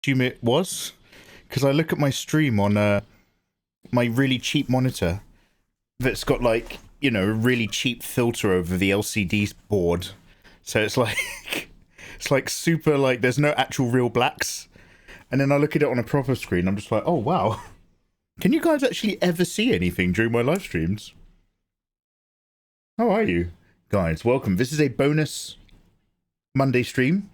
assume it was, because I look at my stream on my really cheap monitor that's got like, you know, a really cheap filter over the LCD board, so it's like it's like super, like there's no actual real blacks, and then I look at it on a proper screen, I'm just like, oh wow, can you guys actually ever see anything during my live streams? How are you guys? Welcome. This is a bonus Monday stream.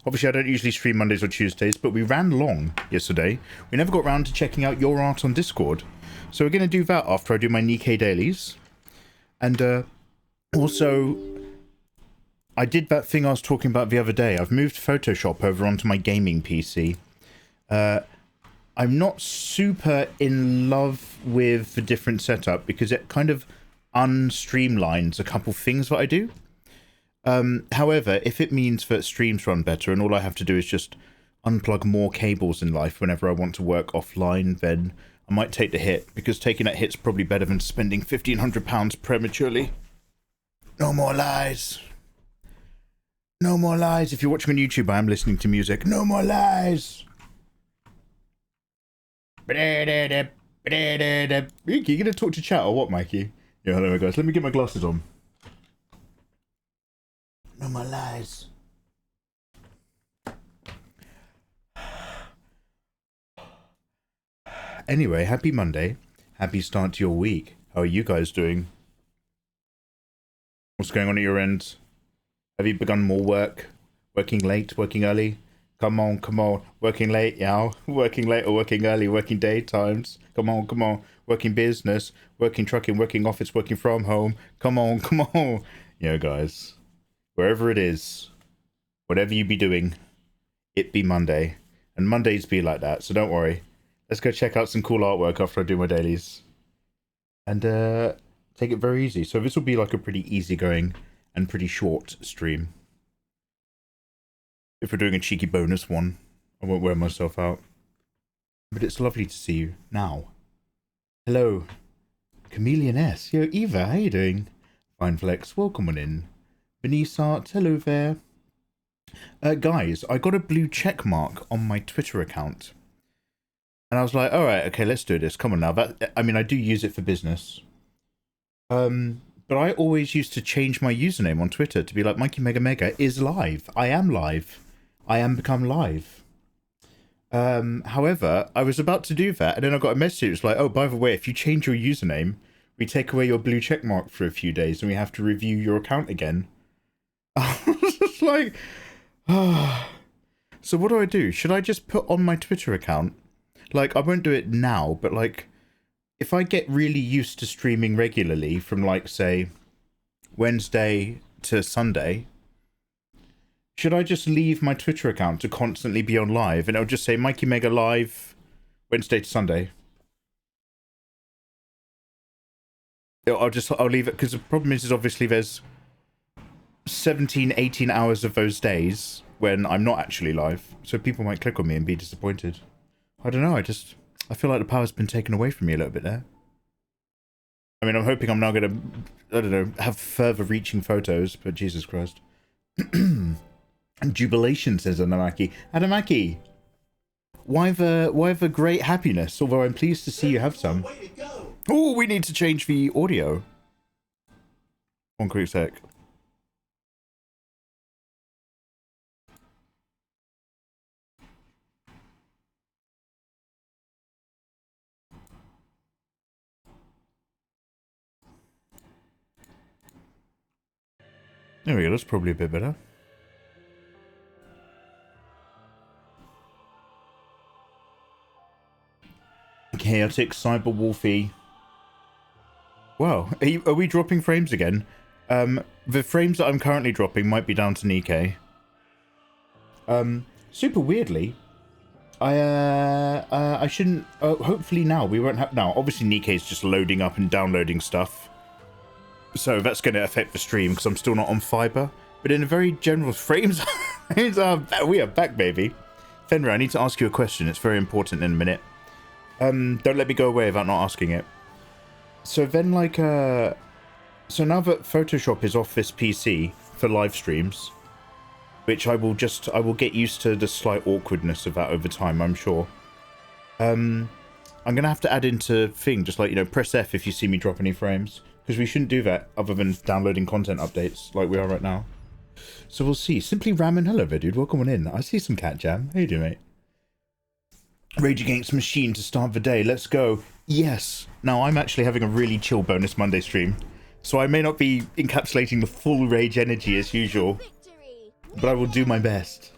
Obviously, I don't usually stream Mondays or Tuesdays, but we ran long yesterday. We never got around to checking out your art on Discord. So we're going to do that after I do my Nikkei dailies. And also, I did that thing I was talking about the other day. I've moved Photoshop over onto my gaming PC. I'm not super in love with the different setup because it kind of unstreamlines a couple things that I do. However, if it means that streams run better and all I have to do is just unplug more cables in life whenever I want to work offline, then I might take the hit, because taking that hit's probably better than spending £1,500 prematurely. No more lies. No more lies. If you're watching on YouTube, I am listening to music. No more lies. Mikey, you gonna talk to chat or what, Mikey? Yeah, hello guys. Let me get my glasses on. No more lies. Anyway, happy Monday. Happy start to your week. How are you guys doing? What's going on at your end? Have you begun more work? Working late? Working early? Come on, come on. Working late, yeah? Working late or working early? Working daytimes? Come on, come on. Working business? Working trucking? Working office? Working from home? Come on, come on. Yeah, guys. Wherever it is, whatever you be doing, it be Monday. And Mondays be like that, so don't worry. Let's go check out some cool artwork after I do my dailies. And take it very easy. So this will be like a pretty easygoing and pretty short stream. If we're doing a cheeky bonus one, I won't wear myself out. But it's lovely to see you now. Hello, Chameleon S. Yo, Eva, how you doing? Fine Flex, welcome on in. Benice Art, hello there. Guys, I got a blue check mark on my Twitter account. And I was like, alright, okay, let's do this. Come on now. I mean, I do use it for business. But I always used to change my username on Twitter to be like, Mikey Mega Mega is live. I am live. I am become live. However, I was about to do that, and then I got a message. It was like, oh, by the way, if you change your username, we take away your blue check mark for a few days, and we have to review your account again. I was just like, ah. So what do? Should I just put on my Twitter account? Like, I won't do it now, but like, if I get really used to streaming regularly from like, say, Wednesday to Sunday, should I just leave my Twitter account to constantly be on live, and it'll just say Mikey Mega live Wednesday to Sunday? I'll leave it, because the problem is obviously there's 17, 18 hours of those days when I'm not actually live, so people might click on me and be disappointed. I don't know, I feel like the power's been taken away from me a little bit there. I mean, I'm hoping I'm now gonna, I don't know, have further reaching photos, but Jesus Christ. And jubilation, says Adamaki. Adamaki! Why the great happiness, although I'm pleased to see you have some. Oh, we need to change the audio. One quick sec. There we go, that's probably a bit better. Chaotic Cyber Wolfie. Wow, are we dropping frames again? The frames that I'm currently dropping might be down to Nikkei. Super weirdly, I shouldn't. Hopefully now we won't have. Now, obviously Nikkei's just loading up and downloading stuff, so that's going to affect the stream because I'm still not on fiber. But in a very general frames, we are back, baby. Fenrir, I need to ask you a question. It's very important in a minute. Don't let me go away without not asking it. So then, like, so now that Photoshop is off this PC for live streams, which I will get used to the slight awkwardness of that over time, I'm sure. I'm gonna have to add into thing, just like, you know, press F if you see me drop any frames, because we shouldn't do that other than downloading content updates like we are right now. So we'll see. Simply Ramen, hello there, dude. Welcome on in. I see some cat jam. How you doing, mate? Rage Against Machine to start the day. Let's go. Yes. Now, I'm actually having a really chill bonus Monday stream, so I may not be encapsulating the full rage energy as usual, but I will do my best.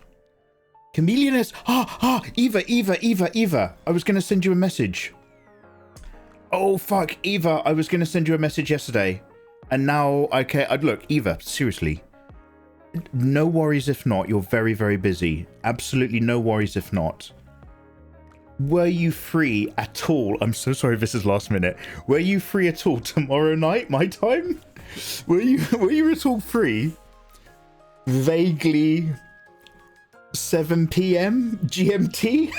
Chameleoness. Eva. I was going to send you a message. Oh, fuck. Eva, I was going to send you a message yesterday, and now, okay, look, Eva, seriously. No worries if not. You're very, very busy. Absolutely no worries if not. Were you free at all? I'm so sorry if this is last minute. Were you free at all tomorrow night, my time? Were you at all free? Vaguely 7 p.m. GMT?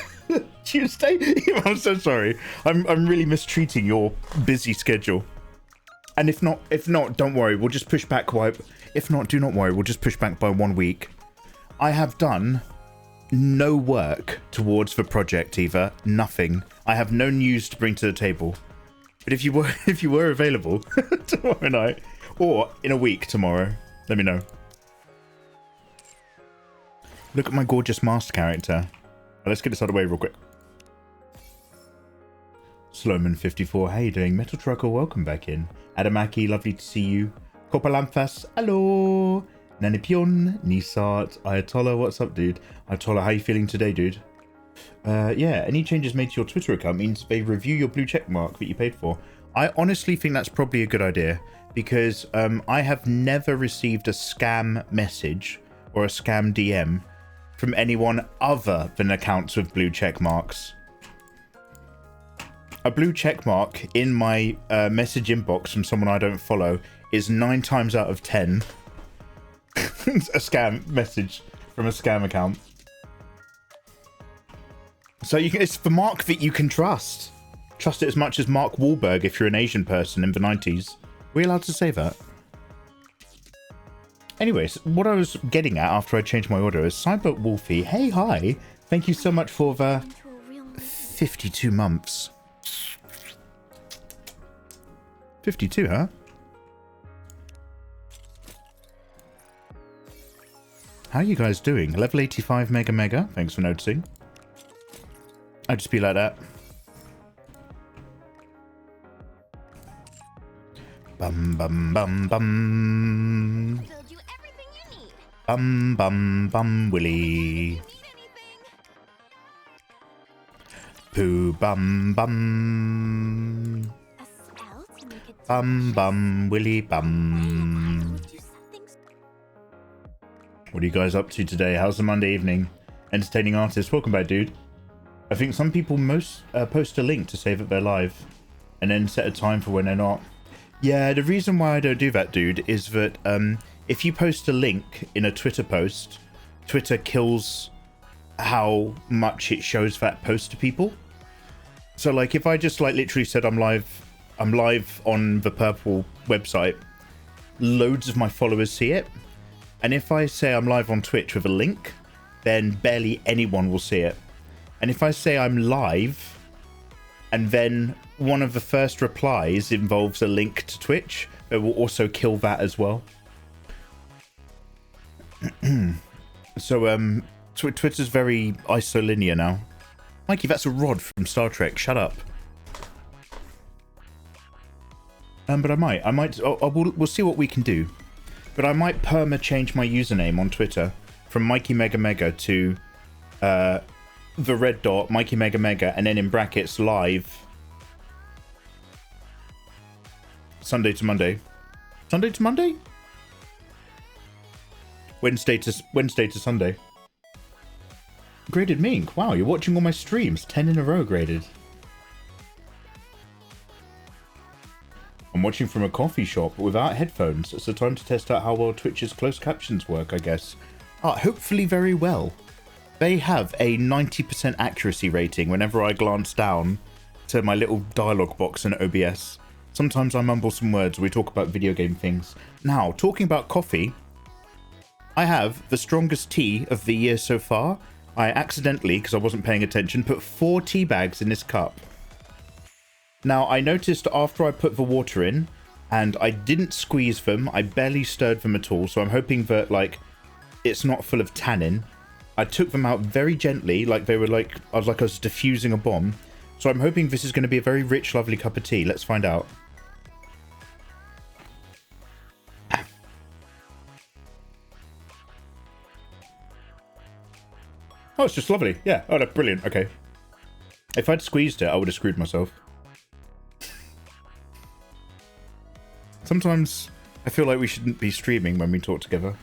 Tuesday? I'm so sorry. I'm really mistreating your busy schedule. And if not, don't worry. We'll just push back. If not, do not worry. We'll just push back by 1 week. I have done no work towards the project, Eva. Nothing. I have no news to bring to the table. But if you were available tomorrow night or in a week tomorrow, let me know. Look at my gorgeous masked character. Let's get this out of the way real quick. Slowman54, how you doing? Metal Trucker, welcome back in. Adamaki, lovely to see you. Kopalanthas, hello. Nanipion, Nisart, Ayatollah, what's up, dude? Ayatollah, how you feeling today, dude? Yeah, any changes made to your Twitter account means they review your blue check mark that you paid for. I honestly think that's probably a good idea, because I have never received a scam message or a scam DM from anyone other than accounts with blue check marks. A blue check mark in my message inbox from someone I don't follow is 9 times out of 10 a scam message from a scam account. So it's the mark that you can trust. Trust it as much as Mark Wahlberg if you're an Asian person in the 90s. Are we allowed to say that? Anyways, what I was getting at after I changed my order is Cyber Wolfie. Hey, hi. Thank you so much for the 52 months. 52, huh? How are you guys doing? Level 85 mega. Thanks for noticing. I'd just be like that. Bum bum bum bum. Told you everything you need. Bum bum bum willy. Poo bum bum. Bum bum willy bum. What are you guys up to today? How's the Monday evening? Entertaining artist, welcome back, dude. I think some people post a link to say that they're live and then set a time for when they're not. Yeah, the reason why I don't do that, dude, is that if you post a link in a Twitter post, Twitter kills how much it shows that post to people. So like if I just like literally said I'm live on the purple website, loads of my followers see it. And if I say I'm live on Twitch with a link, then barely anyone will see it. And if I say I'm live, and then one of the first replies involves a link to Twitch, it will also kill that as well. So Twitter's very isolinear now. Mikey, that's a rod from Star Trek. Shut up. But I might. We'll see what we can do. But I might perma change my username on Twitter from Mikey Mega to the red dot Mikey Mega, and then in brackets live Sunday to Monday. Sunday to Monday? Wednesday to Sunday. Graded Mink. Wow, you're watching all my streams. 10 in a row graded. I'm watching from a coffee shop without headphones. It's the time to test out how well Twitch's closed captions work, I guess. Hopefully very well. They have a 90% accuracy rating whenever I glance down to my little dialogue box in OBS. Sometimes I mumble some words. We talk about video game things. Now, talking about coffee, I have the strongest tea of the year so far. I accidentally, because I wasn't paying attention, put 4 tea bags in this cup. Now, I noticed after I put the water in, and I didn't squeeze them, I barely stirred them at all, so I'm hoping that, like, it's not full of tannin. I took them out very gently, like they were like, I was diffusing a bomb. So I'm hoping this is going to be a very rich, lovely cup of tea. Let's find out. Oh, it's just lovely. Yeah. Oh, no, brilliant. Okay. If I'd squeezed it, I would have screwed myself. Sometimes I feel like we shouldn't be streaming when we talk together.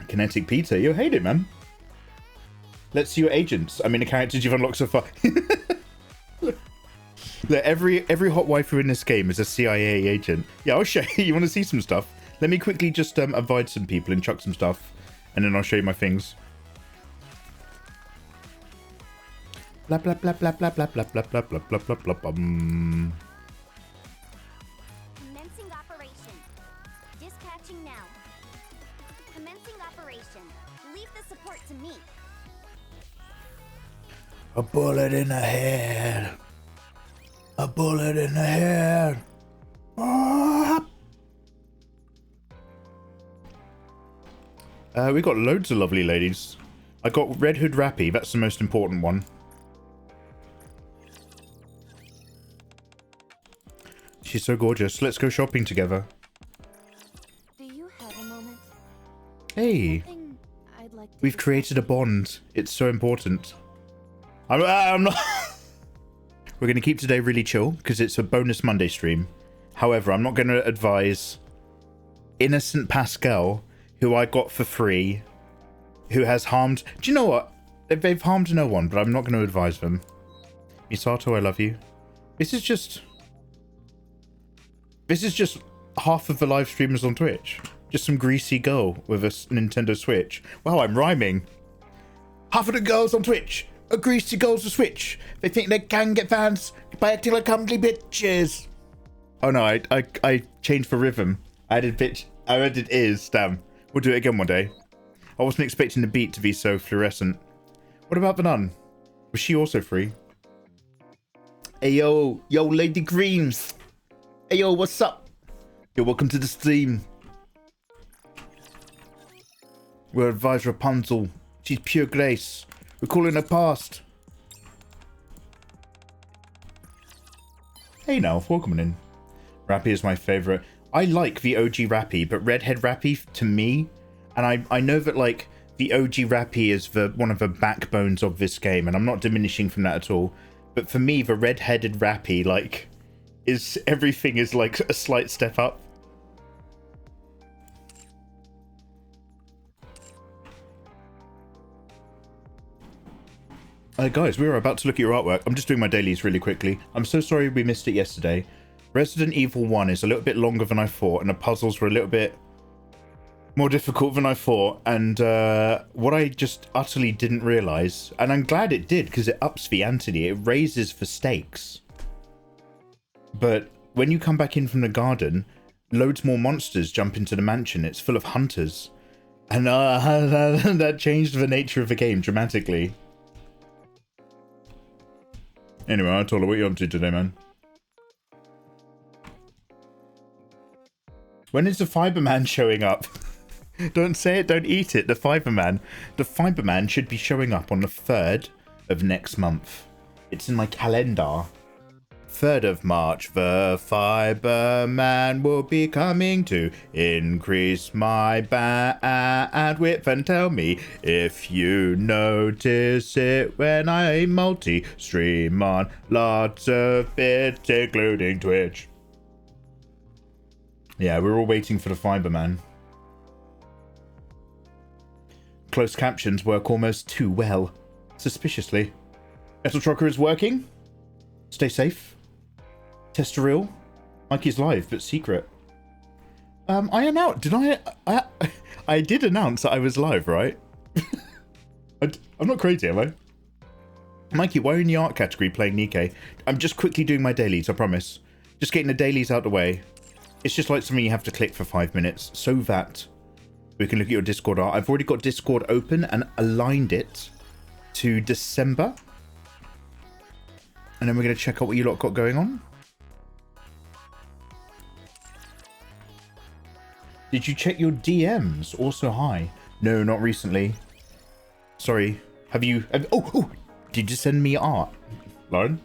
Kinetic Peter, you hate it, man. Let's see your agents. I mean, the characters you've unlocked so far. Look, every hot waifu in this game is a CIA agent. Yeah, I'll show you. You want to see some stuff? Let me quickly just avoid some people and chuck some stuff, and then I'll show you my things. Blah blah blah blah blah blah blah blah blah blah blah blah blah. Commencing operation. Dispatching now. Commencing operation. Leave the support to me. A bullet in the head. A bullet in the head. Ah. We got loads of lovely ladies. I got Red Hood Rappy. That's the most important one. She's so gorgeous. Let's go shopping together. Do you have a moment? Hey, we've created a bond. It's so important. I'm not. We're going to keep today really chill because it's a bonus Monday stream. However, I'm not going to advise Innocent Pascal, who I got for free, who has harmed. Do you know what? They've harmed no one, but I'm not going to advise them. Misato, I love you. This is just half of the live streamers on Twitch. Just some greasy girl with a Nintendo Switch. Wow, I'm rhyming. Half of the girls on Twitch are greasy girls with Switch. They think they can get fans by acting like comely bitches. Oh no, I changed the rhythm. I added ears, damn. We'll do it again one day. I wasn't expecting the beat to be so fluorescent. What about the nun? Was she also free? Hey yo, Lady Greens. Hey yo, what's up? Yo, welcome to the stream. We're advised Rapunzel. She's pure grace. We're calling her past. Hey now, welcome in. Rappy is my favourite. I like the OG Rappy, but Redhead Rappy to me, and I know that like the OG Rappy is one of the backbones of this game, and I'm not diminishing from that at all. But for me, the red-headed Rappy like everything is like a slight step up. Guys, we were about to look at your artwork. I'm just doing my dailies really quickly. I'm so sorry we missed it yesterday. Resident Evil 1 is a little bit longer than I thought, and the puzzles were a little bit more difficult than I thought. And what I just utterly didn't realise, and I'm glad it did, because it ups the ante, it raises the stakes. But when you come back in from the garden, loads more monsters jump into the mansion. It's full of hunters. And that changed the nature of the game dramatically. Anyway, I told her, what are you up to today, man? When is the Fiberman showing up? Don't say it, don't eat it. The Fiberman. The Fiberman should be showing up on the 3rd of next month. It's in my calendar. 3rd of March, the Fiberman will be coming to increase my bandwidth and tell me if you notice it when I multi-stream on lots of bits, including Twitch. Yeah, we're all waiting for the Fiberman. Closed captions work almost too well. Suspiciously. Metal Trucker is working. Stay safe. Test real. Mikey's live, but secret. I am out. Did I did announce that I was live, right? I'm not crazy, am I? Mikey, why are you in the art category playing Nikkei? I'm just quickly doing my dailies, I promise. Just getting the dailies out the way. It's just like something you have to click for 5 minutes so that we can look at your Discord art. I've already got Discord open and aligned it to December. And then we're going to check out what you lot got going on. Did you check your DMs? Also, hi. No, not recently. Sorry. Oh, did you send me art? Lauren?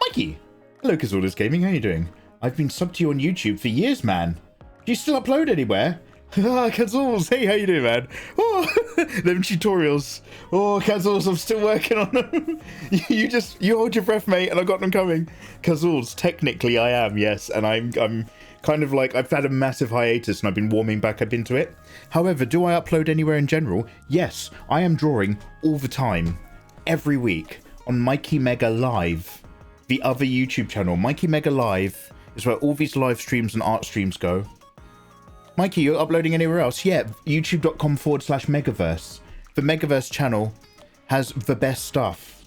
Mikey! Hello, Kazorda's Gaming. How you doing? I've been subbed to you on YouTube for years, man. Do you still upload anywhere? Kazors, hey, how you doing, man? Oh, them tutorials. Oh, Kazors, I'm still working on them. you hold your breath, mate, and I've got them coming. Kazors, technically I am, yes, and I'm kind of like, I've had a massive hiatus and I've been warming back up into it. However, do I upload anywhere in general? Yes, I am drawing all the time, every week, on Mikey Mega Live, the other YouTube channel. Mikey Mega Live is where all these live streams and art streams go. Mikey, you're uploading anywhere else? Yeah, youtube.com/Megaverse. The Megaverse channel has the best stuff.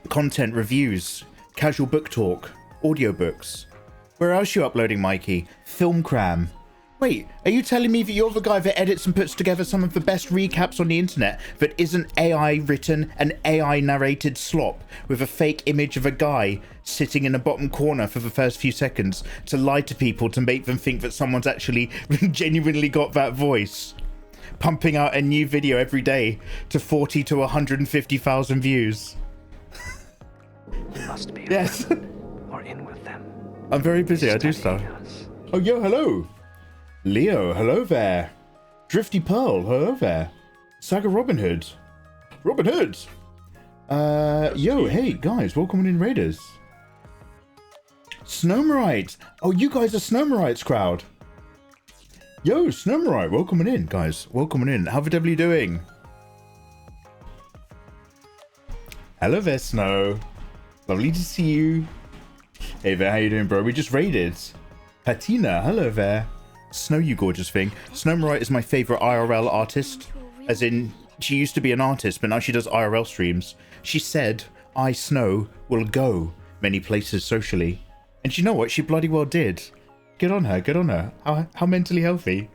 Content, reviews, casual book talk, audiobooks. Where else are you uploading, Mikey? Film Cram. Wait, are you telling me that you're the guy that edits and puts together some of the best recaps on the internet that isn't AI written and AI narrated slop with a fake image of a guy sitting in the bottom corner for the first few seconds to lie to people to make them think that someone's actually genuinely got that voice? Pumping out a new video every day to 40 to 150,000 views. You must be yes. or in with them. I'm very busy, I do stuff. Oh, yo, hello. Leo, hello there. Drifty Pearl, hello there. Saga Robin Hood. Robin Hood! Yo, hey, guys, welcome in, Raiders. Snowmerites. Oh, you guys are Snowmerites crowd. Yo, Snowmerite, welcome in, guys. Welcome in. How the devil are you doing? Hello there, Snow. Lovely to see you. Hey there, how you doing, bro? We just raided. Patina, hello there. Snow, you gorgeous thing. Snowmerite is my favorite IRL artist. As in, she used to be an artist, but now she does IRL streams. She said, I, Snow, will go many places socially. And you know what? She bloody well did. Good on her, good on her. How mentally healthy.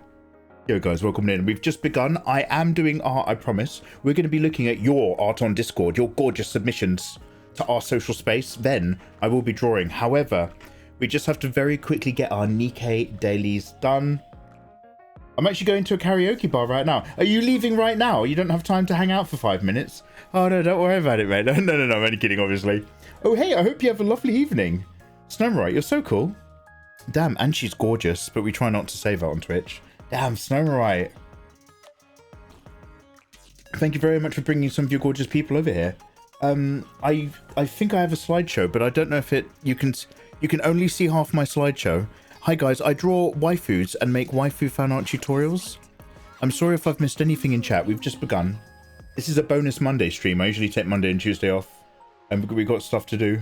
Yo, guys, welcome in. We've just begun. I am doing art, I promise. We're going to be looking at your art on Discord, your gorgeous submissions to our social space. Then I will be drawing. However, we just have to very quickly get our Nikkei dailies done. I'm actually going to a karaoke bar right now. Are you leaving right now? You don't have time to hang out for 5 minutes? Oh, no, don't worry about it, mate. No, I'm only kidding, obviously. Oh, hey, I hope you have a lovely evening. Snowmerite, you're so cool. Damn, and she's gorgeous, but we try not to say that on Twitch. Damn, Snowmerite. Thank you very much for bringing some of your gorgeous people over here. I think I have a slideshow, but I don't know if you can only see half my slideshow. Hi guys, I draw waifus and make waifu fan art tutorials. I'm sorry if I've missed anything in chat. We've just begun. This is a bonus Monday stream. I usually take Monday and Tuesday off, and we got stuff to do.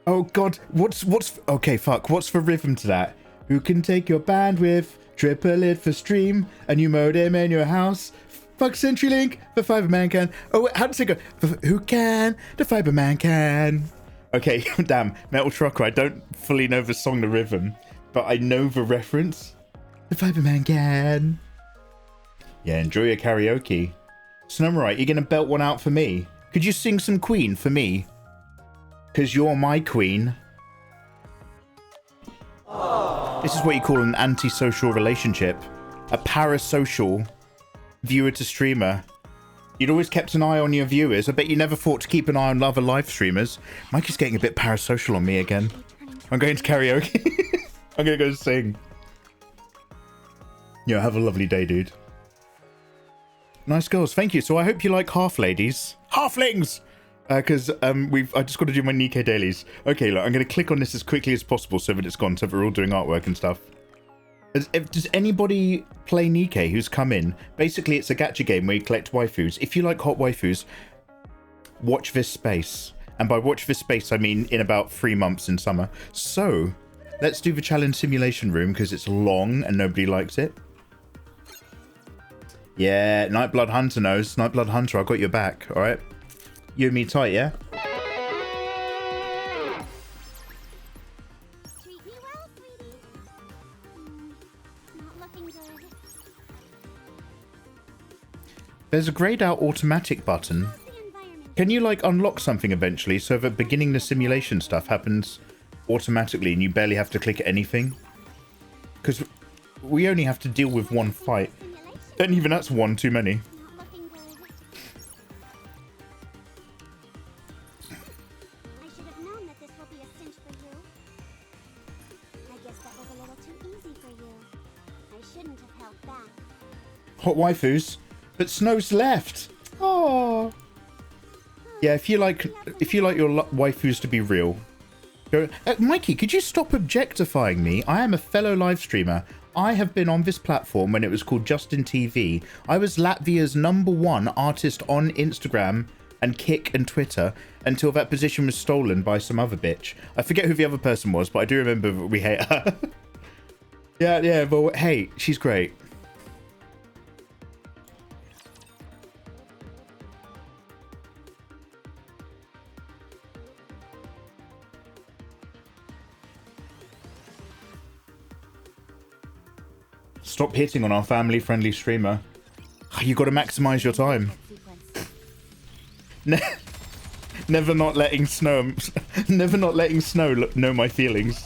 Oh god, what's okay, fuck, what's the rhythm to that? Who can take your bandwidth, triple it for stream, a new modem in your house, fuck CenturyLink, the Fiberman can. Oh, how does it go? Who can? The Fiberman can. Okay, damn, Metal Trucker, I don't fully know the song, the rhythm, but I know the reference. The Fiberman can. Yeah, enjoy your karaoke. Snowmerite, you're gonna belt one out for me? Could you sing some Queen for me? Because you're my queen. Aww. This is what you call an antisocial relationship. A parasocial viewer to streamer. You'd always kept an eye on your viewers. I bet you never thought to keep an eye on other live streamers. Mikey's getting a bit parasocial on me again. I'm going to karaoke. I'm going to go sing. Yo, have a lovely day, dude. Nice girls, thank you. So I hope you like half ladies. Halflings! Because I just got to do my Nikkei dailies. Okay, look, I'm going to click on this as quickly as possible so that it's gone, so that we're all doing artwork and stuff. Does anybody play Nikkei who's come in? Basically, it's a gacha game where you collect waifus. If you like hot waifus, watch this space. And by watch this space, I mean in about 3 months in summer. So, let's do the challenge simulation room because it's long and nobody likes it. Yeah, Nightblood Hunter knows. Nightblood Hunter, I got your back, alright? You and me tight, yeah? Treat me well, sweetie. Not looking good. There's a grayed out automatic button. How's the environment? Can you, like, unlock something eventually so that beginning the simulation stuff happens automatically and you barely have to click anything? Because we only have to deal with one fight. Simulation. And even that's one too many. Not looking good. I should have known that this will be a cinch for you. I guess that was a little too easy for you. I shouldn't have held back. Hot waifus, but Snow's left. Oh. Yeah, if you like your waifus to be real, go. Mikey, could you stop objectifying me? I am a fellow live streamer. I have been on this platform when it was called Justin TV. I was Latvia's #1 artist on Instagram and Kick and Twitter until that position was stolen by some other bitch. I forget who the other person was, but I do remember that we hate her. yeah, but hey, she's great. Stop hitting on our family-friendly streamer. You got to maximize your time. Never not letting Snow know my feelings.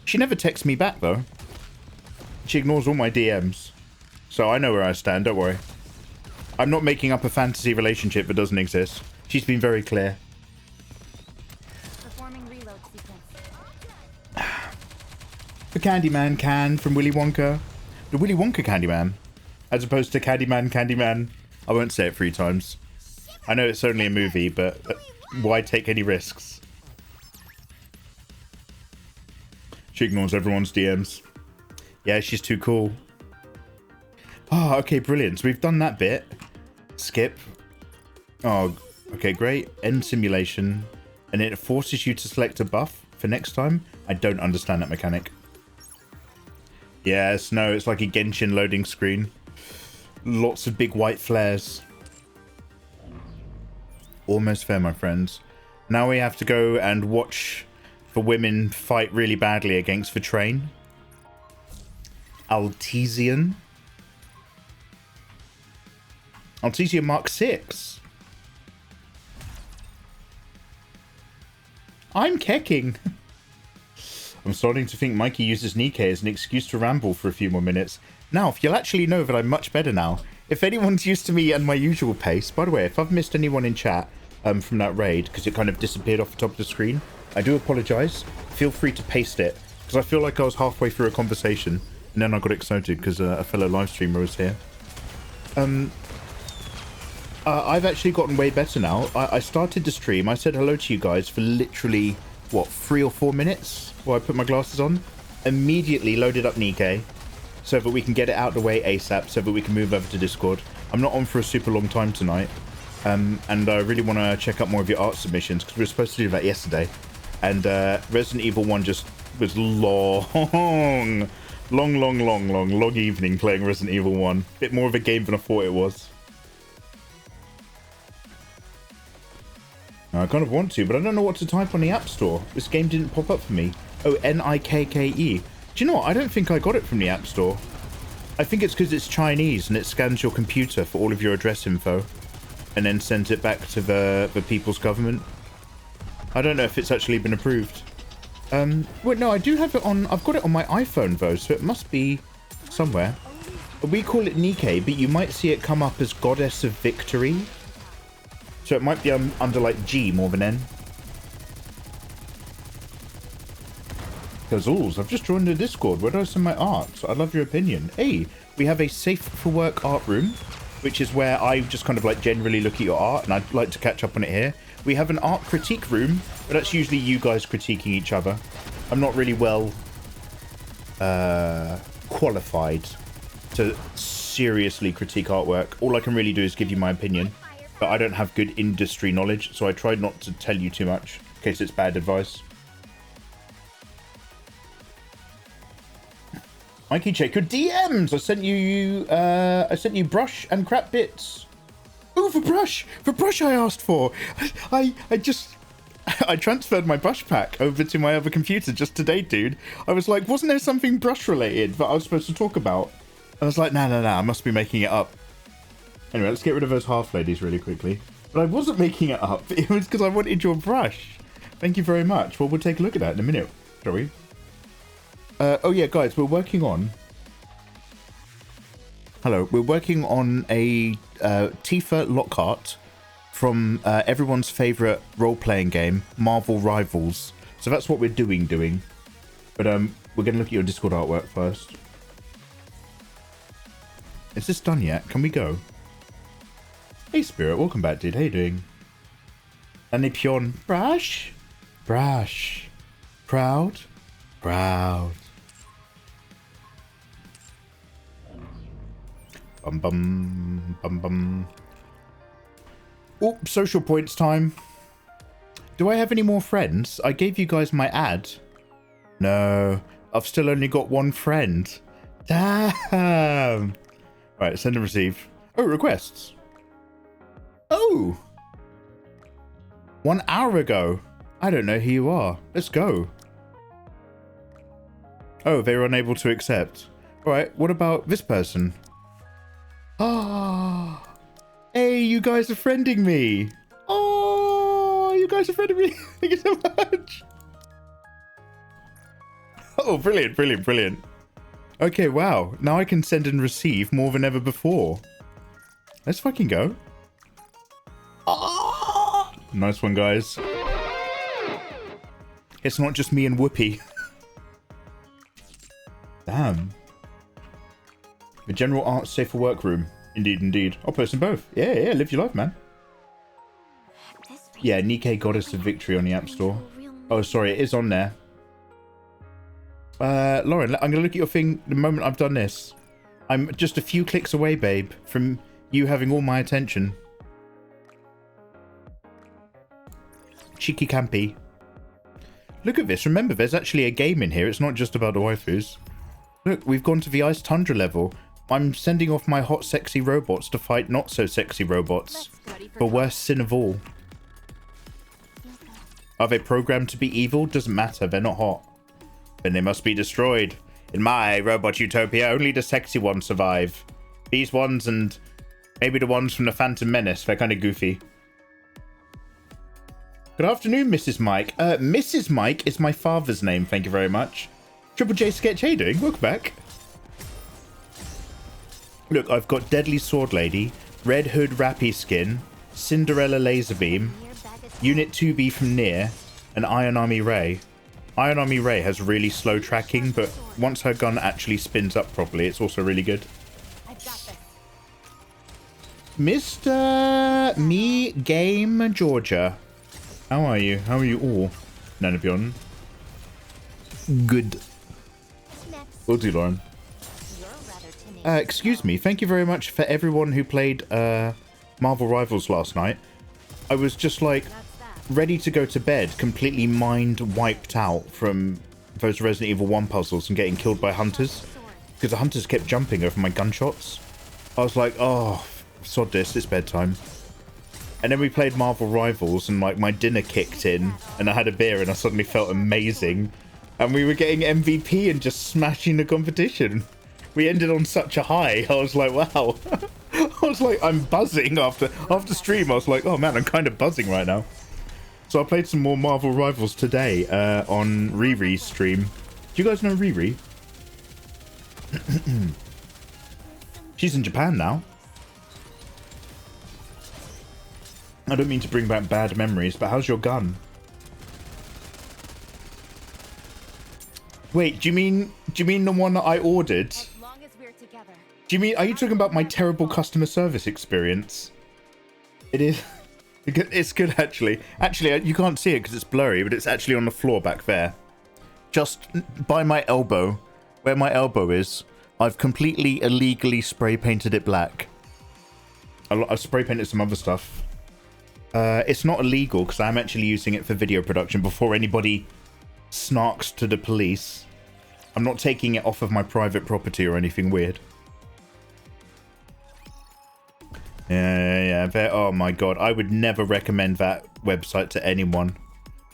She never texts me back though. She ignores all my DMs. So I know where I stand, don't worry. I'm not making up a fantasy relationship that doesn't exist. She's been very clear. Performing reload sequence. The Candyman can from Willy Wonka. The Willy Wonka Candyman. As opposed to Candyman. I won't say it 3 times. I know it's only a movie, but why take any risks? She ignores everyone's DMs. Yeah, she's too cool. Oh, okay, brilliant. So we've done that bit. Skip. Oh, okay, great. End simulation. And it forces you to select a buff for next time. I don't understand that mechanic. Yes, no, it's like a Genshin loading screen. Lots of big white flares. Almost fair, my friends. Now we have to go and watch the women fight really badly against the train. Altesian. Altesian Mark 6. I'm kecking. I'm starting to think Mikey uses Nikkei as an excuse to ramble for a few more minutes. Now, if you'll actually know that I'm much better now. If anyone's used to me and my usual pace, by the way, if I've missed anyone in chat from that raid, because it kind of disappeared off the top of the screen, I do apologise. Feel free to paste it, because I feel like I was halfway through a conversation, and then I got excited because a fellow live streamer was here. I've actually gotten way better now. I started the stream, I said hello to you guys for literally, what, 3 or 4 minutes while I put my glasses on? Immediately loaded up Nikkei, so that we can get it out of the way ASAP, so that we can move over to Discord. I'm not on for a super long time tonight, and I really want to check out more of your art submissions, because we were supposed to do that yesterday. And Resident Evil 1 just was long evening playing Resident Evil 1. Bit more of a game than I thought it was. I kind of want to, but I don't know what to type on the App Store. This game didn't pop up for me. Oh, Nikke. Do you know what? I don't think I got it from the App Store. I think it's because it's Chinese and it scans your computer for all of your address info and then sends it back to the people's government. I don't know if it's actually been approved. Wait, no, I do have it on... I've got it on my iPhone, though, so it must be somewhere. We call it Nikke, but you might see it come up as Goddess of Victory. So it might be under, like, G more than N. Gazoles, I've just joined the Discord. Where do I send my art? I'd love your opinion. Hey, we have a safe for work art room, which is where I just kind of, like, generally look at your art, and I'd like to catch up on it here. We have an art critique room, but that's usually you guys critiquing each other. I'm not really well qualified to seriously critique artwork. All I can really do is give you my opinion, but I don't have good industry knowledge, so I try not to tell you too much in case it's bad advice. Mikey, check your DMs. I sent you brush and crap bits. Oh, for brush I asked for. I transferred my brush pack over to my other computer just today, dude. I was like, wasn't there something brush related that I was supposed to talk about? I was like, no, I must be making it up. Anyway, let's get rid of those half ladies really quickly. But I wasn't making it up. It was because I wanted your brush. Thank you very much. Well, we'll take a look at that in a minute, shall we? Oh yeah, guys, we're working on... Hello, we're working on a Tifa Lockhart from everyone's favourite role-playing game, Marvel Rivals. So that's what we're doing. But we're going to look at your Discord artwork first. Is this done yet? Can we go? Hey Spirit, welcome back, dude. How you doing? Anipion. Brush? Brush. Proud? Proud. Bum bum bum bum. Oh, social points time. Do I have any more friends? I gave you guys my ad. No, I've still only got one friend. Damn. Right, send and receive. Oh, requests. Oh. 1 hour ago. I don't know who you are. Let's go. Oh, they were unable to accept. Alright, what about this person? Oh. Hey, you guys are friending me. Oh, you guys are friending me. Thank you so much. Oh, brilliant, brilliant, brilliant. Okay, wow. Now I can send and receive more than ever before. Let's fucking go. Oh, nice one, guys. It's not just me and Whoopi. Damn. The general arts safer workroom. Indeed, indeed. I'll post them both. Yeah, live your life, man. Yeah, Nikkei Goddess of Victory on the App Store. Oh, sorry, it is on there. Lauren, I'm going to look at your thing the moment I've done this. I'm just a few clicks away, babe, from you having all my attention. Cheeky campy. Look at this. Remember, there's actually a game in here. It's not just about the waifus. Look, we've gone to the ice tundra level. I'm sending off my hot, sexy robots to fight not so sexy robots. The worst sin of all. Are they programmed to be evil? Doesn't matter. They're not hot. Then they must be destroyed. In my robot utopia, only the sexy ones survive. These ones and maybe the ones from the Phantom Menace. They're kind of goofy. Good afternoon, Mrs. Mike. Mrs. Mike is my father's name. Thank you very much. Triple J Sketch, how you doing? Welcome back. Look, I've got Deadly Sword Lady, Red Hood Rappy Skin, Cinderella Laser Beam, Unit 2B from Nier, and Iron Army Ray. Iron Army Ray has really slow tracking, but once her gun actually spins up properly, it's also really good. Mr. Me Game Georgia. How are you? How are you all? Nanapion. Good. Will do, Lauren. Excuse me. Thank you very much for everyone who played Marvel Rivals last night. I was just like ready to go to bed, completely mind wiped out from those Resident Evil 1 puzzles and getting killed by hunters. Because the hunters kept jumping over my gunshots. I was like, oh, sod this, it's bedtime. And then we played Marvel Rivals and like my dinner kicked in and I had a beer and I suddenly felt amazing. And we were getting MVP and just smashing the competition. We ended on such a high. I was like, wow. I was like, I'm buzzing after stream. I was like, oh man, I'm kind of buzzing right now. So I played some more Marvel Rivals today on Riri's stream. Do you guys know Riri? She's in Japan now. I don't mean to bring back bad memories, but how's your gun? Wait, do you mean the one that I ordered? As long as we're together. Do you mean, are you talking about my terrible customer service experience? It is. It's good, actually. Actually, you can't see it because it's blurry, but it's actually on the floor back there. Just by my elbow, where my elbow is, I've completely illegally spray painted it black. I've spray painted some other stuff. It's not illegal because I'm actually using it for video production before anybody snarks to the police. I'm not taking it off of my private property or anything weird. Yeah. Oh my god, I would never recommend that website to anyone.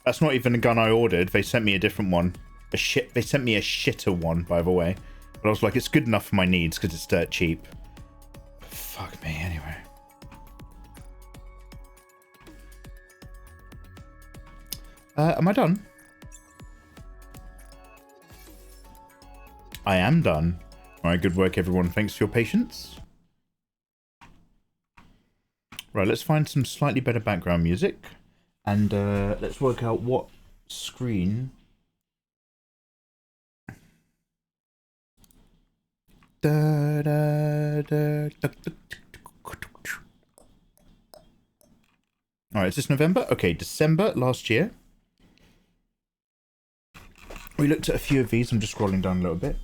That's not even a gun I ordered. They sent me a different one. They sent me a shitter one, by the way. But I was like, it's good enough for my needs because it's dirt cheap. Fuck me, anyway. Am I done? I am done. Alright, good work everyone. Thanks for your patience. Right, let's find some slightly better background music. And let's work out what screen... Alright, is this November? Okay, December last year. We looked at a few of these. I'm just scrolling down a little bit.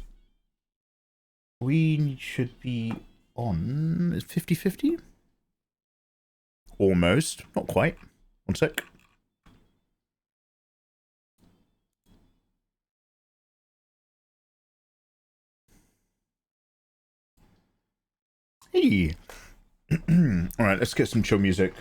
We should be on 50-50? Almost. Not quite. One sec. Hey. Alright, let's get some chill music.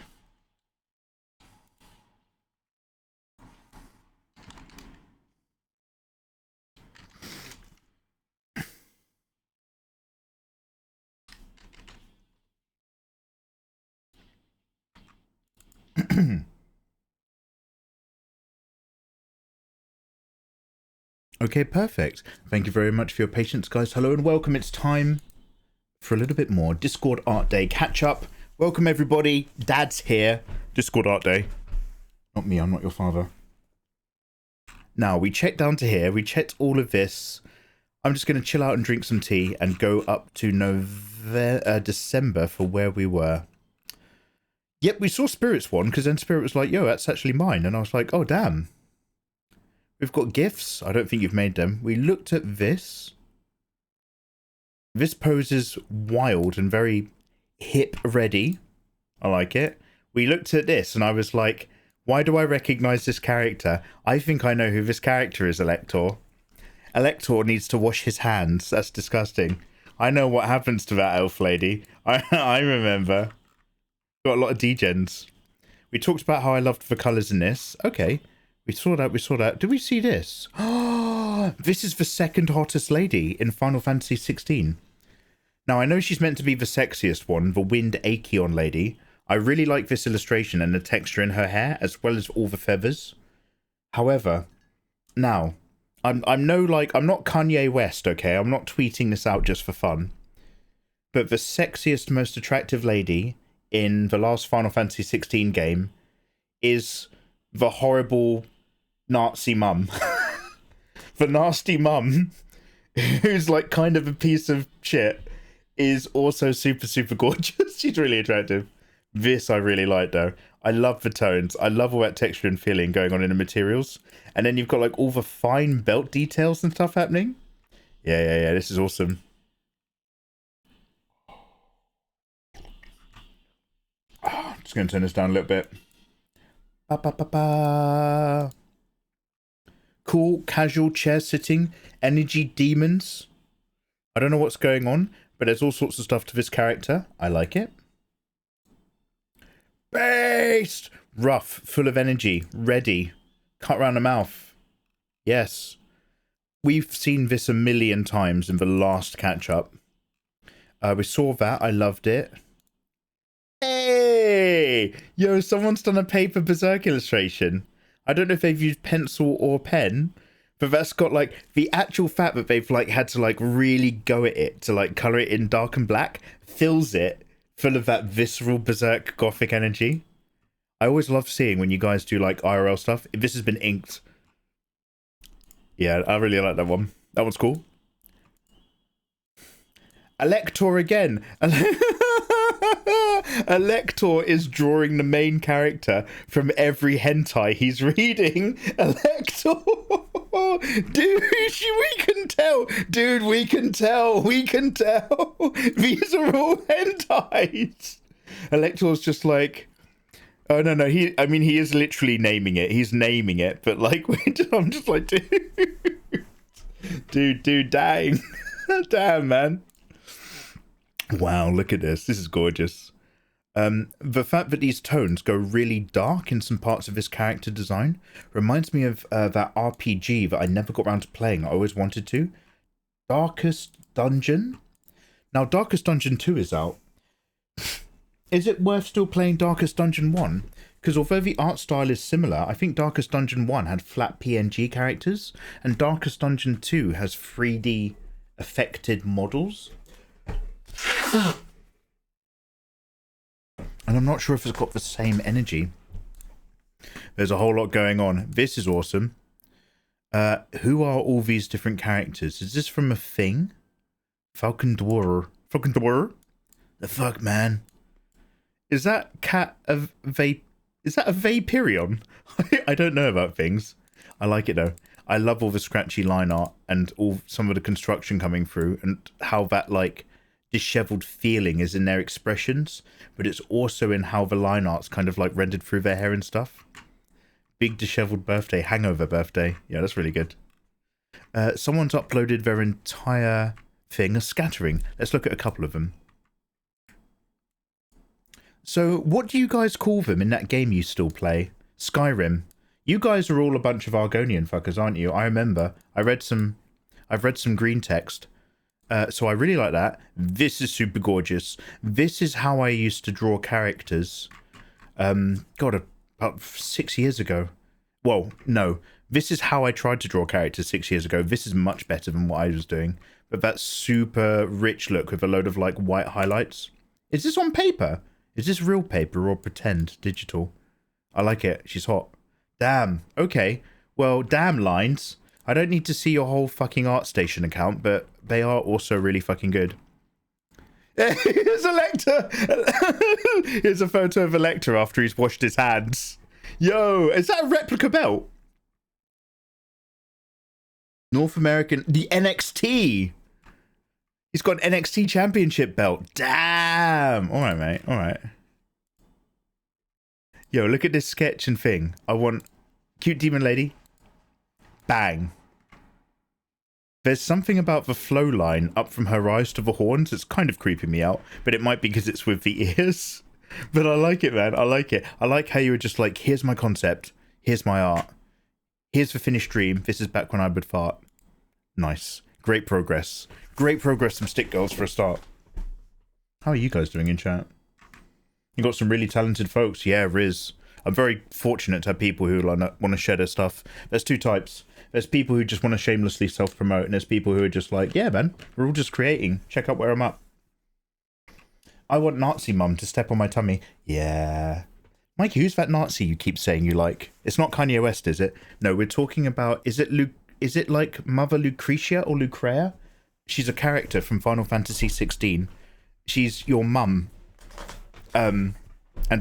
Okay, perfect. Thank you very much for your patience, guys. Hello and welcome. It's time for a little bit more Discord Art Day catch up. Welcome everybody. Dad's here. Discord Art Day. Not me, I'm not your father. Now, we checked down to here. We checked all of this. I'm just going to chill out and drink some tea and go up to December for where we were. Yep, we saw Spirit's one because then Spirit was like, yo, that's actually mine. And I was like, oh, damn. We've got gifts. I don't think you've made them. We looked at this. This pose is wild and very hip ready. I like it. We looked at this and I was like, why do I recognize this character? I think I know who this character is, Elector. Elector needs to wash his hands. That's disgusting. I know what happens to that elf lady. I remember. Got a lot of degens. We talked about how I loved the colours in this. Okay. We saw that. Did we see this? Oh, this is the second hottest lady in Final Fantasy 16. Now, I know she's meant to be the sexiest one, the Wind Acheon lady. I really like this illustration and the texture in her hair, as well as all the feathers. However, now, I'm not Kanye West, okay? I'm not tweeting this out just for fun. But the sexiest, most attractive lady in the last Final Fantasy 16 game is the horrible Nazi mum. The nasty mum, who's like kind of a piece of shit, is also super, super gorgeous. She's really attractive. This I really like though. I love the tones. I love all that texture and feeling going on in the materials. And then you've got like all the fine belt details and stuff happening. Yeah. This is awesome. I'm just going to turn this down a little bit. Cool, casual chair sitting, energy demons. I don't know what's going on, but there's all sorts of stuff to this character. I like it. Based! Rough, full of energy, ready. Cut around the mouth. Yes. We've seen this a million times in the last catch-up. We saw that. I loved it. Hey! Yo, someone's done a paper berserk illustration. I don't know if they've used pencil or pen, but that's got like the actual fact that they've like had to like really go at it to like color it in dark and black fills it full of that visceral berserk gothic energy. I always love seeing when you guys do like IRL stuff. If this has been inked. Yeah, I really like that one. That one's cool. Elector again. Elector is drawing the main character from every hentai he's reading. Elector! Dude, we can tell. Dude, we can tell. We can tell. These are all hentais. Elector's just like... Oh, no. He is literally naming it. He's naming it. But, like, I'm just like, dude. Dude, dang. Damn, man. Wow, look at this. This is gorgeous. The fact that these tones go really dark in some parts of his character design reminds me of that RPG that I never got around to playing. I always wanted to. Darkest Dungeon? Now, Darkest Dungeon 2 is out. Is it worth still playing Darkest Dungeon 1? Because although the art style is similar, I think Darkest Dungeon 1 had flat PNG characters, and Darkest Dungeon 2 has 3D affected models. And I'm not sure if it's got the same energy. There's a whole lot going on. This is awesome. Who are all these different characters? Is this from a thing? Falcon Dwarf. The fuck, man? Is that Is that a Vaporeon? I don't know about things. I like it though. I love all the scratchy line art and all some of the construction coming through and how that like disheveled feeling is in their expressions, but it's also in how the line art's kind of like rendered through their hair and stuff. Big disheveled birthday, hangover birthday. Yeah, that's really good. Someone's uploaded their entire thing, a scattering. Let's look at a couple of them. So, what do you guys call them in that game you still play? Skyrim. You guys are all a bunch of Argonian fuckers, aren't you? I remember. I've read some green text. So I really like that. This is super gorgeous. This is how I used to draw characters. God, about 6 years ago. Well, no. This is how I tried to draw characters 6 years ago. This is much better than what I was doing. But that super rich look with a load of like white highlights. Is this on paper? Is this real paper or pretend digital? I like it. She's hot. Damn. Okay. Well, damn lines. I don't need to see your whole fucking ArtStation account, but they are also really fucking good. Here's Elector. Here's a photo of Elector after he's washed his hands. Yo, is that a replica belt? North American, the NXT. He's got an NXT championship belt. Damn. All right, mate. All right. Yo, look at this sketch and thing. I want cute demon lady. Bang. There's something about the flow line up from her eyes to the horns that's kind of creeping me out, but it might be because it's with the ears. But I like it, man. I like it. I like how you were just like, here's my concept. Here's my art. Here's the finished dream. This is back when I would fart. Nice. Great progress. Great progress from Stick Girls for a start. How are you guys doing in chat? You got some really talented folks. Yeah, Riz. I'm very fortunate to have people who want to share their stuff. There's two types. There's people who just want to shamelessly self-promote, and there's people who are just like, yeah, man, we're all just creating. Check out where I'm up. I want Nazi mum to step on my tummy. Yeah. Mikey, who's that Nazi you keep saying you like? It's not Kanye West, is it? No, we're talking about, is it like Mother Lucretia or Lucrea? She's a character from Final Fantasy 16. She's your mum. And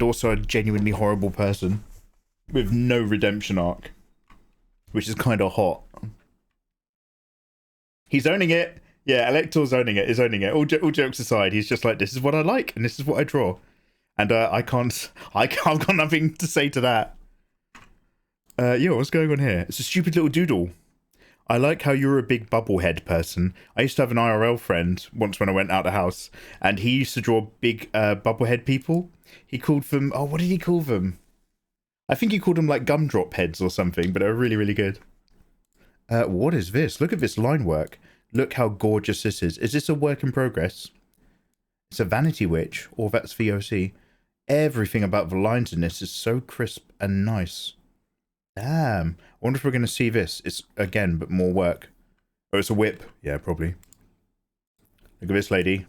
also a genuinely horrible person with no redemption arc, which is kind of hot. He's owning it. Yeah, Elector's owning it. Is owning it. All jokes aside, he's just like, this is what I like and this is what I draw. And I've got nothing to say to that. Yo, what's going on here? It's a stupid little doodle. I like how you're a big bubblehead person. I used to have an IRL friend once when I went out the house, and he used to draw big bubblehead people. He called them, oh, what did he call them? I think he called them like gumdrop heads or something, but they were really, really good. What is this? Look at this line work. Look how gorgeous this is. Is this a work in progress? It's a vanity witch, or that's VOC. Everything about the lines in this is so crisp and nice. Damn. I wonder if we're going to see this. It's, again, but more work. Oh, it's a whip. Yeah, probably. Look at this lady.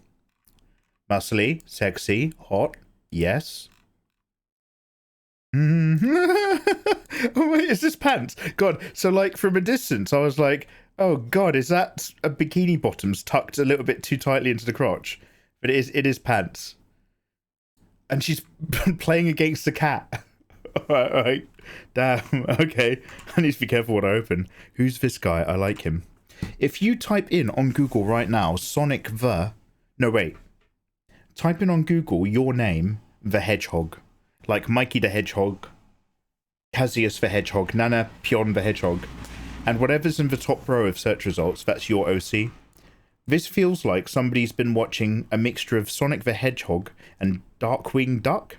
Muscly, sexy, hot. Yes. Oh, wait, is this pants? God, so like from a distance, I was like, oh God, is that a bikini bottoms tucked a little bit too tightly into the crotch? But it is pants. And she's playing against a cat. All right. Damn. Okay. I need to be careful what I open. Who's this guy? I like him. If you type in on Google right now, Sonic the... No, wait. Type in on Google your name, the Hedgehog. Like Mikey the Hedgehog, Cassius the Hedgehog, Nana Pion the Hedgehog. and whatever's in the top row of search results, that's your OC. This feels like somebody's been watching a mixture of Sonic the Hedgehog and Darkwing Duck,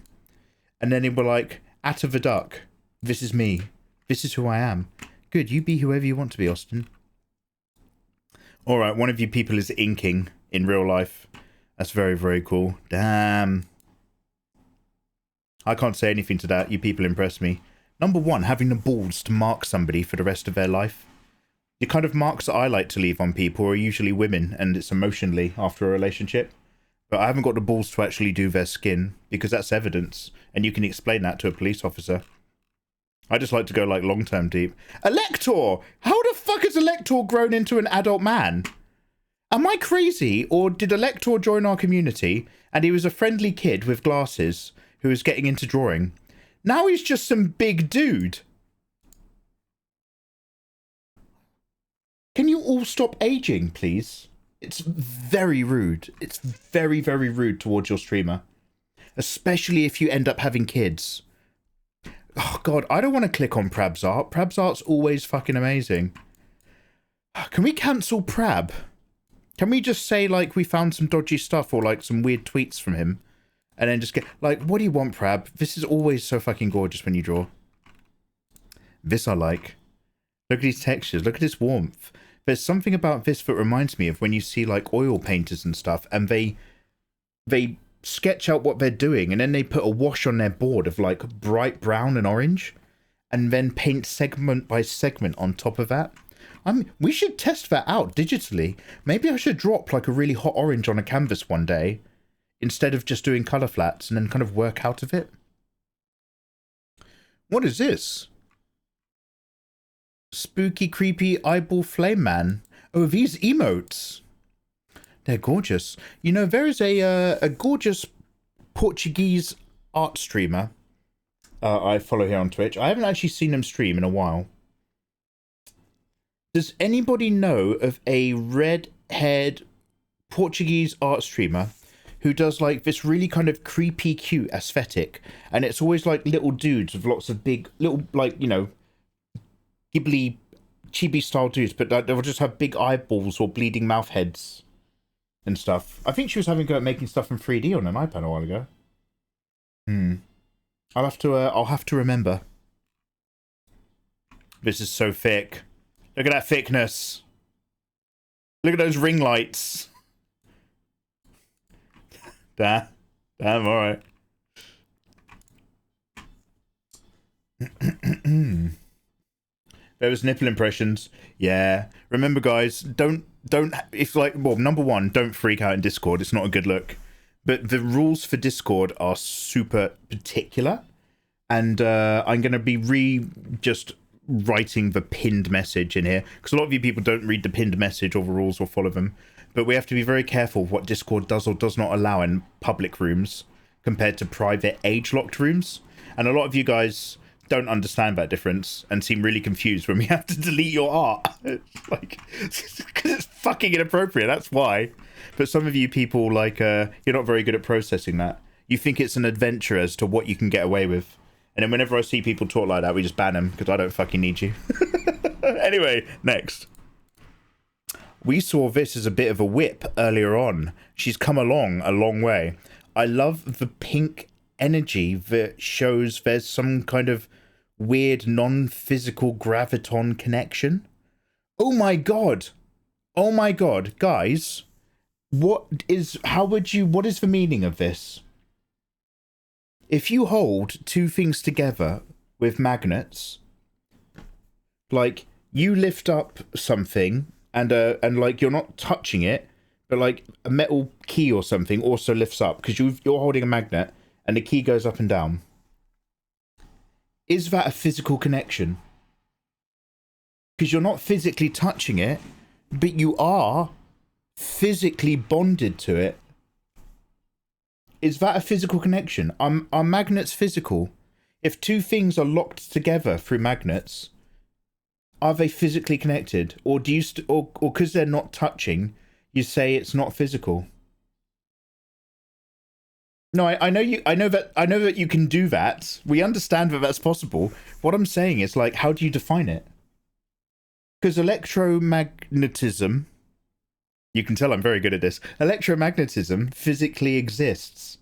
and then they were like, Atta the Duck, this is me. This is who I am. Good, you be whoever you want to be, Austin. Alright, one of you people is inking in real life. That's very, very cool. Damn. I can't say anything to that. You people impress me. Number one, having the balls to mark somebody for the rest of their life. The kind of marks that I like to leave on people are usually women, and it's emotionally after a relationship. But I haven't got the balls to actually do their skin, because that's evidence, and you can explain that to a police officer. I just like to go like long-term deep. Elector! How the fuck has Elector grown into an adult man? Am I crazy, or did Elector join our community, and he was a friendly kid with glasses who was getting into drawing? Now he's just some big dude. Can you all stop aging, please? It's very rude. It's very, very rude towards your streamer. Especially if you end up having kids. Oh, God, I don't want to click on Prab's art. Prab's art's always fucking amazing. Can we cancel Prab? Can we just say, like, we found some dodgy stuff or, like, some weird tweets from him? And then just get, like, what do you want, Prab? This is always so fucking gorgeous when you draw. This I like. Look at these textures. Look at this warmth. There's something about this that reminds me of when you see like oil painters and stuff, and they sketch out what they're doing, and then they put a wash on their board of like bright brown and orange, and then paint segment by segment on top of that. We should test that out digitally. Maybe I should drop like a really hot orange on a canvas one day, instead of just doing color flats and then kind of work out of it. What is this? Spooky, creepy eyeball flame man. Oh, these emotes. They're gorgeous. You know, there is a gorgeous Portuguese art streamer I follow here on Twitch. I haven't actually seen him stream in a while. Does anybody know of a red-haired Portuguese art streamer who does like this really kind of creepy, cute aesthetic? And it's always like little dudes with lots of big, little, like, you know, Ghibli, chibi style dudes, but they'll just have big eyeballs or bleeding mouth heads and stuff. I think she was having a go at making stuff in 3D on an iPad a while ago. I'll have to remember. This is so thick. Look at that thickness. Look at those ring lights. Damn, alright. There was nipple impressions. Yeah. Remember, guys, don't, if like, well, number one, don't freak out in Discord. It's not a good look. But the rules for Discord are super particular. And I'm going to be just writing the pinned message in here. Because a lot of you people don't read the pinned message or the rules or follow them. But we have to be very careful what Discord does or does not allow in public rooms compared to private age-locked rooms. And a lot of you guys don't understand that difference and seem really confused when we have to delete your art. It's like, because it's fucking inappropriate, that's why. But some of you people, like, you're not very good at processing that. You think it's an adventure as to what you can get away with. And then whenever I see people talk like that, we just ban them, because I don't fucking need you. Anyway, next. We saw this as a bit of a whip earlier on. She's come along a long way. I love the pink energy that shows there's some kind of weird non-physical graviton connection. Oh my god, guys, what is the meaning of this? If you hold two things together with magnets, like you lift up something and like you're not touching it, but like a metal key or something also lifts up because you're holding a magnet and the key goes up and down. Is that a physical connection? Because you're not physically touching it, but you are physically bonded to it. Is that a physical connection? Are magnets physical? If two things are locked together through magnets, are they physically connected? Or do you or because they're not touching, you say it's not physical? No, I know that you can do that. We understand that that's possible. What I'm saying is, like, how do you define it? Because electromagnetism, you can tell I'm very good at this, electromagnetism physically exists.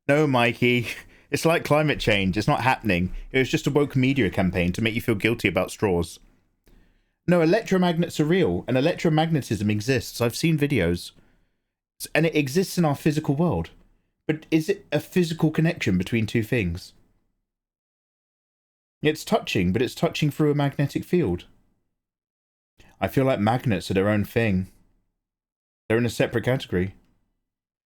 No, Mikey, it's like climate change. It's not happening. It was just a woke media campaign to make you feel guilty about straws. No, electromagnets are real, and electromagnetism exists. I've seen videos. And it exists in our physical world. But is it a physical connection between two things? It's touching, but it's touching through a magnetic field. I feel like magnets are their own thing. They're in a separate category.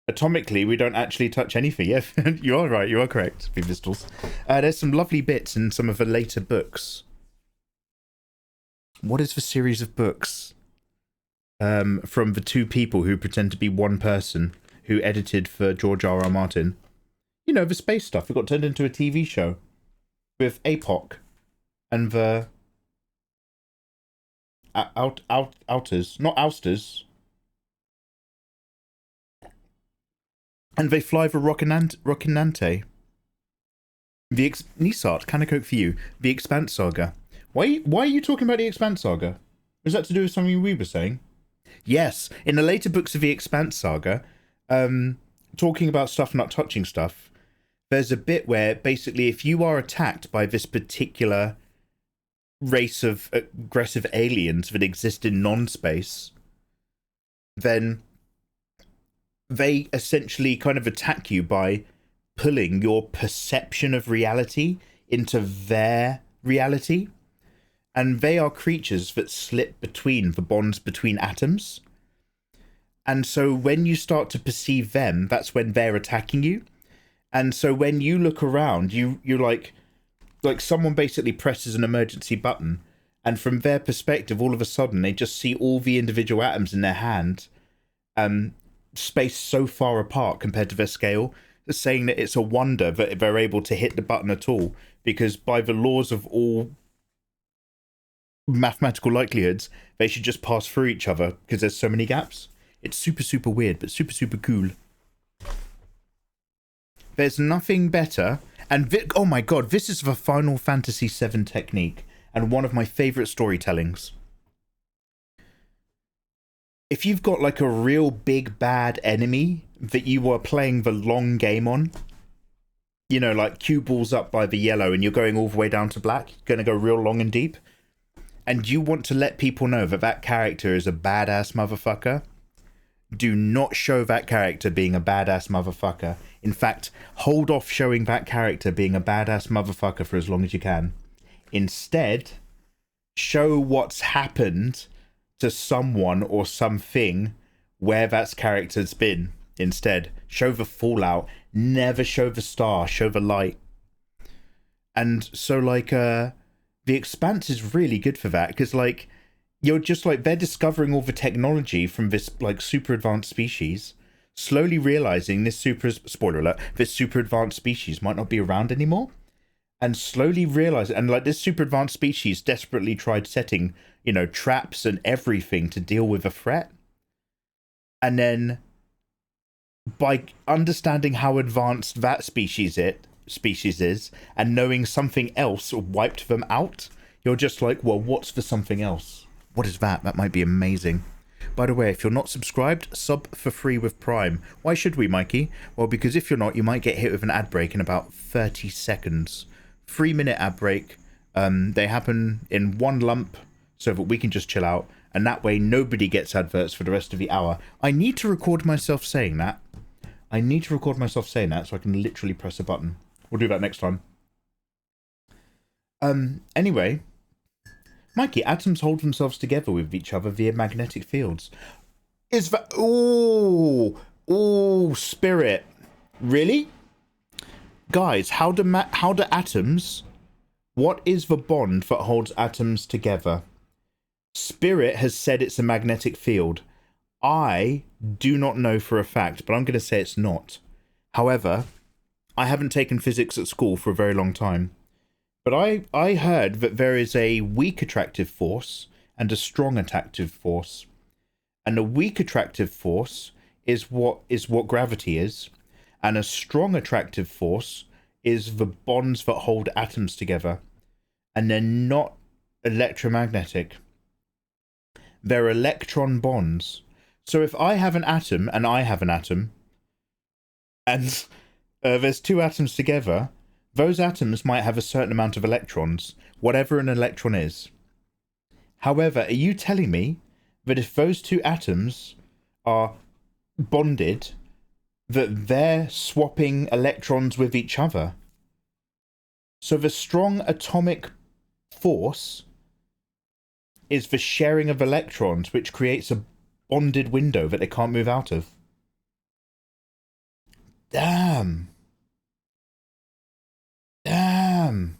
Atomically, we don't actually touch anything. Yeah, you are right. You are correct, Vivistals. There's some lovely bits in some of the later books. What is the series of books? From the two people who pretend to be one person who edited for George R.R. Martin. You know, the space stuff. It got turned into a TV show with APOC and the outers, not ousters. And they fly the Rocinante. The Nisart, can I coke for you? The Expanse Saga. Why are you talking about the Expanse Saga? Was that to do with something we were saying? Yes, in the later books of the Expanse Saga, talking about stuff not touching stuff, there's a bit where basically if you are attacked by this particular race of aggressive aliens that exist in non-space, then they essentially kind of attack you by pulling your perception of reality into their reality. And they are creatures that slip between the bonds between atoms. And so when you start to perceive them, that's when they're attacking you. And so when you look around, you're like someone basically presses an emergency button, and from their perspective, all of a sudden, they just see all the individual atoms in their hand, spaced so far apart compared to their scale, saying that it's a wonder that they're able to hit the button at all, because by the laws of all mathematical likelihoods, they should just pass through each other because there's so many gaps. It's super, super weird, but super, super cool. There's nothing better. And oh my god, this is the Final Fantasy VII technique and one of my favorite storytellings. If you've got like a real big bad enemy that you are playing the long game on, you know, like cue balls up by the yellow and you're going all the way down to black, you're going to go real long and deep, and you want to let people know that that character is a badass motherfucker, do not show that character being a badass motherfucker. In fact, hold off showing that character being a badass motherfucker for as long as you can. Instead, show what's happened to someone or something where that character's been. Instead, show the fallout. Never show the star, show the light. And so, like, The Expanse is really good for that, because, like, you're just, like, they're discovering all the technology from this, like, super advanced species, slowly realizing this spoiler alert, this super advanced species might not be around anymore, and slowly realizing, and, like, this super advanced species desperately tried setting, you know, traps and everything to deal with a threat. And then, by understanding how advanced that species is and knowing something else wiped them out, you're just like, well, what's the something else? What is that? That might be amazing. By the way, if you're not subscribed, sub for free with Prime. Why should we, Mikey? Well, because if you're not, you might get hit with an ad break in about 30 seconds. 3-minute ad break. They happen in one lump so that we can just chill out, and that way nobody gets adverts for the rest of the hour. I need to record myself saying that. so I can literally press a button. We'll do that next time. Anyway, Mikey, atoms hold themselves together with each other via magnetic fields. Is that... Ooh, spirit. Really? Guys, how do atoms... What is the bond that holds atoms together? Spirit has said it's a magnetic field. I do not know for a fact, but I'm going to say it's not. However, I haven't taken physics at school for a very long time. But I heard that there is a weak attractive force and a strong attractive force. And a weak attractive force is what gravity is. And a strong attractive force is the bonds that hold atoms together. And they're not electromagnetic. they're electron bonds. So if I have an atom and I have an atom, and there's two atoms together, those atoms might have a certain amount of electrons, whatever an electron is. However, are you telling me that if those two atoms are bonded, that they're swapping electrons with each other? So the strong atomic force is the sharing of electrons, which creates a bonded window that they can't move out of. Damn. Damn.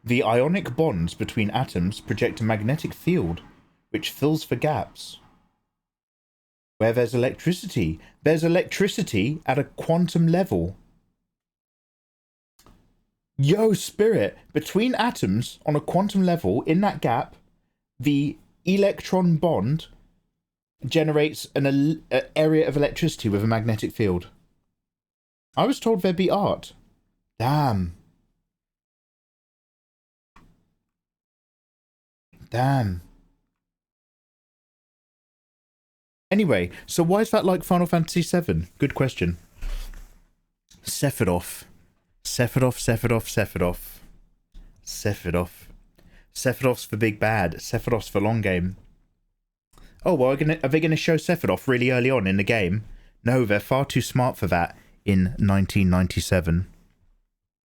The ionic bonds between atoms project a magnetic field which fills the gaps. Where there's electricity at a quantum level. Yo, Spirit, between atoms on a quantum level, in that gap, the electron bond generates an area of electricity with a magnetic field. I was told there'd be art. Damn. Damn. Anyway, so why is that like Final Fantasy VII? Good question. Sephiroth. Sephiroth's the big bad. Sephiroth's the long game. Oh, well, are they going to show Sephiroth really early on in the game? No, they're far too smart for that in 1997.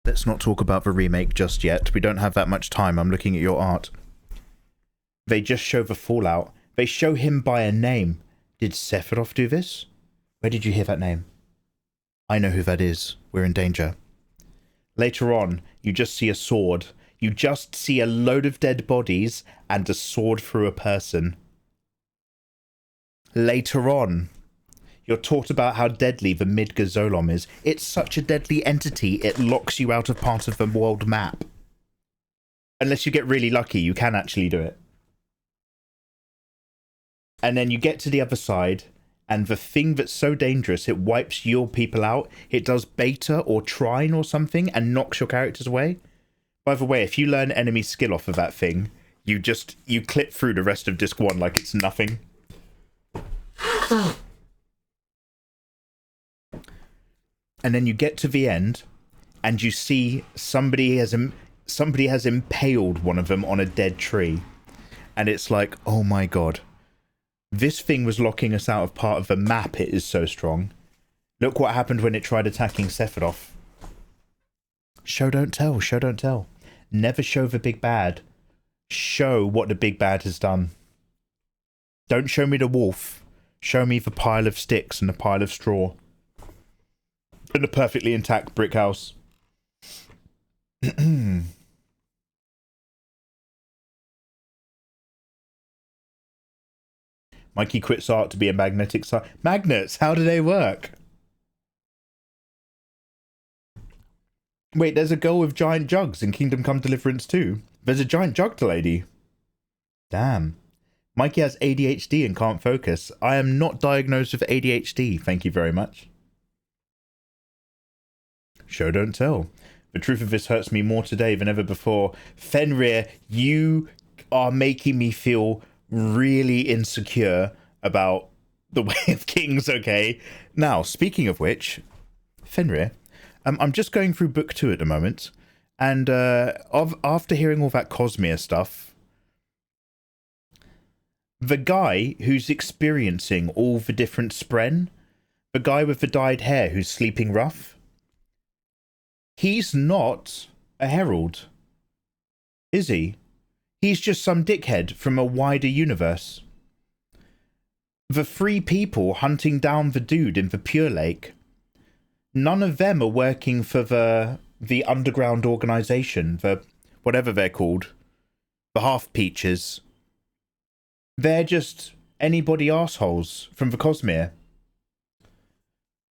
Let's not talk about the remake just yet. We don't have that much time. I'm looking at your art. They just show the fallout. They show him by a name. Did Sephiroth do this? Where did you hear that name? I know who that is. We're in danger. Later on, you just see a sword. You just see a load of dead bodies and a sword through a person. Later on, you're taught about how deadly the Midgazolom is. It's such a deadly entity, it locks you out of part of the world map. Unless you get really lucky, you can actually do it. And then you get to the other side, and the thing that's so dangerous, it wipes your people out. It does beta or trine or something and knocks your characters away. By the way, if you learn enemy skill off of that thing, you clip through the rest of disc 1 like it's nothing. And then you get to the end, and you see somebody has impaled one of them on a dead tree. And it's like, oh my god. This thing was locking us out of part of the map, it is so strong. Look what happened when it tried attacking Sephiroth. Show don't tell, show don't tell. Never show the big bad. Show what the big bad has done. Don't show me the wolf. Show me the pile of sticks and the pile of straw. And a perfectly intact brick house. Mikey quits art to be a magnetic side. Magnets, how do they work? Wait, there's a girl with giant jugs in Kingdom Come Deliverance 2. There's a giant jugged lady. Damn. Mikey has ADHD and can't focus. I am not diagnosed with ADHD, thank you very much. Show don't tell. The truth of this hurts me more today than ever before. Fenrir, you are making me feel really insecure about the Way of Kings, okay? Now, speaking of which, Fenrir, I'm just going through book 2 at the moment, and after hearing all that Cosmere stuff, the guy who's experiencing all the different spren, the guy with the dyed hair who's sleeping rough, he's not a herald, is he? He's just some dickhead from a wider universe. The 3 people hunting down the dude in the Pure Lake, none of them are working for the underground organization, the whatever they're called, the Half Peaches. They're just anybody assholes from the Cosmere.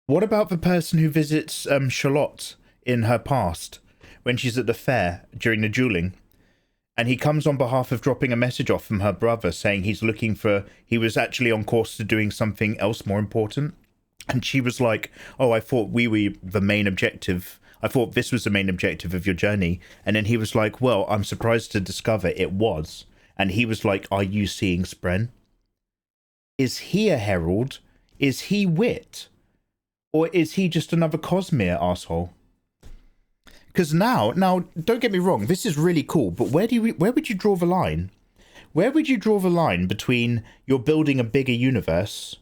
What about the person who visits Charlotte in her past when she's at the fair during the dueling? And he comes on behalf of dropping a message off from her brother saying he was actually on course to doing something else more important. And she was like, oh, I thought we were the main objective. I thought this was the main objective of your journey. And then he was like, well, I'm surprised to discover it was. And he was like, are you seeing Spren? Is he a herald? Is he wit? Or is he just another Cosmere asshole? Because now, don't get me wrong, this is really cool, but where would you draw the line? Where would you draw the line between you're building a bigger universe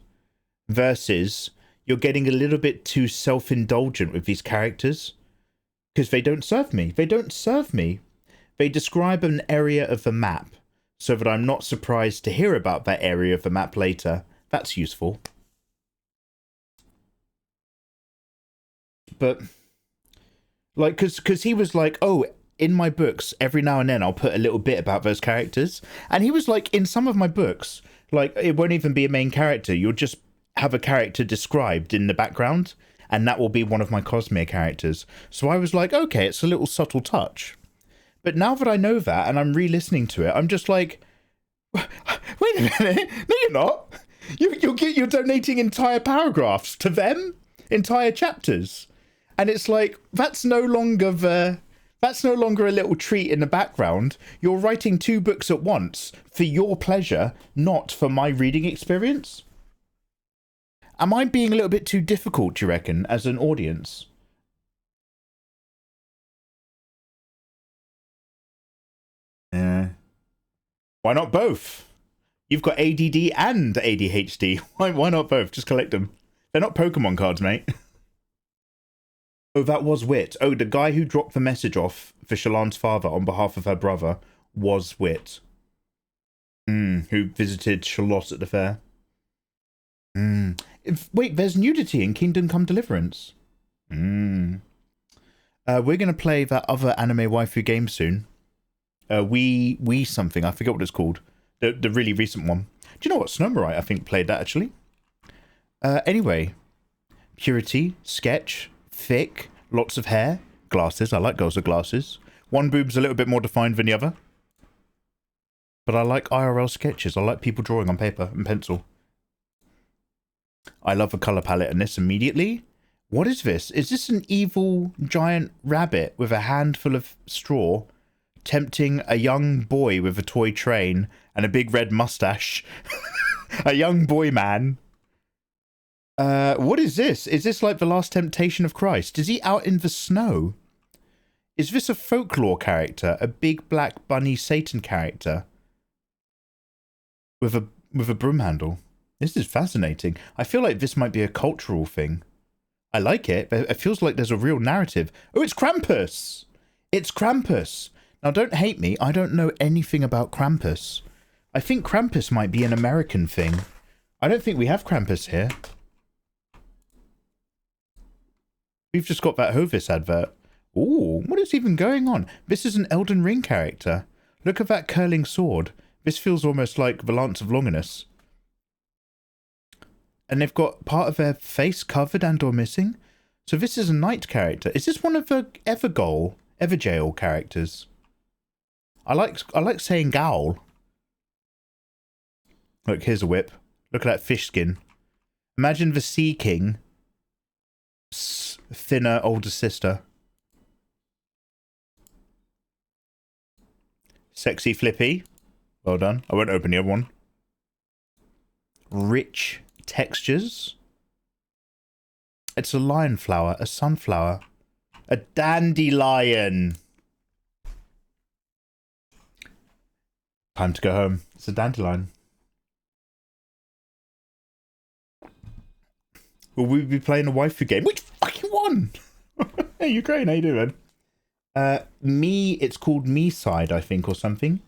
versus you're getting a little bit too self-indulgent with these characters? Because they don't serve me. They don't serve me. They describe an area of the map so that I'm not surprised to hear about that area of the map later. That's useful. But, like, because he was like, oh, in my books, every now and then I'll put a little bit about those characters. And he was like, in some of my books, like, it won't even be a main character. You'll just have a character described in the background, and that will be one of my Cosmere characters. So I was like, okay, it's a little subtle touch. But now that I know that, and I'm re-listening to it, I'm just like, wait a minute, no you're not. You're donating entire paragraphs to them? Entire chapters? And it's like, that's no longer a little treat in the background. You're writing 2 books at once for your pleasure, not for my reading experience. Am I being a little bit too difficult, do you reckon, as an audience? Yeah. Why not both? You've got ADD and ADHD. Why not both? Just collect them. They're not Pokemon cards, mate. Oh, that was Wit. Oh, the guy who dropped the message off for Shallan's father on behalf of her brother was Wit. Who visited Charlotte at the fair. Wait, there's nudity in Kingdom Come Deliverance. We're going to play that other anime waifu game soon. We something. I forget what it's called. The really recent one. Do you know what? Snowmorite, I think, played that, actually. Anyway. Purity, sketch, thick, lots of hair, glasses. I like girls with glasses. One boob's a little bit more defined than the other. But I like IRL sketches. I like people drawing on paper and pencil. I love the colour palette in this immediately. What is this? Is this an evil giant rabbit with a handful of straw tempting a young boy with a toy train and a big red mustache? A young boy man. What is this? Is this like the last temptation of Christ? Is he out in the snow? Is this a folklore character? A big black bunny Satan character? With a broom handle? This is fascinating. I feel like this might be a cultural thing. I like it, but it feels like there's a real narrative. Oh, it's Krampus! It's Krampus! Now, don't hate me. I don't know anything about Krampus. I think Krampus might be an American thing. I don't think we have Krampus here. We've just got that Hovis advert. Ooh, what is even going on? This is an Elden Ring character. Look at that curling sword. This feels almost like the Lance of Longinus. And they've got part of their face covered and or missing. So this is a knight character. Is this one of the Everjail characters? I like saying Gowl. Look, here's a whip. Look at that fish skin. Imagine the Sea King. Thinner older sister. Sexy Flippy. Well done. I won't open the other one. Rich textures. It's a lion flower, a sunflower, a dandelion. Time to go home. It's a dandelion. Will we be playing a waifu game? Which fucking one? Hey, Ukraine, how you doing? It's called Me Side, I think, or something.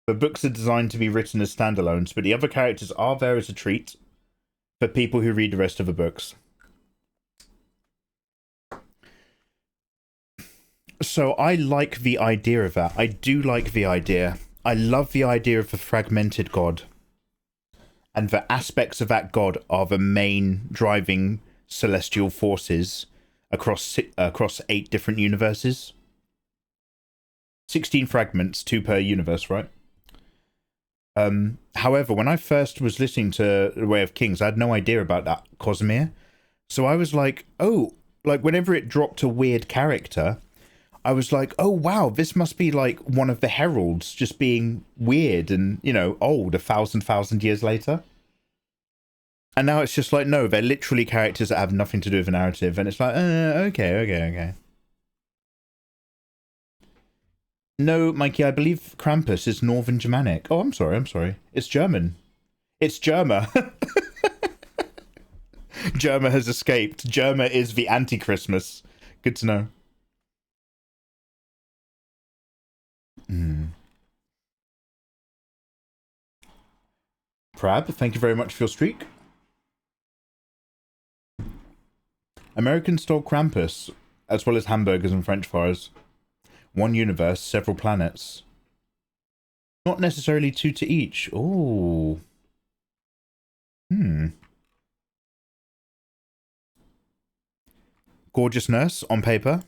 The books are designed to be written as standalones, but the other characters are there as a treat for people who read the rest of the books. So I like the idea of that. I do like the idea. I love the idea of the fragmented god. And the aspects of that god are the main driving celestial forces across 8 different universes. 16 fragments, 2 per universe, right? However, when I first was listening to The Way of Kings, I had no idea about that Cosmere. So I was like, oh, like whenever it dropped a weird character, I was like, oh wow, this must be like one of the heralds just being weird and, you know, old 1,000 years later. And now it's just like, no, they're literally characters that have nothing to do with the narrative. And it's like, okay. No, Mikey, I believe Krampus is Northern Germanic. Oh, I'm sorry. It's German. It's Germa. Germa has escaped. Germa is the anti-Christmas. Good to know. Prab, thank you very much for your streak. American-style Krampus, as well as hamburgers and French fries. One universe, several planets. Not necessarily two to each. Ooh. Gorgeousness on paper.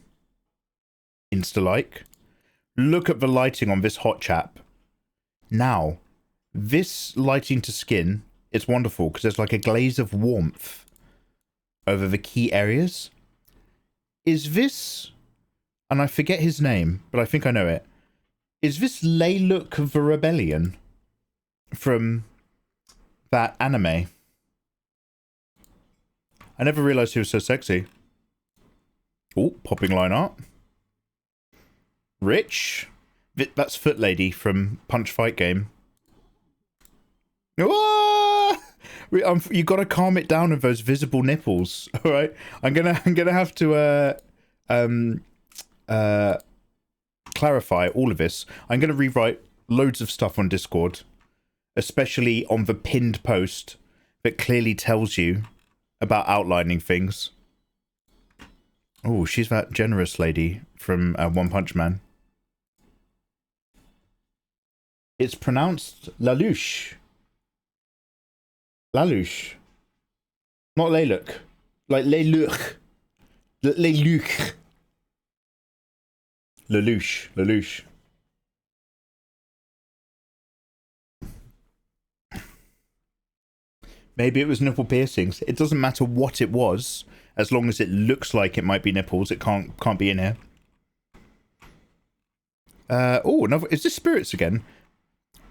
Insta-like. Look at the lighting on this hot chap. Now, this lighting to skin is wonderful because there's like a glaze of warmth over the key areas. Is this, and I forget his name, but I think I know it. Is this Leyluk the Rebellion from that anime? I never realized he was so sexy. Oh, popping line art. Rich. That's Foot Lady from Punch Fight Game. Ah! You gotta calm it down with those visible nipples. All right, I'm gonna have to clarify all of this. I'm gonna rewrite loads of stuff on Discord, especially on the pinned post that clearly tells you about outlining things. Oh, she's that generous lady from One Punch Man. It's pronounced Lalouche. Lalouche. Not Leyluk. Like Leyluk. Leyluk. Lelouch. Lelouch. Maybe it was nipple piercings. It doesn't matter what it was, as long as it looks like it might be nipples. It can't be in here. Oh, another. Is this Spirits again?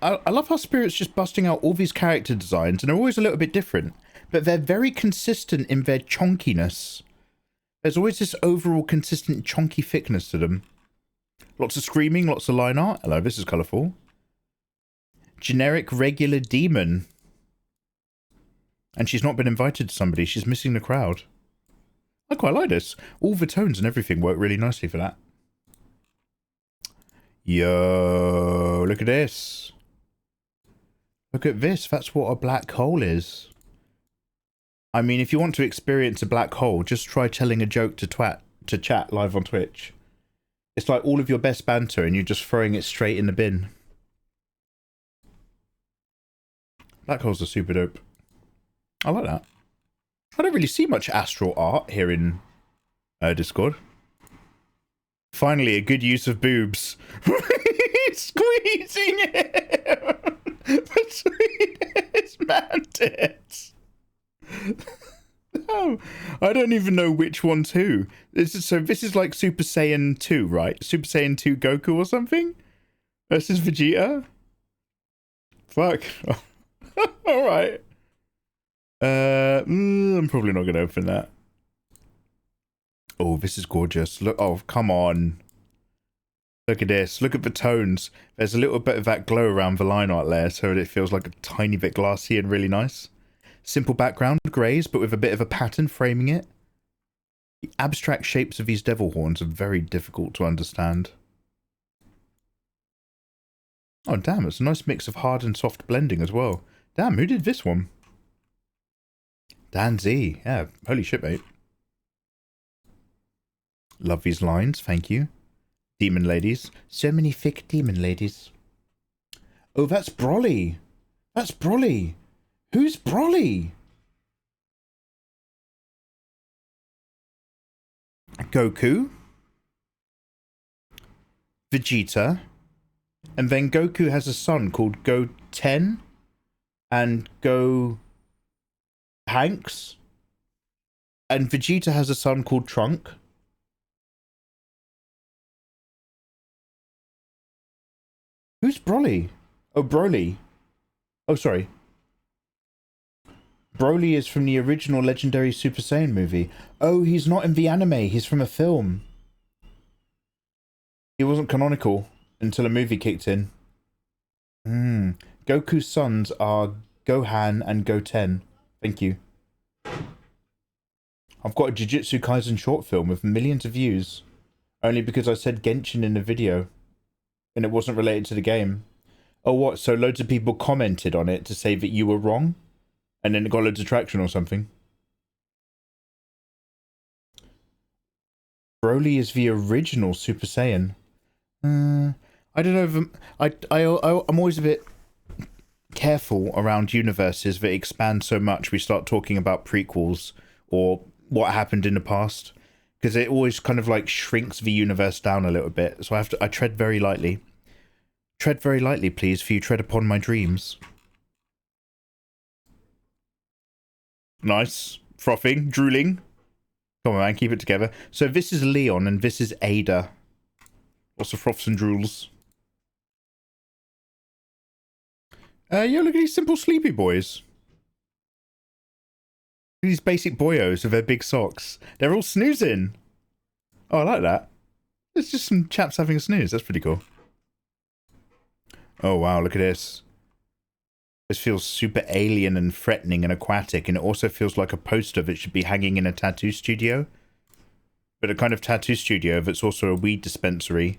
I love how Spirit's just busting out all these character designs, and they're always a little bit different, but they're very consistent in their chonkiness. There's always this overall consistent chonky thickness to them. Lots of screaming, lots of line art. Hello, this is colourful. Generic regular demon. And she's not been invited to somebody. She's missing the crowd. I quite like this. All the tones and everything work really nicely for that. Yo, look at this. Look at this. That's what a black hole is. I mean, if you want to experience a black hole, just try telling a joke to chat live on Twitch. It's like all of your best banter and you're just throwing it straight in the bin. Black holes are super dope. I like that. I don't really see much astral art here in Discord. Finally, a good use of boobs. Squeezing it between his mandibles. No, I don't even know which one's who. This is like Super Saiyan 2, right? Super Saiyan 2 Goku or something? Versus Vegeta? Fuck. Alright. I'm probably not going to open that. Oh, this is gorgeous. Look, oh, come on. Look at this. Look at the tones. There's a little bit of that glow around the line art layer, so it feels like a tiny bit glassy and really nice. Simple background, greys, but with a bit of a pattern framing it. The abstract shapes of these devil horns are very difficult to understand. Oh, damn, it's a nice mix of hard and soft blending as well. Damn, who did this one? Dan Z. Yeah, holy shit, mate. Love these lines, thank you. Demon ladies. So many thick demon ladies. Oh, that's Broly. That's Broly. Who's Broly? Goku. Vegeta. And then Goku has a son called Hoe Teken and Go Hanks. And Vegeta has a son called Trunk. Who's Broly? Oh, Broly. Oh, sorry. Broly is from the original legendary Super Saiyan movie. Oh, he's not in the anime. He's from a film. He wasn't canonical until a movie kicked in. Goku's sons are Gohan and Goten. Thank you. I've got a Jujutsu Kaisen short film with millions of views. Only because I said Genshin in the video. And it wasn't related to the game. Oh, what? So loads of people commented on it to say that you were wrong? And then it got loads of traction or something? Broly is the original Super Saiyan. I don't know if I'm always a bit careful around universes that expand so much we start talking about prequels or what happened in the past, because it always kind of like shrinks the universe down a little bit. So I tread very lightly. Tread very lightly, please, for you tread upon my dreams. Nice. Frothing, drooling. Come on, man, keep it together. So this is Leon and this is Ada. Lots of froths and drools. Yo, look at these simple sleepy boys. These basic boyos with their big socks. They're all snoozing. Oh, I like that. It's just some chaps having a snooze. That's pretty cool. Oh, wow, look at this. This feels super alien and threatening and aquatic, and it also feels like a poster that should be hanging in a tattoo studio. But a kind of tattoo studio that's also a weed dispensary.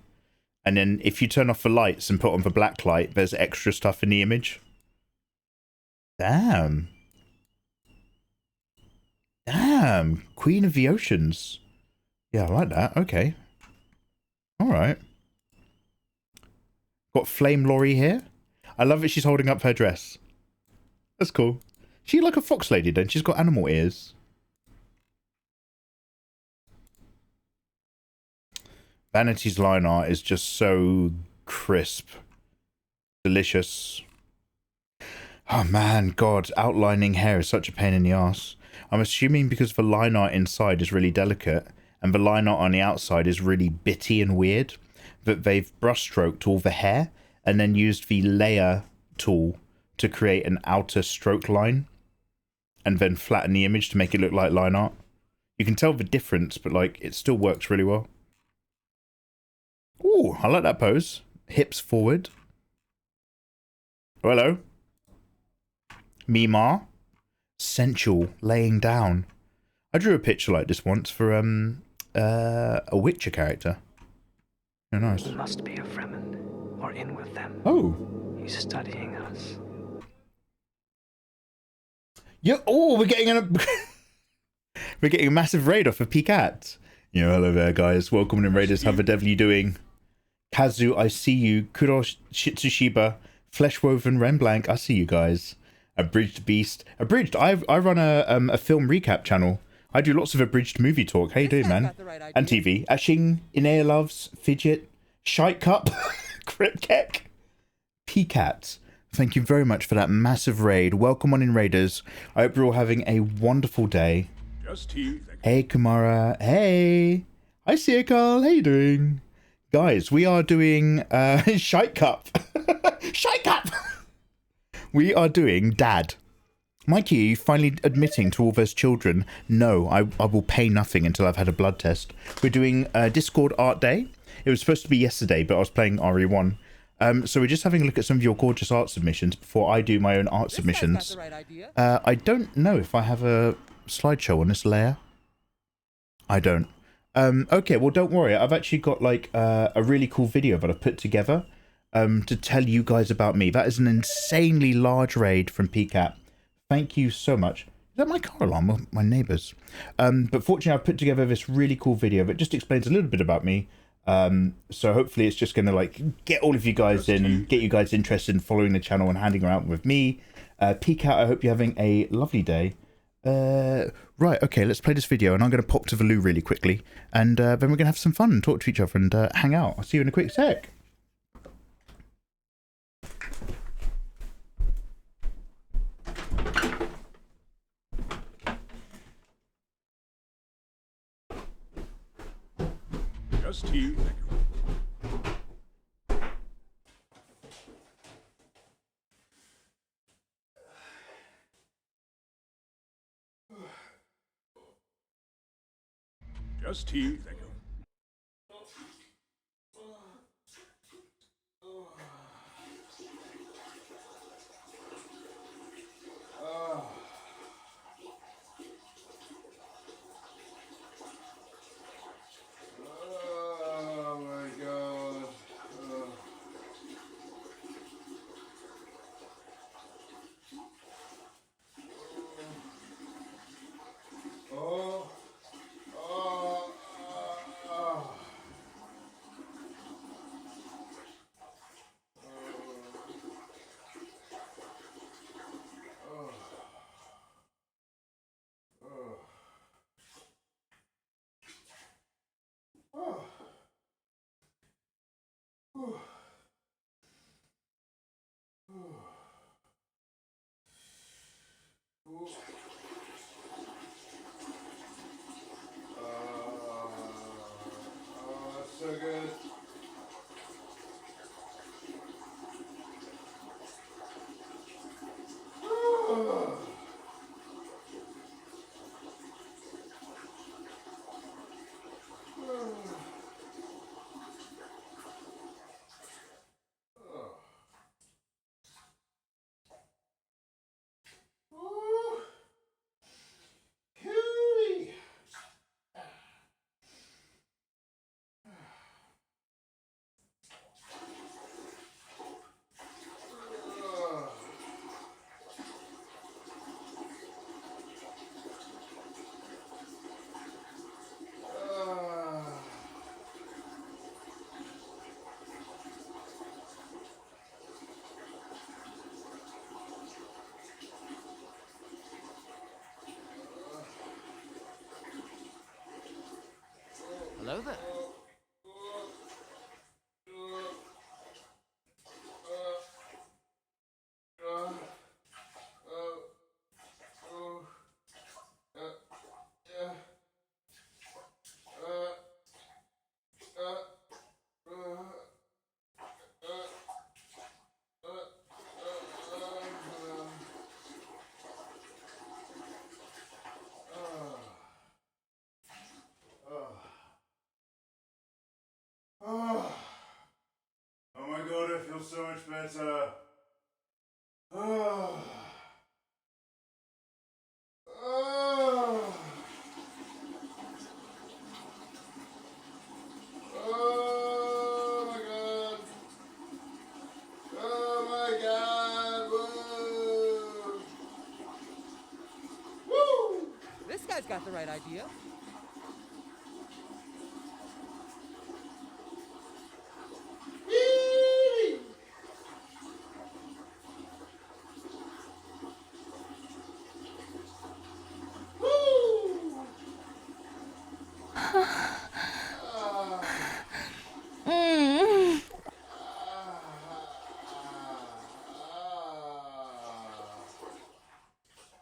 And then if you turn off the lights and put on the black light, there's extra stuff in the image. Damn. Damn. Queen of the Oceans. Yeah, I like that. Okay. Alright. Got Flame Lori here. I love that she's holding up her dress. That's cool. She like a fox lady then. She's got animal ears. Vanity's line art is just so crisp. Delicious. Oh man, God, outlining hair is such a pain in the ass. I'm assuming because the line art inside is really delicate and the line art on the outside is really bitty and weird, that they've brushstroked all the hair and then used the layer tool to create an outer stroke line and then flatten the image to make it look like line art. You can tell the difference, but like it still works really well. Ooh, I like that pose. Hips forward. Oh, hello. Mima. Sensual, laying down. I drew a picture like this once for a Witcher character. Oh, nice. He must be a Fremen, or in with them. Oh. He's studying us. Yeah. Oh, we're getting we're getting a massive raid off of Picat. You know, hello there, guys. Welcome in Raiders. How the devil you doing? Kazu, I see you. Kurosh Shitsushiba, Fleshwoven Remblanc, I see you guys. Abridged Beast. Abridged. I run a film recap channel. I do lots of abridged movie talk. How you doing, man? And TV. Ashing, Inea Loves, Fidget, Shite Cup, Kripkek, Peacat. Thank you very much for that massive raid. Welcome on in, Raiders. I hope you're all having a wonderful day. Hey, Kamara. Hey. Hi, Siakal. How you doing? Guys, we are doing Shite Cup. Shite Cup! We are doing Dad. Mikey finally admitting to all those children, no, I will pay nothing until I've had a blood test. We're doing Discord Art Day. It was supposed to be yesterday, but I was playing RE1. So we're just having a look at some of your gorgeous art submissions before I do my own art submissions. I don't know if I have a slideshow on this layer. I don't. Okay, well, don't worry. I've actually got like a really cool video that I've put together to tell you guys about me. That is an insanely large raid from PCAP. Thank you so much. Is that my car alarm or my neighbours? But fortunately, I've put together this really cool video that just explains a little bit about me. So hopefully it's just going to like get all of you guys in and get you guys interested in following the channel and hanging around with me. PCAT, I hope you're having a lovely day. Right, okay, let's play this video and I'm going to pop to the loo really quickly and then we're going to have some fun and talk to each other and hang out. I'll see you in a quick sec. till just till so good. Hello there. Oh my god, I feel so much better. Oh. Oh. Oh my god. Oh my god. Woo. Woo. This guy's got the right idea.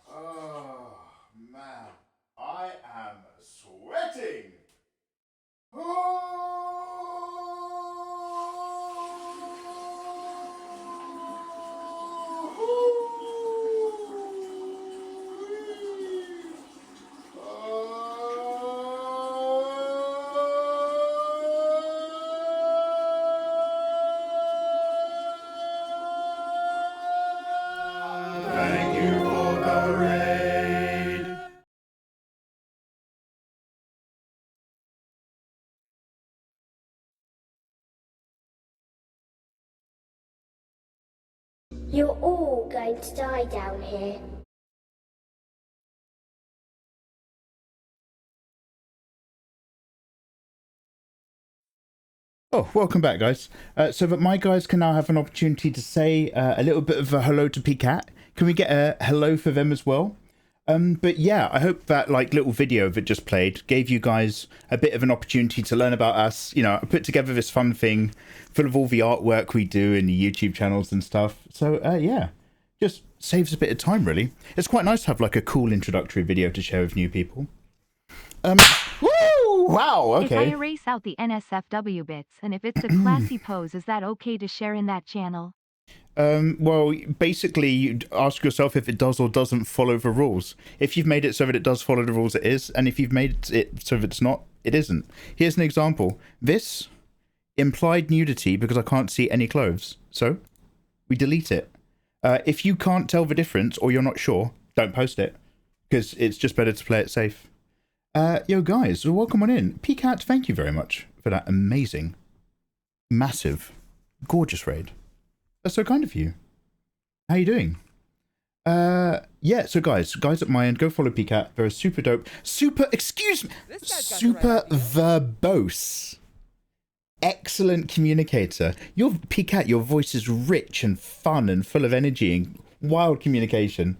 Oh man, I am sweating. Thank you for the raid. You're all going to die down here. Oh, welcome back, guys. So that my guys can now have an opportunity to say a little bit of a hello to Picat. Can we get a hello for them as well? But yeah, I hope that like little video that just played gave you guys a bit of an opportunity to learn about us. You know, I put together this fun thing full of all the artwork we do in the YouTube channels and stuff. So yeah, just saves a bit of time, really. It's quite nice to have like a cool introductory video to share with new people. Woo! Oh, wow, If I okay. erase out the NSFW bits and if it's a classy pose, is that okay to share in that channel? Well, basically, you ask yourself if it does or doesn't follow the rules. If you've made it so that it does follow the rules, it is. And if you've made it so that it's not, it isn't. Here's an example. This implied nudity because I can't see any clothes. So, we delete it. If you can't tell the difference or you're not sure, don't post it. Because it's just better to play it safe. Yo, guys, welcome on in. Pcat, thank you very much for that amazing, massive, gorgeous raid. That's so kind of you. How you doing? Yeah, so guys at my end, go follow Pcat. They're super dope. Super verbose. Excellent communicator. Your Pcat, your voice is rich and fun and full of energy and wild communication.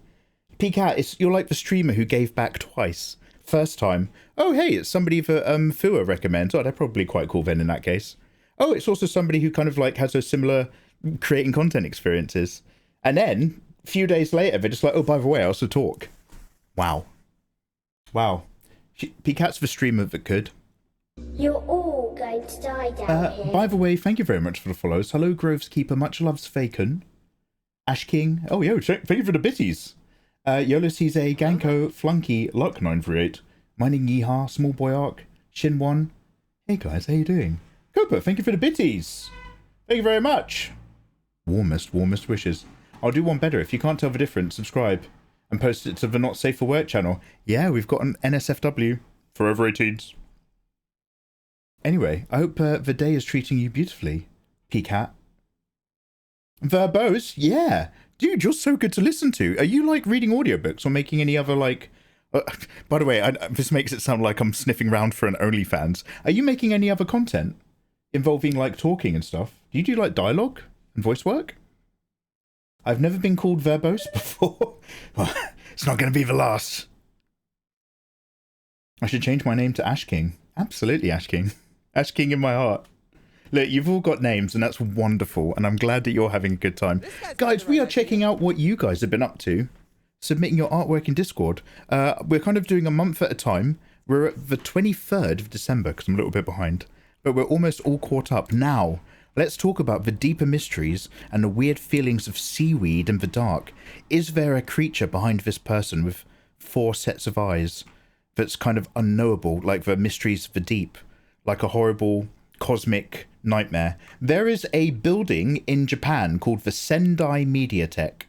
Pcat, you're like the streamer who gave back twice. First time, oh hey, it's somebody that Fua recommends. Oh, they're probably quite cool then in that case. Oh, it's also somebody who kind of like has a similar creating content experiences, and then a few days later they're just like, oh, by the way, I also talk. Wow. Pcat's the streamer that could. You're all going to die down here. By the way, thank you very much for the follows. Hello, Groves Keeper, much loves Faken. Ash King, oh yo, thank you for the bitties. Yolo sees a Ganko Flunky Luck 938. Mining Yeehaw, Small Boy Arc, Shin 1. Hey guys, how you doing? Cooper, thank you for the bitties. Thank you very much. Warmest wishes. I'll do one better. If you can't tell the difference, subscribe and post it to the Not Safe for Work channel. Yeah, we've got an NSFW for over 18s. Anyway, I hope the day is treating you beautifully, Pcat. Verbose? Yeah. Dude, you're so good to listen to. Are you like reading audiobooks or making any other like... by the way, this makes it sound like I'm sniffing around for an OnlyFans. Are you making any other content involving like talking and stuff? Do you do like dialogue and voice work? I've never been called verbose before. Well, it's not going to be the last. I should change my name to Ash King. Absolutely, Ash King. Ash King in my heart. Look, you've all got names, and that's wonderful, and I'm glad that you're having a good time. Guys, we are checking out what you guys have been up to, submitting your artwork in Discord. We're kind of doing a month at a time. We're at the 23rd of December, because I'm a little bit behind, but we're almost all caught up. Now, let's talk about the deeper mysteries and the weird feelings of seaweed in the dark. Is there a creature behind this person with 4 sets of eyes that's kind of unknowable, like the mysteries of the deep, like a horrible cosmic nightmare? There is a building in Japan called the Sendai Mediatek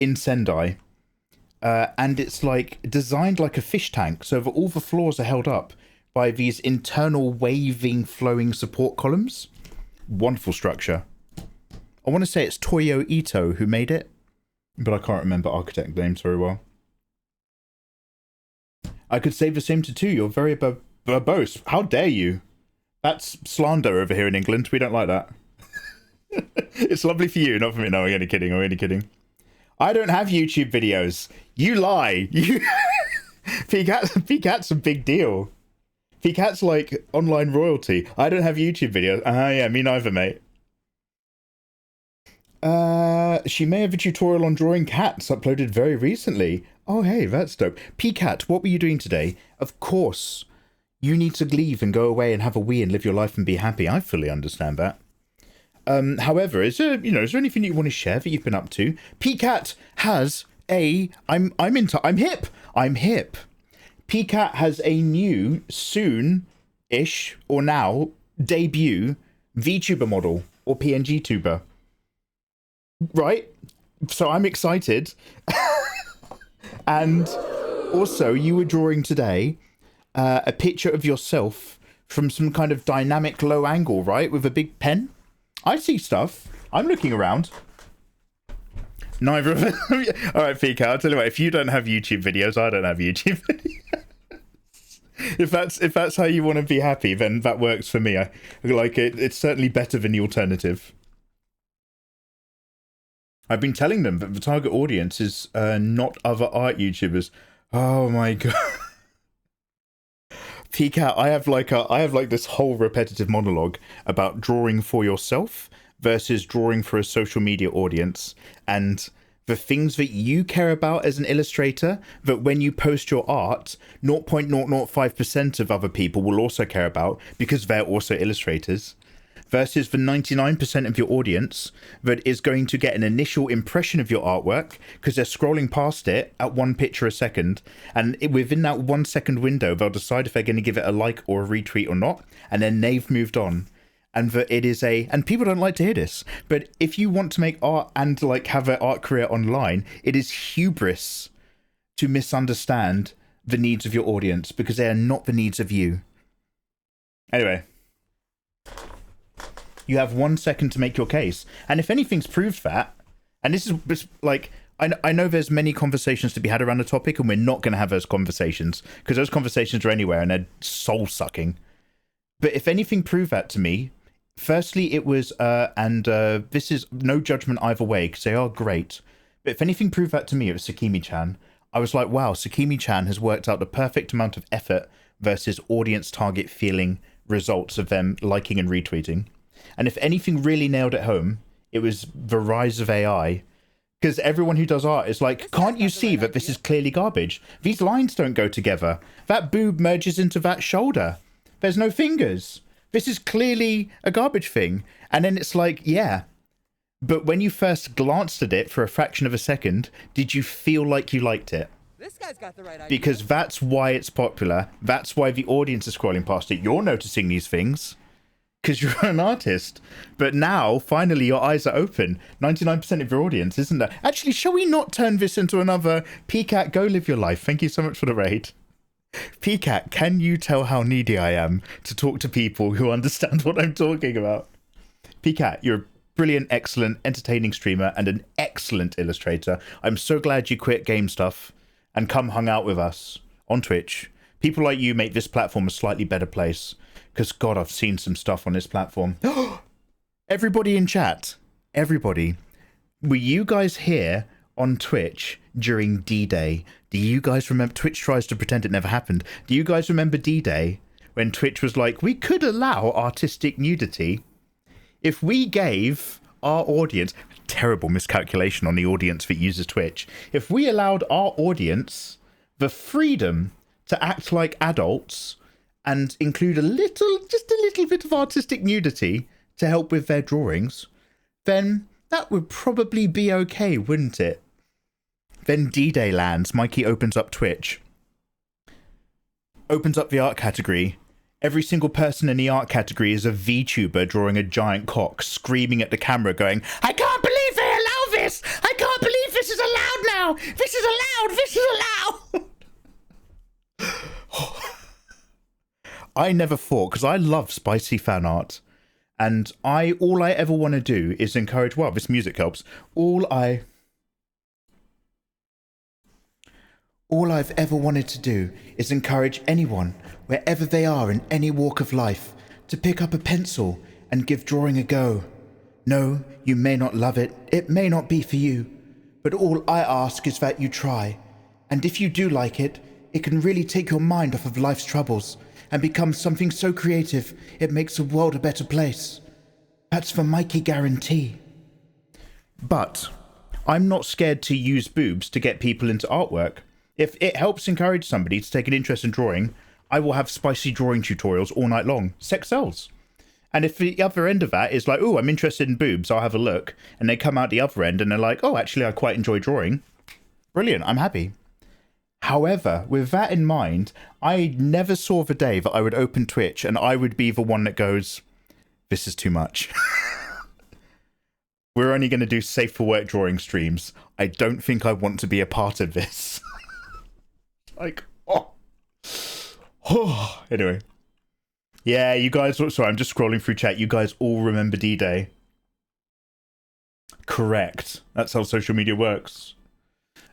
in Sendai, and it's like designed like a fish tank, so that all the floors are held up by these internal waving flowing support columns. Wonderful structure. I want to say it's Toyo Ito who made it, but I can't remember architect names very well. I could say the same to two. You're very verbose. How dare you? That's slander over here in England. We don't like that. It's lovely for you, not for me. No, I'm only kidding. I'm only kidding. I don't have YouTube videos. You lie. You Pcat's a big deal. Pcat's like online royalty. I don't have YouTube videos. Yeah, me neither, mate. She may have a tutorial on drawing cats uploaded very recently. Oh, hey, that's dope. Pcat, what were you doing today? Of course, you need to leave and go away and have a wee and live your life and be happy. I fully understand that. However, is there anything you want to share that you've been up to? Pcat has I'm hip. Pcat has a new, soon-ish, or now, debut VTuber model, or PNG tuber. Right? So I'm excited. And also, you were drawing today a picture of yourself from some kind of dynamic low angle, right? With a big pen. I see stuff. I'm looking around. Neither of us. All right, Pika, I'll tell you what. If you don't have YouTube videos, I don't have YouTube videos. If that's how you want to be happy, then that works for me. I like it. It's certainly better than the alternative. I've been telling them that the target audience is not other art YouTubers. Oh my god. Pcat, I have like this whole repetitive monologue about drawing for yourself versus drawing for a social media audience, and the things that you care about as an illustrator, that when you post your art, 0.005% of other people will also care about because they're also illustrators, versus the 99% of your audience that is going to get an initial impression of your artwork because they're scrolling past it at one picture a second, and within that 1 second window they'll decide if they're going to give it a like or a retweet or not, and then they've moved on. And that it is and people don't like to hear this, but if you want to make art and like have an art career online, it is hubris to misunderstand the needs of your audience because they are not the needs of you. Anyway, you have 1 second to make your case, and if anything's proved that, and this is like, I know there's many conversations to be had around the topic, and we're not going to have those conversations because those conversations are anywhere and they're soul sucking. But if anything proved that to me, firstly, it was, this is no judgment either way, because they are great. But if anything proved that to me, it was Sakimi-chan. I was like, wow, Sakimi-chan has worked out the perfect amount of effort versus audience target feeling results of them liking and retweeting. And if anything really nailed it home, it was the rise of AI. Because everyone who does art is like, can't you see that this is clearly garbage? These lines don't go together. That boob merges into that shoulder. There's no fingers. This is clearly a garbage thing. And then it's like, yeah. But when you first glanced at it for a fraction of a second, did you feel like you liked it? This guy's got the right idea. Because that's why it's popular. That's why the audience is scrolling past it. You're noticing these things because you're an artist. But now, finally, your eyes are open. 99% of your audience, isn't there? Actually, shall we not turn this into another PCAT, go live your life? Thank you so much for the raid. PCAT, can you tell how needy I am to talk to people who understand what I'm talking about? PCAT, you're a brilliant, excellent, entertaining streamer and an excellent illustrator. I'm so glad you quit game stuff and come hung out with us on Twitch. People like you make this platform a slightly better place. Because, God, I've seen some stuff on this platform. Everybody in chat, everybody, were you guys here on Twitch during D-Day? Do you guys remember? Twitch tries to pretend it never happened. Do you guys remember D-Day when Twitch was like, we could allow artistic nudity if we gave our audience, terrible miscalculation on the audience that uses Twitch, if we allowed our audience the freedom to act like adults and include just a little bit of artistic nudity to help with their drawings, then that would probably be okay, wouldn't it? Then D-Day lands. Mikey opens up Twitch. Opens up the art category. Every single person in the art category is a VTuber drawing a giant cock, screaming at the camera, going, I can't believe they allow this! I can't believe this is allowed now! This is allowed! This is allowed! I never thought, because I love spicy fan art, and all I ever want to do is encourage, well, this music helps, all I've ever wanted to do is encourage anyone, wherever they are in any walk of life, to pick up a pencil and give drawing a go. No, you may not love it, it may not be for you, but all I ask is that you try. And if you do like it, it can really take your mind off of life's troubles and become something so creative it makes the world a better place. That's the Mikey guarantee. But I'm not scared to use boobs to get people into artwork. If it helps encourage somebody to take an interest in drawing, I will have spicy drawing tutorials all night long. Sex sells. And if the other end of that is like, oh, I'm interested in boobs, I'll have a look. And they come out the other end and they're like, oh, actually, I quite enjoy drawing. Brilliant, I'm happy. However, with that in mind, I never saw the day that I would open Twitch and I would be the one that goes, this is too much. We're only going to do safe for work drawing streams. I don't think I want to be a part of this. Like, oh. Anyway. Yeah, you guys, sorry, I'm just scrolling through chat. You guys all remember D-Day. Correct. That's how social media works.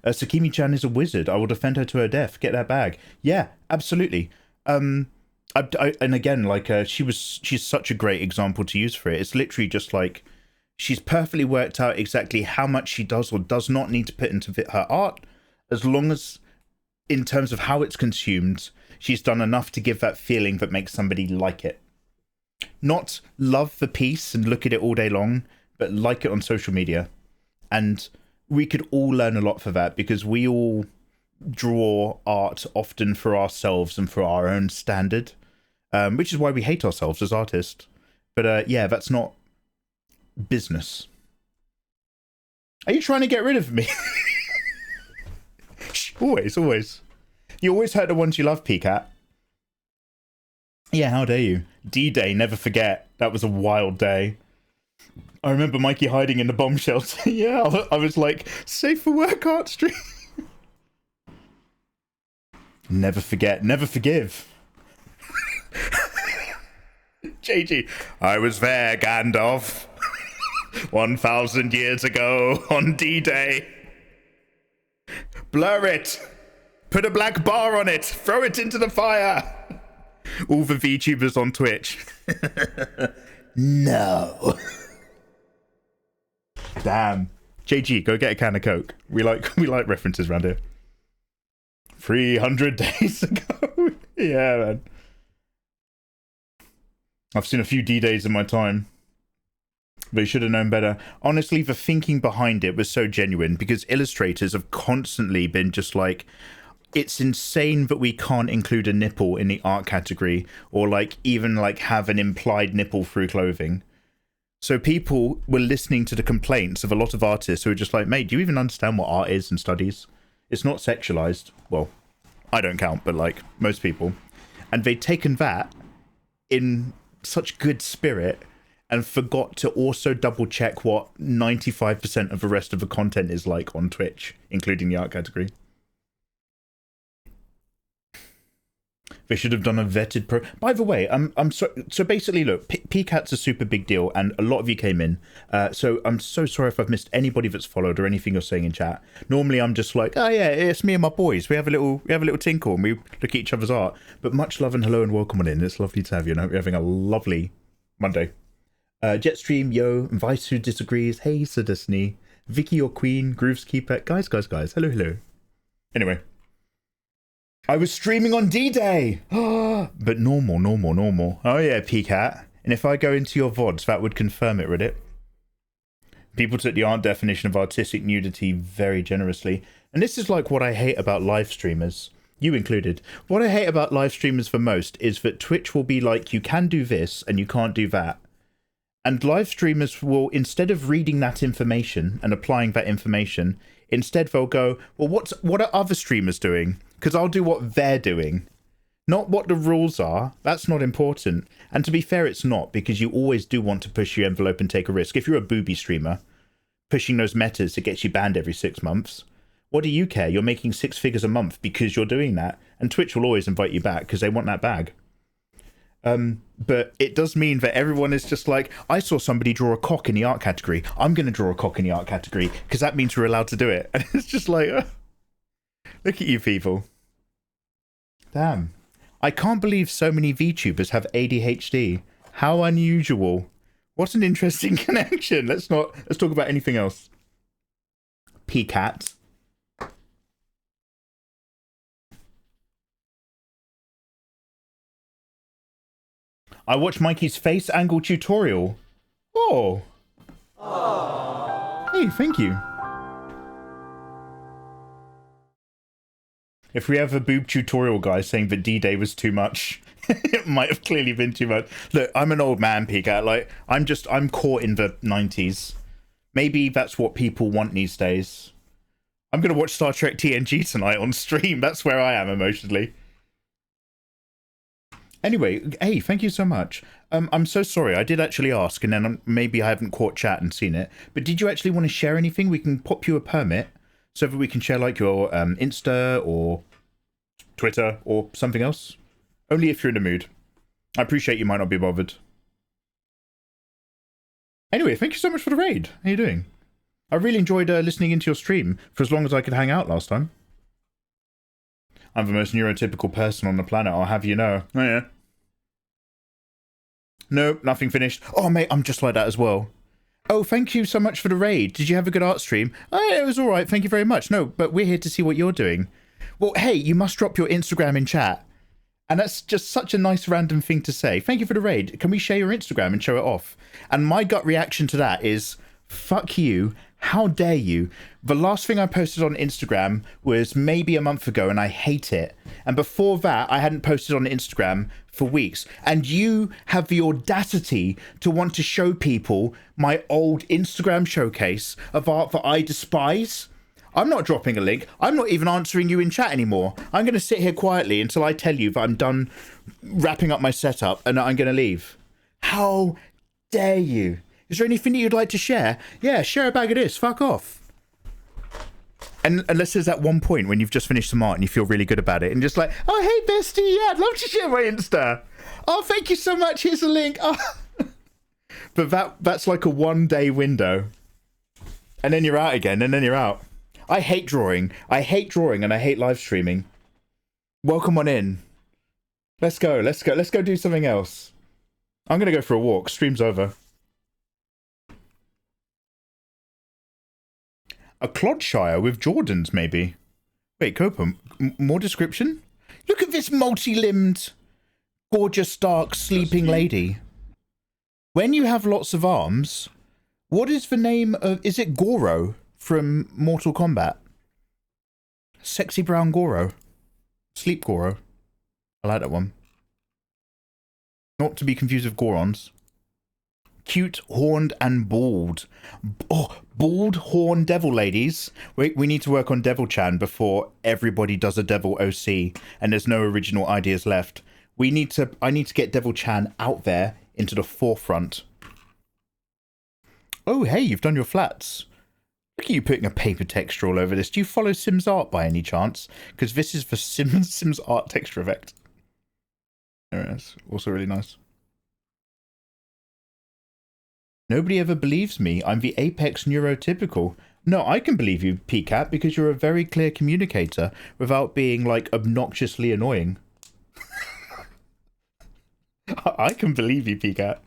Sakimi-chan is a wizard. I will defend her to her death. Get that bag. Yeah, absolutely. And again, like, she's such a great example to use for it. It's literally just like, she's perfectly worked out exactly how much she does or does not need to put into her art, as long as, in terms of how it's consumed, she's done enough to give that feeling that makes somebody like it. Not love the piece and look at it all day long, but like it on social media. And we could all learn a lot for that, because we all draw art often for ourselves and for our own standard, which is why we hate ourselves as artists. But yeah, that's not business. Are you trying to get rid of me? Always. You always hurt the ones you love, Peacat. Yeah, how dare you? D-Day, never forget. That was a wild day. I remember Mikey hiding in the bomb shelter. Yeah, I was like, safe for work art stream. Never forget, never forgive. JG, I was there, Gandalf. 1,000 years ago on D-Day. Blur it. Put a black bar on it. Throw it into the fire. All the VTubers on Twitch. No. Damn. JG, go get a can of Coke. We like references around here. 300 days ago. Yeah, man. I've seen a few D-Days in my time. But you should have known better. Honestly, the thinking behind it was so genuine, because illustrators have constantly been just like, it's insane that we can't include a nipple in the art category, or like even like have an implied nipple through clothing. So people were listening to the complaints of a lot of artists who were just like, mate, do you even understand what art is and studies? It's not sexualized. Well, I don't count, but like most people. And they'd taken that in such good spirit and forgot to also double check what 95% of the rest of the content is like on Twitch, including the art category. They should have done a vetted pro. By the way, I'm so basically, look, PCAT's a super big deal, and a lot of you came in. So I'm so sorry if I've missed anybody that's followed or anything you're saying in chat. Normally, I'm just like, oh yeah, it's me and my boys. We have a little tinkle and we look at each other's art. But much love and hello and welcome on in. It's lovely to have you, and I hope you're having a lovely Monday. Jetstream, yo, Vice who disagrees. Hey, Sir Destiny, Vicky or Queen, Grooves Keeper, guys. Hello. Anyway. I was streaming on D-Day! But normal. Oh yeah, PCAT. And if I go into your VODs, that would confirm it, would it? People took the art definition of artistic nudity very generously. And this is like what I hate about live streamers. You included. What I hate about live streamers the most is that Twitch will be like, you can do this and you can't do that. And live streamers will, instead of reading that information and applying that information, instead they'll go, well, what are other streamers doing? Because I'll do what they're doing. Not what the rules are. That's not important. And to be fair, it's not, because you always do want to push your envelope and take a risk. If you're a booby streamer, pushing those metas that gets you banned every 6 months, what do you care? You're making 6 figures a month because you're doing that. And Twitch will always invite you back because they want that bag. But it does mean that everyone is just like, I saw somebody draw a cock in the art category. I'm going to draw a cock in the art category because that means we're allowed to do it. And it's just like, look at you people. Damn. I can't believe so many VTubers have ADHD. How unusual. What an interesting connection. Let's talk about anything else. PCAT. I watched Mikey's face angle tutorial. Oh. Aww. Hey, thank you. If we have a boob tutorial guy saying that D-Day was too much, it might have clearly been too much. Look, I'm an old man, Pika. Like, I'm caught in the 90s. Maybe that's what people want these days. I'm going to watch Star Trek TNG tonight on stream. That's where I am emotionally. Anyway, hey, thank you so much. I'm so sorry. I did actually ask, and then maybe I haven't caught chat and seen it. But did you actually want to share anything? We can pop you a permit so that we can share like your Insta or Twitter or something else. Only if you're in the mood. I appreciate you might not be bothered. Anyway, thank you so much for the raid. How you doing? I really enjoyed listening into your stream for as long as I could hang out last time. I'm the most neurotypical person on the planet, I'll have you know. Oh yeah. Nope, nothing finished. Oh mate, I'm just like that as well. Oh, thank you so much for the raid. Did you have a good art stream? Oh, yeah, it was alright, thank you very much. No, but we're here to see what you're doing. Well, hey, you must drop your Instagram in chat. And that's just such a nice random thing to say. Thank you for the raid. Can we share your Instagram and show it off? And my gut reaction to that is, fuck you, How dare you? The last thing I posted on Instagram was maybe a month ago and I hate it. And before that, I hadn't posted on Instagram for weeks. And you have the audacity to want to show people my old Instagram showcase of art that I despise? I'm not dropping a link. I'm not even answering you in chat anymore. I'm going to sit here quietly until I tell you that I'm done wrapping up my setup and I'm going to leave. How dare you? Is there anything that you'd like to share? Yeah, share a bag of this. Fuck off. And unless there's that one point when you've just finished some art and you feel really good about it and just like, oh, hey, bestie, yeah, I'd love to share my Insta. Oh, thank you so much. Here's a link. Oh. But that's like a 1 day window. And then you're out again, and then you're out. I hate drawing. I hate drawing and I hate live streaming. Welcome on in. Let's go. Let's go do something else. I'm going to go for a walk. Stream's over. A Clodshire with Jordans, maybe. Wait, Copa, more description? Look at this multi-limbed, gorgeous, dark, sleeping lady. When you have lots of arms, what is the name of... Is it Goro from Mortal Kombat? Sexy brown Goro. Sleep Goro. I like that one. Not to be confused with Gorons. Cute, horned, and bald. Oh, bald, horned devil ladies. We need to work on Devil Chan before everybody does a Devil OC and there's no original ideas left. I need to get Devil Chan out there into the forefront. Oh, hey, you've done your flats. Look at you putting a paper texture all over this. Do you follow Sims Art by any chance? Because this is for Sims Art texture effect. There it is. Also really nice. Nobody ever believes me. I'm the apex neurotypical. No, I can believe you, PCAT, because you're a very clear communicator without being, like, obnoxiously annoying. I can believe you, PCAT.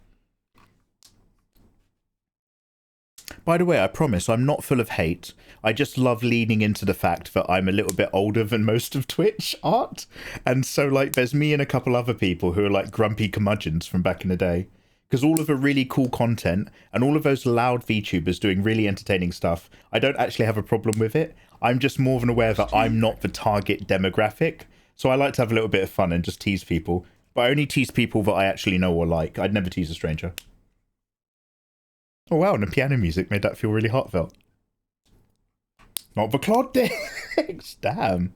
By the way, I promise I'm not full of hate. I just love leaning into the fact that I'm a little bit older than most of Twitch art. And so, like, there's me and a couple other people who are, like, grumpy curmudgeons from back in the day. Because all of the really cool content and all of those loud VTubers doing really entertaining stuff, I don't actually have a problem with it. I'm just more than aware that I'm not the target demographic. So I like to have a little bit of fun and just tease people. But I only tease people that I actually know or like. I'd never tease a stranger. Oh wow, and the piano music made that feel really heartfelt. Not the Claude Dicks. Damn.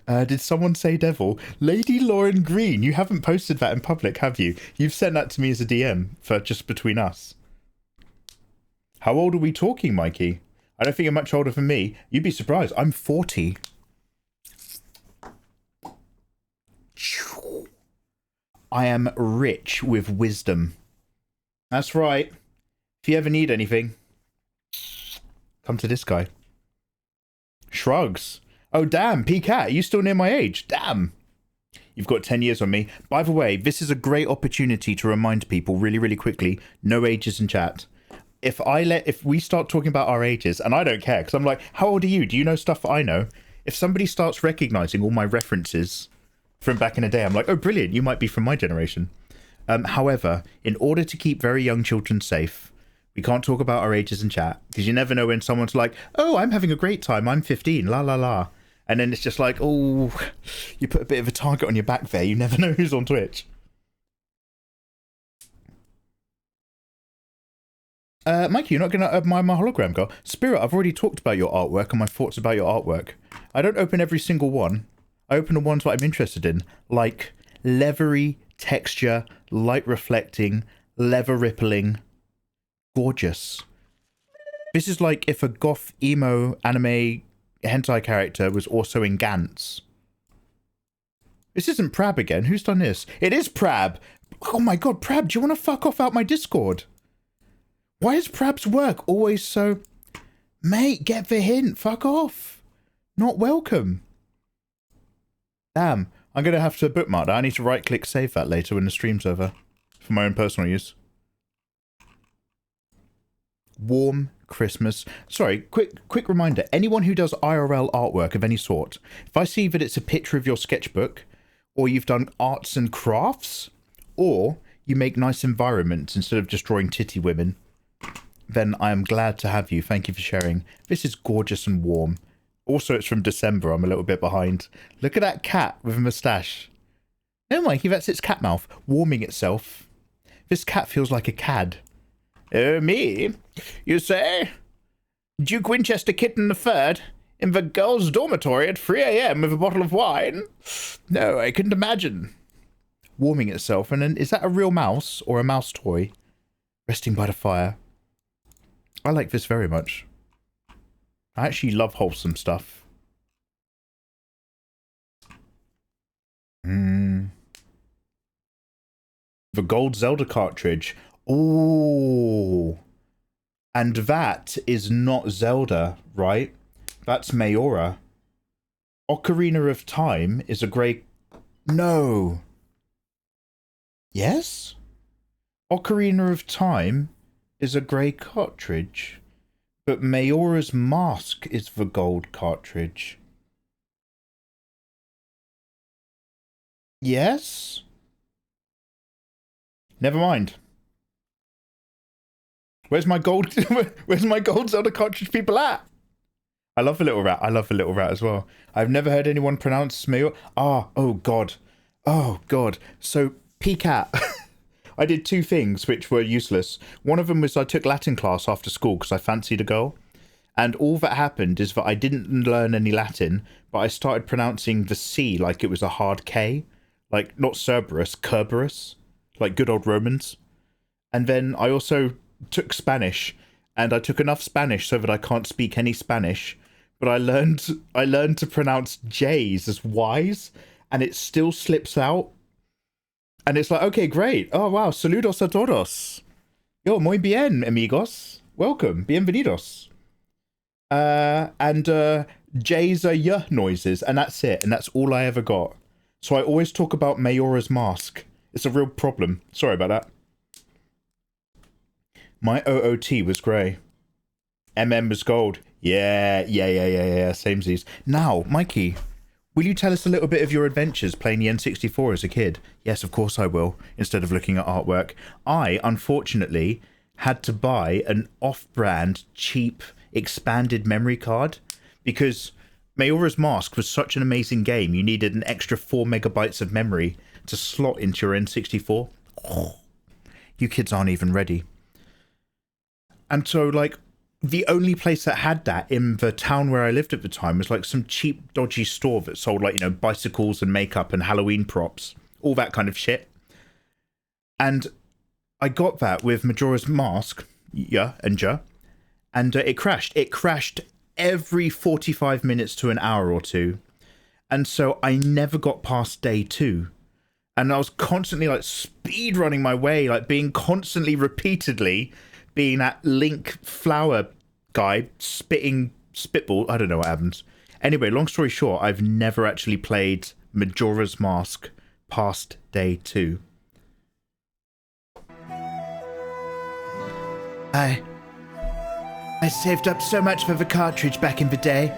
Did someone say devil? Lady Lauren Green, you haven't posted that in public, have you? You've sent that to me as a DM for just between us. How old are we talking, Mikey? I don't think you're much older than me. You'd be surprised. I'm 40. I am rich with wisdom. That's right. If you ever need anything, come to this guy. Shrugs. Oh, damn, PCAT, are you still near my age? Damn. You've got 10 years on me. By the way, this is a great opportunity to remind people really, really quickly, no ages in chat. If we start talking about our ages, and I don't care, because I'm like, how old are you? Do you know stuff I know? If somebody starts recognizing all my references from back in the day, I'm like, oh, brilliant, you might be from my generation. However, in order to keep very young children safe, we can't talk about our ages in chat, because you never know when someone's like, oh, I'm having a great time, I'm 15, la la la. And then it's just like, oh, you put a bit of a target on your back there. You never know who's on Twitch. Mikey, you're not going to admire my hologram, girl. Spirit, I've already talked about your artwork and my thoughts about your artwork. I don't open every single one. I open the ones that I'm interested in, like leathery texture, light reflecting, leather rippling. Gorgeous. This is like if a goth emo anime hentai character was also in Gantz. This isn't Prab again. Who's done this? It is Prab. Oh my god, Prab, do you want to fuck off out my Discord? Why is Prab's work always so... Mate, get the hint. Fuck off. Not welcome. Damn, I'm going to have to bookmark that. I need to right-click save that later when the stream's over. For my own personal use. Warm Christmas. Sorry, quick reminder. Anyone who does IRL artwork of any sort, if I see that it's a picture of your sketchbook, or you've done arts and crafts, or you make nice environments instead of just drawing titty women, then I am glad to have you. Thank you for sharing. This is gorgeous and warm. Also, it's from December. I'm a little bit behind. Look at that cat with a moustache. Oh, Mikey, that's its cat mouth, warming itself. This cat feels like a cad. Oh, me? You say? Duke Winchester Kitten III in the girls' dormitory at 3 a.m. with a bottle of wine? No, I couldn't imagine. Warming itself, and then is that a real mouse or a mouse toy? Resting by the fire. I like this very much. I actually love wholesome stuff. The gold Zelda cartridge. Ooh. And that is not Zelda, right? That's Mayora. Ocarina of Time is a grey... No. Yes? Ocarina of Time is a grey cartridge. But Mayora's Mask is the gold cartridge. Yes? Never mind. Where's my gold? Where's my gold Zelda cartridge people at? I love the little rat. I love the little rat as well. I've never heard anyone pronounce Mayora. Oh god. Oh god. So PCAT. I did two things which were useless. One of them was I took Latin class after school because I fancied a girl. And all that happened is that I didn't learn any Latin, but I started pronouncing the C like it was a hard K. Like, not Cerberus, Kerberus. Like good old Romans. And then I also took Spanish. And I took enough Spanish so that I can't speak any Spanish. But I learned to pronounce J's as Y's. And it still slips out. And it's like, okay, great. Oh, wow. Saludos a todos. Yo, muy bien, amigos. Welcome. Bienvenidos. And J's are y noises. And that's it. And that's all I ever got. So I always talk about Mayora's Mask. It's a real problem. Sorry about that. My OOT was grey. MM was gold. Yeah. Samesies. Now, Mikey... will you tell us a little bit of your adventures playing the N64 as a kid? Yes, of course I will, instead of looking at artwork. I, unfortunately, had to buy an off-brand, cheap, expanded memory card because Mayora's Mask was such an amazing game, you needed an extra 4 megabytes of memory to slot into your N64. Oh, you kids aren't even ready. And so, like... the only place that had that in the town where I lived at the time was like some cheap, dodgy store that sold like, you know, bicycles and makeup and Halloween props, all that kind of shit. And I got that with Majora's Mask, and it crashed. It crashed every 45 minutes to an hour or two. And so I never got past day 2. And I was constantly like speed running my way, like being constantly repeatedly... being that Link flower guy spitting spitball. I don't know what happens. Anyway, long story short, I've never actually played Majora's Mask past day 2. I saved up so much for the cartridge back in the day.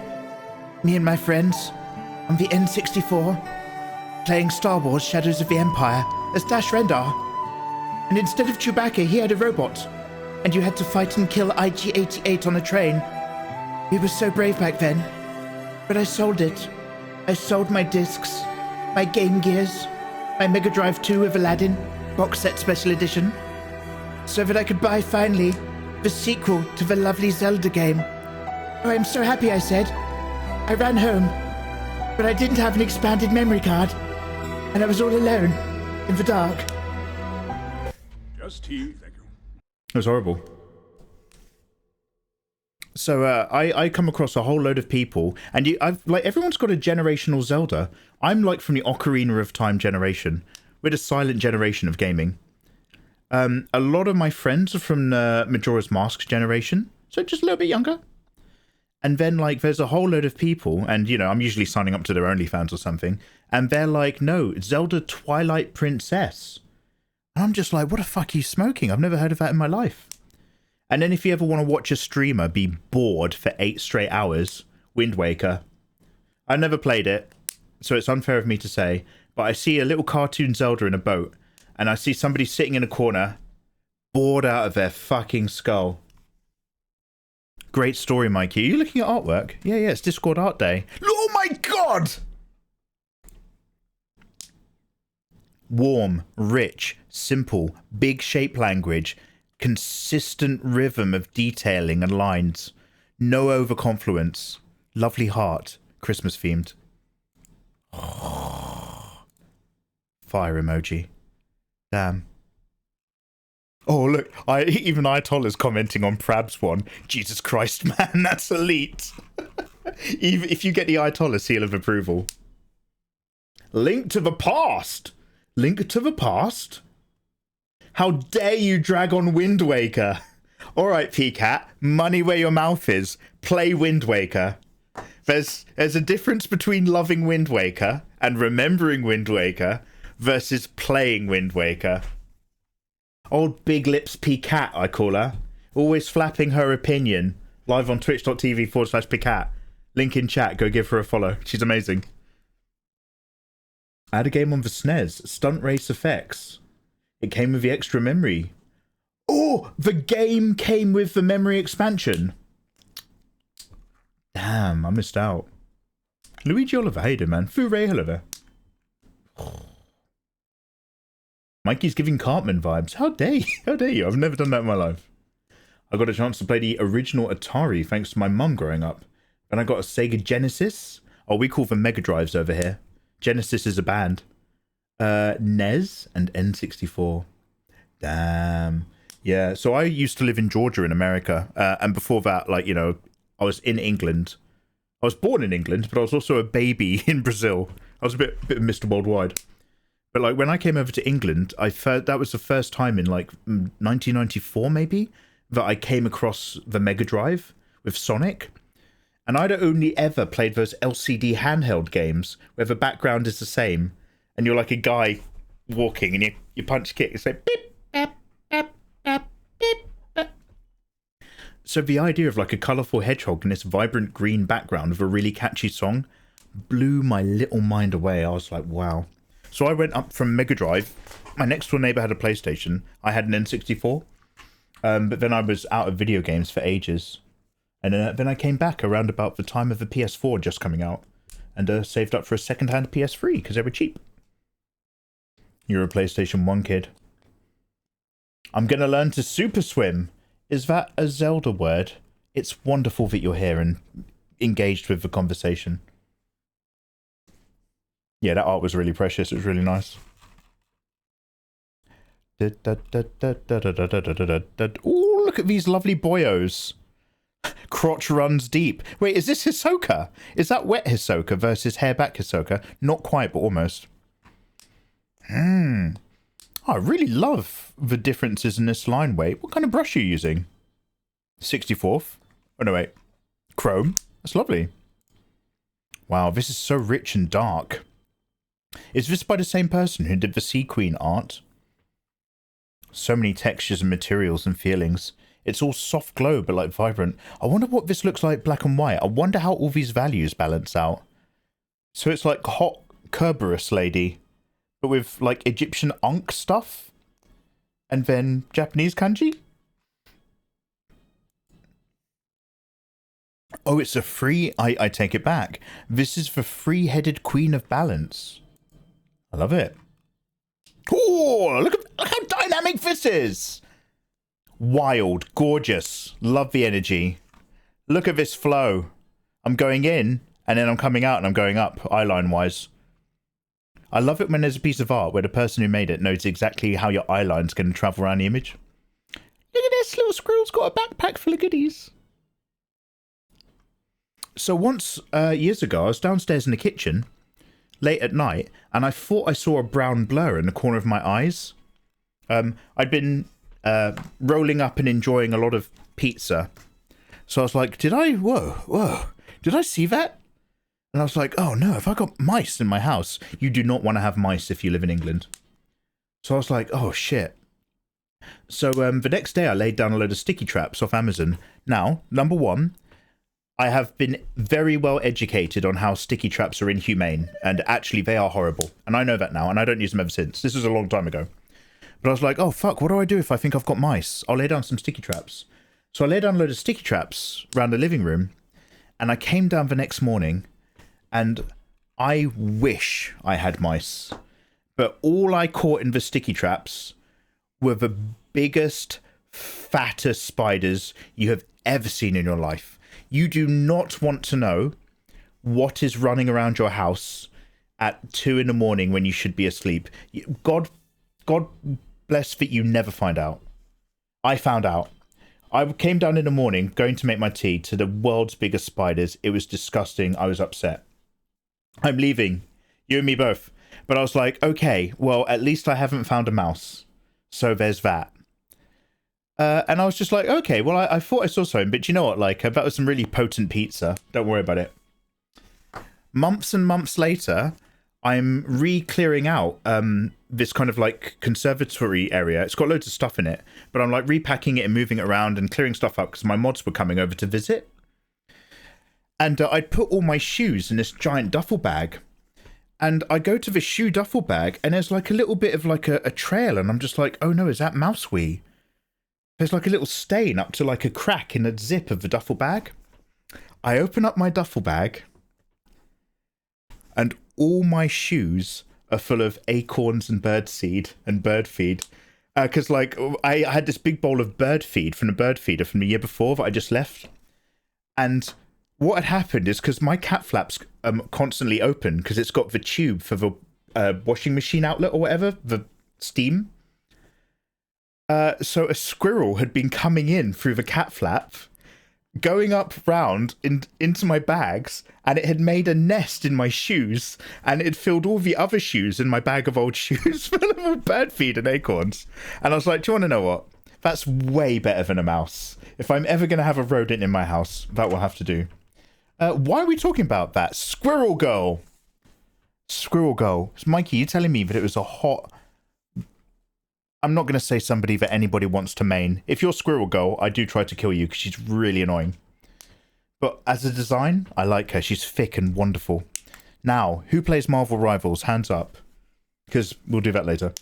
Me and my friends on the N64 playing Star Wars Shadows of the Empire as Dash Rendar. And instead of Chewbacca, he had a robot. And you had to fight and kill IG-88 on a train. We were so brave back then. But I sold it. I sold my discs, my Game Gears, my Mega Drive 2 with Aladdin, box set special edition, so that I could buy, finally, the sequel to the lovely Zelda game. Oh, I'm so happy, I said. I ran home, but I didn't have an expanded memory card, and I was all alone, in the dark. Just tea, thank you. It was horrible. So I come across a whole load of people, and I've like everyone's got a generational Zelda. I'm like from the Ocarina of Time generation. We're the silent generation of gaming. A lot of my friends are from the Majora's Mask generation, so just a little bit younger. And then like there's a whole load of people, and you know I'm usually signing up to their OnlyFans or something, and they're like, no, Zelda Twilight Princess. And I'm just like, what the fuck are you smoking? I've never heard of that in my life. And then if you ever want to watch a streamer be bored for 8 straight hours, Wind Waker. I never played it, so it's unfair of me to say, but I see a little cartoon Zelda in a boat, and I see somebody sitting in a corner, bored out of their fucking skull. Great story, Mikey. Are you looking at artwork? Yeah, it's Discord Art Day. Oh my god! Warm, rich, simple, big shape language, consistent rhythm of detailing and lines. No overconfluence. Lovely heart. Christmas themed. Fire emoji. Damn. Oh, look. Even Ayatollah's commenting on Prab's one. Jesus Christ, man. That's elite. Even if you get the Ayatollah seal of approval. Link to the past. Link to the past? How dare you drag on Wind Waker? Alright, PCAT. Money where your mouth is. Play Wind Waker. There's a difference between loving Wind Waker and remembering Wind Waker versus playing Wind Waker. Old Big Lips PCAT, I call her. Always flapping her opinion. Live on twitch.tv/PCAT. Link in chat. Go give her a follow. She's amazing. I had a game on the SNES. Stunt Race Effects. It came with the extra memory. Oh, the game came with the memory expansion. Damn, I missed out. Luigi Oliver, how you doing, man? Foray Oliver. Mikey's giving Cartman vibes. How dare you? How dare you? I've never done that in my life. I got a chance to play the original Atari thanks to my mum growing up. Then I got a Sega Genesis. Oh, we call them Mega Drives over here. Genesis is a band. NES and N64. Damn. Yeah, so I used to live in Georgia in America. And before that, like, you know, I was in England. I was born in England, but I was also a baby in Brazil. I was a bit of Mr. Worldwide. But like when I came over to England, that was the first time in like 1994 maybe that I came across the Mega Drive with Sonic. And I'd only ever played those LCD handheld games where the background is the same and you're like a guy walking and you punch kick. It's like beep, beep, beep, beep, beep, beep. So the idea of like a colourful hedgehog in this vibrant green background of a really catchy song blew my little mind away. I was like, wow. So I went up from Mega Drive. My next door neighbour had a PlayStation. I had an N64. But then I was out of video games for ages. And then I came back around about the time of the PS4 just coming out. And saved up for a second-hand PS3 because they were cheap. You're a PlayStation 1 kid. I'm going to learn to super swim. Is that a Zelda word? It's wonderful that you're here and engaged with the conversation. Yeah, that art was really precious. It was really nice. Oh, look at these lovely boyos. Crotch runs deep. Wait, is this Hisoka? Is that wet Hisoka versus hairback Hisoka? Not quite, but almost. Oh, I really love the differences in this line weight. What kind of brush are you using? 64th? Oh, no, wait. Chrome? That's lovely. Wow, this is so rich and dark. Is this by the same person who did the Sea Queen art? So many textures and materials and feelings. It's all soft glow, but like vibrant. I wonder what this looks like black and white. I wonder how all these values balance out. So it's like hot Kerberos lady, but with like Egyptian Ankh stuff. And then Japanese kanji. Oh, it's a free... I take it back. This is the free-headed Queen of Balance. I love it. Oh, look how dynamic this is. Wild, gorgeous. Love the energy. Look at this flow. I'm going in, and then I'm coming out, and I'm going up, eyeline-wise. I love it when there's a piece of art where the person who made it knows exactly how your eyeline's going to travel around the image. Look at this, little squirrel's got a backpack full of goodies. So once, years ago, I was downstairs in the kitchen, late at night, and I thought I saw a brown blur in the corner of my eyes. I'd been rolling up and enjoying a lot of pizza. So I was like, whoa, did I see that? And I was like, oh no, have I got mice in my house? You do not want to have mice if you live in England. So I was like, oh shit. So the next day I laid down a load of sticky traps off Amazon. Now, number one, I have been very well educated on how sticky traps are inhumane, and actually they are horrible. And I know that now, and I don't use them ever since. This was a long time ago. But I was like, oh fuck, what do I do if I think I've got mice? I'll lay down some sticky traps. So I laid down a load of sticky traps around the living room, and I came down the next morning, and I wish I had mice, but all I caught in the sticky traps were the biggest, fattest spiders you have ever seen in your life. You do not want to know what is running around your house at 2 in the morning when you should be asleep. God bless that you never find out. I found out. I came down in the morning going to make my tea to the world's biggest spiders. It was disgusting. I was upset. I'm leaving. You and me both. But I was like, okay, well, at least I haven't found a mouse. So there's that. And I was just like, okay, well, I thought I saw something, but you know what? Like, that was some really potent pizza. Don't worry about it. Months and months later, I'm re-clearing out this kind of like conservatory area. It's got loads of stuff in it, but I'm like repacking it and moving it around and clearing stuff up because my mods were coming over to visit. And I'd put all my shoes in this giant duffel bag. And I go to the shoe duffel bag and there's like a little bit of like a trail. And I'm just like, oh no, is that mouse wee? There's like a little stain up to like a crack in the zip of the duffel bag. I open up my duffel bag and all my shoes are full of acorns and birdseed and bird feed. Because like I had this big bowl of bird feed from the bird feeder from the year before that I just left. And what had happened is because my cat flaps constantly open because it's got the tube for the washing machine outlet or whatever, the steam. So a squirrel had been coming in through the cat flap, going up round into my bags, and it had made a nest in my shoes, and it had filled all the other shoes in my bag of old shoes full of bird feed and acorns. And I was like, do you want to know what? That's way better than a mouse. If I'm ever going to have a rodent in my house, that will have to do. Why are we talking about that? Squirrel girl. Squirrel girl. Mikey, you telling me that it was a hot... I'm not going to say somebody that anybody wants to main. If you're Squirrel Girl, I do try to kill you because she's really annoying. But as a design, I like her. She's thick and wonderful. Now, who plays Marvel Rivals? Hands up. Because we'll do that later.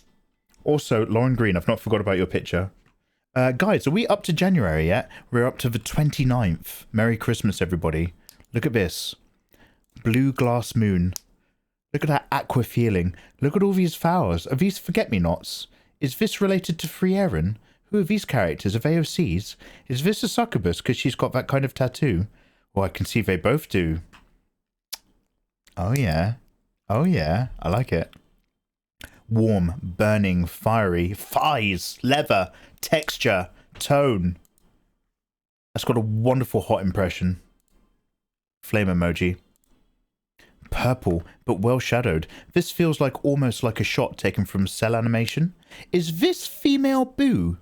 Also, Lauren Green, I've not forgot about your picture. Guys, are we up to January yet? We're up to the 29th. Merry Christmas, everybody. Look at this. Blue glass moon. Look at that aqua feeling. Look at all these flowers. Are these forget-me-nots? Is this related to Free Aaron? Who are these characters? Are they OCs? Is this a succubus because she's got that kind of tattoo? Well, I can see they both do. Oh yeah. Oh yeah. I like it. Warm, burning, fiery, thighs, leather, texture, tone. That's got a wonderful hot impression. Flame emoji. Purple, but well shadowed. This feels like almost like a shot taken from cell animation. Is this female Boo?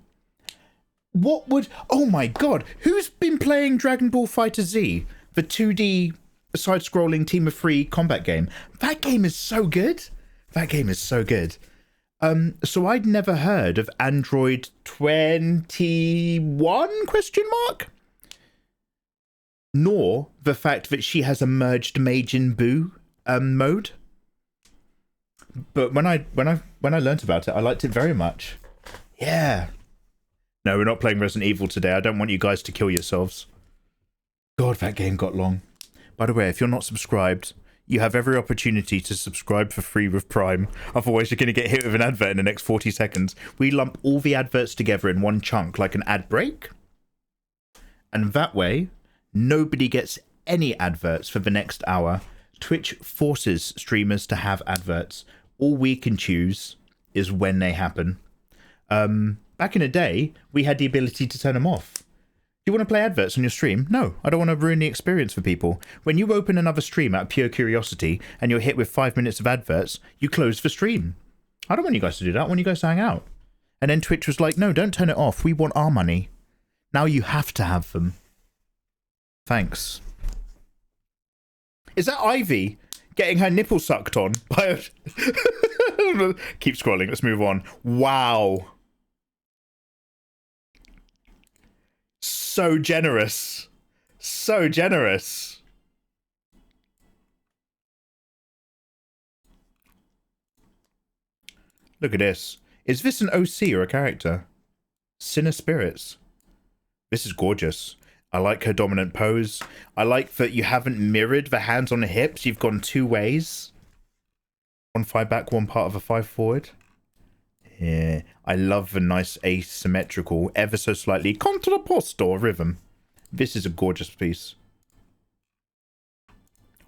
What would... Oh my god, who's been playing Dragon Ball Fighter Z? The 2D side-scrolling Team of 3 combat game. That game is so good. That game is so good. So I'd never heard of Android 21 question mark? Nor the fact that she has a merged Majin Buu mode. But when I learnt about it, I liked it very much. Yeah. No, we're not playing Resident Evil today. I don't want you guys to kill yourselves. God, that game got long. By the way, if you're not subscribed, you have every opportunity to subscribe for free with Prime. Otherwise, you're going to get hit with an advert in the next 40 seconds. We lump all the adverts together in one chunk, like an ad break. And that way, nobody gets any adverts for the next hour. Twitch forces streamers to have adverts. All we can choose is when they happen. Back in the day, we had the ability to turn them off. Do you want to play adverts on your stream? No, I don't want to ruin the experience for people. When you open another stream out of pure curiosity and you're hit with 5 minutes of adverts, you close the stream. I don't want you guys to do that. I want you guys to hang out. And then Twitch was like, no, don't turn it off. We want our money. Now you have to have them. Thanks. Is that Ivy getting her nipple sucked on? Keep scrolling. Let's move on. Wow. So generous. So generous. Look at this. Is this an OC or a character? Sinner Spirits. This is gorgeous. I like her dominant pose. I like that you haven't mirrored the hands on the hips. You've gone two ways. 1 5 back, 1 part of a 5 forward. Yeah, I love the nice asymmetrical, ever so slightly contrapposto rhythm. This is a gorgeous piece.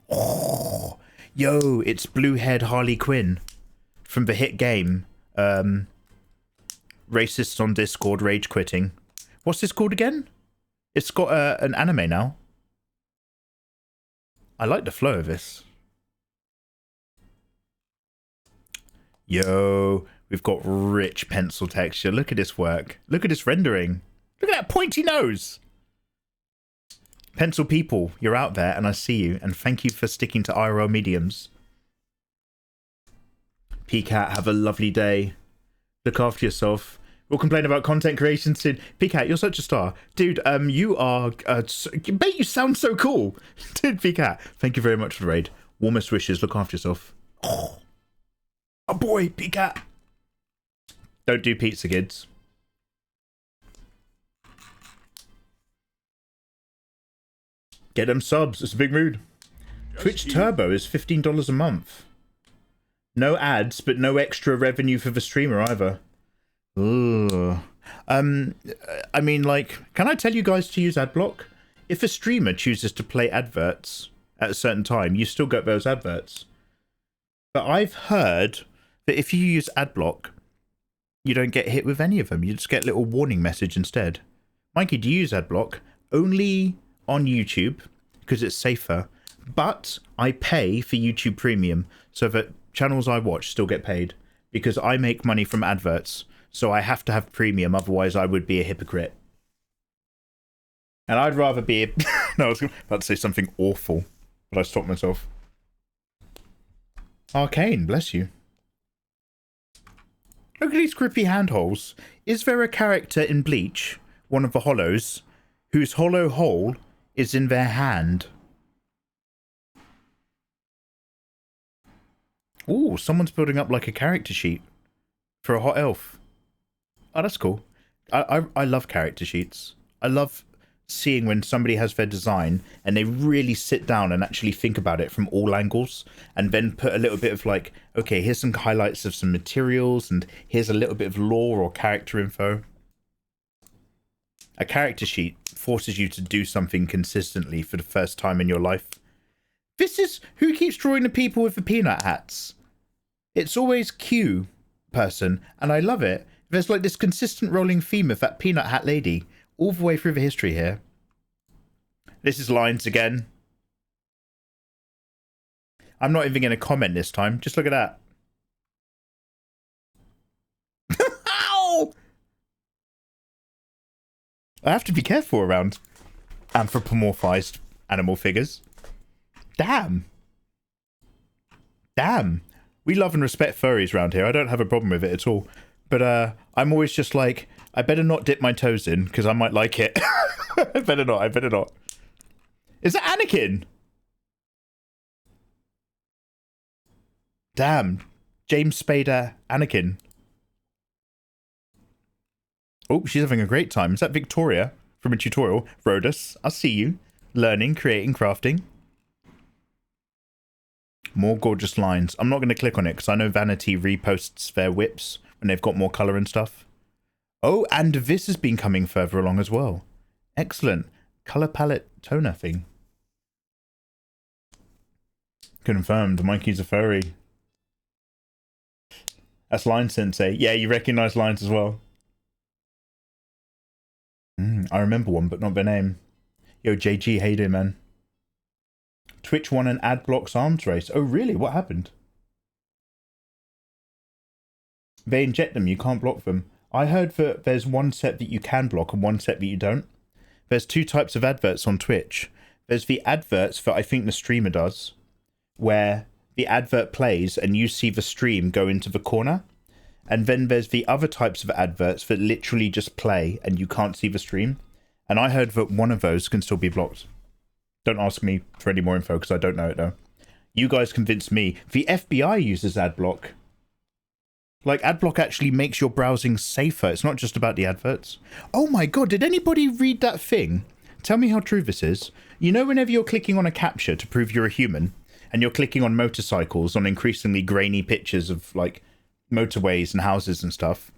Oh, yo, it's blue-haired Harley Quinn from the hit game. Racists on Discord rage quitting. What's this called again? It's got an anime now. I like the flow of this. Yo, we've got rich pencil texture. Look at this work. Look at this rendering. Look at that pointy nose. Pencil people, you're out there and I see you. And thank you for sticking to IRL mediums. PCAT, have a lovely day. Look after yourself. We'll complain about content creation soon. PCAT, you're such a star. Dude, you are... mate, you sound so cool. Dude, PCAT, thank you very much for the raid. Warmest wishes. Look after yourself. Oh, boy, PCAT. Don't do pizza, kids. Get them subs. It's a big mood. Twitch Turbo is $15 a month. No ads, but no extra revenue for the streamer either. Ooh. I mean, like, can I tell you guys to use adblock? If a streamer chooses to play adverts at a certain time, you still get those adverts. But I've heard that if you use adblock, you don't get hit with any of them. You just get a little warning message instead. Mikey, do you use adblock? Only on YouTube, because it's safer. But I pay for YouTube Premium, so that channels I watch still get paid. Because I make money from adverts. So I have to have premium, otherwise I would be a hypocrite. And I'd rather be a... No, I was about to say something awful, but I stopped myself. Arcane, bless you. Look at these grippy handholds. Is there a character in Bleach, one of the hollows, whose hollow hole is in their hand? Ooh, someone's building up like a character sheet for a hot elf. Oh, that's cool. I love character sheets. I love seeing when somebody has their design and they really sit down and actually think about it from all angles and then put a little bit of like, okay, here's some highlights of some materials and here's a little bit of lore or character info. A character sheet forces you to do something consistently for the first time in your life. This is who keeps drawing the people with the peanut hats. It's always Q person and I love it. There's like this consistent rolling theme of that peanut hat lady all the way through the history here. This is lines again. I'm not even going to comment this time. Just look at that. Ow! I have to be careful around anthropomorphized animal figures. Damn. Damn. We love and respect furries around here. I don't have a problem with it at all. But I'm always just like, I better not dip my toes in, because I might like it. I better not, I better not. Is that Anakin? Damn. James Spader, Anakin. Oh, she's having a great time. Is that Victoria from a tutorial? Rhodus, I see you. Learning, creating, crafting. More gorgeous lines. I'm not going to click on it, because I know Vanity reposts their whips when they've got more colour and stuff. Oh, and this has been coming further along as well. Excellent. Colour palette toner thing. Confirmed. Mikey's a furry. That's Line Sensei. Yeah, you recognise lines as well. I remember one, but not their name. Yo, JG, how you doing, man? Twitch won an Adblock's arms race. Oh, really? What happened? They inject them, you can't block them. I heard that there's one set that you can block and one set that you don't. There's two types of adverts on Twitch. There's the adverts that I think the streamer does, where the advert plays and you see the stream go into the corner. And then there's the other types of adverts that literally just play and you can't see the stream. And I heard that one of those can still be blocked. Don't ask me for any more info because I don't know it though. You guys convinced me. The FBI uses adblock. Like, adblock actually makes your browsing safer. It's not just about the adverts. Oh my god, did anybody read that thing? Tell me how true this is. You know, whenever you're clicking on a capture to prove you're a human, and you're clicking on motorcycles on increasingly grainy pictures of, like, motorways and houses and stuff,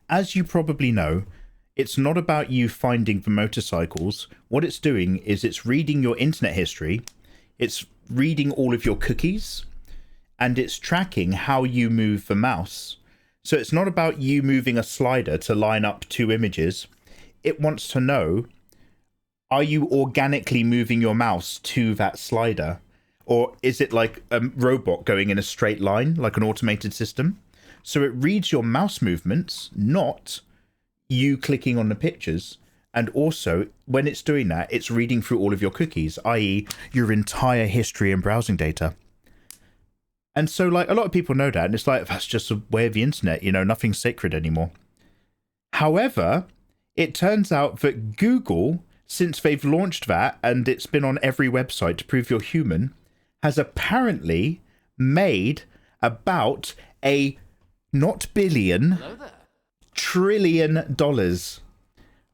as you probably know, it's not about you finding the motorcycles. What it's doing is it's reading your internet history, it's reading all of your cookies, and it's tracking how you move the mouse. So it's not about you moving a slider to line up two images. It wants to know, are you organically moving your mouse to that slider? Or is it like a robot going in a straight line, like an automated system? So it reads your mouse movements, not you clicking on the pictures. And also, when it's doing that, it's reading through all of your cookies, i.e. your entire history and browsing data. And so, like, a lot of people know that, and it's like, that's just a way of the internet, you know, nothing's sacred anymore. However, it turns out that Google, since they've launched that, and it's been on every website to prove you're human, has apparently made about a not billion, trillion dollars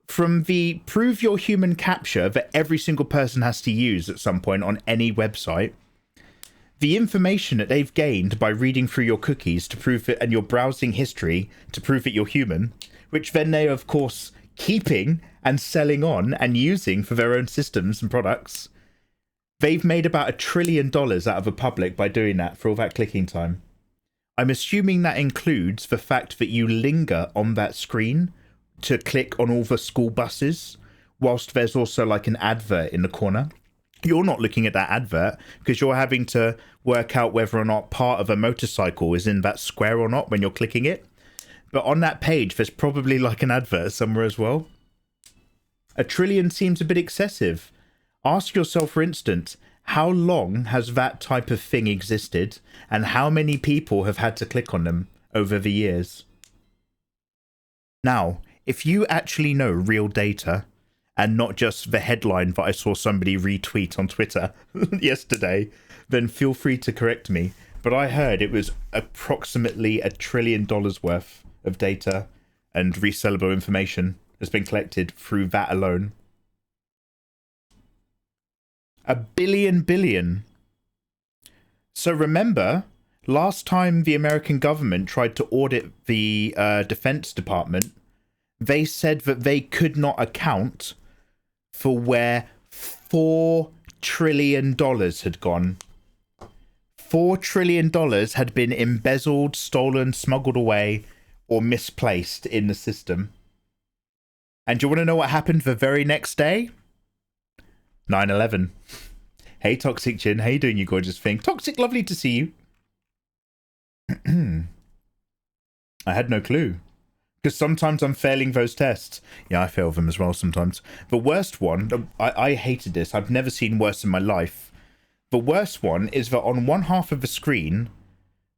from the prove you're human capture that every single person has to use at some point on any website. The information that they've gained by reading through your cookies to prove it, and your browsing history to prove that you're human, which then they are, of course, keeping and selling on and using for their own systems and products. They've made about $1 trillion out of the public by doing that for all that clicking time. I'm assuming that includes the fact that you linger on that screen to click on all the school buses, whilst there's also like an advert in the corner. You're not looking at that advert because you're having to work out whether or not part of a motorcycle is in that square or not when you're clicking it. But on that page, there's probably like an advert somewhere as well. $1 trillion seems a bit excessive. Ask yourself, for instance, how long has that type of thing existed and how many people have had to click on them over the years? Now, if you actually know real data and not just the headline that I saw somebody retweet on Twitter yesterday, then feel free to correct me. But I heard it was approximately $1 trillion worth of data and resellable information has been collected through that alone. $1 billion. So remember, last time the American government tried to audit the Defense Department, they said that they could not account for where $4 trillion had gone. $4 trillion had been embezzled, stolen, smuggled away, or misplaced in the system. And do you want to know what happened the very next day? 9/11. Hey, Toxic Chin. How you doing, you gorgeous thing? Toxic, lovely to see you. I had no clue. Because sometimes I'm failing those tests. Yeah, I fail them as well sometimes. The worst one, I hated this. I've never seen worse in my life. The worst one is that on one half of the screen,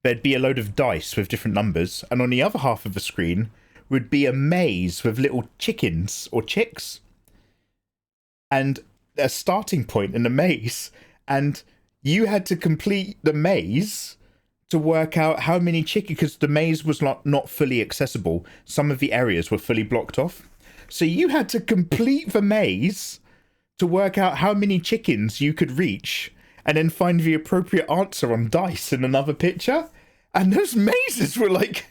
there'd be a load of dice with different numbers. And on the other half of the screen would be a maze with little chickens or chicks. And a starting point in the maze, and you had to complete the maze to work out how many chickens, because the maze was not fully accessible. Some of the areas were fully blocked off. So you had to complete the maze to work out how many chickens you could reach and then find the appropriate answer on dice in another picture. And those mazes were like,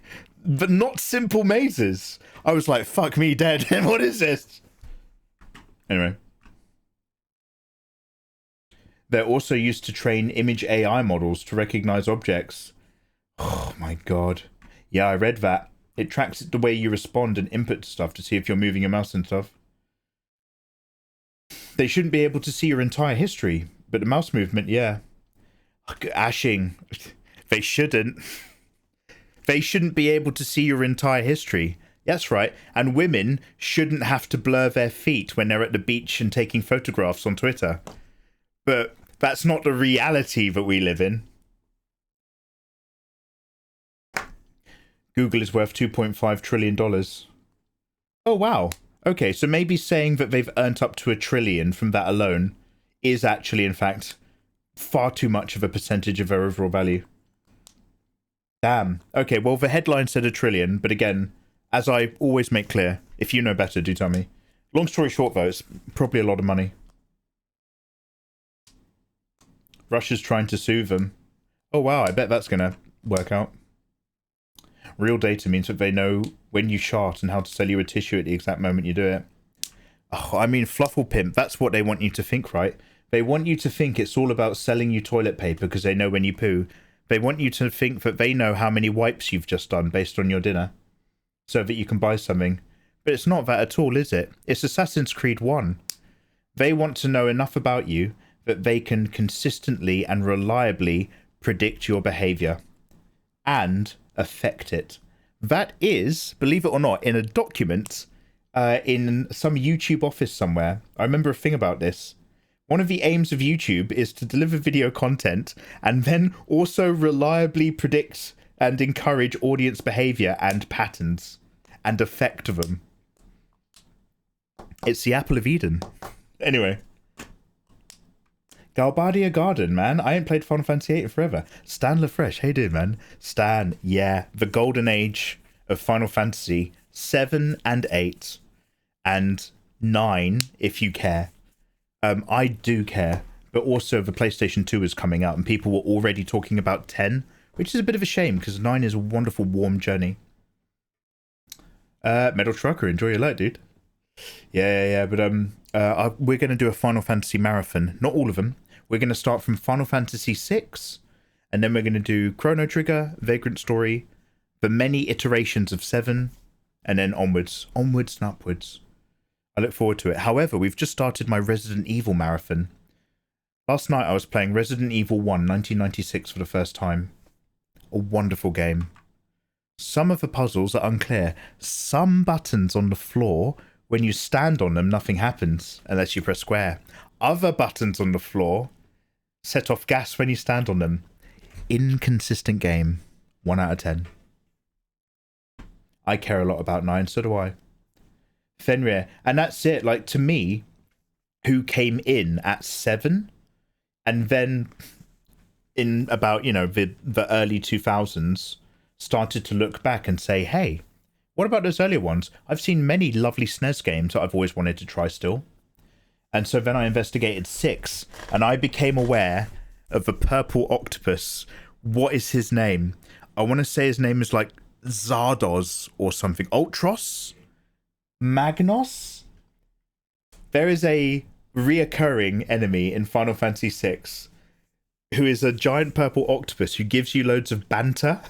but not simple mazes. I was like, fuck me dead. What is this? Anyway. They're also used to train image AI models to recognize objects. Oh my god. Yeah, I read that. It tracks the way you respond and input stuff to see if you're moving your mouse and stuff. They shouldn't be able to see your entire history, but the mouse movement, yeah. Ashing. They shouldn't. They shouldn't be able to see your entire history. That's right. And women shouldn't have to blur their feet when they're at the beach and taking photographs on Twitter. But that's not the reality that we live in. Google is worth $2.5 trillion. Oh, wow. Okay, so maybe saying that they've earned up to $1 trillion from that alone is actually, in fact, far too much of a percentage of their overall value. Damn. Okay, well, the headline said 1 trillion, but again, as I always make clear, if you know better, do tell me. Long story short, though, it's probably a lot of money. Russia's trying to sue them. Oh, wow, I bet that's going to work out. Real data means that they know when you shart and how to sell you a tissue at the exact moment you do it. Oh, I mean, Fluffle Pimp, that's what they want you to think, right? They want you to think it's all about selling you toilet paper because they know when you poo. They want you to think that they know how many wipes you've just done based on your dinner, so that you can buy something. But it's not that at all, is it? It's Assassin's Creed 1. They want to know enough about you that they can consistently and reliably predict your behavior and affect it. That is, believe it or not, in a document in some YouTube office somewhere. I remember a thing about this. One of the aims of YouTube is to deliver video content and then also reliably predict and encourage audience behavior and patterns and affect them. It's the apple of Eden. Anyway. Galbadia Garden, man. I ain't played Final Fantasy VIII in forever. Stan LaFresh. Hey, dude, man. Stan, yeah. The golden age of Final Fantasy 7 and 8 and 9, if you care. I do care, but also the PlayStation 2 is coming out and people were already talking about 10, which is a bit of a shame because 9 is a wonderful, warm journey. Metal Trucker, enjoy your light, dude. Yeah, but we're going to do a Final Fantasy marathon. Not all of them. We're going to start from Final Fantasy 6, and then we're going to do Chrono Trigger, Vagrant Story, the many iterations of 7, and then onwards and upwards. I look forward to it. However, we've just started my Resident Evil marathon. Last night I was playing Resident Evil 1, 1996 for the first time. A wonderful game. Some of the puzzles are unclear. Some buttons on the floor, when you stand on them, nothing happens unless you press square. Other buttons on the floor set off gas when you stand on them. Inconsistent game. 1 out of 10. I care a lot about 9, so do I. Fenrir, and that's it. Like, to me, who came in at 7 and then in about, you know, the early 2000s started to look back and say, hey, what about those earlier ones? I've seen many lovely SNES games that I've always wanted to try still. And so then I investigated 6 and I became aware of the purple octopus. What is his name? I want to say his name is like Zardoz or something. Ultros? Magnos? There is a reoccurring enemy in Final Fantasy VI who is a giant purple octopus who gives you loads of banter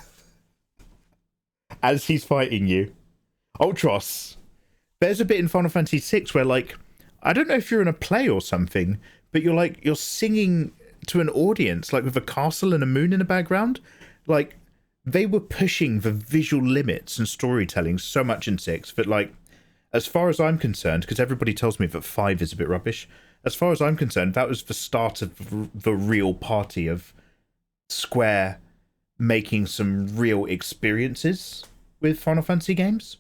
as he's fighting you. Ultros. There's a bit in Final Fantasy VI where, like, I don't know if you're in a play or something, but you're singing to an audience, like with a castle and a moon in the background. Like, they were pushing the visual limits and storytelling so much in 6 that, like, as far as I'm concerned, because everybody tells me that 5 is a bit rubbish, as far as I'm concerned, that was the start of the real party of Square making some real experiences with Final Fantasy games.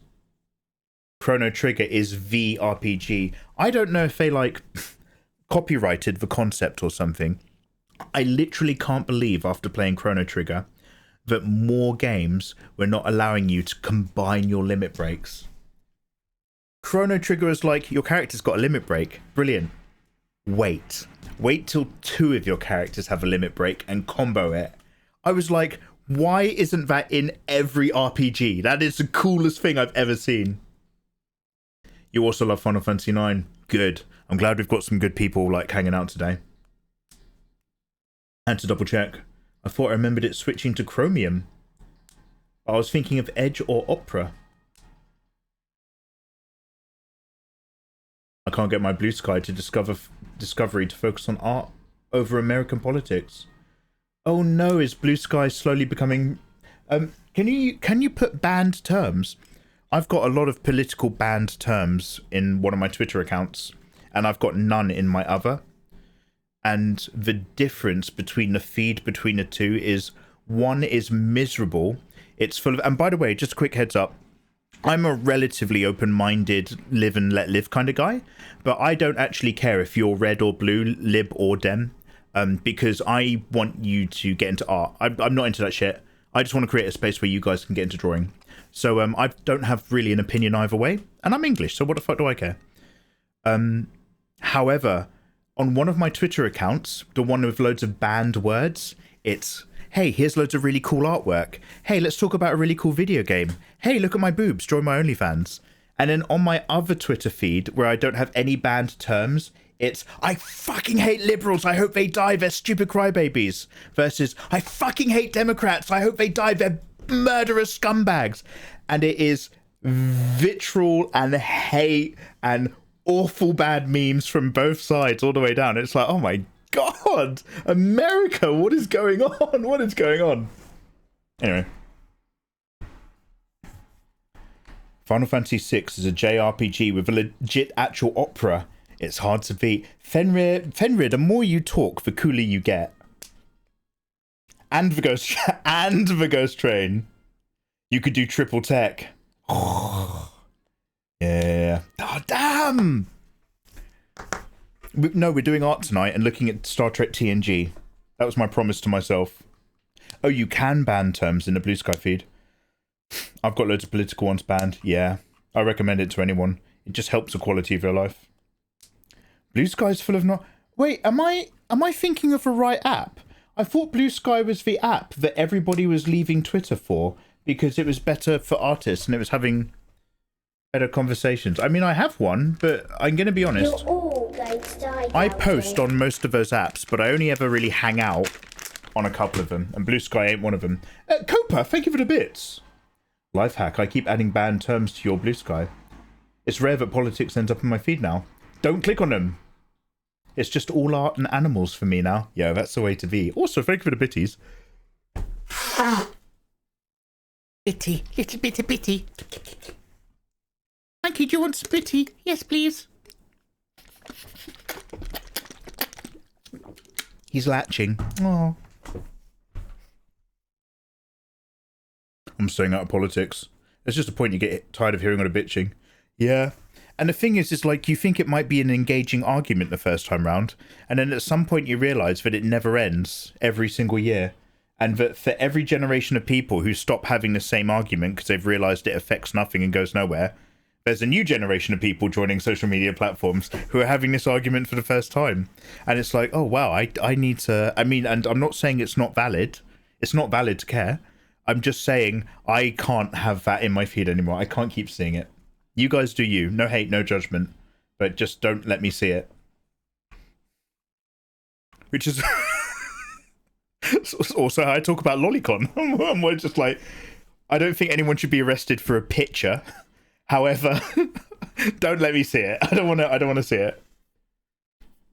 Chrono Trigger is the RPG. I don't know if they, like, copyrighted the concept or something. I literally can't believe, after playing Chrono Trigger, that more games were not allowing you to combine your limit breaks. Chrono Trigger is like, your character's got a limit break. Brilliant. Wait till 2 of your characters have a limit break and combo it. I was like, why isn't that in every RPG? That is the coolest thing I've ever seen. You also love Final Fantasy 9. Good. I'm glad we've got some good people, like, hanging out today. Had to double check. I thought I remembered it switching to Chromium. I was thinking of Edge or Opera. I can't get my Blue Sky to Discovery to focus on art over American politics. Oh no, is Blue Sky slowly becoming... Can you put banned terms? I've got a lot of political banned terms in one of my Twitter accounts, and I've got none in my other. And the difference between the feed between the two is, one is miserable. It's full of... And by the way, just a quick heads up. I'm a relatively open-minded, live and let live kind of guy, but I don't actually care if you're red or blue, lib or dem, because I want you to get into art. I'm not into that shit. I just want to create a space where you guys can get into drawing. So I don't have really an opinion either way, and I'm English, so what the fuck do I care? However, on one of my Twitter accounts, the one with loads of banned words, it's, hey, here's loads of really cool artwork. Hey, let's talk about a really cool video game. Hey, look at my boobs, join my OnlyFans. And then on my other Twitter feed, where I don't have any banned terms, it's, I fucking hate liberals, I hope they die, they're stupid crybabies. Versus, I fucking hate Democrats, I hope they die, they're murderous scumbags. And it is vitriol and hate and awful bad memes from both sides all the way down. It's like, oh my God, America, what is going on? What is going on? Anyway. Final Fantasy VI is a JRPG with a legit actual opera. It's hard to beat. Fenrir, the more you talk, the cooler you get. And the Ghost Train. You could do triple tech. Oh, yeah. Oh, damn! No, we're doing art tonight and looking at Star Trek TNG. That was my promise to myself. Oh, you can ban terms in the Blue Sky feed. I've got loads of political ones banned. Yeah, I recommend it to anyone. It just helps the quality of your life. Blue Sky's full of Wait, am I thinking of the right app? I thought Blue Sky was the app that everybody was leaving Twitter for because it was better for artists and it was having better conversations. I mean, I have one, but I'm going to be honest. You're all going to die I down post here. on most of those apps, but I only ever really hang out on a couple of them, and Blue Sky ain't one of them. Copa, thank you for the bits. Life hack, I keep adding banned terms to your Blue Sky. It's rare that politics ends up in my feed now. Don't click on them. It's just all art and animals for me now. Yeah, that's the way to be. Also, thank you for the bitties. Bitty, little bit of bitty. Thank you, do you want some bitty? Yes, please. He's latching. Oh. I'm staying out of politics. There's just a point you get tired of hearing on a bitching. Yeah. And the thing is like, you think it might be an engaging argument the first time round, and then at some point you realise that it never ends every single year. And that for every generation of people who stop having the same argument because they've realised it affects nothing and goes nowhere, there's a new generation of people joining social media platforms who are having this argument for the first time. And it's like, oh, wow, I need to... I mean, and I'm not saying it's not valid. It's not valid to care. I'm just saying I can't have that in my feed anymore. I can't keep seeing it. You guys do you. No hate, no judgment. But just don't let me see it. Which is... also how I talk about Lolicon. I'm just like... I don't think anyone should be arrested for a picture. However, don't let me see it. I don't want to see it.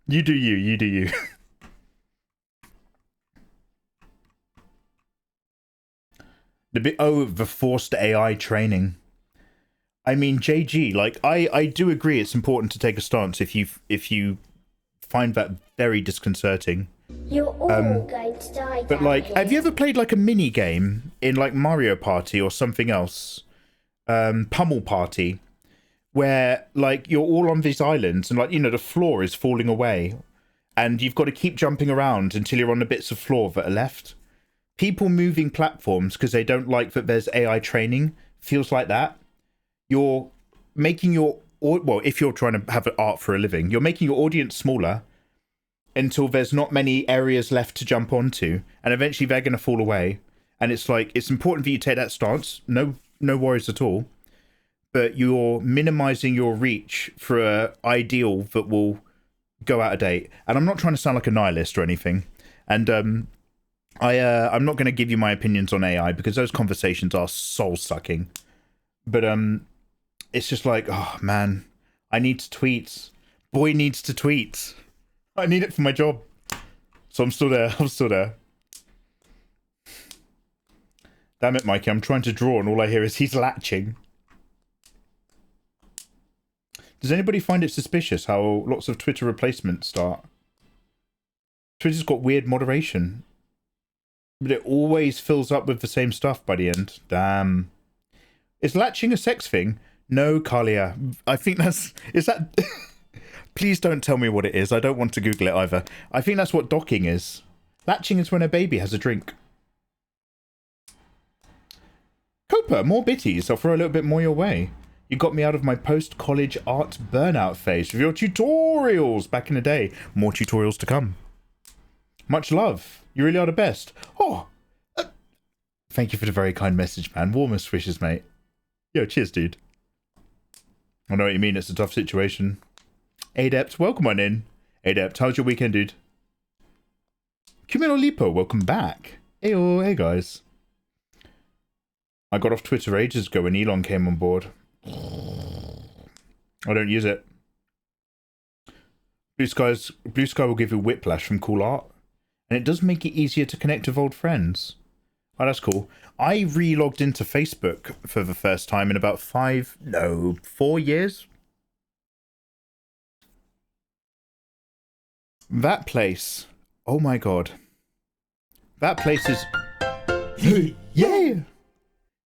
You do you. You do you. The forced AI training. I mean, JG, like I do agree it's important to take a stance if you find that very disconcerting. You're all going to die But down like, here. have you ever played like a mini game in like Mario Party or something else? Pummel Party, where like you're all on these islands and like, you know, the floor is falling away and you've got to keep jumping around until you're on the bits of floor that are left. People moving platforms because they don't like that there's AI training feels like that. You're making your, well, if you're trying to have art for a living, you're making your audience smaller until there's not many areas left to jump onto, and eventually they're going to fall away. And it's like, it's important that you take that stance. No worries at all. But you're minimizing your reach for an ideal that will go out of date. And I'm not trying to sound like a nihilist or anything. And I'm not going to give you my opinions on AI because those conversations are soul-sucking. But it's just like, oh man, I need to tweet. Boy needs to tweet. I need it for my job. So I'm still there. Damn it, Mikey, I'm trying to draw and all I hear is he's latching. Does anybody find it suspicious how lots of Twitter replacements start? Twitter's got weird moderation. But it always fills up with the same stuff by the end. Damn. Is latching a sex thing? No, Kalia. I think that's... Is that... Please don't tell me what it is. I don't want to Google it either. I think that's what docking is. Latching is when a baby has a drink. super, more bitties. I'll throw a little bit more your way. You got me out of my post-college art burnout phase with your tutorials back in the day. More tutorials to come. Much love. You really are the best. Oh, thank you for the very kind message, man. Warmest wishes, mate. Yo, cheers, dude. I know what you mean. It's a tough situation. Adept, welcome on in. Adept, how's your weekend, dude? Kumino Lipo, welcome back. Heyo, hey guys. I got off Twitter ages ago when Elon came on board. I don't use it. Blue Sky will give you whiplash from cool art. And it does make it easier to connect with old friends. Oh, that's cool. I re-logged into Facebook for the first time in about 4 years. That place. Oh my god. That place is... Yeah!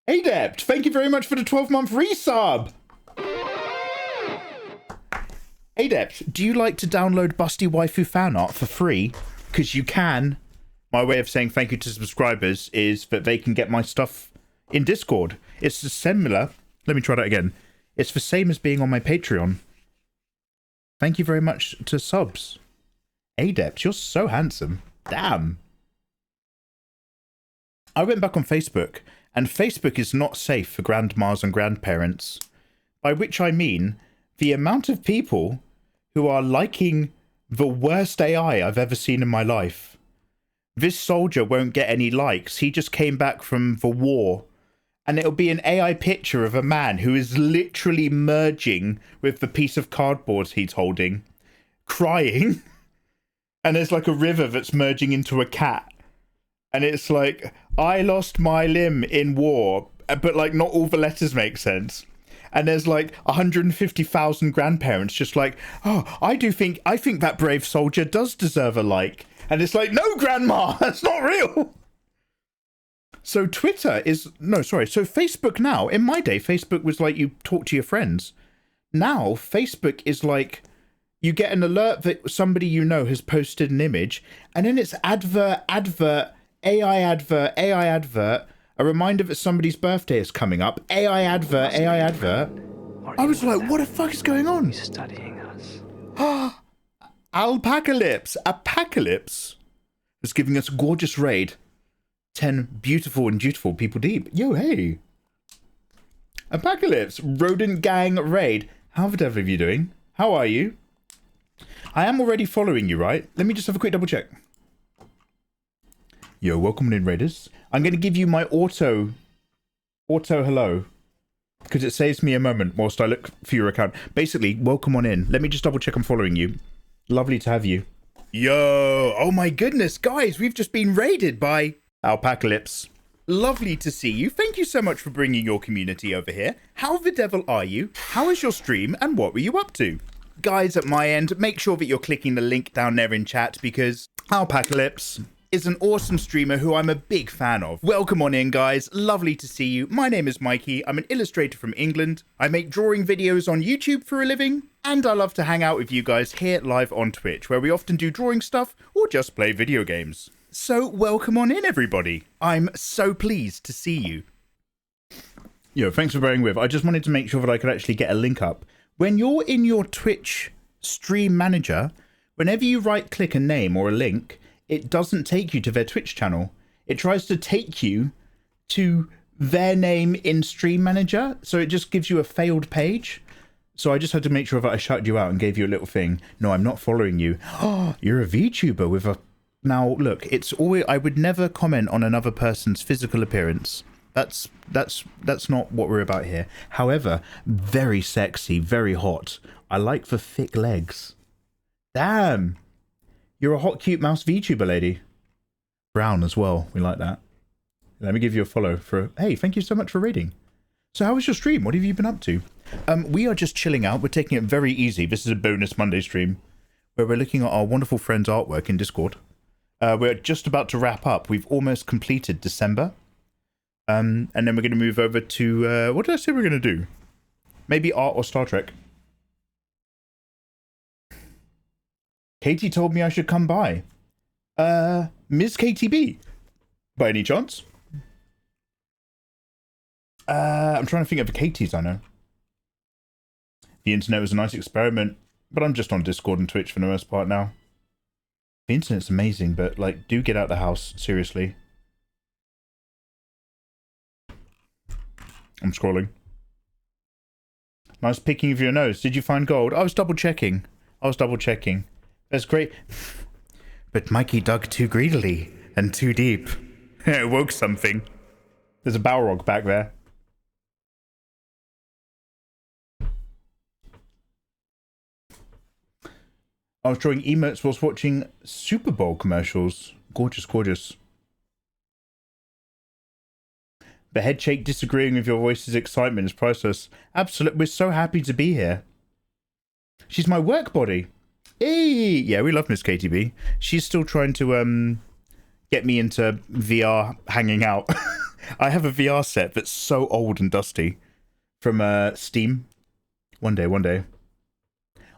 Adept, thank you very much for the 12-month resub! Adept, do you like to download Busty Waifu fan art for free? Because you can. My way of saying thank you to subscribers is that they can get my stuff in Discord. It's similar. Let me try that again. It's the same as being on my Patreon. Thank you very much to subs. Adept, you're so handsome. Damn. I went back on Facebook, and Facebook is not safe for grandmas and grandparents. By which I mean the amount of people who are liking the worst AI I've ever seen in my life. This soldier won't get any likes. He just came back from the war. And it'll be an AI picture of a man who is literally merging with the piece of cardboard he's holding, crying. And there's like a river that's merging into a cat. And it's like, I lost my limb in war, but like not all the letters make sense. And there's like 150,000 grandparents just like, oh, I think that brave soldier does deserve a like. And it's like, no, grandma, that's not real. So Twitter is, no, sorry. So Facebook now, in my day, Facebook was like you talk to your friends. Now, Facebook is like, you get an alert that somebody you know has posted an image, and then it's advert, AI advert, a reminder that somebody's birthday is coming up, AI advert. I was like, what the fuck is going on? He's studying us. Apocalypse was giving us a gorgeous raid. 10 beautiful and dutiful people deep. Yo, hey. Apocalypse, Rodent Gang raid. How the devil are you doing? How are you? I am already following you, right? Let me just have a quick double check. Yo, welcome in, Raiders. I'm going to give you my auto hello, because it saves me a moment whilst I look for your account. Basically, welcome on in. Let me just double check I'm following you. Lovely to have you. Yo, oh my goodness, guys, we've just been raided by Alpacalypse. Lovely to see you. Thank you so much for bringing your community over here. How the devil are you? How was your stream and what were you up to? Guys, at my end, make sure that you're clicking the link down there in chat because Alpacalypse is an awesome streamer who I'm a big fan of. Welcome on in, guys. Lovely to see you. My name is Mikey. I'm an illustrator from England. I make drawing videos on YouTube for a living, and I love to hang out with you guys here live on Twitch, where we often do drawing stuff or just play video games. So welcome on in, everybody. I'm so pleased to see you. Yo, thanks for bearing with. I just wanted to make sure that I could actually get a link up. When you're in your Twitch stream manager, whenever you right-click a name or a link, it doesn't take you to their Twitch channel. It tries to take you to their name in Stream Manager, so it just gives you a failed page. So I just had to make sure that I shouted you out and gave you a little thing. No, I'm not following you. Oh, you're a VTuber with a... Now, look, it's always... I would never comment on another person's physical appearance. That's not what we're about here. However, very sexy, very hot. I like the thick legs. Damn! You're a hot, cute mouse VTuber lady. Brown as well. We like that. Let me give you a follow for... Hey, thank you so much for reading. So how was your stream? What have you been up to? We are just chilling out. We're taking it very easy. This is a bonus Monday stream where we're looking at our wonderful friend's artwork in Discord. We're just about to wrap up. We've almost completed December. And then we're going to move over to... what did I say we're going to do? Maybe art or Star Trek. Katie told me I should come by. Ms. KTB. By any chance? I'm trying to think of the Katie's I know. The internet was a nice experiment, but I'm just on Discord and Twitch for the most part now. The internet's amazing, but, like, do get out the house, seriously. I'm scrolling. Nice picking of your nose. Did you find gold? I was double checking. That's great. But Mikey dug too greedily and too deep. It woke something. There's a Balrog back there. I was drawing emotes whilst watching Super Bowl commercials. Gorgeous, gorgeous. The head shake disagreeing with your voice's excitement is priceless. Absolutely, we're so happy to be here. She's my work body. Hey! Yeah, we love Miss KTB. She's still trying to get me into VR hanging out. I have a VR set that's so old and dusty from Steam. One day.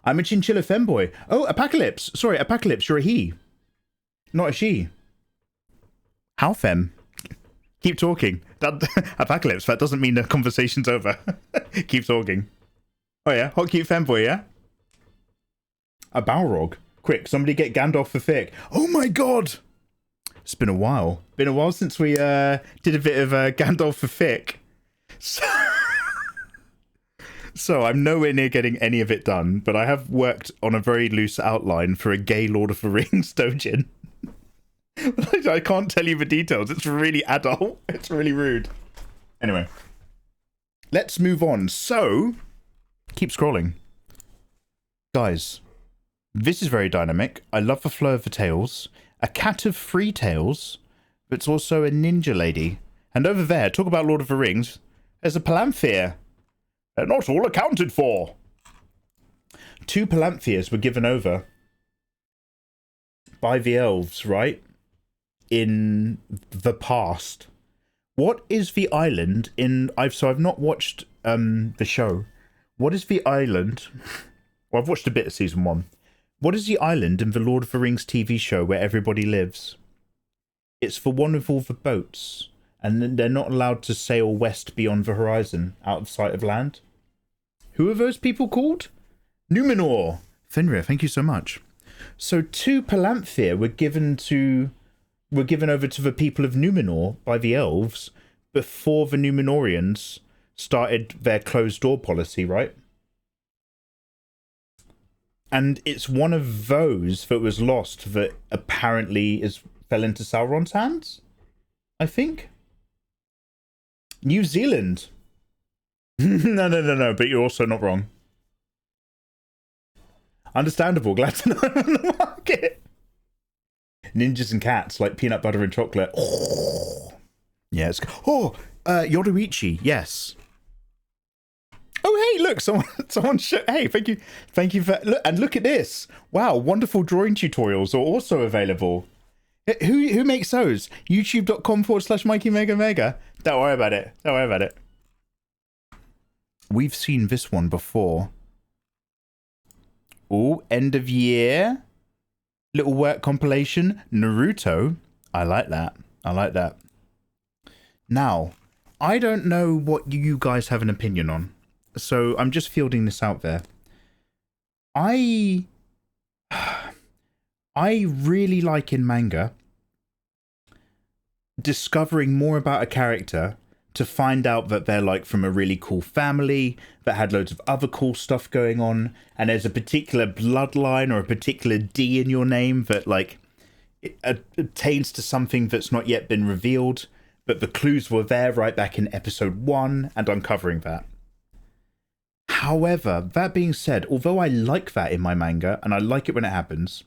I'm a chinchilla femboy. Oh, Apocalypse. Sorry, Apocalypse, you're a he. Not a she. How fem? Keep talking. That Apocalypse, that doesn't mean the conversation's over. Keep talking. Oh yeah, hot cute femboy, yeah? A Balrog. Quick, somebody get Gandalf for thick. Oh my god! It's been a while. Been a while since we did a bit of Gandalf for thick. So I'm nowhere near getting any of it done, but I have worked on a very loose outline for a gay Lord of the Rings doujin. I can't tell you the details. It's really adult. It's really rude. Anyway, let's move on. So, keep scrolling. Guys, this is very dynamic. I love the flow of the tails. A cat of three tails, but it's also a ninja lady. And over there, talk about Lord of the Rings, there's a palanthir. They're not all accounted for. 2 palanthirs were given over by the elves, right? In the past. What is the island in... I've not watched the show. What is the island... Well, I've watched a bit of season 1. What is the island in the Lord of the Rings TV show where everybody lives? It's the one with all the boats. And they're not allowed to sail west beyond the horizon, out of sight of land. Who are those people called? Numenor. Fenrir, thank you so much. So 2 palanthir were given over to the people of Numenor by the elves before the Numenorians started their closed door policy, right? And it's one of those that was lost that apparently fell into Sauron's hands, I think. New Zealand. No, but you're also not wrong. Understandable, glad to know I'm on the market. Ninjas and cats, like peanut butter and chocolate. Oh. Yes. Oh, Yoruichi, yes. Oh, hey, look, someone hey, thank you for, look at this. Wow, wonderful drawing tutorials are also available. Who makes those? youtube.com/Mikey Mega Mega. Don't worry about it. We've seen this one before. Oh, end of year. Little work compilation. Naruto. I like that. Now, I don't know what you guys have an opinion on. So I'm just fielding this out there. I really like in manga discovering more about a character to find out that they're like from a really cool family that had loads of other cool stuff going on, and there's a particular bloodline or a particular D in your name that like it attains to something that's not yet been revealed, but the clues were there right back in episode 1 and uncovering that. However, that being said, although I like that in my manga and I like it when it happens,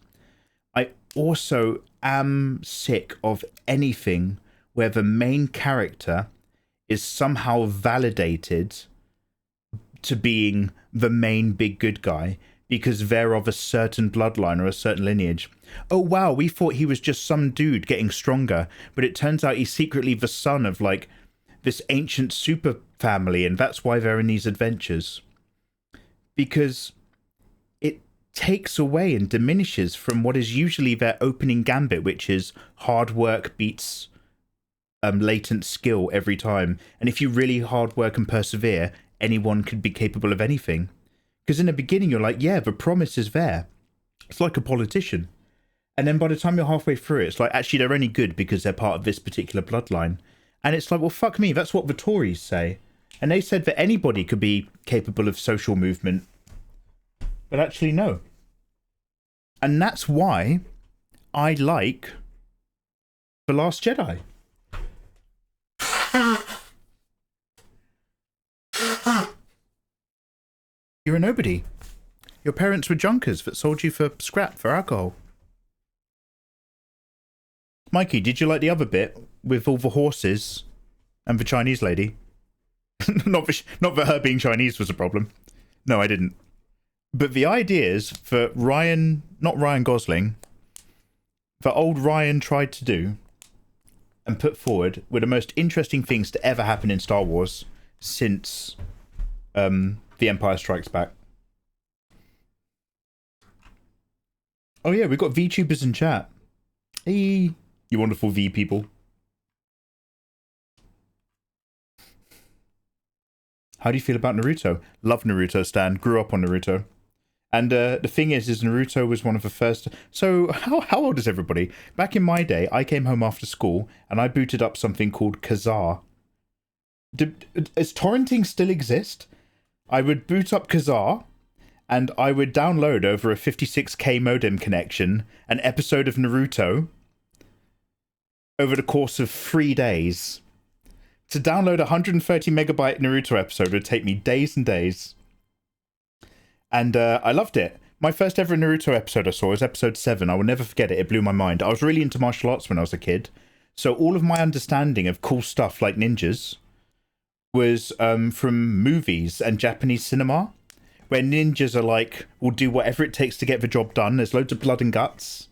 I also am sick of anything where the main character is somehow validated to being the main big good guy because they're of a certain bloodline or a certain lineage. Oh wow, we thought he was just some dude getting stronger, but it turns out he's secretly the son of like this ancient super family, and that's why they're in these adventures. Because it takes away and diminishes from what is usually their opening gambit, which is hard work beats latent skill every time. And if you really hard work and persevere, anyone could be capable of anything. Because in the beginning, you're like, yeah, the promise is there. It's like a politician. And then by the time you're halfway through it, it's like, actually, they're only good because they're part of this particular bloodline. And it's like, well, fuck me. That's what the Tories say. And they said that anybody could be capable of social movement. But actually, no. And that's why I like The Last Jedi. You're a nobody. Your parents were junkers that sold you for scrap for alcohol. Mikey, did you like the other bit with all the horses and the Chinese lady? not that her being Chinese was a problem. No, I didn't. But the ideas that not Ryan Gosling, that old Ryan tried to do and put forward were the most interesting things to ever happen in Star Wars since The Empire Strikes Back. Oh yeah, we've got VTubers in chat. Hey, you wonderful V people. How do you feel about Naruto? Love Naruto, Stan. Grew up on Naruto. And the thing is Naruto was one of the first... So, how old is everybody? Back in my day, I came home after school, and I booted up something called Kazaa. Does torrenting still exist? I would boot up Kazaa, and I would download over a 56k modem connection an episode of Naruto over the course of 3 days. To download a 130 megabyte Naruto episode would take me days and days. And I loved it. My first ever Naruto episode I saw was episode 7. I will never forget it. It blew my mind. I was really into martial arts when I was a kid. So all of my understanding of cool stuff like ninjas was from movies and Japanese cinema, where ninjas are like, will do whatever it takes to get the job done. There's loads of blood and guts.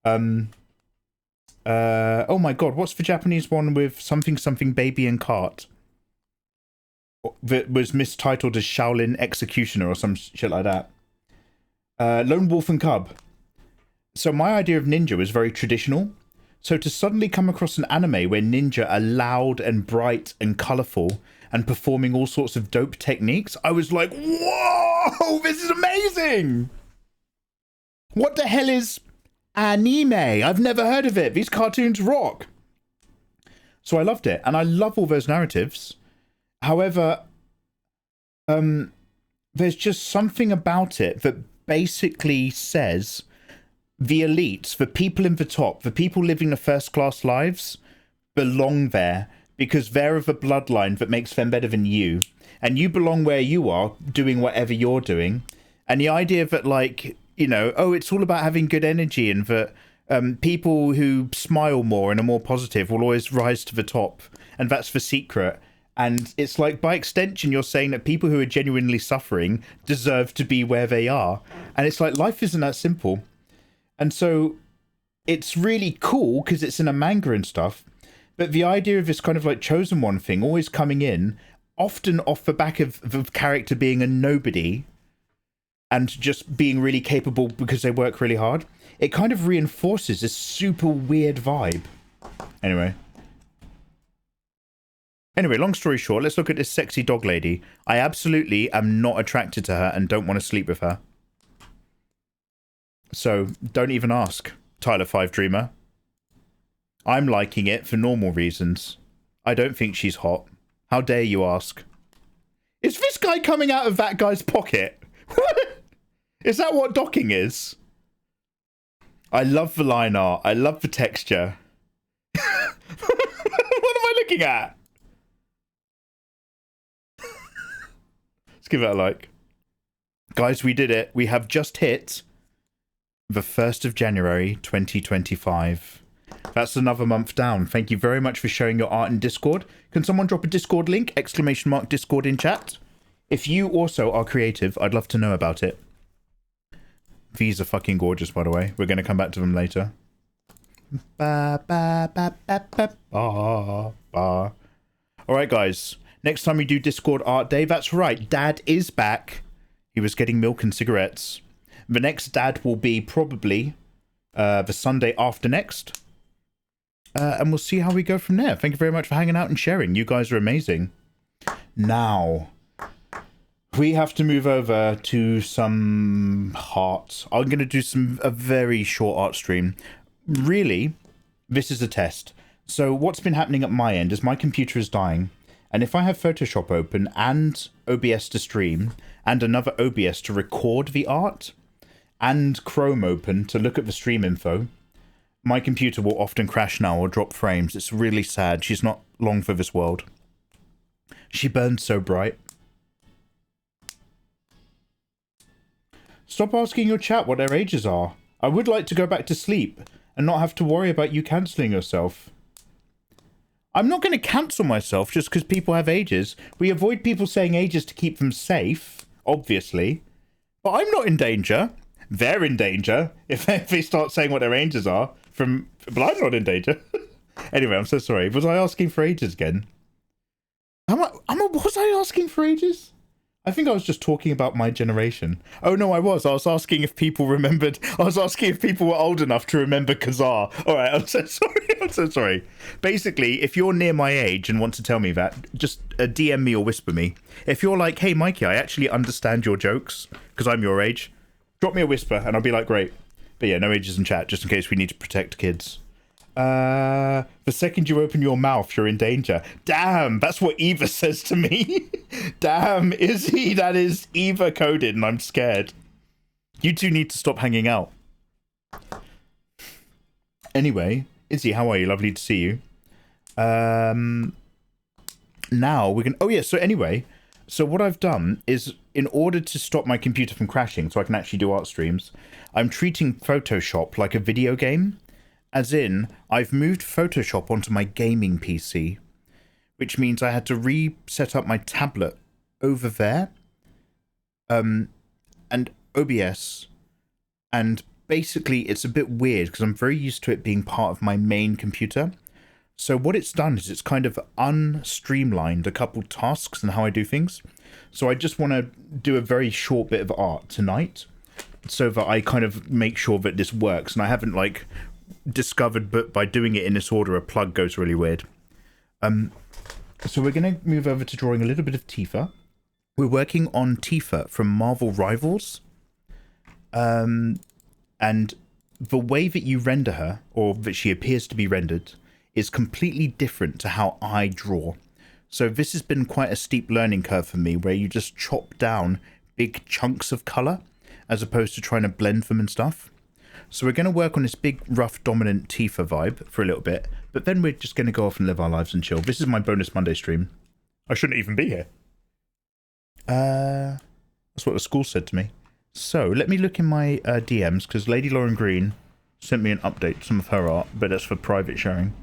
Oh my god, what's the Japanese one with something baby and cart? That was mistitled as Shaolin Executioner or some shit like that. Lone Wolf and Cub. So my idea of ninja was very traditional. So to suddenly come across an anime where ninja are loud and bright and colourful and performing all sorts of dope techniques, I was like, whoa, this is amazing! What the hell is anime? I've never heard of it. These cartoons rock. So I loved it. And I love all those narratives. However, there's just something about it that basically says the elites, the people in the top, the people living the first class lives belong there because they're of a bloodline that makes them better than you. And you belong where you are, doing whatever you're doing. And the idea that, like, you know, oh, it's all about having good energy and that people who smile more and are more positive will always rise to the top. And that's the secret. And it's like, by extension, you're saying that people who are genuinely suffering deserve to be where they are. And it's like, life isn't that simple. And so it's really cool because it's in a manga and stuff. But the idea of this kind of like chosen one thing always coming in, often off the back of the character being a nobody and just being really capable because they work really hard, it kind of reinforces this super weird vibe. Anyway, long story short, let's look at this sexy dog lady. I absolutely am not attracted to her and don't want to sleep with her. So, don't even ask, Tyler 5 Dreamer. I'm liking it for normal reasons. I don't think she's hot. How dare you ask? Is this guy coming out of that guy's pocket? What? Is that what docking is? I love the line art. I love the texture. What am I looking at? Let's give it a like. Guys, we did it. We have just hit the 1st of January 2025. That's another month down. Thank you very much for sharing your art in Discord. Can someone drop a Discord link? ! Discord in chat. If you also are creative, I'd love to know about it. These are fucking gorgeous, by the way. We're going to come back to them later. Alright, guys. Next time we do Discord Art Day, that's right, Dad is back. He was getting milk and cigarettes. The next Dad will be probably the Sunday after next. and we'll see how we go from there. Thank you very much for hanging out and sharing. You guys are amazing. Now, we have to move over to some hearts. I'm going to do a very short art stream. Really, this is a test. So what's been happening at my end is my computer is dying. And if I have Photoshop open and OBS to stream and another OBS to record the art and Chrome open to look at the stream info, my computer will often crash now or drop frames. It's really sad. She's not long for this world. She burns so bright. Stop asking your chat what their ages are. I would like to go back to sleep and not have to worry about you cancelling yourself. I'm not going to cancel myself just because people have ages. We avoid people saying ages to keep them safe, obviously. But I'm not in danger. They're in danger if they start saying what their ages are. But I'm not in danger. Anyway, I'm so sorry. Was I asking for ages again? Was I asking for ages? I think I was just talking about my generation. Oh, no, I was. I was asking if people remembered. I was asking if people were old enough to remember Kazaa. All right, I'm so sorry. I'm so sorry. Basically, if you're near my age and want to tell me that, just DM me or whisper me. If you're like, hey, Mikey, I actually understand your jokes because I'm your age, drop me a whisper and I'll be like, great. But yeah, no ages in chat, just in case we need to protect kids. The second you open your mouth, you're in danger. Damn, that's what Eva says to me. Damn, Izzy, that is Eva coded and I'm scared. You two need to stop hanging out. Anyway, Izzy, how are you? Lovely to see you. Now we can... Oh yeah, so anyway, so what I've done is in order to stop my computer from crashing so I can actually do art streams, I'm treating Photoshop like a video game. As in, I've moved Photoshop onto my gaming PC, which means I had to reset up my tablet over there, and OBS, and basically it's a bit weird because I'm very used to it being part of my main computer. So what it's done is it's kind of unstreamlined a couple tasks and how I do things. So I just want to do a very short bit of art tonight so that I kind of make sure that this works, and I haven't like discovered, but by doing it in this order a plug goes really weird. So we're going to move over to drawing a little bit of Tifa. We're working on Tifa from Marvel Rivals, and the way that you render her, or that she appears to be rendered, is completely different to how I draw. So this has been quite a steep learning curve for me, where you just chop down big chunks of color as opposed to trying to blend them and stuff. So we're going to work on this big, rough, dominant Tifa vibe for a little bit, but then we're just going to go off and live our lives and chill. This is my bonus Monday stream. I shouldn't even be here. That's what the school said to me. So let me look in my DMs, because Lady Lauren Green sent me an update to some of her art, but that's for private sharing.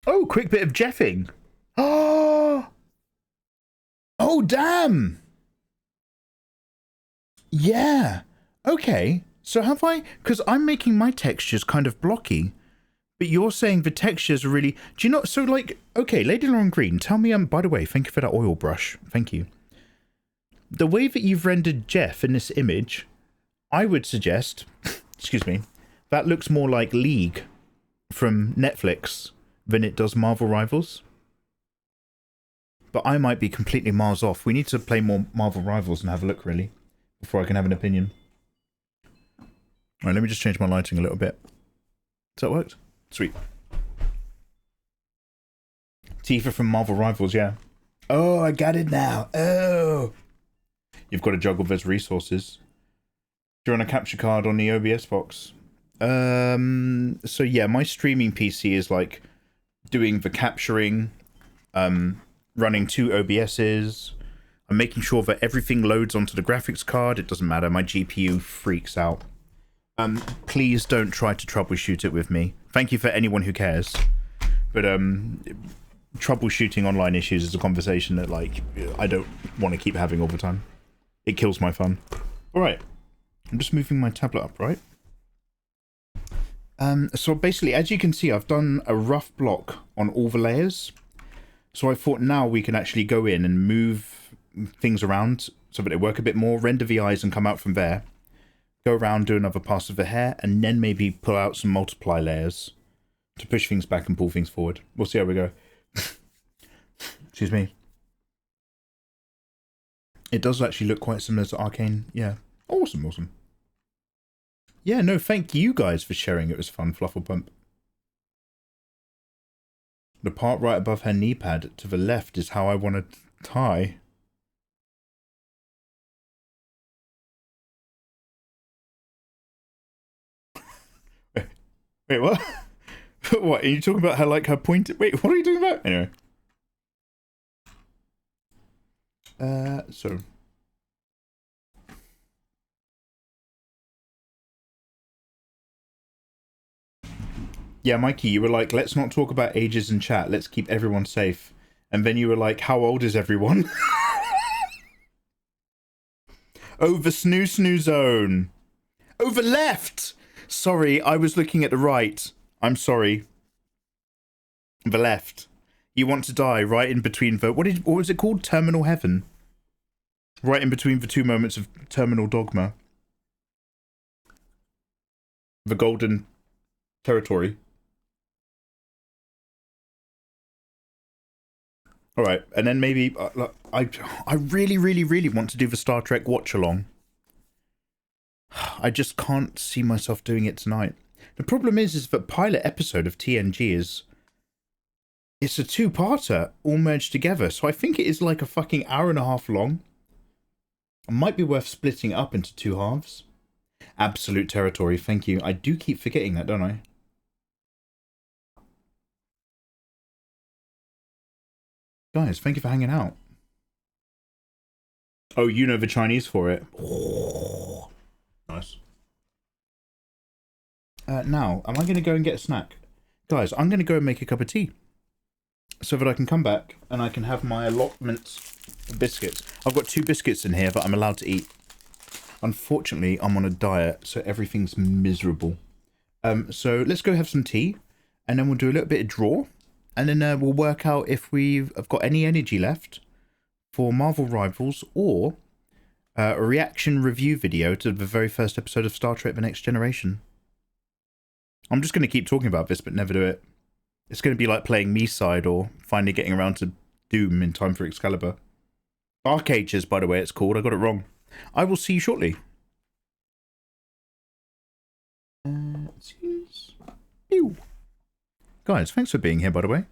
Oh, quick bit of jeffing. Oh, oh, damn. Yeah. Okay. So have I... Because I'm making my textures kind of blocky. But you're saying the textures are really... Do you know... So, like... Okay, Lady Lauren Green, tell me... by the way, thank you for that oil brush. Thank you. The way that you've rendered Jeff in this image, I would suggest... excuse me. That looks more like League from Netflix than it does Marvel Rivals. But I might be completely miles off. We need to play more Marvel Rivals and have a look, really, before I can have an opinion. Alright, let me just change my lighting a little bit. Does that work? Sweet. Tifa from Marvel Rivals, yeah. Oh, I got it now. Oh. You've got to juggle those resources. Do you want a capture card on the OBS box? So yeah, my streaming PC is like doing the capturing, running 2 OBSs. I'm making sure that everything loads onto the graphics card. It doesn't matter. My GPU freaks out. Please don't try to troubleshoot it with me. Thank you for anyone who cares. But troubleshooting online issues is a conversation that, like, I don't want to keep having all the time. It kills my fun. All right. I'm just moving my tablet up, right? So basically, as you can see, I've done a rough block on all the layers. So I thought now we can actually go in and move things around so that they work a bit more, render the eyes and come out from there. go around, do another pass of the hair, and then maybe pull out some multiply layers to push things back and pull things forward. We'll see how we go. Excuse me. It does actually look quite similar to Arcane. Yeah. Awesome, awesome. Yeah, no, thank you guys for sharing. It was fun, Flufflepump. The part right above her knee pad to the left is how I want to tie. Wait, what? What? Are you talking about her, like, her point? Wait, what are you talking about? Anyway. So. Yeah, Mikey, you were like, let's not talk about ages in chat. Let's keep everyone safe. And then you were like, how old is everyone? Over snoo zone. Over left. Sorry, I was looking at the right. I'm sorry. The left. You want to die right in between the... What was it called? Terminal heaven. Right in between the two moments of terminal dogma. The golden territory. All right, and then maybe I really, really, really want to do the Star Trek watch along. I just can't see myself doing it tonight. The problem is that pilot episode of TNG is it's a two-parter all merged together, so I think it is like a fucking hour and a half long. It might be worth splitting it up into two halves. Absolute territory, thank you. I do keep forgetting that, don't I? Guys, thank you for hanging out. Oh, you know the Chinese for it. Oh, nice. Now, am I going to go and get a snack? Guys, I'm going to go and make a cup of tea. So that I can come back and I can have my allotment of biscuits. I've got 2 biscuits in here that I'm allowed to eat. Unfortunately, I'm on a diet, so everything's miserable. So let's go have some tea. And then we'll do a little bit of draw. And then we'll work out if we've got any energy left for Marvel Rivals or a reaction review video to the very first episode of Star Trek The Next Generation. I'm just going to keep talking about this, but never do it. It's going to be like playing Me-Side or finally getting around to Doom in time for Excalibur. Dark Ages, by the way, it's called. I got it wrong. I will see you shortly. Cheers. Ew. Guys, thanks for being here, by the way.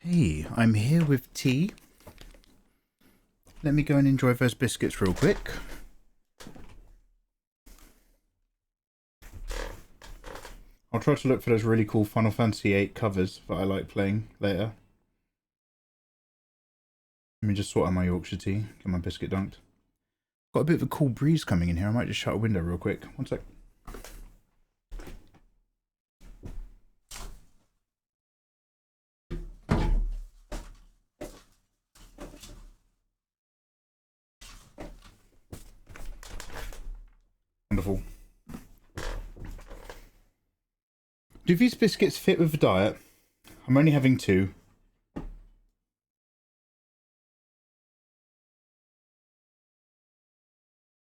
Hey, I'm here with tea. Let me go and enjoy those biscuits real quick. I'll try to look for those really cool Final Fantasy VIII covers that I like playing later. Let me just sort out my Yorkshire tea, get my biscuit dunked. Got a bit of a cool breeze coming in here. I might just shut a window real quick. One sec. Wonderful. Do these biscuits fit with the diet? I'm only having 2.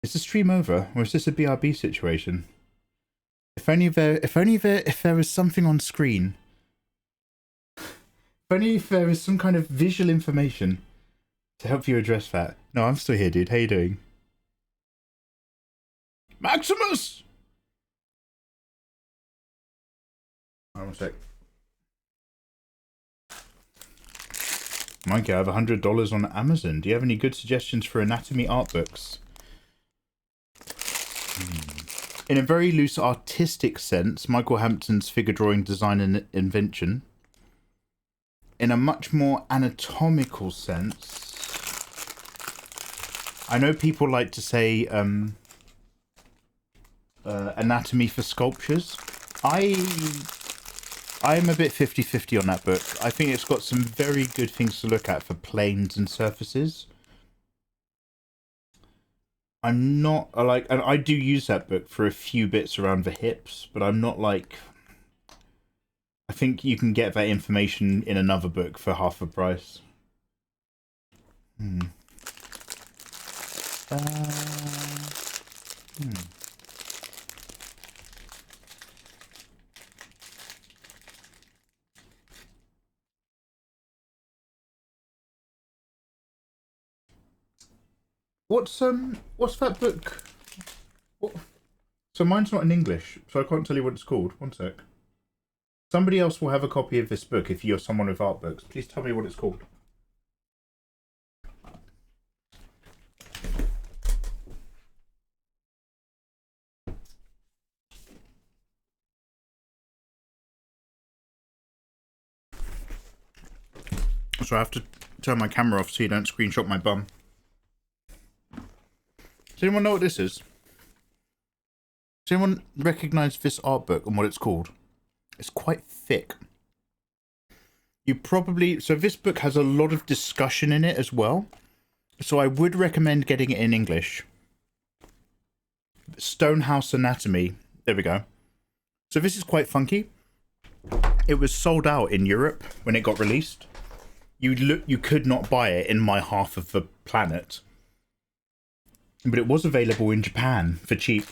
Is the stream over, or is this a BRB situation? If there is something on screen. If there is some kind of visual information to help you address that. No, I'm still here, dude. How you doing? Maximus! Hold on a sec. Mikey, I have $100 on Amazon. Do you have any good suggestions for anatomy art books? In a very loose artistic sense, Michael Hampton's figure drawing design and invention. In a much more anatomical sense, I know people like to say anatomy for sculptures. I'm a bit 50-50 on that book. I think it's got some very good things to look at for planes and surfaces. I'm not like, and I do use that book for a few bits around the hips, but I'm not like, I think you can get that information in another book for half the price. What's that book? What? So mine's not in English, so I can't tell you what it's called. One sec. Somebody else will have a copy of this book if you're someone with art books. Please tell me what it's called. So I have to turn my camera off so you don't screenshot my bum. Does anyone know what this is? Does anyone recognise this art book and what it's called? It's quite thick. You probably... So this book has a lot of discussion in it as well. So I would recommend getting it in English. Stonehouse Anatomy. There we go. So this is quite funky. It was sold out in Europe when it got released. You could not buy it in my half of the planet. But it was available in Japan for cheap.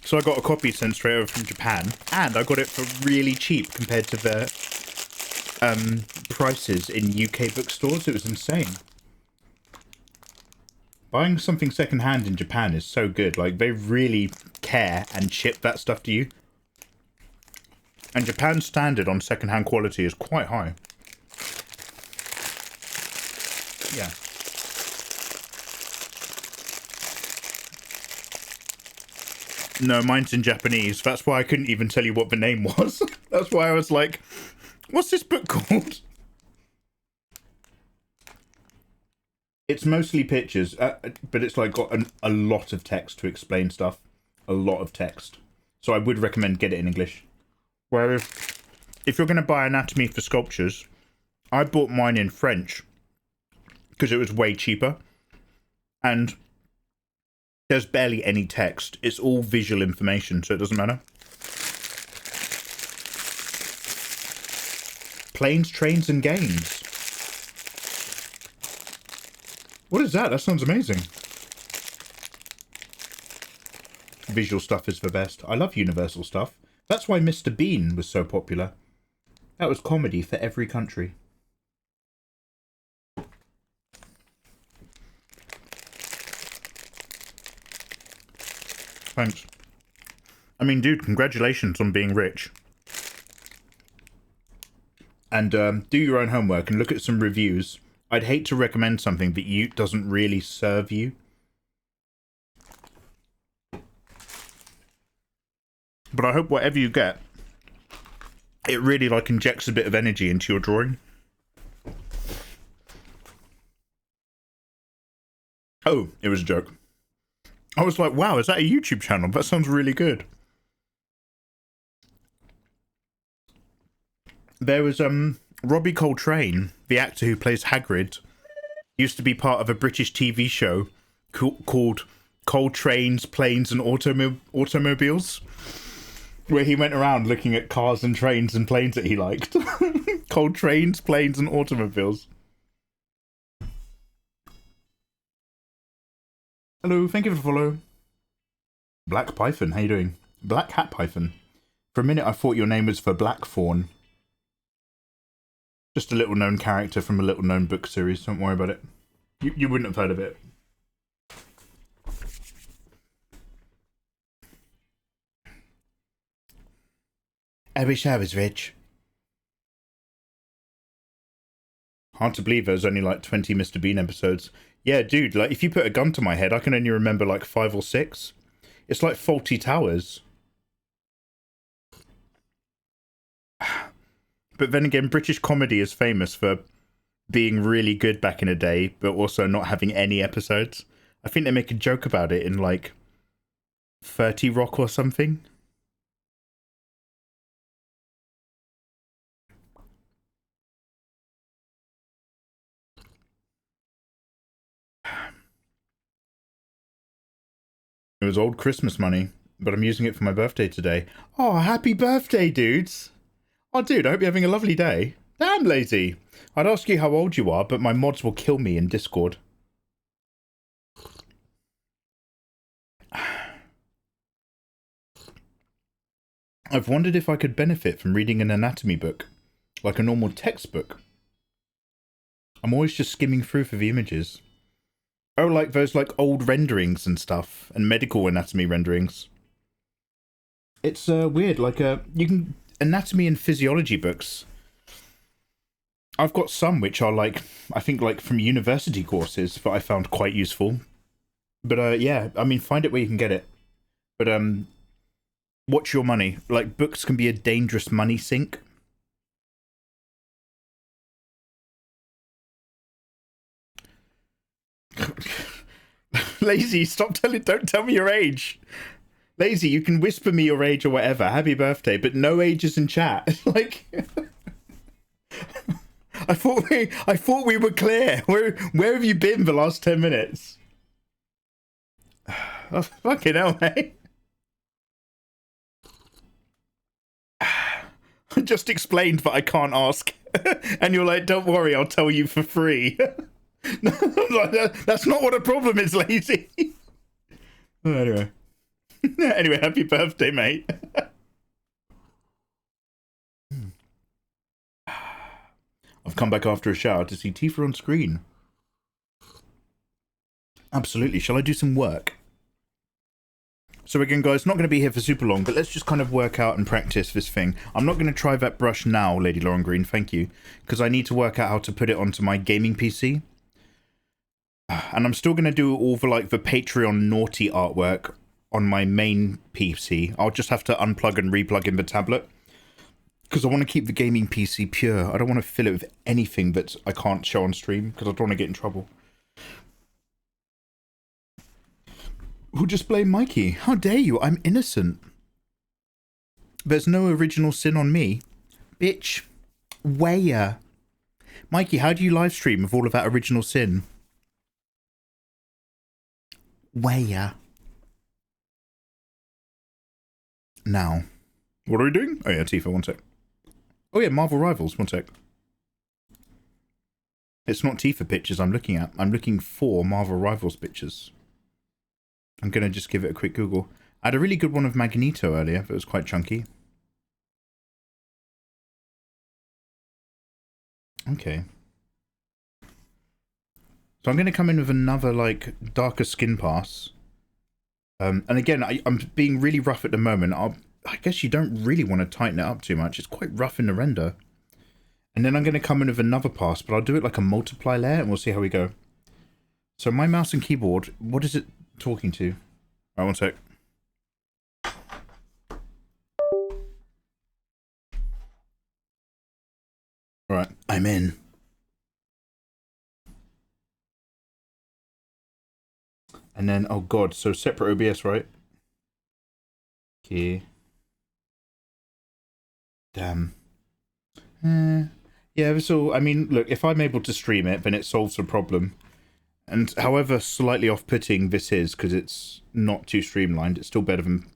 So I got a copy sent straight over from Japan. And I got it for really cheap compared to the prices in UK bookstores. It was insane. Buying something secondhand in Japan is so good. Like, they really care and ship that stuff to you. And Japan's standard on secondhand quality is quite high. Yeah. No, mine's in Japanese. That's why I couldn't even tell you what the name was. That's why I was like, what's this book called? It's mostly pictures, but it's like got a lot of text to explain stuff. A lot of text. So I would recommend get it in English. Whereas, if you're going to buy anatomy for sculptures, I bought mine in French because it was way cheaper. And there's barely any text. It's all visual information, so it doesn't matter. Planes, trains, and games. What is that? That sounds amazing. Visual stuff is the best. I love Universal stuff. That's why Mr. Bean was so popular. That was comedy for every country. Thanks. I mean, dude, congratulations on being rich. and do your own homework and look at some reviews. I'd hate to recommend something that doesn't really serve you. But I hope whatever you get, it really like injects a bit of energy into your drawing. Oh, it was a joke. I was like, wow, is that a YouTube channel? That sounds really good. There was Robbie Coltrane, the actor who plays Hagrid, used to be part of a British TV show called Coltrane's Planes and Automobiles, where he went around looking at cars and trains and planes that he liked. Coltrane's Planes and Automobiles. Hello, thank you for the follow. Black Python, how you doing? Black Hat Python. For a minute I thought your name was for Black Fawn. Just a little known character from a little known book series, don't worry about it. You wouldn't have heard of it. I wish I was rich. Hard to believe there's only like 20 Mr. Bean episodes. Yeah, dude, like if you put a gun to my head, I can only remember like 5 or 6. It's like Faulty Towers. But then again, British comedy is famous for being really good back in the day, but also not having any episodes. I think they make a joke about it in like 30 Rock or something. It was old Christmas money, but I'm using it for my birthday today. Oh, happy birthday, dudes! Oh, dude, I hope you're having a lovely day. Damn, lazy. I'd ask you how old you are, but my mods will kill me in Discord. I've wondered if I could benefit from reading an anatomy book, like a normal textbook. I'm always just skimming through for the images. Oh, like those like old renderings and stuff, and medical anatomy renderings. It's weird, like you can... Anatomy and physiology books. I've got some which are like, I think like from university courses that I found quite useful. But yeah, I mean, find it where you can get it. But watch your money. Like, books can be a dangerous money sink. Lazy, don't tell me your age. Lazy, you can whisper me your age or whatever. Happy birthday, but no ages in chat. Like, I thought we were clear. Where have you been the last 10 minutes? Oh, fucking hell, mate. I just explained that I can't ask, and you're like, "Don't worry, I'll tell you for free." That's not what a problem is, Lazy. Anyway. Anyway, happy birthday, mate. I've come back after a shower to see Tifa on screen. Absolutely. Shall I do some work? So again, guys, not going to be here for super long, but let's just kind of work out and practice this thing. I'm not going to try that brush now, Lady Lauren Green, thank you, because I need to work out how to put it onto my gaming PC. And I'm still going to do all the, like, the Patreon naughty artwork on my main PC. I'll just have to unplug and replug in the tablet, because I want to keep the gaming PC pure. I don't want to fill it with anything that I can't show on stream, because I don't want to get in trouble. Who just blame Mikey? How dare you? I'm innocent. There's no original sin on me. Bitch. Where? Mikey, how do you live stream with all of that original sin? Where? Now. What are we doing? Oh yeah, Tifa, one sec. Oh yeah, Marvel Rivals, one sec. It's not Tifa pictures I'm looking at. I'm looking for Marvel Rivals pictures. I'm going to just give it a quick Google. I had a really good one of Magneto earlier, but it was quite chunky. Okay. So I'm going to come in with another, like, darker skin pass. And again, I'm being really rough at the moment. I guess you don't really want to tighten it up too much. It's quite rough in the render. And then I'm going to come in with another pass, but I'll do it like a multiply layer and we'll see how we go. So my mouse and keyboard, what is it talking to? Right, one sec. Alright, I'm in. And then, oh god, so separate OBS, right? Okay. Damn. Yeah, so, I mean, look, if I'm able to stream it, then it solves the problem. And however slightly off-putting this is, because it's not too streamlined, it's still better than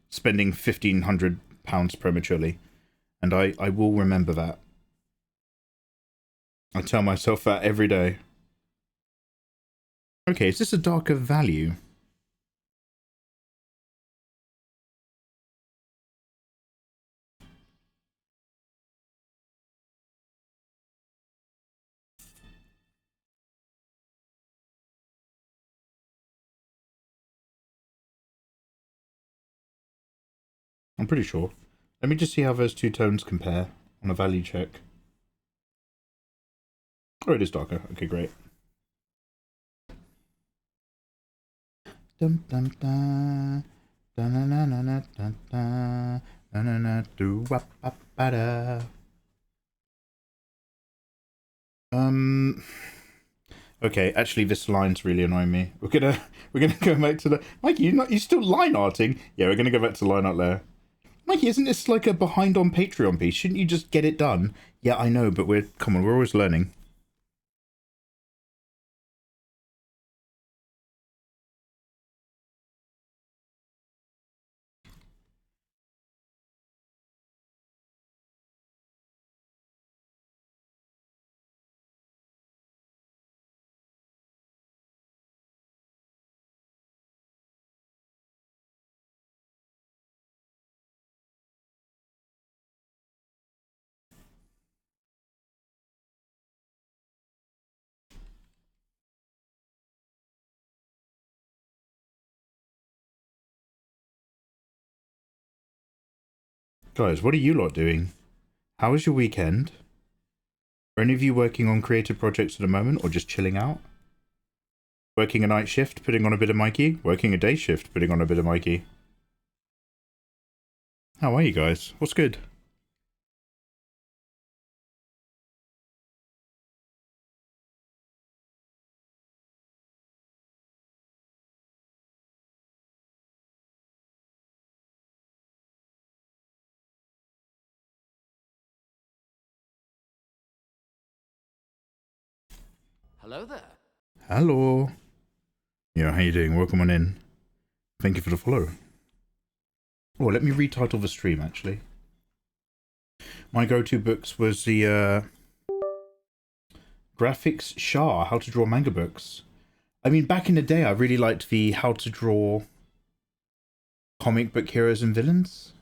spending £1,500 prematurely. And I will remember that. I tell myself that every day. Okay, is this a darker value? I'm pretty sure. Let me just see how those two tones compare on a value check. Oh, it is darker. Okay, great. Dum dum da da na na na na da da na na na do wap ba ba da. Okay, actually this line's really annoying me. We're gonna go back to the Mikey, you still line arting? Yeah, we're gonna go back to line art layer. Mikey, isn't this like a behind on Patreon piece? Shouldn't you just get it done? Yeah, I know, but we're always learning. Guys, what are you lot doing? How was your weekend? Are any of you working on creative projects at the moment, or just chilling out? Working a night shift, putting on a bit of Mikey? Working a day shift, putting on a bit of Mikey? How are you guys? What's good? Hello there. Hello. Yeah, how you doing? Welcome on in. Thank you for the follow. Oh, let me retitle the stream, actually. My go-to books was the Graphics Shah, How to Draw Manga books. I mean, back in the day, I really liked the How to Draw Comic Book Heroes and Villains.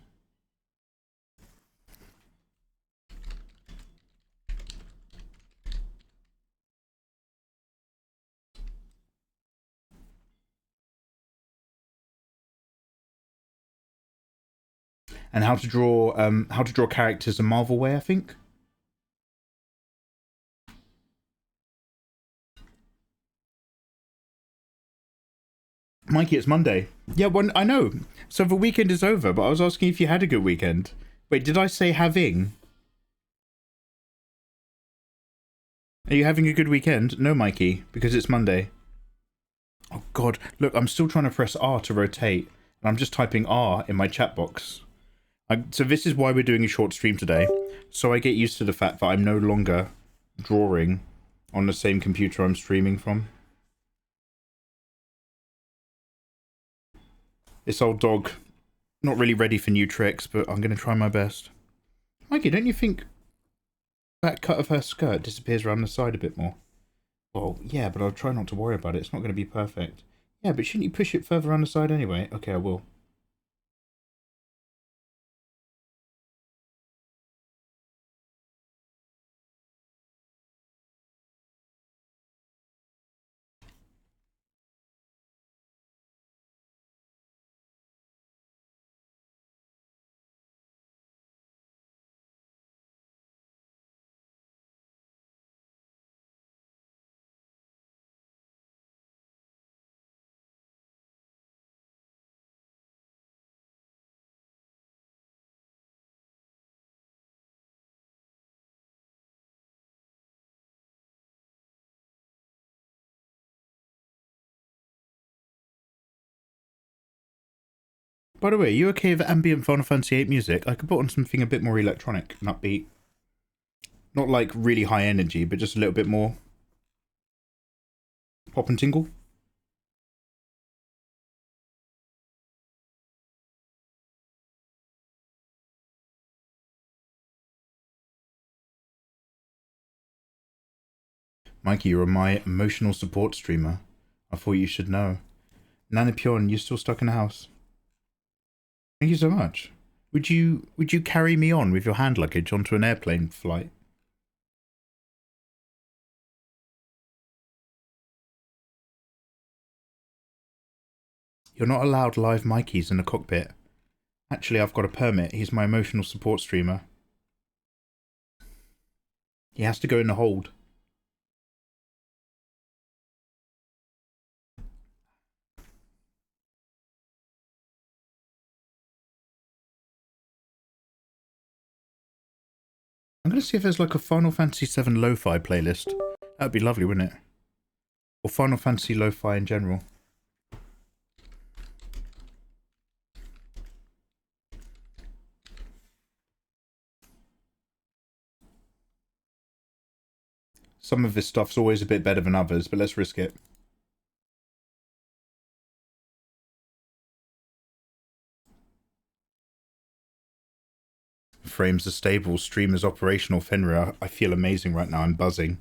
And how to draw characters the Marvel way, I think. Mikey, it's Monday. Yeah, well, I know. So the weekend is over, but I was asking if you had a good weekend. Wait, did I say having? Are you having a good weekend? No, Mikey, because it's Monday. Oh, God. Look, I'm still trying to press R to rotate, and I'm just typing R in my chat box. So this is why we're doing a short stream today, so I get used to the fact that I'm no longer drawing on the same computer I'm streaming from. This old dog, not really ready for new tricks, but I'm going to try my best. Mikey, don't you think that cut of her skirt disappears around the side a bit more? Well, yeah, but I'll try not to worry about it. It's not going to be perfect. Yeah, but shouldn't you push it further around the side anyway? Okay, I will. By the way, are you okay with ambient Final Fantasy VIII music? I could put on something a bit more electronic and upbeat. Not like really high energy, but just a little bit more pop and tingle. Mikey, you're my emotional support streamer. I thought you should know. Nana Pion, you're still stuck in the house. Thank you so much. Would you carry me on with your hand luggage onto an airplane flight? You're not allowed live Mikeys in the cockpit. Actually, I've got a permit. He's my emotional support streamer. He has to go in the hold. I'm going to see if there's like a Final Fantasy VII lo-fi playlist. That would be lovely, wouldn't it? Or Final Fantasy lo-fi in general. Some of this stuff's always a bit better than others, but let's risk it. Frames are stable, stream is operational, Fenrir. I feel amazing right now, I'm buzzing.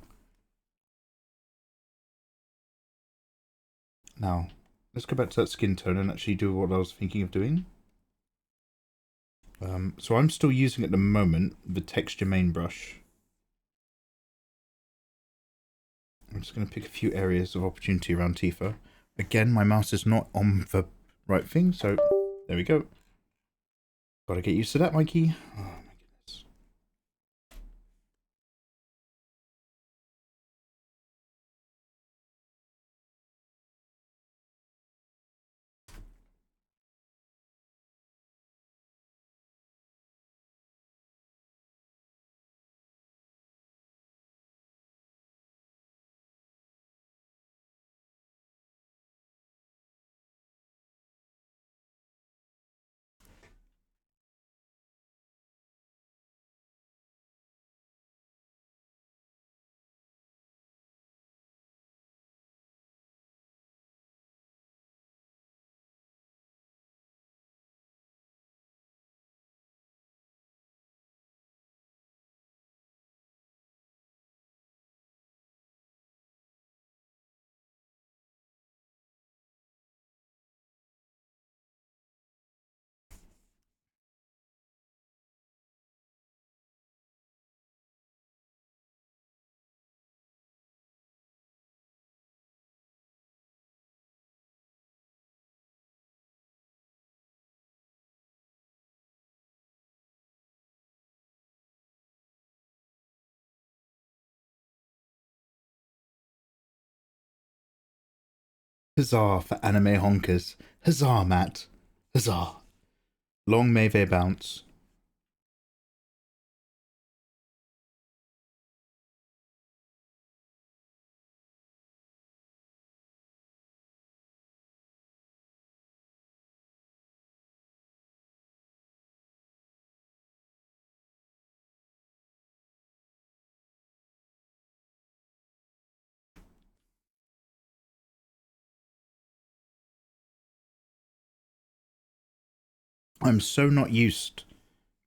Now, let's go back to that skin tone and actually do what I was thinking of doing. So I'm still using at the moment the texture main brush. I'm just going to pick a few areas of opportunity around Tifa. Again, my mouse is not on the right thing, so there we go. Gotta get used to that, Mikey. Oh my goodness. Huzzah for anime honkers. Huzzah, Matt. Huzzah. Long may they bounce. I'm so not used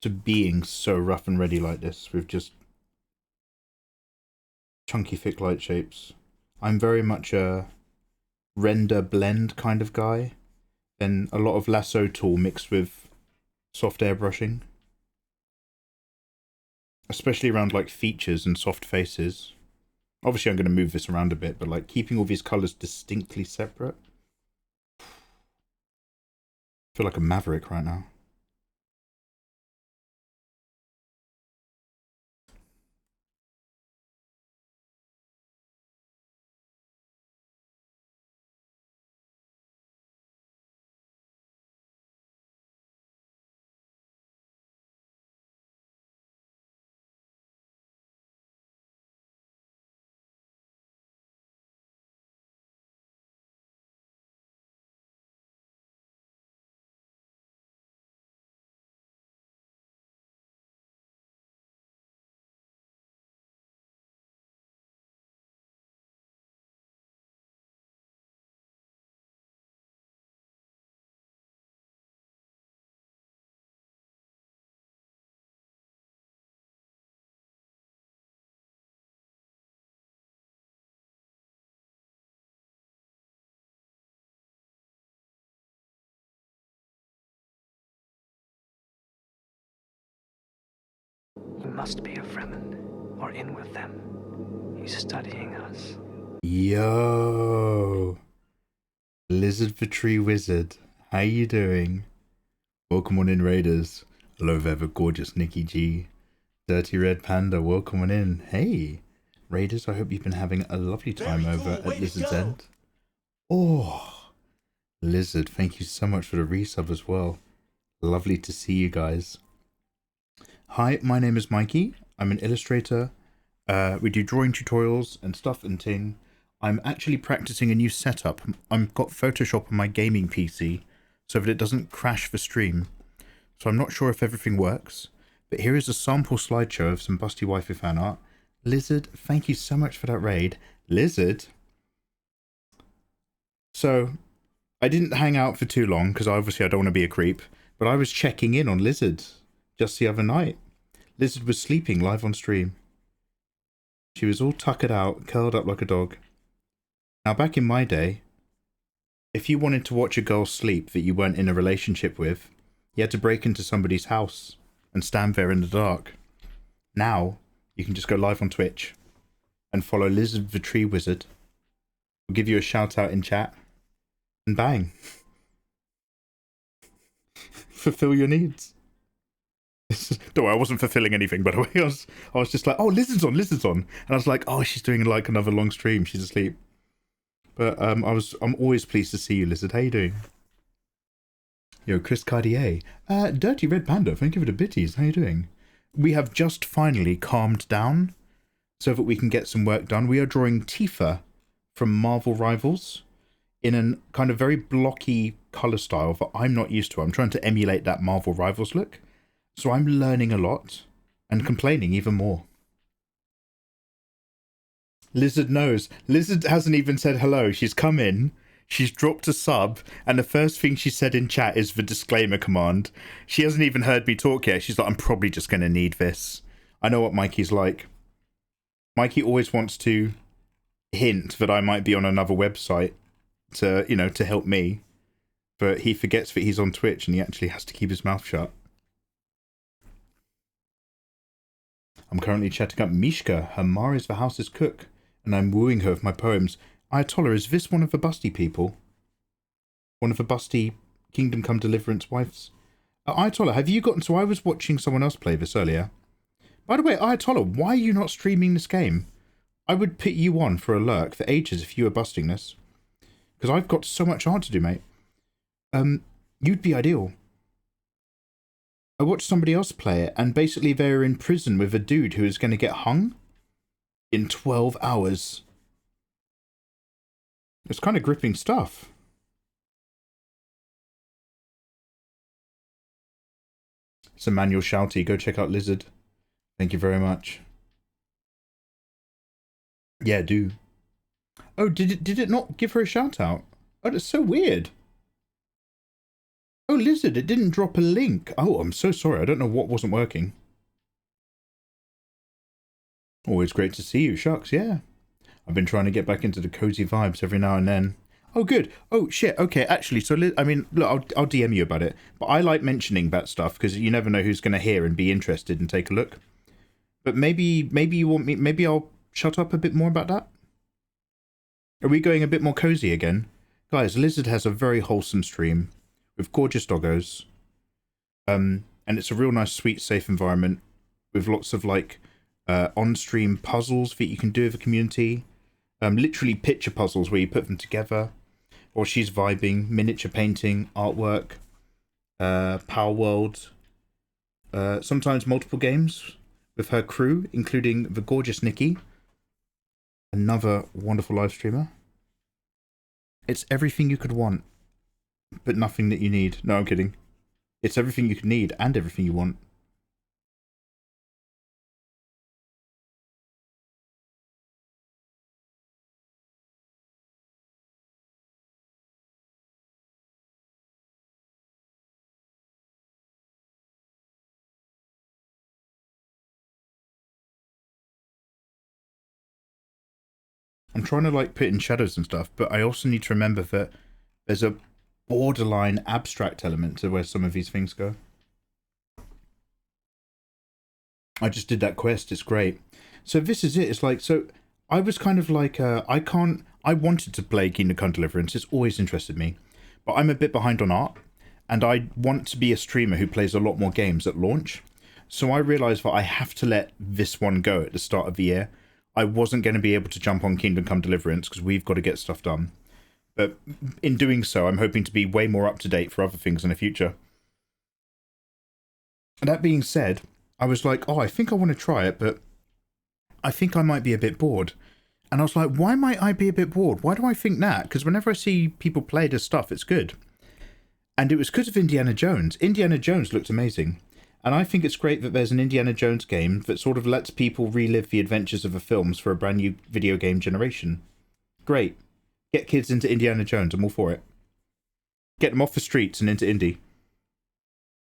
to being so rough and ready like this with just chunky thick light shapes. I'm very much a render blend kind of guy, and a lot of lasso tool mixed with soft airbrushing, especially around like features and soft faces. Obviously I'm going to move this around a bit, but like keeping all these colors distinctly separate. I feel like a maverick right now. must be a Fremen, or in with them. He's studying us. Yo, Lizard the Tree Wizard, how you doing? Welcome on in, Raiders. Hello there, the gorgeous Nikki G. Dirty Red Panda, welcome on in. Hey, Raiders, I hope you've been having a lovely time over at Lizard's End. Oh, Lizard, thank you so much for the resub as well. Lovely to see you guys. Hi, my name is Mikey. I'm an illustrator. We do drawing tutorials and stuff and ting. I'm actually practicing a new setup. I've got Photoshop on my gaming PC so that it doesn't crash the stream. So I'm not sure if everything works, but here is a sample slideshow of some busty waifu fan art. Lizard, thank you so much for that raid. Lizard? So, I didn't hang out for too long because obviously I don't want to be a creep, but I was checking in on Lizard just the other night. Lizard was sleeping live on stream. She was all tuckered out, curled up like a dog. Now, back in my day, if you wanted to watch a girl sleep that you weren't in a relationship with, you had to break into somebody's house and stand there in the dark. Now, you can just go live on Twitch and follow Lizard the Tree Wizard. We'll give you a shout out in chat. And bang. Fulfill your needs. Don't worry, I wasn't fulfilling anything, by the way. I was just like, oh, Lizard's on. And I was like, oh, she's doing like another long stream. She's asleep. But I'm always pleased to see you, Lizard. How you doing? Yo, Chris Cartier. Dirty Red Panda, thank you for the bitties. How you doing? We have just finally calmed down so that we can get some work done. We are drawing Tifa from Marvel Rivals in a kind of very blocky color style that I'm not used to. I'm trying to emulate that Marvel Rivals look. So I'm learning a lot and complaining even more. Lizard knows. Lizard hasn't even said hello. She's come in, she's dropped a sub, and the first thing she said in chat is the disclaimer command. She hasn't even heard me talk yet. She's like, I'm probably just going to need this. I know what Mikey's like. Mikey always wants to hint that I might be on another website to, you know, to help me. But he forgets that he's on Twitch and he actually has to keep his mouth shut. I'm currently chatting up Mishka. Her ma is the house's cook, and I'm wooing her with my poems. Ayatollah, is this one of the busty people? One of the busty Kingdom Come Deliverance wives? Ayatollah, have you gotten... So I was watching someone else play this earlier. By the way, Ayatollah, why are you not streaming this game? I would put you on for a lurk for ages if you were busting this. Because I've got so much art to do, mate. You'd be ideal. I watched somebody else play it, and basically they're in prison with a dude who is going to get hung in 12 hours. It's kind of gripping stuff. It's Emmanuel Shouty. Go check out Lizard. Thank you very much. Yeah, do. Oh, did it not give her a shout out? Oh, that's so weird. Oh, Lizard, it didn't drop a link. Oh, I'm so sorry. I don't know what wasn't working. Always great to see you. Shucks, yeah. I've been trying to get back into the cozy vibes every now and then. Oh, good. Oh, shit. Okay, actually, so, I mean, look, I'll DM you about it. But I like mentioning that stuff because you never know who's going to hear and be interested and take a look. But maybe you want me... Maybe I'll shut up a bit more about that? Are we going a bit more cozy again? Guys, Lizard has a very wholesome stream with gorgeous doggos. And it's a real nice, sweet, safe environment with lots of, like, on-stream puzzles that you can do with the community. Literally picture puzzles where you put them together. Or she's vibing, miniature painting, artwork, Power World. Sometimes multiple games with her crew, including the gorgeous Nikki. Another wonderful live streamer. It's everything you could want, but nothing that you need. No, I'm kidding. It's everything you could need and everything you want. I'm trying to like put in shadows and stuff, but I also need to remember that there's a borderline abstract element to where some of these things go. I just did that quest. It's great. So this is it. It's like, so I was kind of like, I wanted to play Kingdom Come Deliverance. It's always interested me. But I'm a bit behind on art. And I want to be a streamer who plays a lot more games at launch. So I realised that I have to let this one go at the start of the year. I wasn't going to be able to jump on Kingdom Come Deliverance because we've got to get stuff done. But in doing so, I'm hoping to be way more up to date for other things in the future. And that being said, I was like, oh, I think I want to try it, but I think I might be a bit bored. And I was like, why might I be a bit bored? Why do I think that? Because whenever I see people play this stuff, it's good. And it was because of Indiana Jones. Indiana Jones looked amazing. And I think it's great that there's an Indiana Jones game that sort of lets people relive the adventures of the films for a brand new video game generation. Great. Get kids into Indiana Jones. I'm all for it. Get them off the streets and into indie.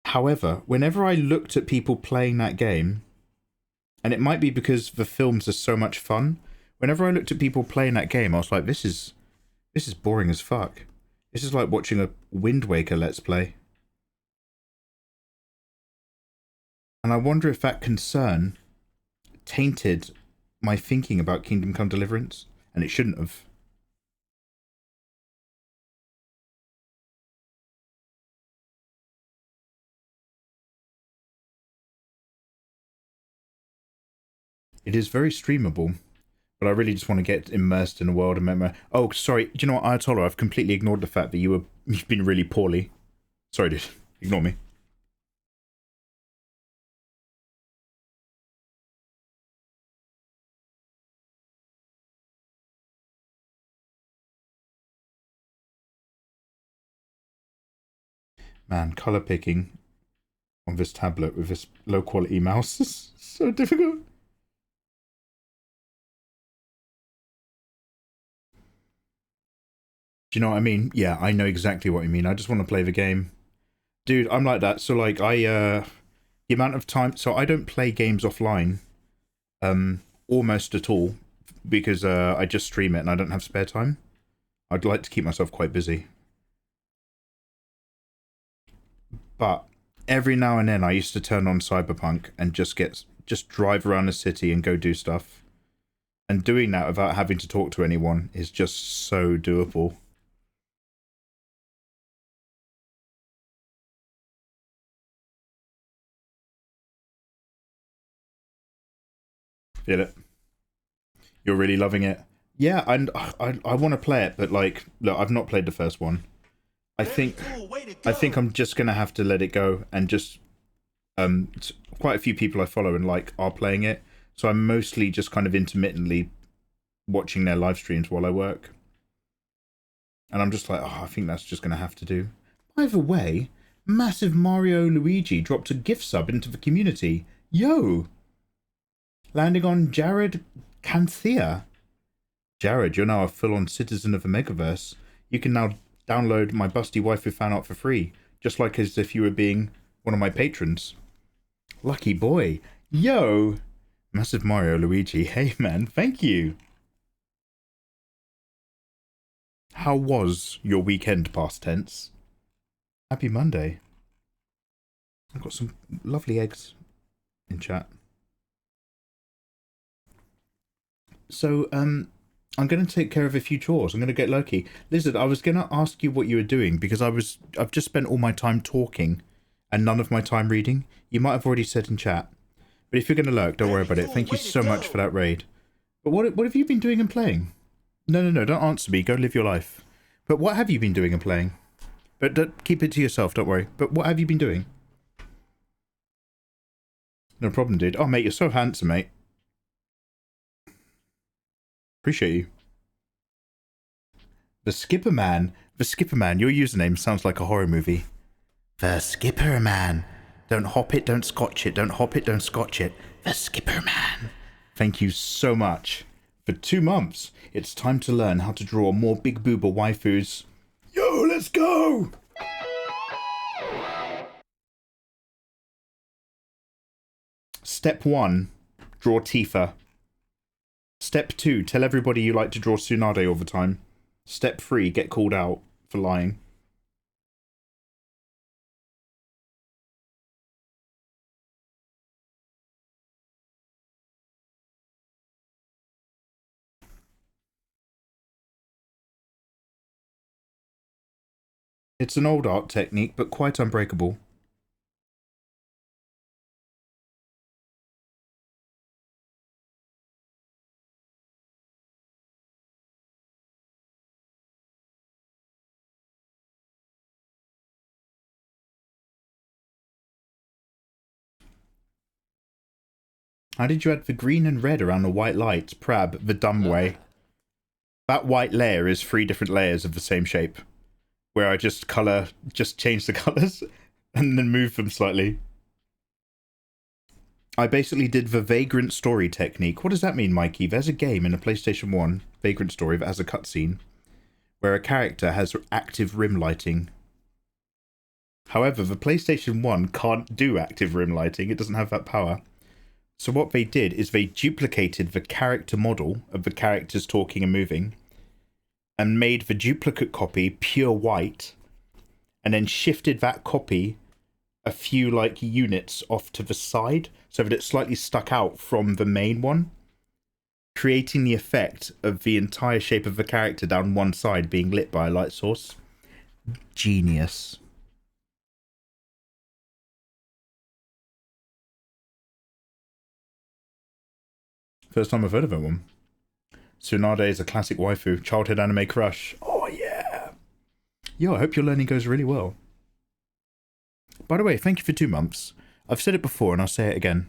However, whenever I looked at people playing that game, and it might be because the films are so much fun, whenever I looked at people playing that game, I was like, this is boring as fuck. This is like watching a Wind Waker Let's Play. And I wonder if that concern tainted my thinking about Kingdom Come Deliverance, and it shouldn't have. It is very streamable, but I really just want to get immersed in the world and memory. Oh, sorry. Do you know what, Ayatollah? I've completely ignored the fact that you've been really poorly. Sorry, dude. Ignore me. Man, colour picking on this tablet with this low quality mouse is so difficult. Do you know what I mean? Yeah, I know exactly what you mean. I just want to play the game. Dude, I'm like that. So like the amount of time, so I don't play games offline almost at all because I just stream it and I don't have spare time. I'd like to keep myself quite busy. But every now and then I used to turn on Cyberpunk and just drive around the city and go do stuff. And doing that without having to talk to anyone is just so doable. Feel it? You're really loving it. Yeah, and I want to play it, but like, look, I've not played the first one. I think I'm just gonna have to let it go and just quite a few people I follow and like are playing it, so I'm mostly just kind of intermittently watching their live streams while I work. And I'm just like, oh, I think that's just gonna have to do. By the way, Massive Mario Luigi dropped a gift sub into the community. Yo! Landing on Jared Canthea. Jared, you're now a full-on citizen of the Megaverse. You can now download my busty waifu fan art for free, just like as if you were being one of my patrons. Lucky boy. Yo! Massive Mario Luigi. Hey man, thank you. How was your weekend, past tense? Happy Monday. I've got some lovely eggs in chat. So, I'm going to take care of a few chores. I'm going to get Loki. Lizard, I was going to ask you what you were doing because I've just spent all my time talking and none of my time reading. You might have already said in chat. But if you're going to lurk, don't worry about it. Thank you so much for that raid. But what have you been doing and playing? No, don't answer me. Go live your life. But what have you been doing and playing? But keep it to yourself, don't worry. But what have you been doing? No problem, dude. Oh, mate, you're so handsome, mate. Appreciate you. The Skipper Man. The Skipper Man. Your username sounds like a horror movie. The Skipper Man. Don't hop it, don't scotch it. Don't hop it, don't scotch it. The Skipper Man. Thank you so much. For 2 months, it's time to learn how to draw more big booba waifus. Yo, let's go! Step 1. Draw Tifa. Step 2, tell everybody you like to draw Tsunade all the time. Step 3, get called out for lying. It's an old art technique, but quite unbreakable. How did you add the green and red around the white lights? Prab, the dumb way. That white layer is 3 different layers of the same shape. Where I just change the colours and then move them slightly. I basically did the Vagrant Story technique. What does that mean, Mikey? There's a game in a PlayStation 1, Vagrant Story, that has a cutscene where a character has active rim lighting. However, the PlayStation 1 can't do active rim lighting. It doesn't have that power. So what they did is they duplicated the character model of the characters talking and moving and made the duplicate copy pure white and then shifted that copy a few like units off to the side so that it slightly stuck out from the main one, creating the effect of the entire shape of the character down one side being lit by a light source. Genius. First time I've heard of that one. Tsunade is a classic waifu, childhood anime crush. Oh yeah. Yo, I hope your learning goes really well. By the way, thank you for 2 months. I've said it before and I'll say it again.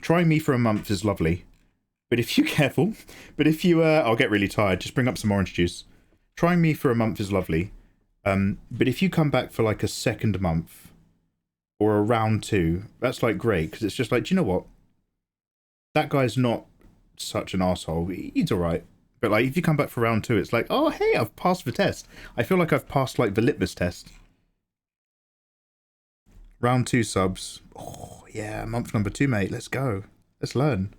Trying me for a month is lovely. But if you're careful, I'll get really tired, just bring up some orange juice. Trying me for a month is lovely. But if you come back for like a second month or a round 2, that's like great. Because it's just like, do you know what? That guy's not such an asshole. He's alright. But like, if you come back for round 2, it's like, oh, hey, I've passed the test. I feel like I've passed like the litmus test. Round 2 subs. Oh, yeah, month number 2, mate. Let's go. Let's learn.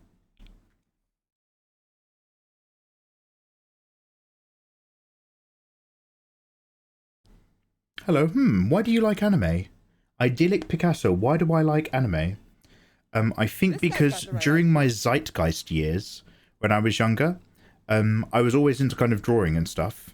Hello. Why do you like anime? Idyllic Picasso. Why do I like anime? I think because during my zeitgeist years, when I was younger, I was always into kind of drawing and stuff.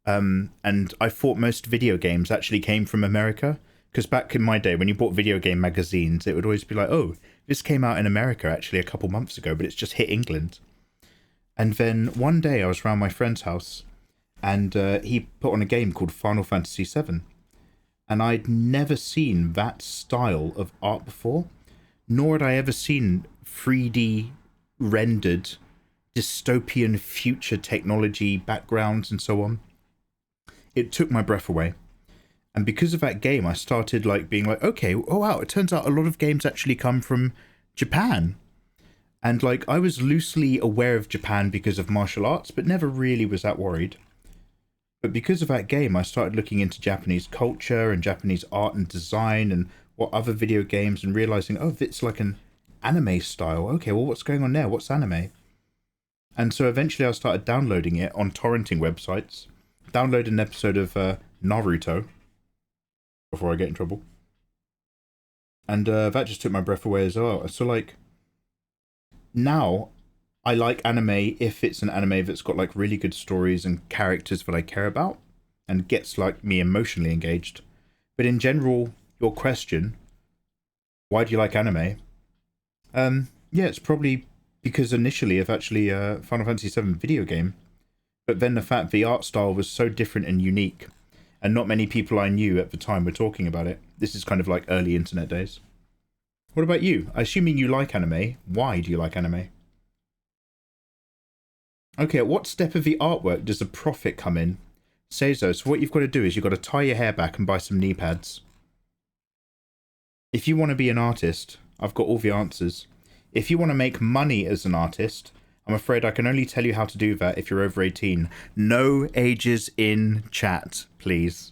And I thought most video games actually came from America. Because back in my day, when you bought video game magazines, it would always be like, oh, this came out in America actually a couple months ago, but it's just hit England. And then one day I was around my friend's house and he put on a game called Final Fantasy VII. And I'd never seen that style of art before, nor had I ever seen 3D rendered dystopian future technology backgrounds and so on. It took my breath away. And because of that game, I started like being like, okay, oh wow, it turns out a lot of games actually come from Japan. And like, I was loosely aware of Japan because of martial arts, but never really was that worried. But because of that game, I started looking into Japanese culture and Japanese art and design and what other video games and realizing, oh, it's like an anime style. Okay, well, what's going on there? What's anime? And so eventually I started downloading it on torrenting websites. Downloaded an episode of Naruto before I get in trouble. And that just took my breath away as well. So like, now I like anime if it's an anime that's got like really good stories and characters that I care about and gets like me emotionally engaged. But in general, your question, why do you like anime? Yeah, it's probably because initially of actually Final Fantasy VII video game, but then the fact the art style was so different and unique, and not many people I knew at the time were talking about it. This is kind of like early internet days. What about you? Assuming you like anime, why do you like anime? Okay, at what step of the artwork does the profit come in? Seizo, so what you've got to do is you've got to tie your hair back and buy some knee pads. If you want to be an artist, I've got all the answers. If you want to make money as an artist, I'm afraid I can only tell you how to do that if you're over 18. No ages in chat, please.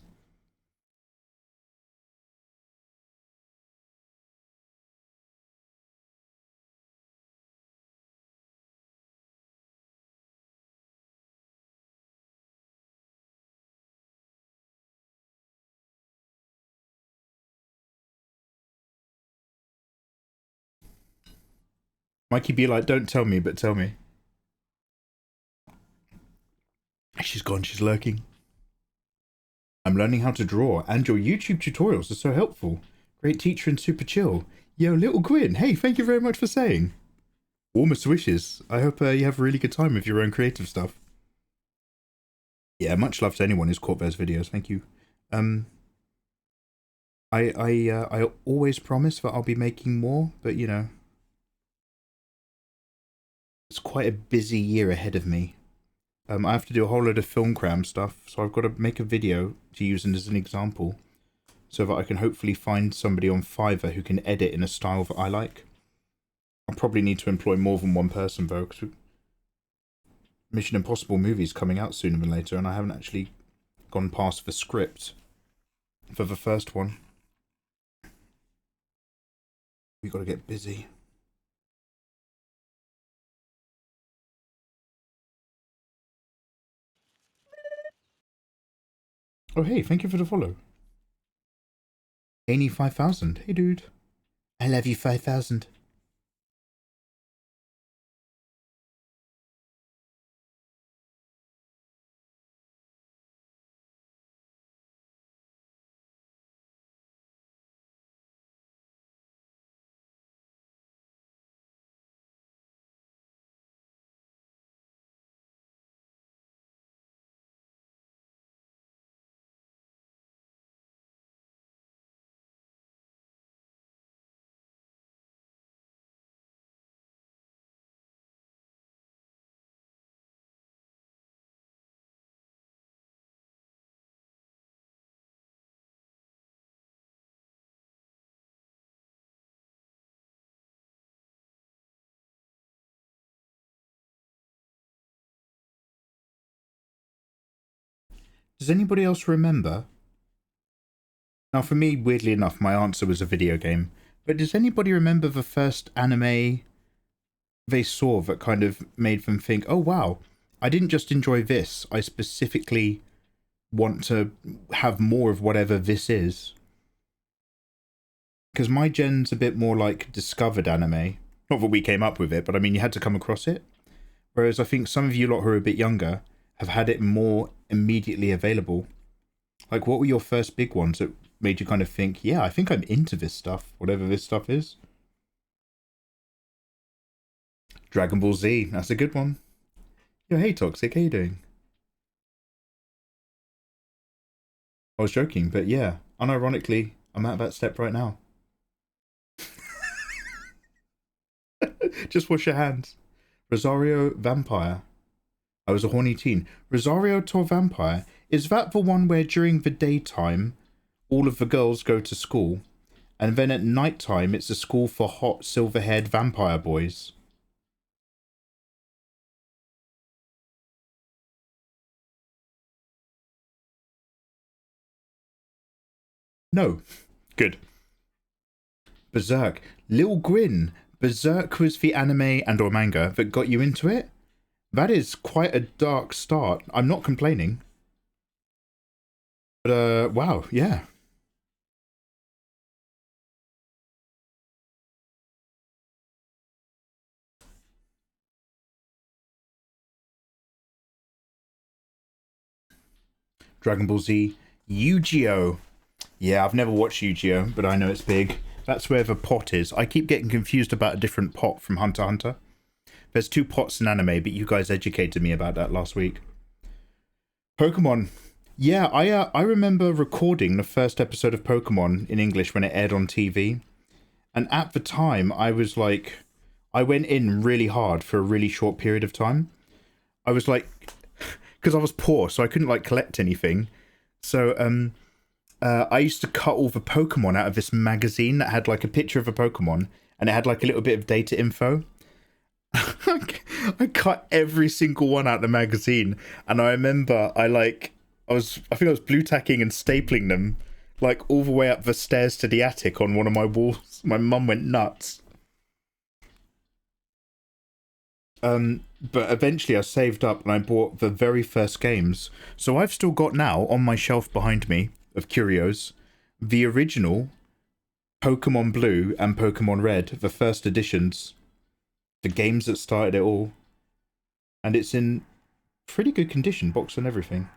Mikey be like, don't tell me, but tell me. She's gone, she's lurking. I'm learning how to draw, and your YouTube tutorials are so helpful. Great teacher and super chill. Yo, little Gwyn, hey, thank you very much for saying. Warmest wishes. I hope you have a really good time with your own creative stuff. Yeah, much love to anyone who's caught those videos. Thank you. I always promise that I'll be making more, but you know, it's quite a busy year ahead of me. I have to do a whole load of film cram stuff, so I've got to make a video to use as an example, so that I can hopefully find somebody on Fiverr who can edit in a style that I like. I'll probably need to employ more than one person though, because Mission Impossible movie's coming out sooner than later, and I haven't actually gone past the script for the first one. We got to get busy. Oh hey, thank you for the follow. Annie 5000. Hey dude. I love you 5000. Does anybody else remember? Now for me, weirdly enough, my answer was a video game. But does anybody remember the first anime they saw that kind of made them think, oh wow, I didn't just enjoy this, I specifically want to have more of whatever this is? Because my gen's a bit more like discovered anime. Not that we came up with it, but I mean you had to come across it. Whereas I think some of you lot who are a bit younger have had it more immediately available. Like, what were your first big ones that made you kind of think, yeah, I think I'm into this stuff, whatever this stuff is? Dragon Ball Z, that's a good one. Yo, hey Toxic, how you doing? I was joking, but yeah, unironically, I'm at that step right now. Just wash your hands. Rosario Vampire. I was a horny teen. Rosario to Vampire, is that the one where during the daytime all of the girls go to school, and then at night time it's a school for hot silver-haired vampire boys? No. Good. Berserk. Lil Gwyn. Berserk was the anime and or manga that got you into it? That is quite a dark start. I'm not complaining. But, wow, yeah. Dragon Ball Z. Yu-Gi-Oh! Yeah, I've never watched Yu-Gi-Oh! But I know it's big. That's where the pot is. I keep getting confused about a different pot from Hunter x Hunter. There's two pots in anime, but you guys educated me about that last week. Pokemon. Yeah, I remember recording the first episode of Pokemon in English when it aired on TV. And at the time, I was like, I went in really hard for a really short period of time. I was like, because I was poor, so I couldn't like collect anything. So I used to cut all the Pokemon out of this magazine that had like a picture of a Pokemon, and it had like a little bit of data info. I cut every single one out of the magazine, and I remember I think I was blue tacking and stapling them like all the way up the stairs to the attic on one of my walls. My mum went nuts. But eventually I saved up and I bought the very first games. So I've still got now on my shelf behind me of curios the original Pokemon Blue and Pokemon Red, the first editions, the games that started it all, and it's in pretty good condition, box and everything.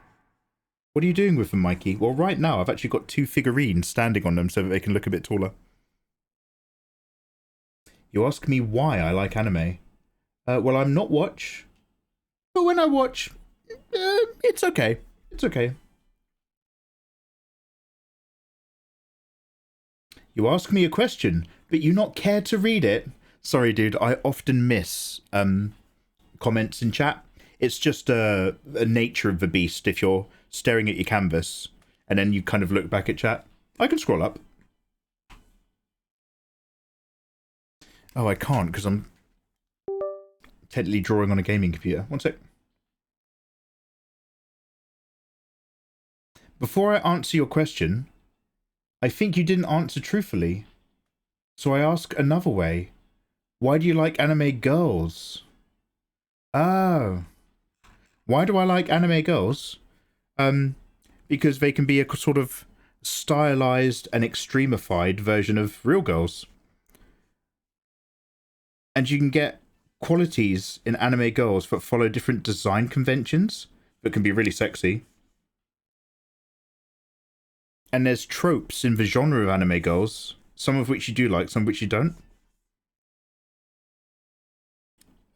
What are you doing with them, Mikey? Well, right now I've actually got 2 figurines standing on them so that they can look a bit taller. You ask me why I like anime. Well, I'm not watch, but when I watch, it's okay. It's okay. You ask me a question, but you not care to read it. Sorry, dude, I often miss comments in chat. It's just a nature of the beast if you're staring at your canvas and then you kind of look back at chat. I can scroll up. Oh, I can't because I'm technically drawing on a gaming computer. One sec. Before I answer your question, I think you didn't answer truthfully. So I ask another way. Why do you like anime girls? Oh. Why do I like anime girls? Because they can be a sort of stylized and extremified version of real girls. And you can get qualities in anime girls that follow different design conventions that can be really sexy. And there's tropes in the genre of anime girls, some of which you do like, some of which you don't.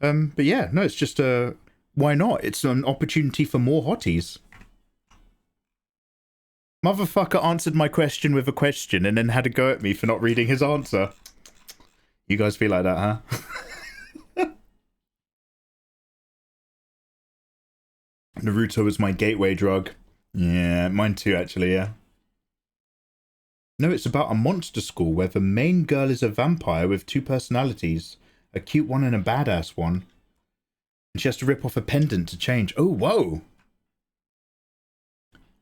But yeah, no, it's just why not? It's an opportunity for more hotties. Motherfucker answered my question with a question and then had a go at me for not reading his answer. You guys feel like that, huh? Naruto was my gateway drug. Yeah, mine too, actually, yeah. No, it's about a monster school where the main girl is a vampire with 2 personalities. A cute one and a badass one. And she has to rip off a pendant to change. Oh, whoa!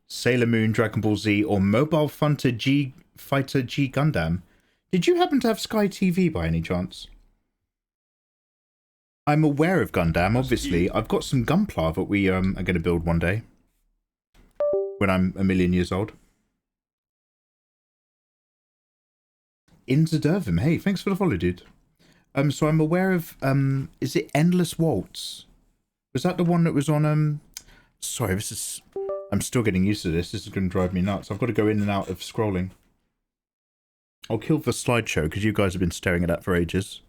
Sailor Moon, Dragon Ball Z, or Mobile Fighter G Gundam. Did you happen to have Sky TV by any chance? I'm aware of Gundam, obviously. I've got some Gunpla that we are going to build one day. When I'm a million years old. Inza Dervim, hey, thanks for the follow, dude. So I'm aware of, is it Endless Waltz? Was that the one that was on, sorry, this is, I'm still getting used to this. This is going to drive me nuts. I've got to go in and out of scrolling. I'll kill the slideshow because you guys have been staring at that for ages.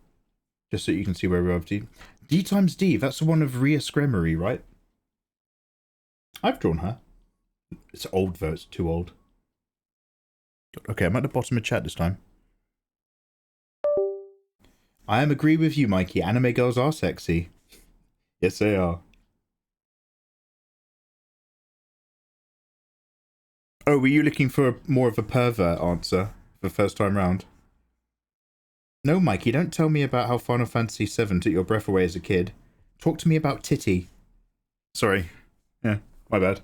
Just so you can see where we're up to. D times D, that's the one of Rhea Scremery, right? I've drawn her. It's old though, it's too old. Okay, I'm at the bottom of chat this time. I am agree with you, Mikey. Anime girls are sexy. Yes, they are. Oh, were you looking for more of a pervert answer for first time round? No, Mikey, don't tell me about how Final Fantasy VII took your breath away as a kid. Talk to me about Titty. Sorry. Yeah, my bad.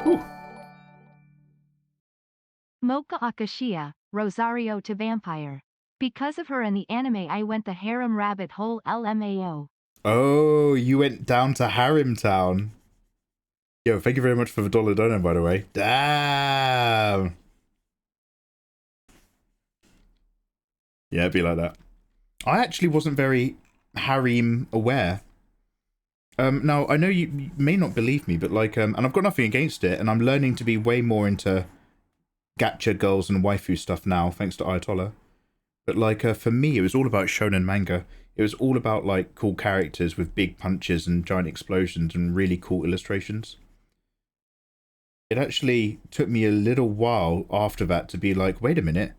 Ooh. Mocha Akashia, Rosario to Vampire. Because of her in the anime I went the harem rabbit hole LMAO. Oh, you went down to Harem Town. Yo, thank you very much for the $1 dono, by the way. Damn. Yeah, it'd be like that. I actually wasn't very harem aware. Now, I know you may not believe me, but like, and I've got nothing against it, and I'm learning to be way more into gacha girls and waifu stuff now, thanks to Ayatollah. But like, for me, it was all about shonen manga. It was all about like cool characters with big punches and giant explosions and really cool illustrations. It actually took me a little while after that to be like, wait a minute,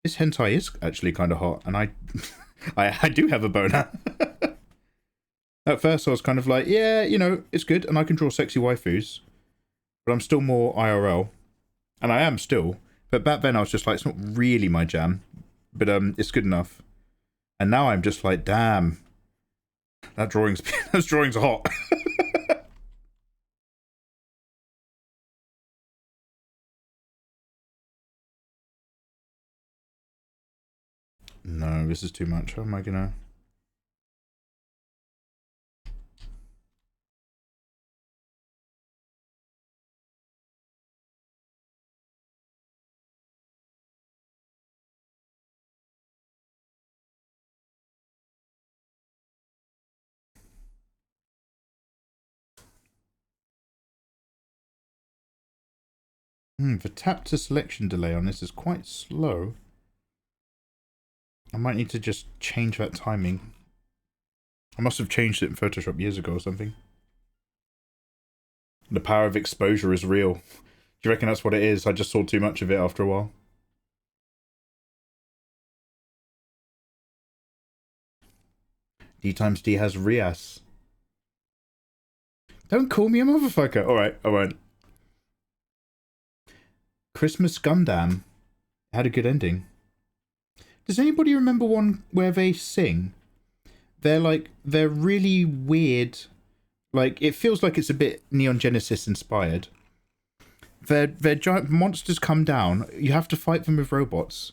this hentai is actually kind of hot, and I do have a boner. At first I was kind of like, yeah, you know, it's good, and I can draw sexy waifus, but I'm still more IRL, and I am still, but back then I was just like, it's not really my jam, but it's good enough. And now I'm just like, damn, that those drawings are hot. No, this is too much. How am I gonna... The tap to selection delay on this is quite slow. I might need to just change that timing. I must have changed it in Photoshop years ago or something. The power of exposure is real. Do you reckon that's what it is? I just saw too much of it after a while. D times D has weás. Don't call me a motherfucker. Alright, I won't. Christmas Gundam had a good ending. Does anybody remember one where they sing? They're really weird. Like, it feels like it's a bit Neon Genesis inspired. Their giant monsters come down. You have to fight them with robots.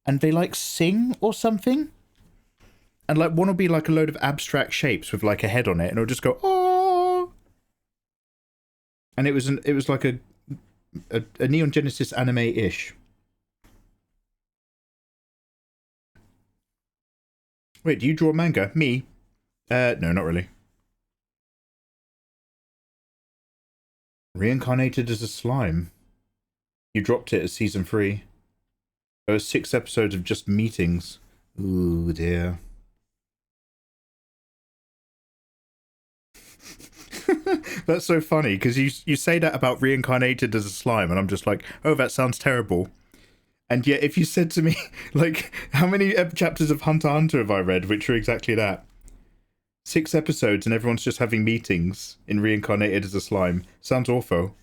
And they, like, sing or something. And, like, one will be, like, a load of abstract shapes with, like, a head on it. And it'll just go, oh! And it was like a Neon Genesis anime-ish. Wait, do you draw manga? Me? No, not really. Reincarnated as a slime. You dropped it as season 3. There were 6 episodes of just meetings. Ooh, dear. That's so funny, because you say that about reincarnated as a slime, and I'm just like, oh, that sounds terrible. And yet, if you said to me, like, how many chapters of Hunter x Hunter have I read, which are exactly that? 6 episodes and everyone's just having meetings in reincarnated as a slime. Sounds awful.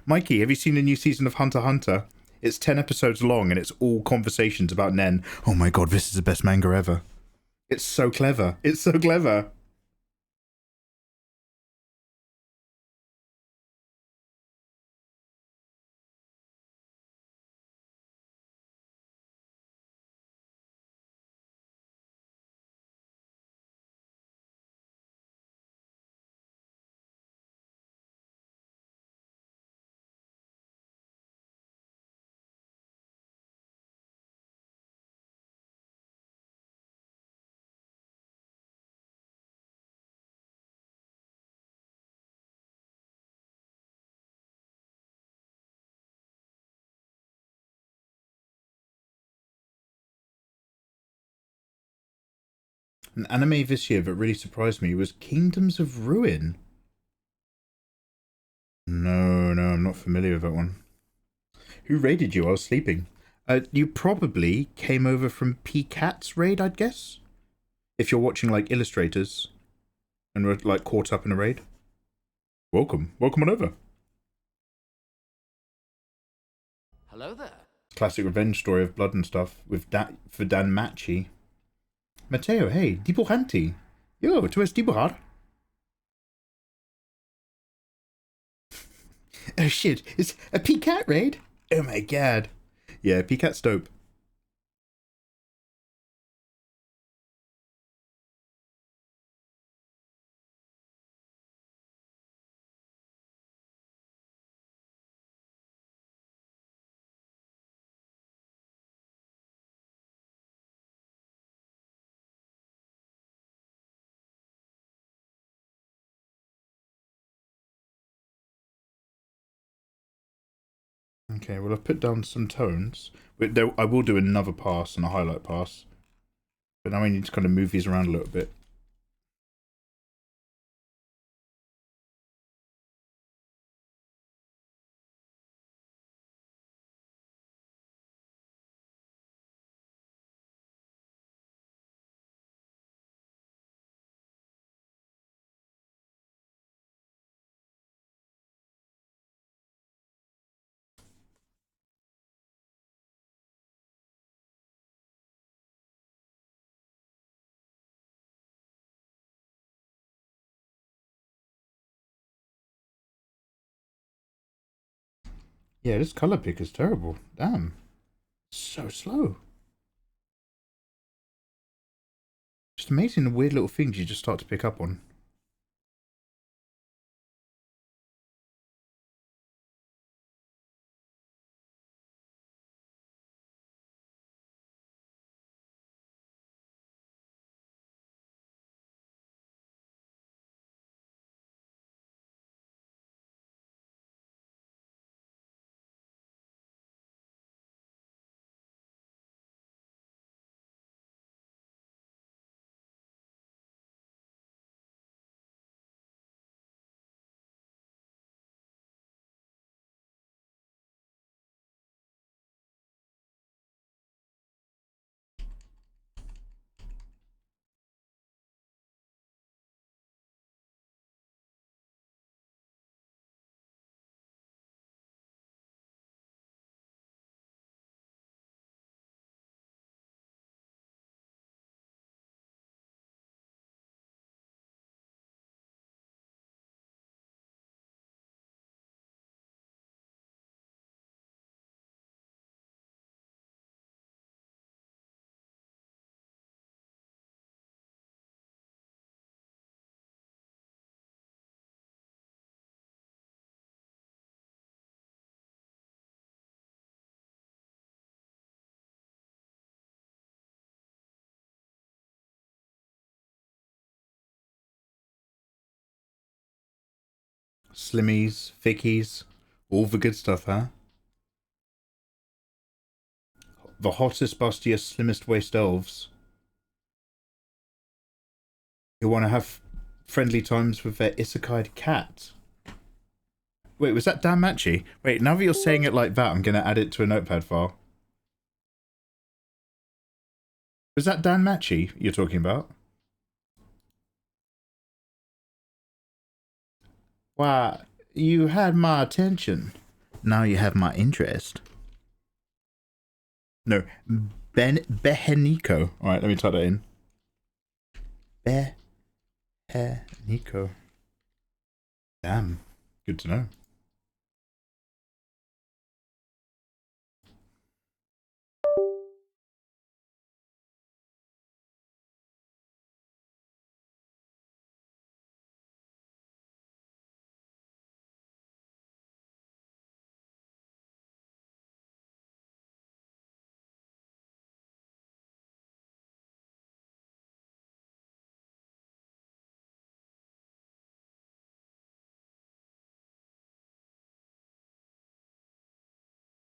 Mikey, have you seen the new season of Hunter x Hunter? It's 10 episodes long and it's all conversations about Nen. Oh my god, this is the best manga ever. It's so clever. It's so clever. An anime this year that really surprised me was Kingdoms of Ruin. No, I'm not familiar with that one. Who raided you? I was sleeping. You probably came over from P-Cat's raid, I'd guess? If you're watching, like, illustrators and were, like, caught up in a raid. Welcome. Welcome on over. Hello there. Classic revenge story of blood and stuff with for Dan Machi. Matteo, hey, dibujanti. Yo, tu es dibujar? Oh shit, it's a P-Cat raid? Oh my god. Yeah, P-Cat's dope. Okay, well I've put down some tones. I will do another pass and a highlight pass. But now I need to kind of move these around a little bit. Yeah, this color pick is terrible. Damn. So slow. Just amazing the weird little things you just start to pick up on. Slimmies, thickies, all the good stuff, huh? The hottest, bustiest, slimmest waist elves who want to have friendly times with their isekai cat. Wait, was that Dan Machi? Wait, now that you're saying it like that, I'm going to add it to a notepad file. Was that Dan Machi you're talking about? Why, you had my attention. Now you have my interest. No, Behenico. Alright, let me type that in. Behenico. Damn, good to know.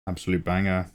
Absolute banger.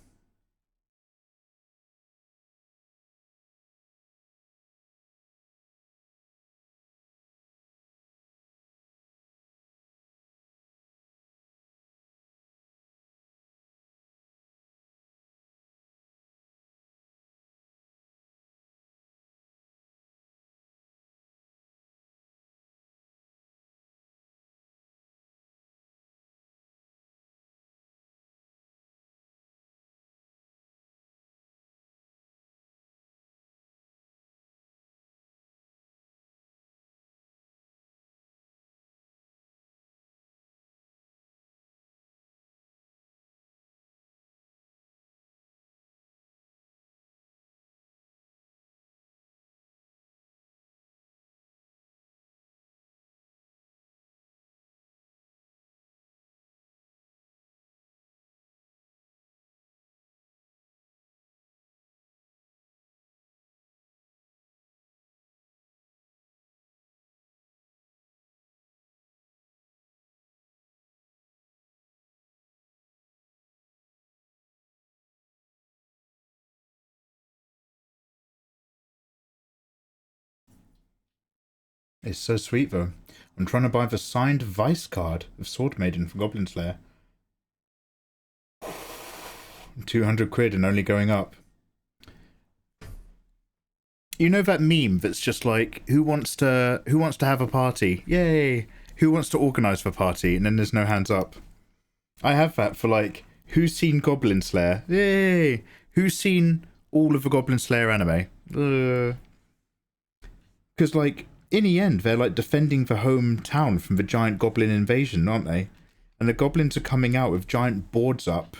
It's so sweet though. I'm trying to buy the signed Vice card of Sword Maiden from Goblin Slayer. 200 quid and only going up. You know that meme that's just like, who wants to have a party? Yay! Who wants to organise the party? And then there's no hands up. I have that for like, who's seen Goblin Slayer? Yay! Who's seen all of the Goblin Slayer anime? Because like, in the end, they're like defending the hometown from the giant goblin invasion, aren't they? And the goblins are coming out with giant boards up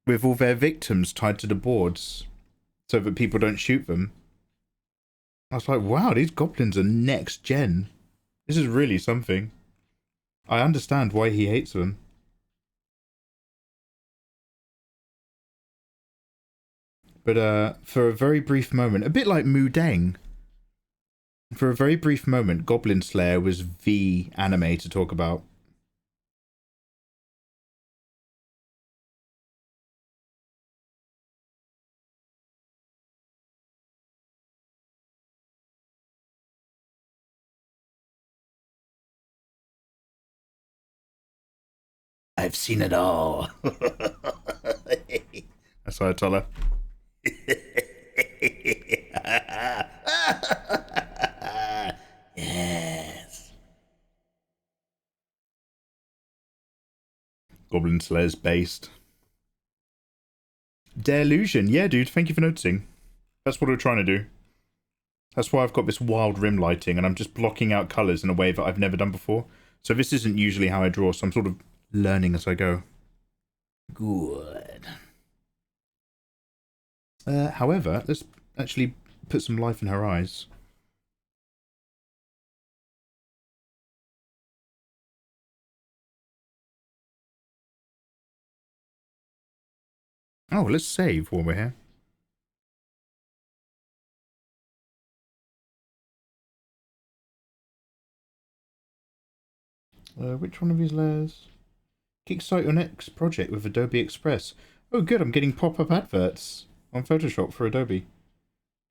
with all their victims tied to the boards so that people don't shoot them. I was like, wow, these goblins are next gen. This is really something. I understand why he hates them. But for a very brief moment, a bit like Mudeng, for a very brief moment, Goblin Slayer was the anime to talk about. I've seen it all. That's what I tell her. Yes. Goblin Slayer's based. Delusion. Yeah, dude. Thank you for noticing. That's what we're trying to do. That's why I've got this wild rim lighting and I'm just blocking out colours in a way that I've never done before. So this isn't usually how I draw, so I'm sort of learning as I go. Good. However, let's actually put some life in her eyes. Oh, let's save while we're here. Which one of these layers? Kickstart your next project with Adobe Express. Oh good, I'm getting pop-up adverts on Photoshop for Adobe.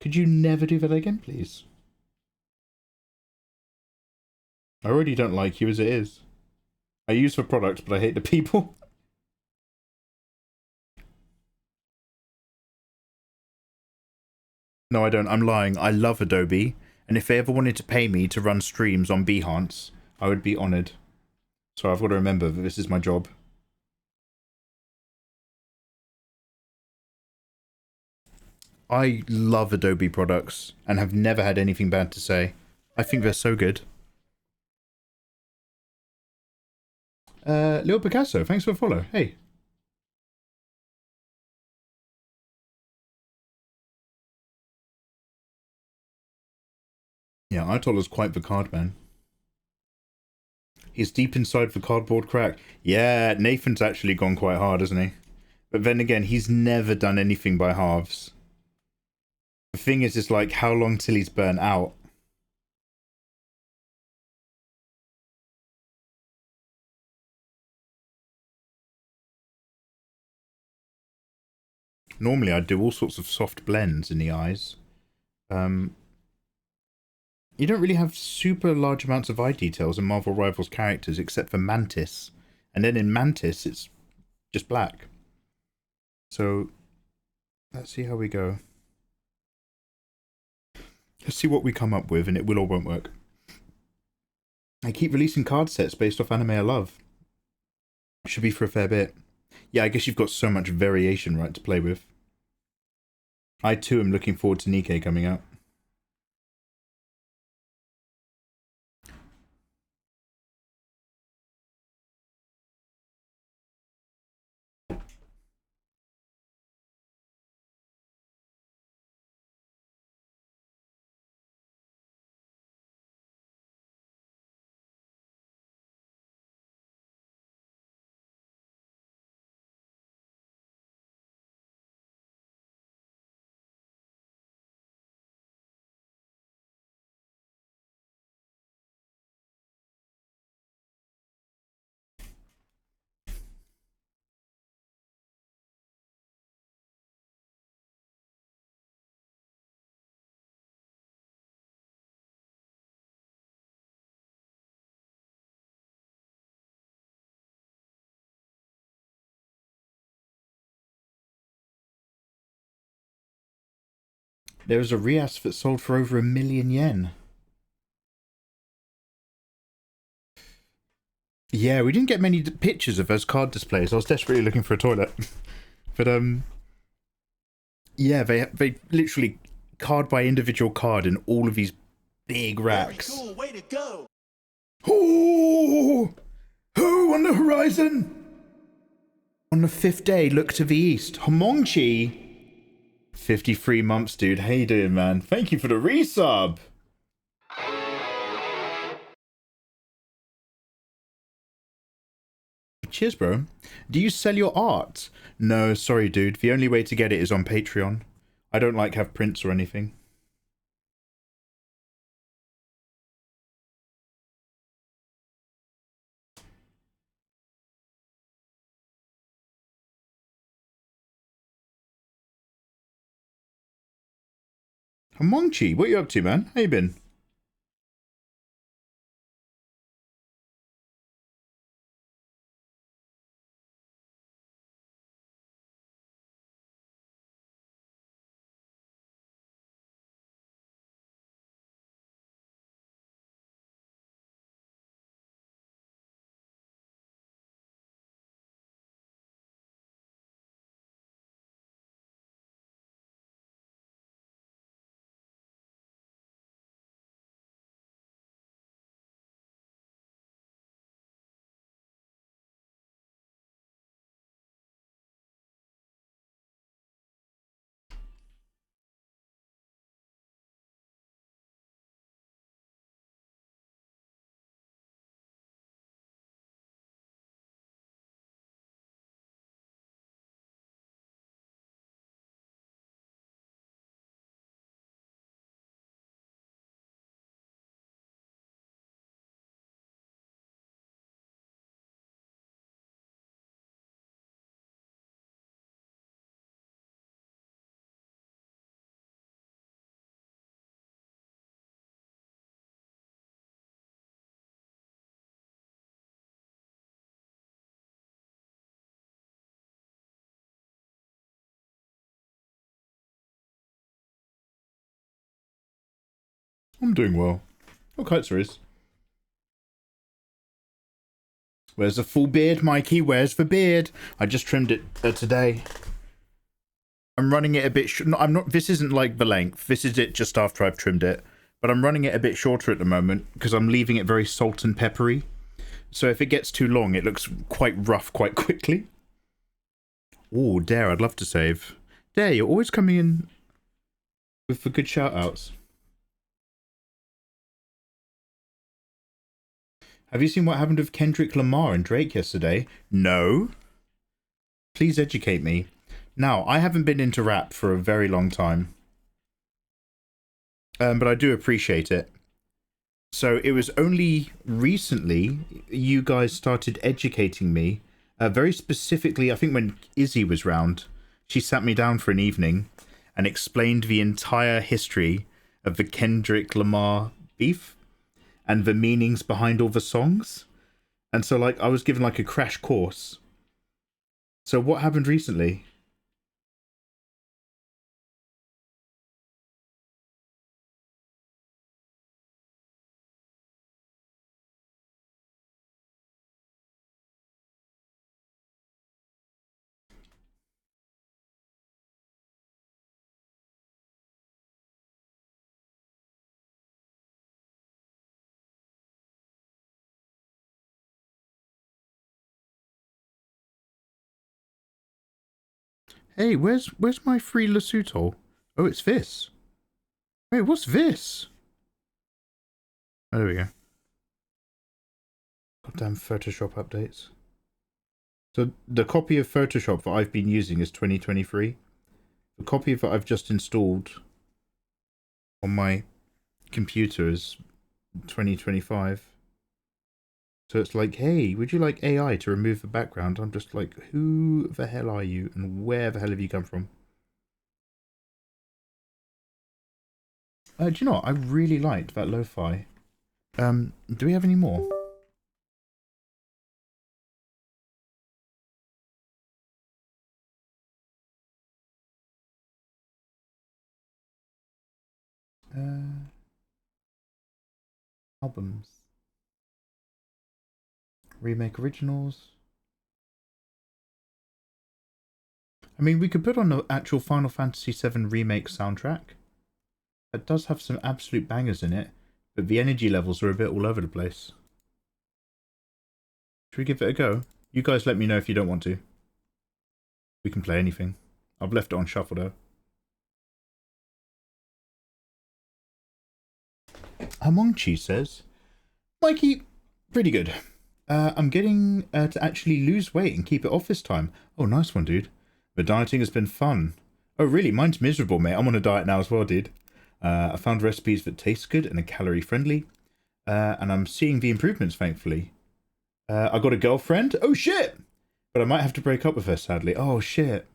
Could you never do that again, please? I already don't like you as it is. I use the products, but I hate the people. No, I don't. I'm lying. I love Adobe, and if they ever wanted to pay me to run streams on Behance, I would be honoured. So I've got to remember that this is my job. I love Adobe products, and have never had anything bad to say. I think they're so good. Lil Picasso, thanks for the follow. Hey. Yeah, Ayatollah's quite the card man. He's deep inside the cardboard crack. Yeah, Nathan's actually gone quite hard, hasn't he? But then again, he's never done anything by halves. The thing is, it's like, how long till he's burnt out? Normally, I'd do all sorts of soft blends in the eyes. You don't really have super large amounts of eye details in Marvel Rivals characters except for Mantis. And then in Mantis, it's just black. So, let's see how we go. Let's see what we come up with, and it will or won't work. I keep releasing card sets based off anime I love. Should be for a fair bit. Yeah, I guess you've got so much variation, right, to play with. I too am looking forward to Nikkei coming out. There was a weás that sold for over 1 million yen. Yeah, we didn't get many pictures of those card displays. I was desperately looking for a toilet. But, yeah, they literally card by individual card in all of these big racks. Very cool, way to go! Oh! Who on the horizon? On the 5th day, look to the east. Homongchi! 53 months, dude. How you doing, man? Thank you for the resub! Cheers, bro. Do you sell your art? No, sorry, dude. The only way to get it is on Patreon. I don't like have prints or anything. Homongchi, what you up to, man? How you been? I'm doing well. What kites there is? Where's the full beard, Mikey? Where's the beard? I just trimmed it today. I'm running it a bit. No, I'm not. This isn't like the length. This is it just after I've trimmed it. But I'm running it a bit shorter at the moment because I'm leaving it very salt and peppery. So if it gets too long, it looks quite rough quite quickly. Oh, Dare, I'd love to save. Dare, you're always coming in with the good shout-outs. Have you seen what happened with Kendrick Lamar and Drake yesterday? No. Please educate me. Now, I haven't been into rap for a very long time. But I do appreciate it. So it was only recently you guys started educating me. Very specifically, I think when Izzy was round, she sat me down for an evening and explained the entire history of the Kendrick Lamar beef and the meanings behind all the songs. And so, like, I was given like a crash course. So what happened recently? Hey, where's my free Lesotho? Oh, it's this. Wait, what's this? Oh, there we go. Goddamn Photoshop updates. So the copy of Photoshop that I've been using is 2023. The copy that I've just installed on my computer is 2025. So it's like, hey, would you like AI to remove the background? I'm just like, who the hell are you and where the hell have you come from? Do you know what? I really liked that lo-fi. Do we have any more? Albums. Remake originals. I mean, we could put on the actual Final Fantasy VII Remake soundtrack. It does have some absolute bangers in it, but the energy levels are a bit all over the place. Should we give it a go? You guys let me know if you don't want to. We can play anything. I've left it on shuffle though. Hamongchi says, Mikey, pretty good. I'm getting to actually lose weight and keep it off this time. Oh, nice one, dude. The dieting has been fun. Oh, really? Mine's miserable, mate. I'm on a diet now as well, dude. I found recipes that taste good and are calorie friendly. And I'm seeing the improvements, thankfully. I got a girlfriend. Oh, shit! But I might have to break up with her, sadly. Oh, shit.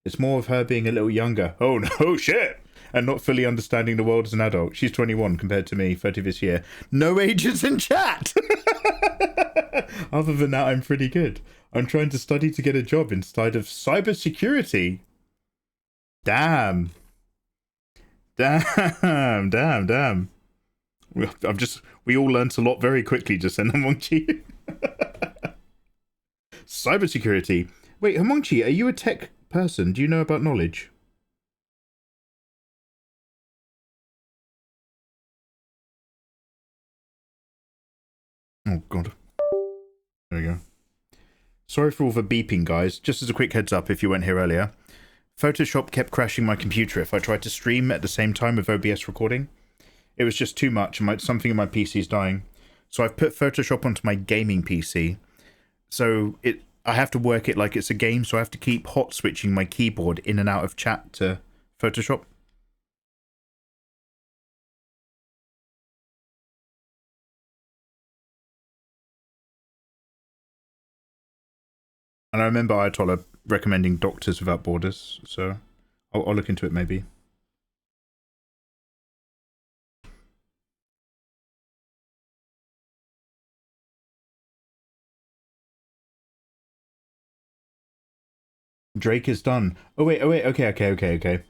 It's more of her being a little younger. Oh, no, shit! And not fully understanding the world as an adult. She's 21 compared to me, 30 this year. No ages in chat! Other than that, I'm pretty good. I'm trying to study to get a job inside of cybersecurity. Damn. Damn, damn, damn. We all learnt a lot very quickly just then, Hamongchi. Cybersecurity. Wait, Hamongchi, are you a tech person? Do you know about knowledge? Oh, God. There we go. Sorry for all the beeping, guys. Just as a quick heads up if you weren't here earlier. Photoshop kept crashing my computer if I tried to stream at the same time with OBS recording. It was just too much and something in my PC is dying. So I've put Photoshop onto my gaming PC. So I have to work it like it's a game, so I have to keep hot switching my keyboard in and out of chat to Photoshop. And I remember Ayatollah recommending Doctors Without Borders, so I'll look into it maybe. Drake is done. Oh wait, okay.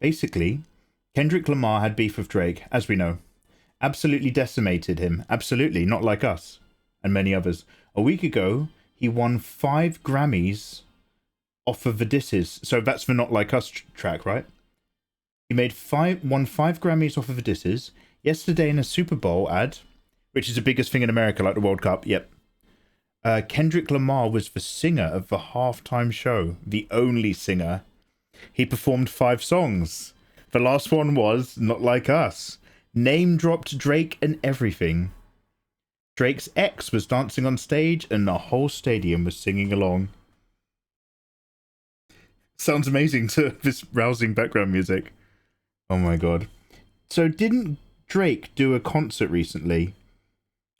Basically, Kendrick Lamar had beef with Drake, as we know. Absolutely decimated him. Absolutely, not like us and many others. A week ago, he won 5 Grammys off of the disses. So that's the Not Like Us track, right? He won 5 Grammys off of the disses. Yesterday in a Super Bowl ad, which is the biggest thing in America, like the World Cup, yep. Kendrick Lamar was the singer of the halftime show, the only singer. He performed 5 songs. The last one was Not Like Us. Name dropped Drake and everything. Drake's ex was dancing on stage and the whole stadium was singing along. Sounds amazing to this rousing background music. Oh my god. So didn't Drake do a concert recently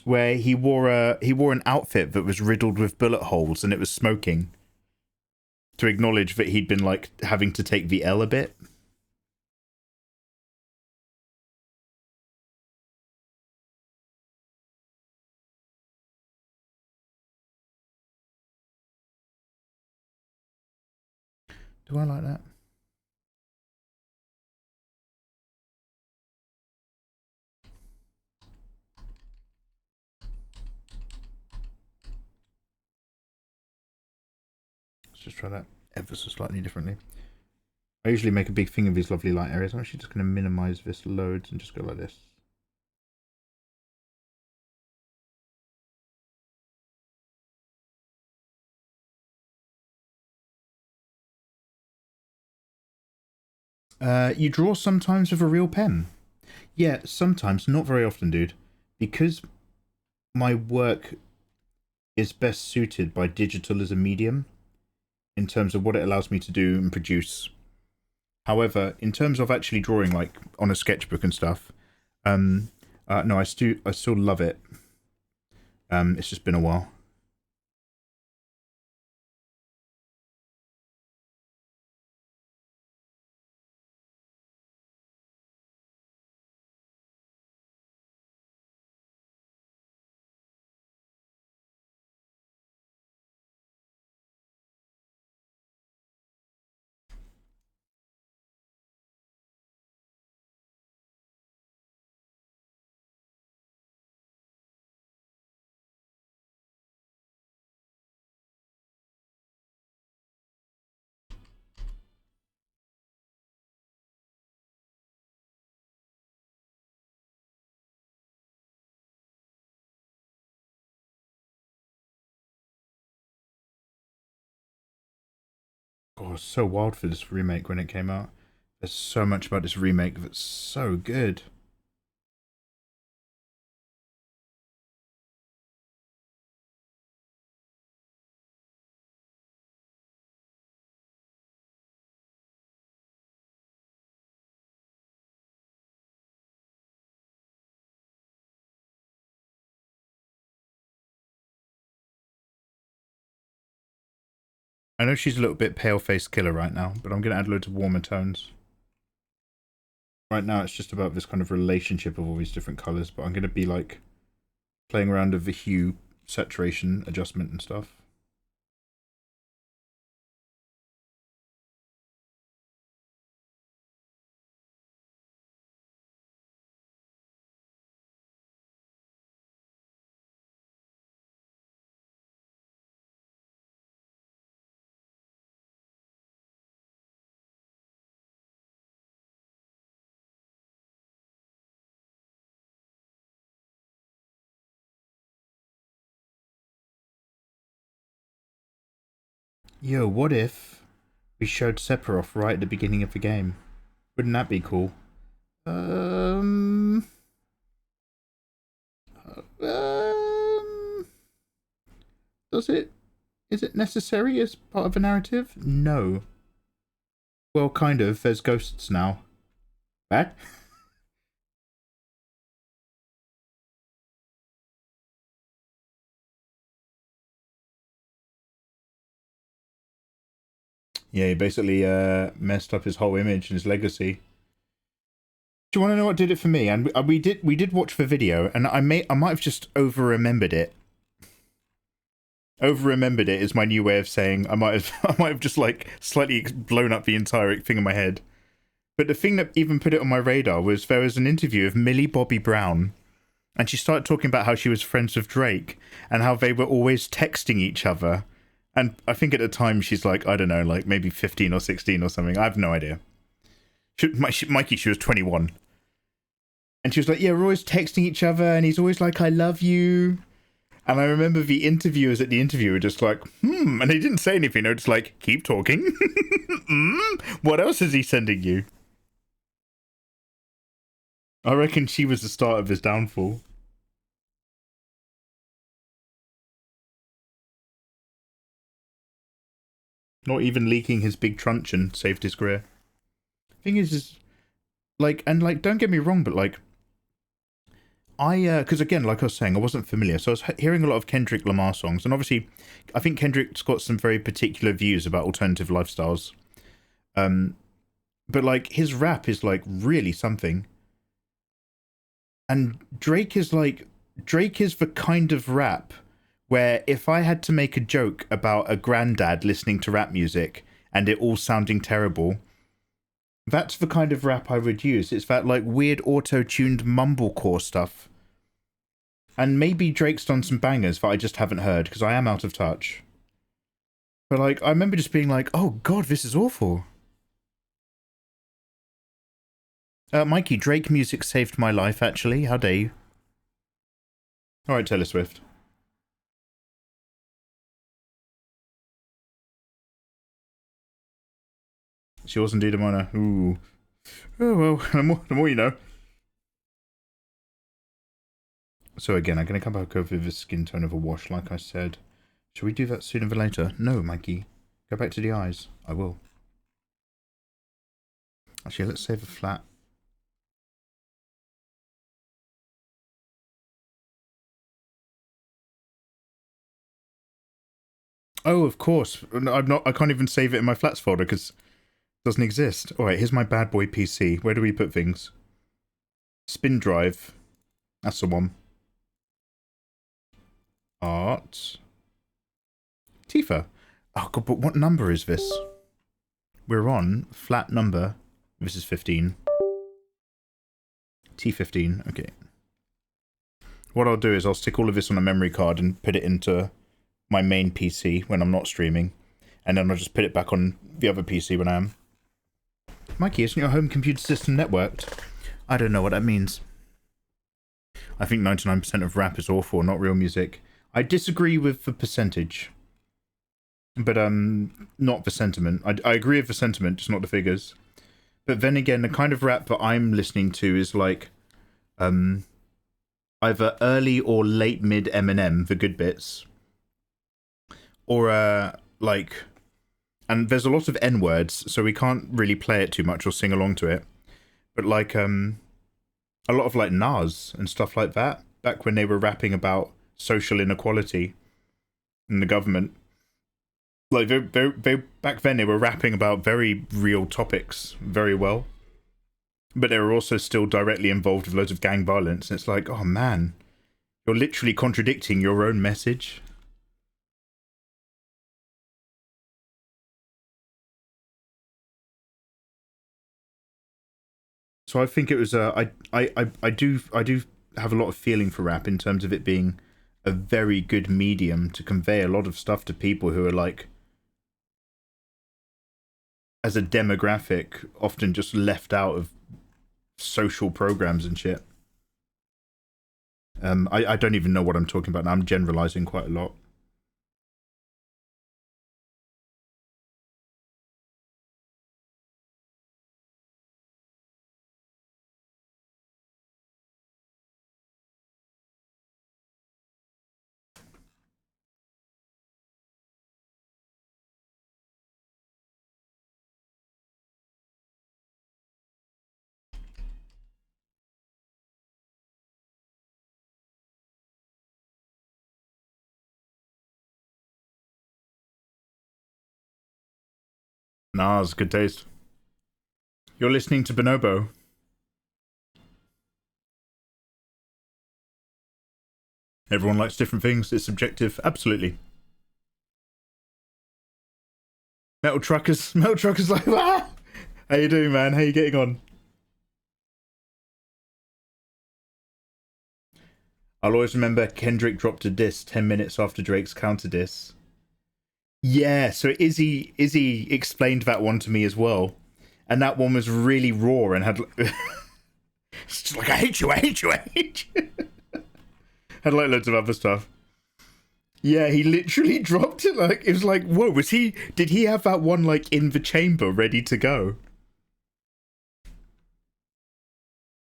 where he wore an outfit that was riddled with bullet holes and it was smoking to acknowledge that he'd been like having to take the L a bit? Do I like that? Let's just try that ever so slightly differently. I usually make a big thing of these lovely light areas. I'm actually just going to minimize this loads and just go like this. You draw sometimes with a real pen? Yeah, sometimes, not very often, dude. Because my work is best suited by digital as a medium in terms of what it allows me to do and produce. However, in terms of actually drawing, like on a sketchbook and stuff, no, I still love it. It's just been a while. Oh, it was so wild for this remake when it came out. There's so much about this remake that's so good. I know she's a little bit pale-faced killer right now, but I'm going to add loads of warmer tones. Right now it's just about this kind of relationship of all these different colours, but I'm going to be like playing around with the hue, saturation, adjustment and stuff. Yo, what if we showed Sephiroth right at the beginning of the game? Wouldn't that be cool? Is it necessary as part of a narrative? No. Well, kind of. There's ghosts now. What? Yeah, he basically messed up his whole image and his legacy. Do you want to know what did it for me? And we did watch the video, and I might have just over-remembered it. Over-remembered it is my new way of saying I might have just like slightly blown up the entire thing in my head. But the thing that even put it on my radar was there was an interview of Millie Bobby Brown, and she started talking about how she was friends with Drake and how they were always texting each other. And I think at the time she's like, I don't know, like maybe 15 or 16 or something. I have no idea. Mikey, she was 21. And she was like, yeah, we're always texting each other, and he's always like, I love you. And I remember the interviewers at the interview were just like, and they didn't say anything. They were just like, keep talking. What else is he sending you? I reckon she was the start of his downfall. Not even leaking his big truncheon saved his career. Thing is like, and like, don't get me wrong, but like, because again, like I was saying, I wasn't familiar, so I was hearing a lot of Kendrick Lamar songs, and obviously, I think Kendrick's got some very particular views about alternative lifestyles. But like, his rap is like really something. And Drake is the kind of rap where if I had to make a joke about a granddad listening to rap music and it all sounding terrible, that's the kind of rap I would use. It's that like weird auto-tuned mumblecore stuff. And maybe Drake's done some bangers that I just haven't heard because I am out of touch. But like, I remember just being like, oh god, this is awful. Mikey, Drake music saved my life, actually. How dare you? Alright, Taylor Swift. She was indeed a minor. Ooh. Oh, well, the more you know. So again, I'm going to come back over the skin tone of a wash, like I said. Shall we do that sooner than later? No, Mikey. Go back to the eyes. I will. Actually, let's save a flat. Oh, of course. I can't even save it in my flats folder because it doesn't exist. Alright, here's my bad boy PC. Where do we put things? Spin drive. That's the one. Art. Tifa. Oh god, but what number is this? We're on flat number. This is 15. T15. Okay. What I'll do is I'll stick all of this on a memory card and put it into my main PC when I'm not streaming, and then I'll just put it back on the other PC when I am. Mikey, isn't your home computer system networked? I don't know what that means. I think 99% of rap is awful, not real music. I disagree with the percentage, but not the sentiment. I agree with the sentiment, just not the figures. But then again, the kind of rap that I'm listening to is like either early or late mid Eminem, the good bits. Or, like, and there's a lot of N-words, so we can't really play it too much or sing along to it. But, like, a lot of, like, Nas and stuff like that, back when they were rapping about social inequality in the government. Like, they back then, they were rapping about very real topics very well. But they were also still directly involved with loads of gang violence. And it's like, oh, man, you're literally contradicting your own message. So I think it was I do have a lot of feeling for rap in terms of it being a very good medium to convey a lot of stuff to people who are like, as a demographic, often just left out of social programs and shit. I don't even know what I'm talking about now. I'm generalizing quite a lot. Nah, it's good taste. You're listening to Bonobo. Everyone likes different things. It's subjective. Absolutely. Metal truckers like, ah! How you doing, man? How you getting on? I'll always remember Kendrick dropped a diss 10 minutes after Drake's counter diss. Yeah, so Izzy explained that one to me as well. And that one was really raw and had... it's just like, I hate you, I hate you, I hate you. Had like loads of other stuff. Yeah, he literally dropped it. Like, it was like, whoa, did he have that one like in the chamber ready to go?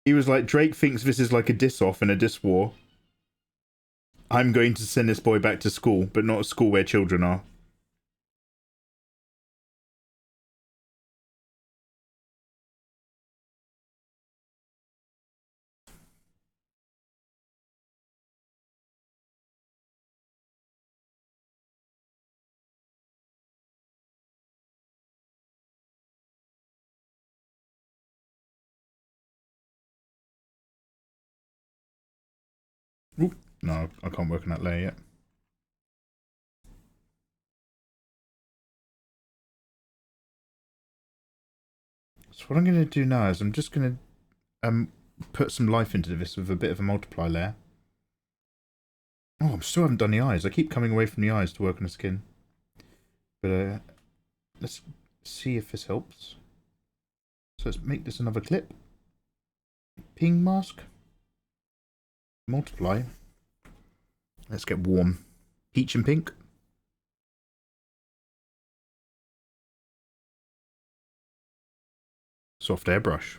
He was like, Drake thinks this is like a diss off and a diss war. I'm going to send this boy back to school, but not a school where children are. Ooh, no, I can't work on that layer yet. So what I'm going to do now is I'm just going to put some life into this with a bit of a multiply layer. Oh, I still haven't done the eyes. I keep coming away from the eyes to work on the skin. But let's see if this helps. So let's make this another clip. Ping mask. Multiply. Let's get warm. Peach and pink. Soft airbrush.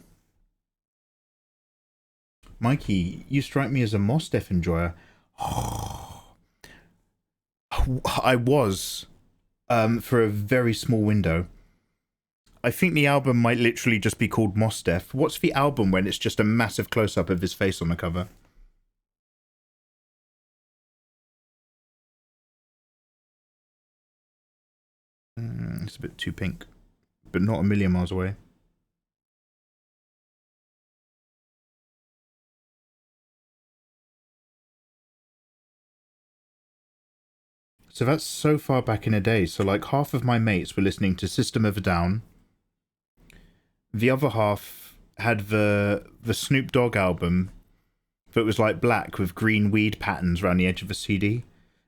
Mikey, you strike me as a Mos Def enjoyer. I was, for a very small window. I think the album might literally just be called Mos Def. What's the album when it's just a massive close-up of his face on the cover? It's a bit too pink, but not a million miles away. So that's so far back in a day. So like half of my mates were listening to System of a Down. The other half had the Snoop Dogg album that was like black with green weed patterns around the edge of the CD.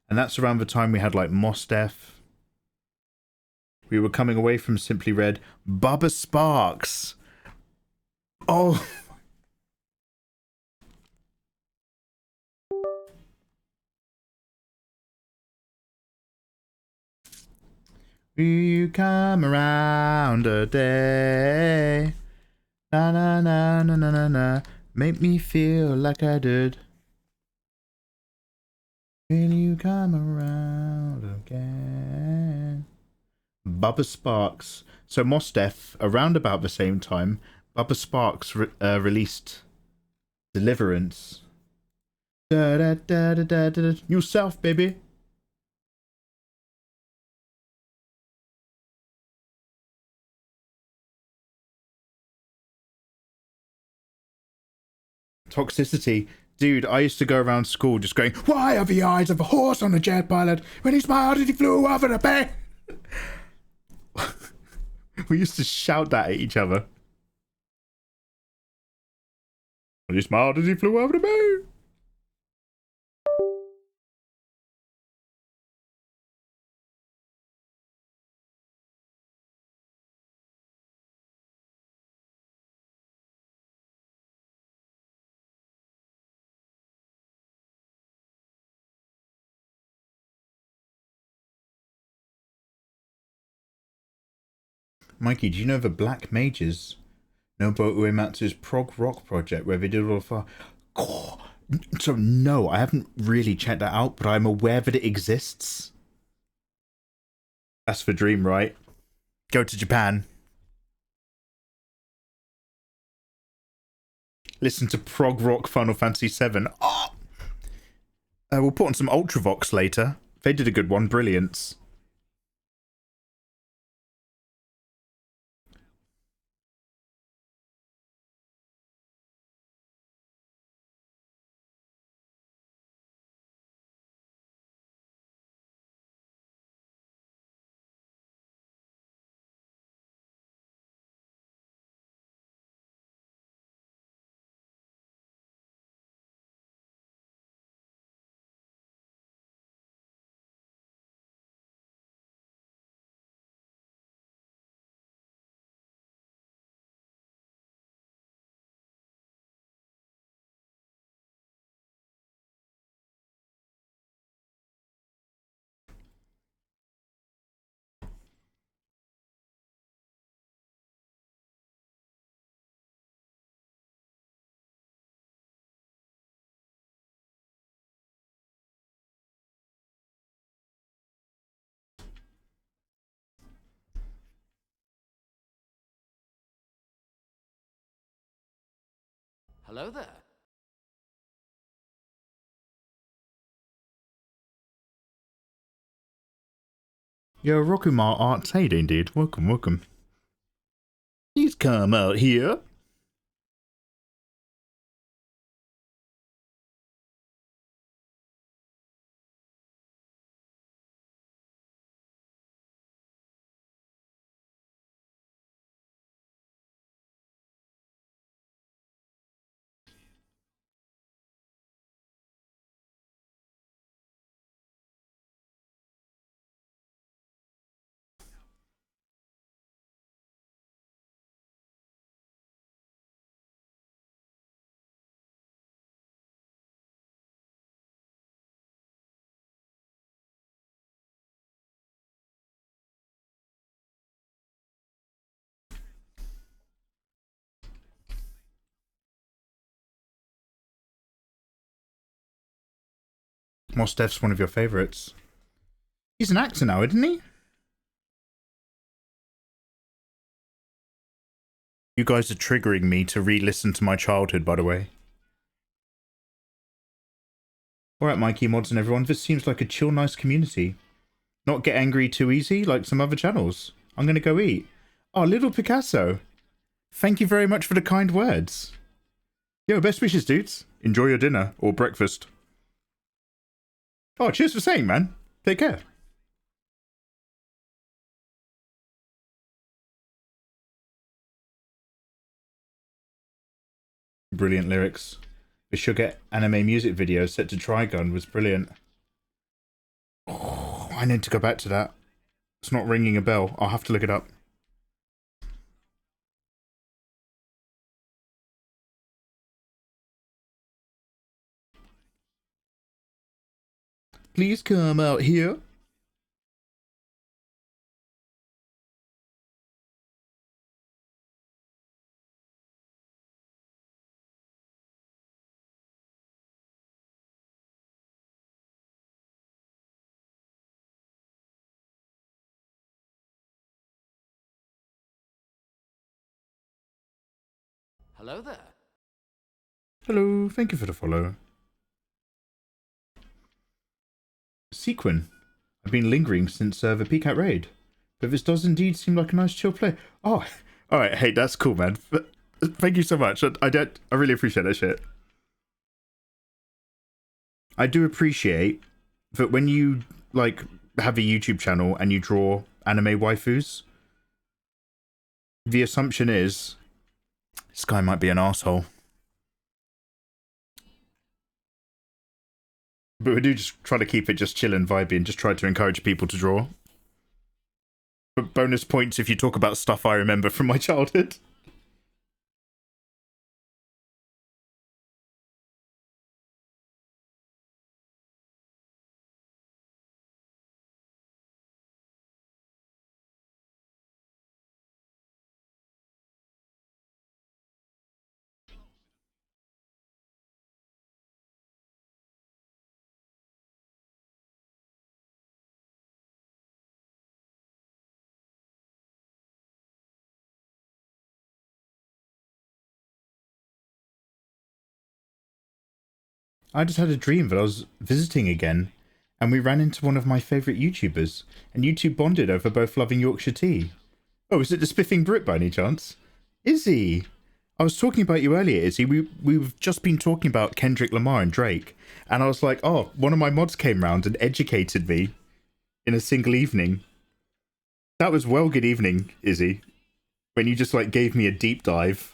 And that's around the time we had like Mos Def. We were coming away from Simply Red. Bubba Sparks. Oh. Will you come around a day? Na na na na na na na. Make me feel like I did. Will you come around again? Bubba Sparks. So Mos Def, around about the same time, Bubba Sparks released Deliverance. Da, da, da, da, da, da, da. Yourself, baby. Toxicity. Dude, I used to go around school just going, why are the eyes of a horse on a jet pilot? When he smiled as he flew over the bay. We used to shout that at each other. When he smiled as he flew over the bay. Mikey, do you know the Black Mages? Nobuo Uematsu's prog rock project where they did all of so no, I haven't really checked that out, but I'm aware that it exists. That's the dream, right? Go to Japan. Listen to prog rock Final Fantasy VII. Oh! We'll put on some Ultravox later. They did a good one. Brilliance. Hello there. Yo, Rokumar Arts, hey indeed. Welcome, welcome. Please come out here. Mostef's one of your favourites. He's an actor now, isn't he? You guys are triggering me to re-listen to my childhood, by the way. Alright, Mikey, mods and everyone, this seems like a chill, nice community. Not get angry too easy, like some other channels. I'm gonna go eat. Oh, little Picasso. Thank you very much for the kind words. Yo, best wishes, dudes. Enjoy your dinner, or breakfast. Oh, cheers for saying, man. Take care. Brilliant lyrics. The Sugar anime music video set to Trigun was brilliant. Oh, I need to go back to that. It's not ringing a bell. I'll have to look it up. Please come out here. Hello there. Hello, thank you for the follow. Sequin. I've been lingering since the PCAT raid, but this does indeed seem like a nice chill play. Oh, alright, hey, that's cool, man. Thank you so much. I really appreciate that shit. I do appreciate that when you, like, have a YouTube channel and you draw anime waifus, the assumption is this guy might be an asshole. But we do just try to keep it just chill and vibey and just try to encourage people to draw. But bonus points if you talk about stuff I remember from my childhood. I just had a dream that I was visiting again, and we ran into one of my favourite YouTubers, and you two bonded over both loving Yorkshire tea. Oh, is it the Spiffing Brit by any chance? Izzy! I was talking about you earlier, Izzy. We've just been talking about Kendrick Lamar and Drake, and I was like, oh, one of my mods came round and educated me in a single evening. That was well good evening, Izzy, when you just like gave me a deep dive.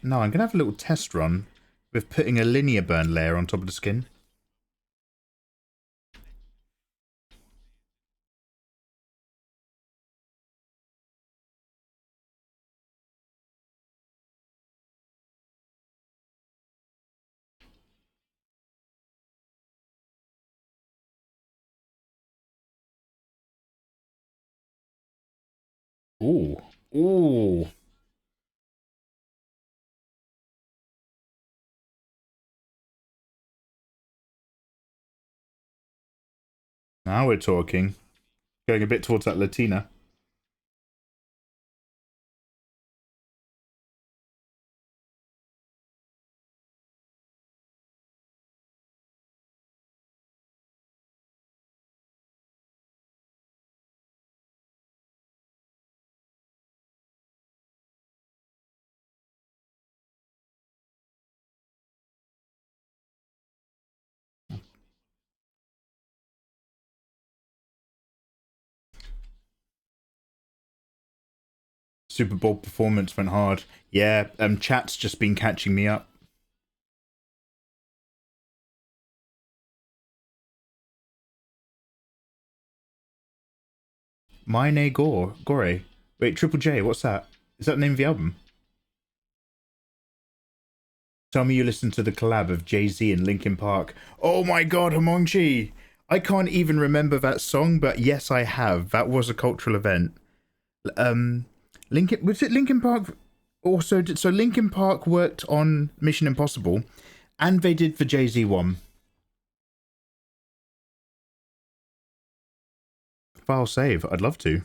No, I'm going to have a little test run with putting a linear burn layer on top of the skin. Ooh. Ooh. Now we're talking. Going a bit towards that Latina. Super Bowl performance went hard. Yeah, chat's just been catching me up. Mine Gore. Wait, Triple J, what's that? Is that the name of the album? Tell me you listened to the collab of Jay-Z and Linkin Park. Oh my god, Hamongchi! I can't even remember that song, but yes, I have. That was a cultural event. Was it Linkin Park? Also, so Linkin Park worked on Mission Impossible, and they did the Jay-Z one. File save. I'd love to.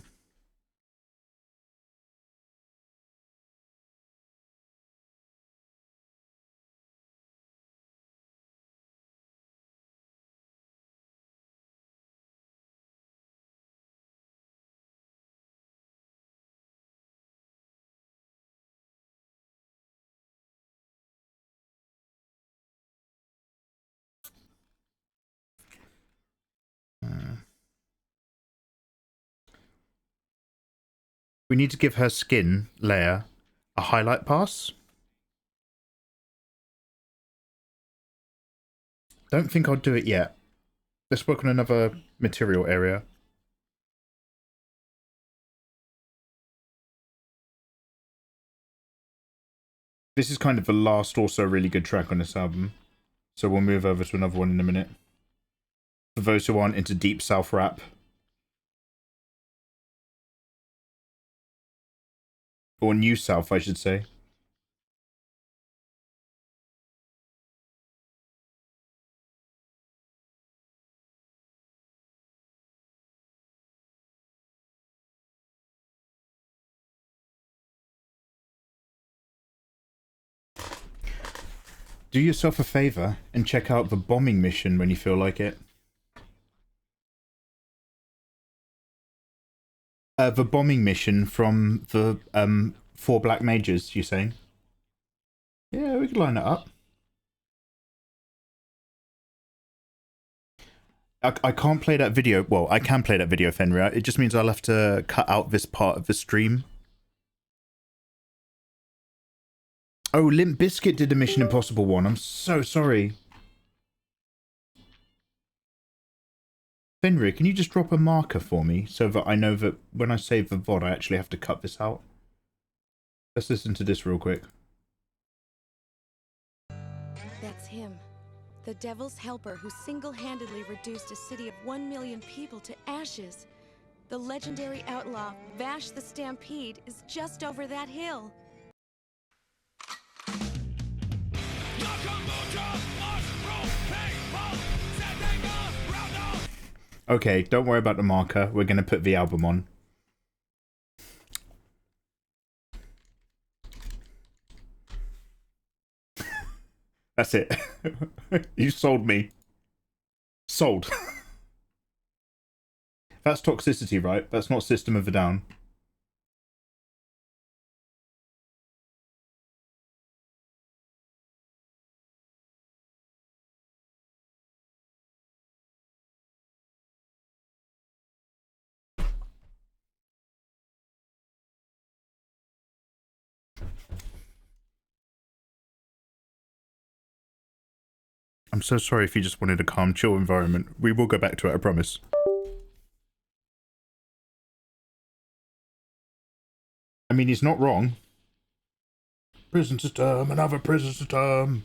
We need to give her skin layer a highlight pass. Don't think I'll do it yet. Let's work on another material area. This is kind of the last, also really good track on this album. So we'll move over to another one in a minute. For those who aren't into deep south rap. Or new south, I should say. Do yourself a favor and check out the bombing mission when you feel like it. The bombing mission from the 4 Black Mages, you saying? Yeah, we could line it up. I can't play that video. Well, I can play that video, Fenrir. It just means I'll have to cut out this part of the stream. Oh, Limp Bizkit did a Mission Impossible one. I'm so sorry. Fenrir, can you just drop a marker for me so that I know that when I save the VOD, I actually have to cut this out? Let's listen to this real quick. That's him. The devil's helper who single-handedly reduced a city of 1 million people to ashes. The legendary outlaw, Vash the Stampede, is just over that hill. Okay, don't worry about the marker. We're going to put the album on. That's it. You sold me. Sold. That's toxicity, right? That's not System of a Down. I'm so sorry if you just wanted a calm, chill environment. We will go back to it, I promise. I mean, he's not wrong. Prison system, another prison system.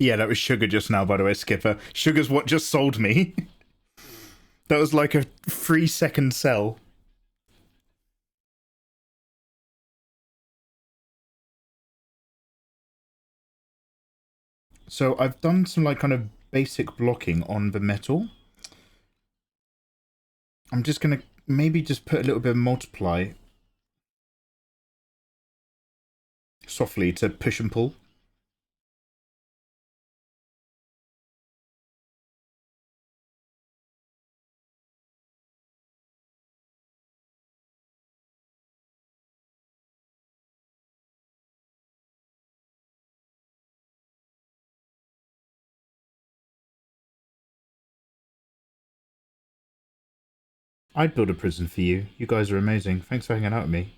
Yeah, that was Sugar just now, by the way, Skipper. Sugar's what just sold me. That was like a 3-second sell. So I've done some like kind of basic blocking on the metal. I'm just going to maybe just put a little bit of multiply softly to push and pull. I'd build a prison for you. You guys are amazing. Thanks for hanging out with me.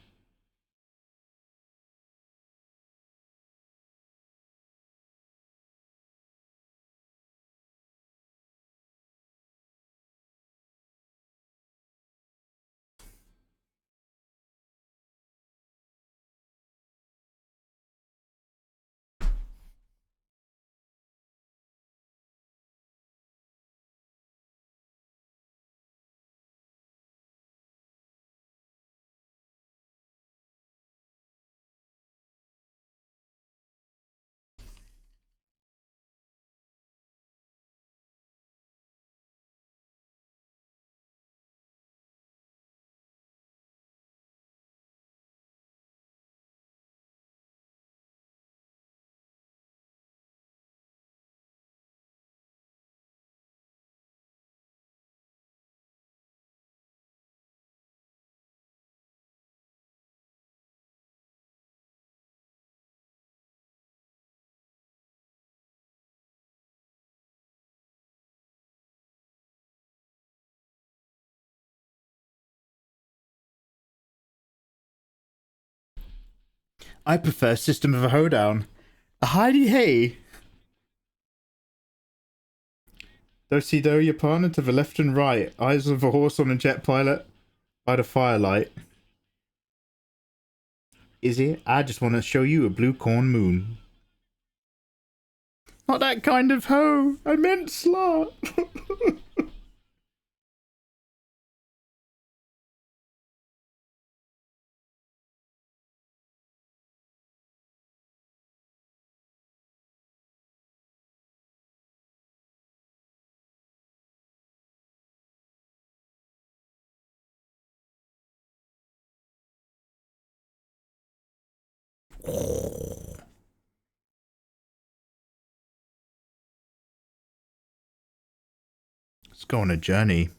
I prefer System of a Hoedown. A Heidi Hey! Do do your partner to the left and right. Eyes of a horse on a jet pilot by the firelight. Is it? I just want to show you a blue corn moon. Not that kind of hoe. I meant slut. Let's go on a journey.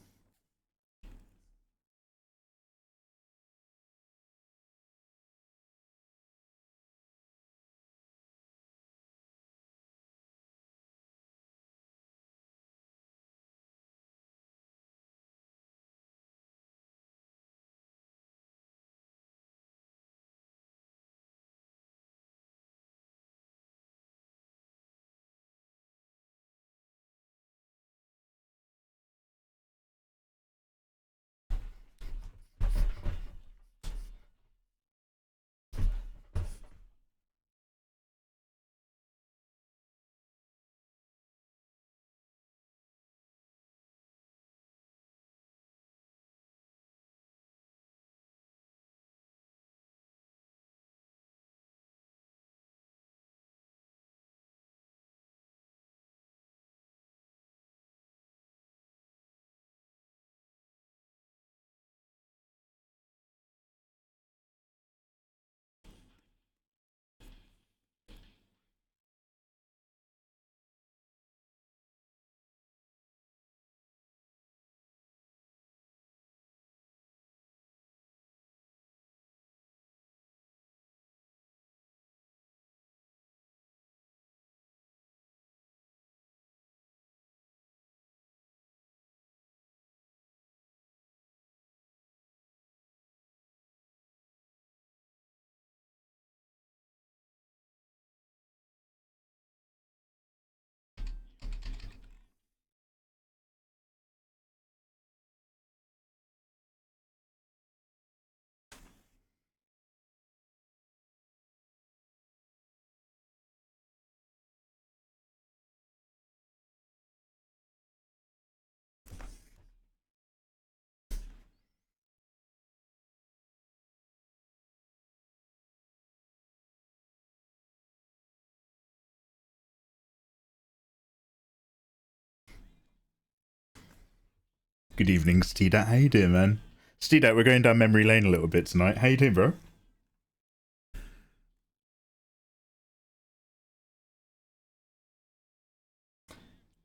Good evening, Steedat. How you doing, man? Steedat, we're going down memory lane a little bit tonight. How you doing, bro?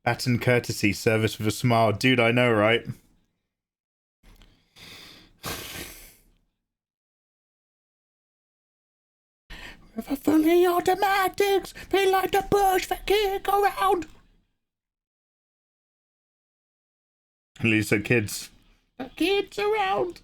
Baton courtesy, service with a smile. Dude, I know, right? With a fully automatics, they like to push the kick around. At least the kids. The kids around.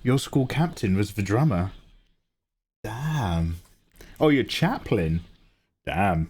Your school captain was the drummer. Damn. Oh, your chaplain. Damn.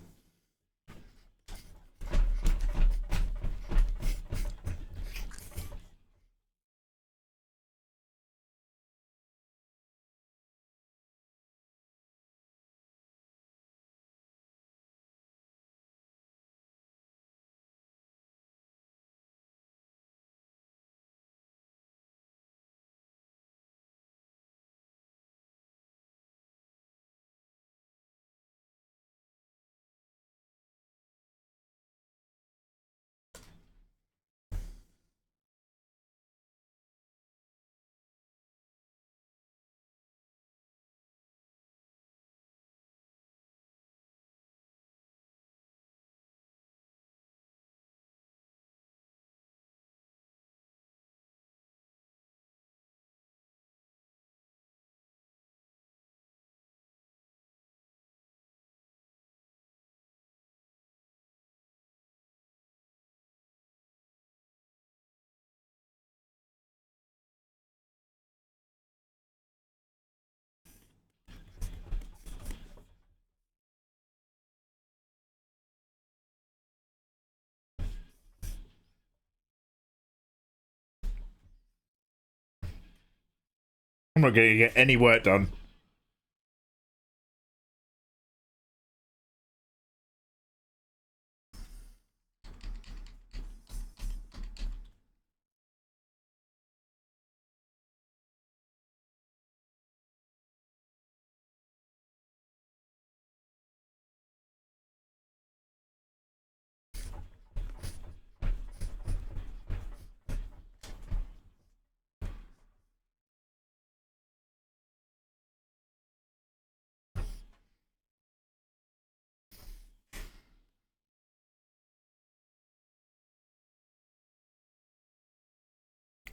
I'm not going to get any work done.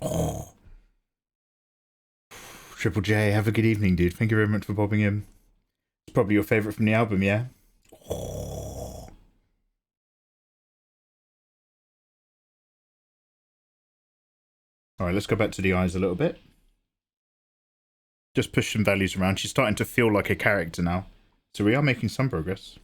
Oh. Triple J, have a good evening, dude. Thank you very much for popping in. It's probably your favourite from the album, yeah? Oh. Alright, let's go back to the eyes a little bit. Just push some values around. She's starting to feel like a character now. So we are making some progress.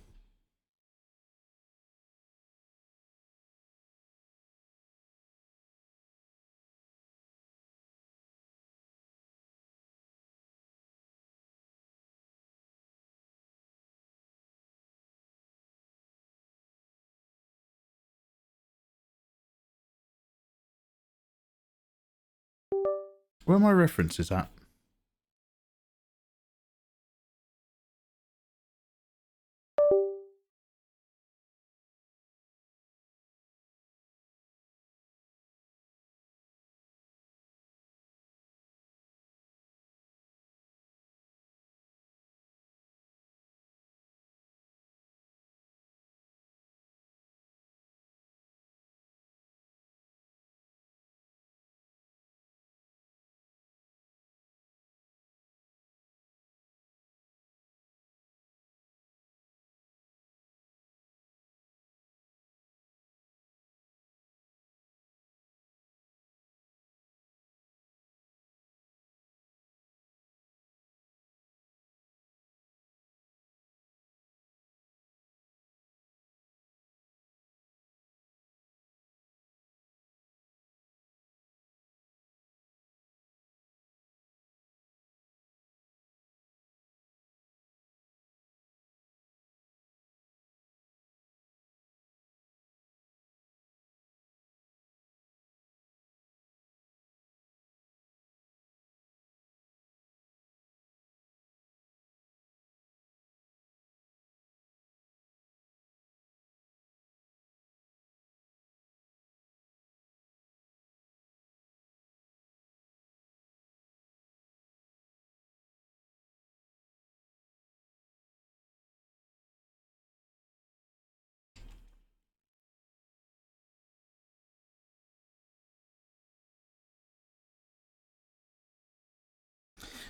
Where are my references at?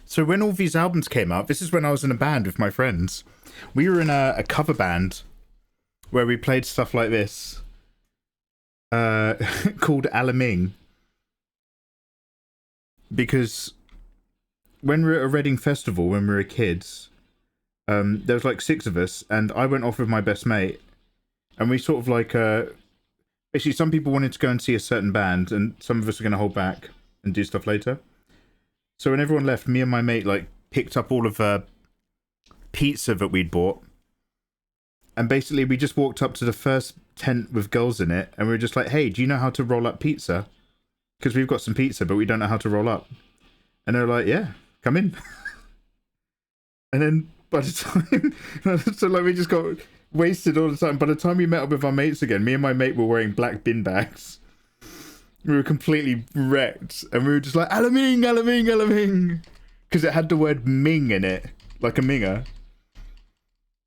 So when all these albums came out, this is when I was in a band with my friends. We were in a cover band where we played stuff like this, called Alaming. Because when we were at a Reading festival, when we were kids, there was like 6 of us, and I went off with my best mate, and we sort of like, basically some people wanted to go and see a certain band, and some of us were going to hold back and do stuff later. So when everyone left, me and my mate like picked up all of the pizza that we'd bought, and basically we just walked up to the first tent with girls in it, and we were just like, hey, do you know how to roll up pizza? Because we've got some pizza, but we don't know how to roll up. And they're like, yeah, come in. And then by the time, so like we just got wasted all the time. By the time we met up with our mates again, me and my mate were wearing black bin bags. We were completely wrecked. And we were just like, Alaming, Alaming, Alaming. Because it had the word Ming in it, like a Minger.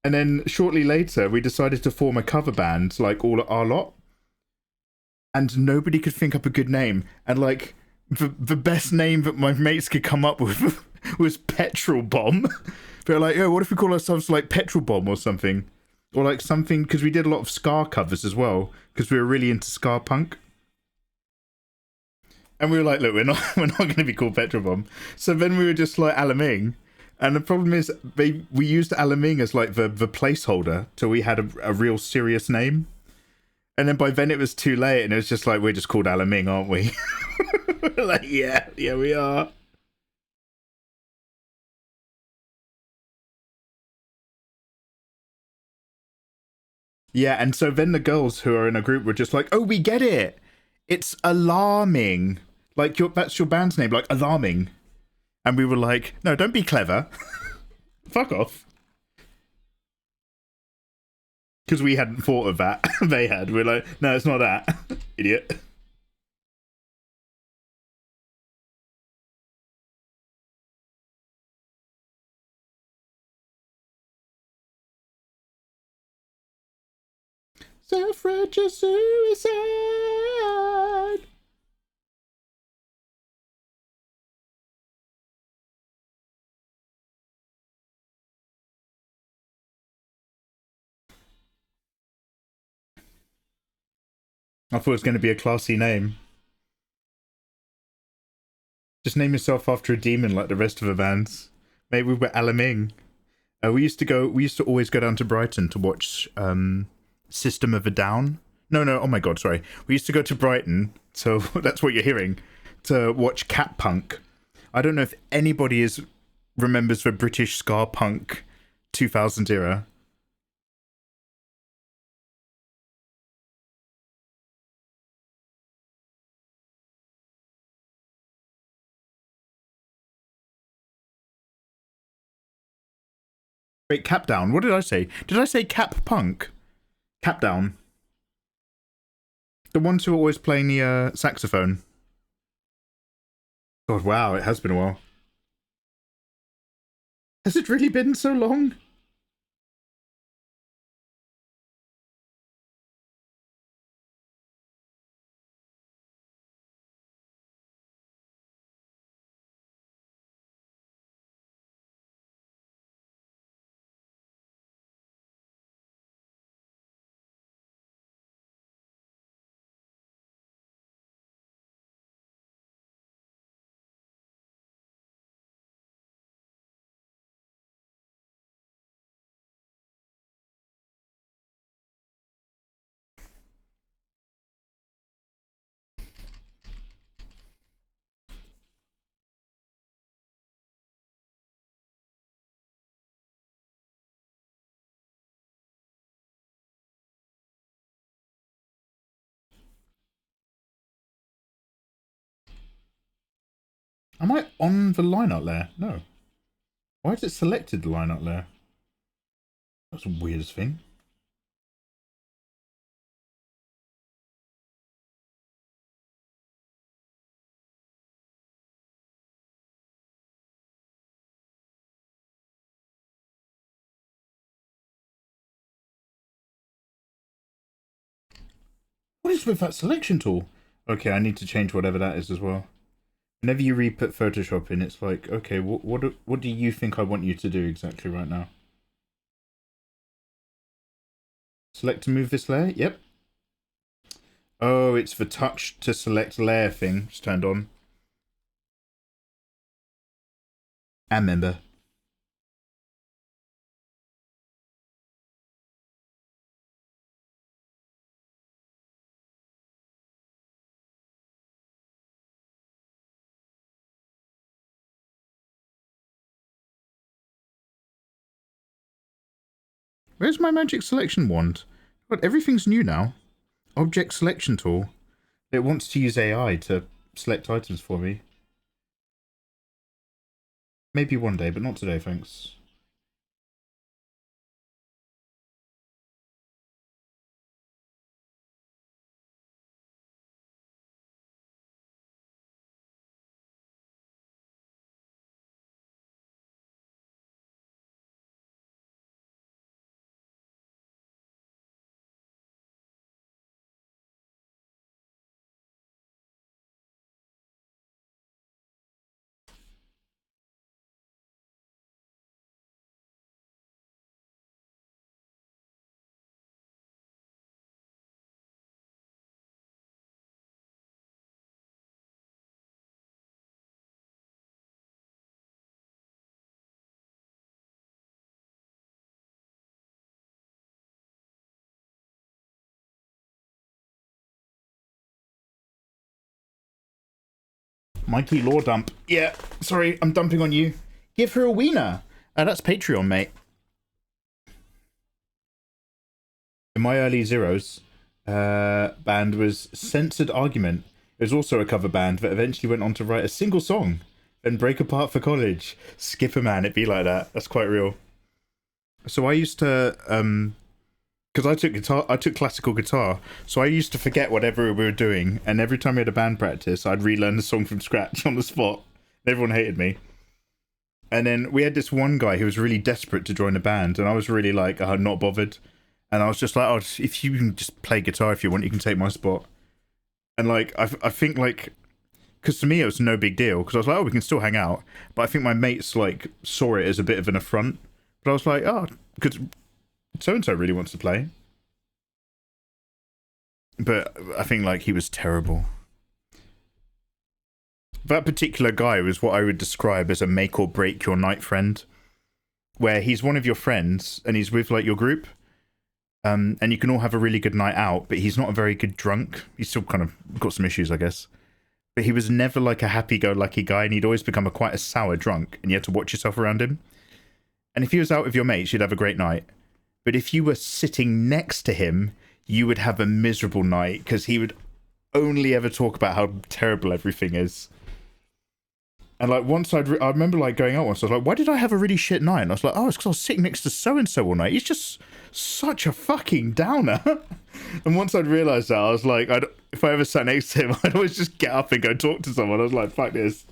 And then shortly later, we decided to form a cover band, like all our lot. And nobody could think up a good name. And like, the best name that my mates could come up with was Petrol Bomb. They're like, yo, what if we call ourselves like Petrol Bomb or something? Or like something, because we did a lot of ska covers as well, because we were really into ska punk. And we were like, look, we're not going to be called Petrol Bomb. So then we were just like Alaming. And the problem is, we used Alaming as like the placeholder till we had a real serious name. And then by then it was too late, and it was just like, we're just called Alaming, aren't we? Like, yeah, we are. Yeah, and so then the girls who are in a group were just like, oh, we get it. It's alarming. Like, that's your band's name, like, alarming. And we were like, no, don't be clever. Fuck off. Because we hadn't thought of that. They had. We're like, no, it's not that. Idiot. Suffrage suicide. I thought it was going to be a classy name. Just name yourself after a demon like the rest of the bands. Maybe we were Alaming. We used to always go down to Brighton to watch System of a Down. No, oh my god, sorry. We used to go to Brighton, so that's what you're hearing, to watch Cat Punk. I don't know if anybody remembers the British ska punk 2000 era. Wait, Cap Down. What did I say? Did I say Cap Punk? Cap Down. The ones who are always playing the saxophone. God, wow, it has been a while. Has it really been so long? Am I on the line art layer? No. Why has it selected the line art layer? That's the weirdest thing. What is with that selection tool? Okay, I need to change whatever that is as well. Whenever you re-put Photoshop in, it's like, okay, what do you think I want you to do exactly right now? Select to move this layer? Yep. Oh, it's the touch to select layer thing. It's turned on. And member. Where's my magic selection wand? God, everything's new now. Object selection tool. It wants to use AI to select items for me. Maybe one day, but not today, thanks. Mikey Law Dump. Yeah, sorry, I'm dumping on you. Give her a wiener. That's Patreon, mate. In my early zeros, band was Censored Argument. It was also a cover band that eventually went on to write a single song, then break apart for college. Skip a man, it be like that. That's quite real. So I used to, because I took classical guitar, so I used to forget whatever we were doing, and every time we had a band practice, I'd relearn the song from scratch on the spot. Everyone hated me. And then we had this one guy who was really desperate to join a band, and I was really like, not bothered. And I was just like, oh, if you can just play guitar if you want, you can take my spot. And like, I think like, because to me it was no big deal, because I was like, oh, we can still hang out. But I think my mates like saw it as a bit of an affront. But I was like, oh, because so-and-so really wants to play. But I think like he was terrible. That particular guy was what I would describe as a make or break your night friend, where he's one of your friends and he's with like your group, and you can all have a really good night out, but he's not a very good drunk. He's still kind of got some issues, I guess. But he was never like a happy-go-lucky guy, and he'd always become quite a sour drunk, and you had to watch yourself around him. And if he was out with your mates, you'd have a great night. But if you were sitting next to him, you would have a miserable night, because he would only ever talk about how terrible everything is. And like once I remember like going out once, I was like, why did I have a really shit night? And I was like, oh, it's because I was sitting next to so-and-so all night. He's just such a fucking downer. And once I'd realised that, I was like, if I ever sat next to him, I'd always just get up and go talk to someone. I was like, fuck this.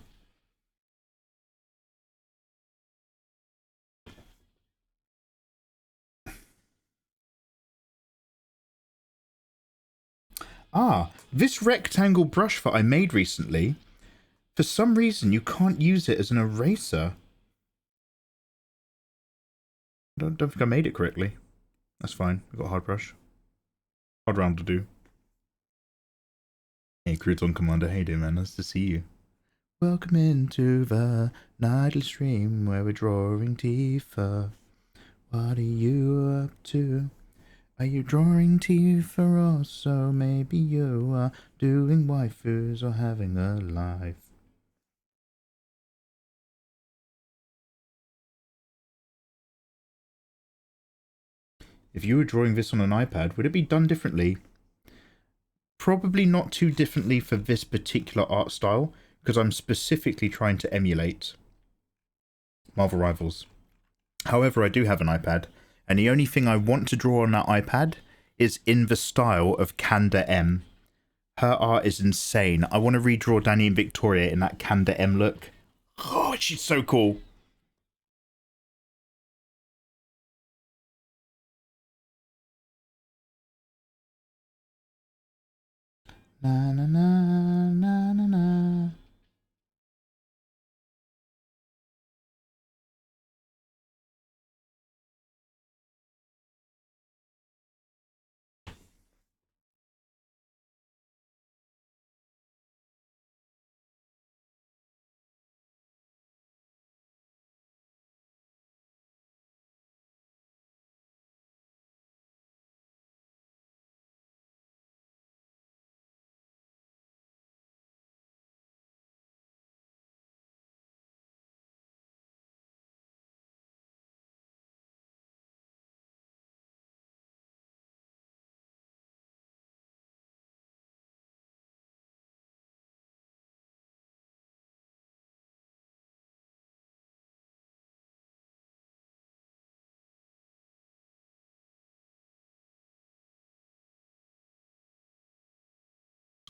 This rectangle brush that I made recently, for some reason you can't use it as an eraser. I don't think I made it correctly. That's fine. We've got a hard brush. Hard round to do. Hey, Crouton Commander. Hey, dude, man. Nice to see you. Welcome into the nightly stream where we're drawing Tifa. What are you up to? Are you drawing Tifa, or so maybe you are doing waifus or having a life? If you were drawing this on an iPad, would it be done differently? Probably not too differently for this particular art style, because I'm specifically trying to emulate Marvel Rivals. However, I do have an iPad, and the only thing I want to draw on that iPad is in the style of Kanda M. Her art is insane. I want to redraw Danny and Victoria in that Kanda M look. Oh, she's so cool. Na na na na na na.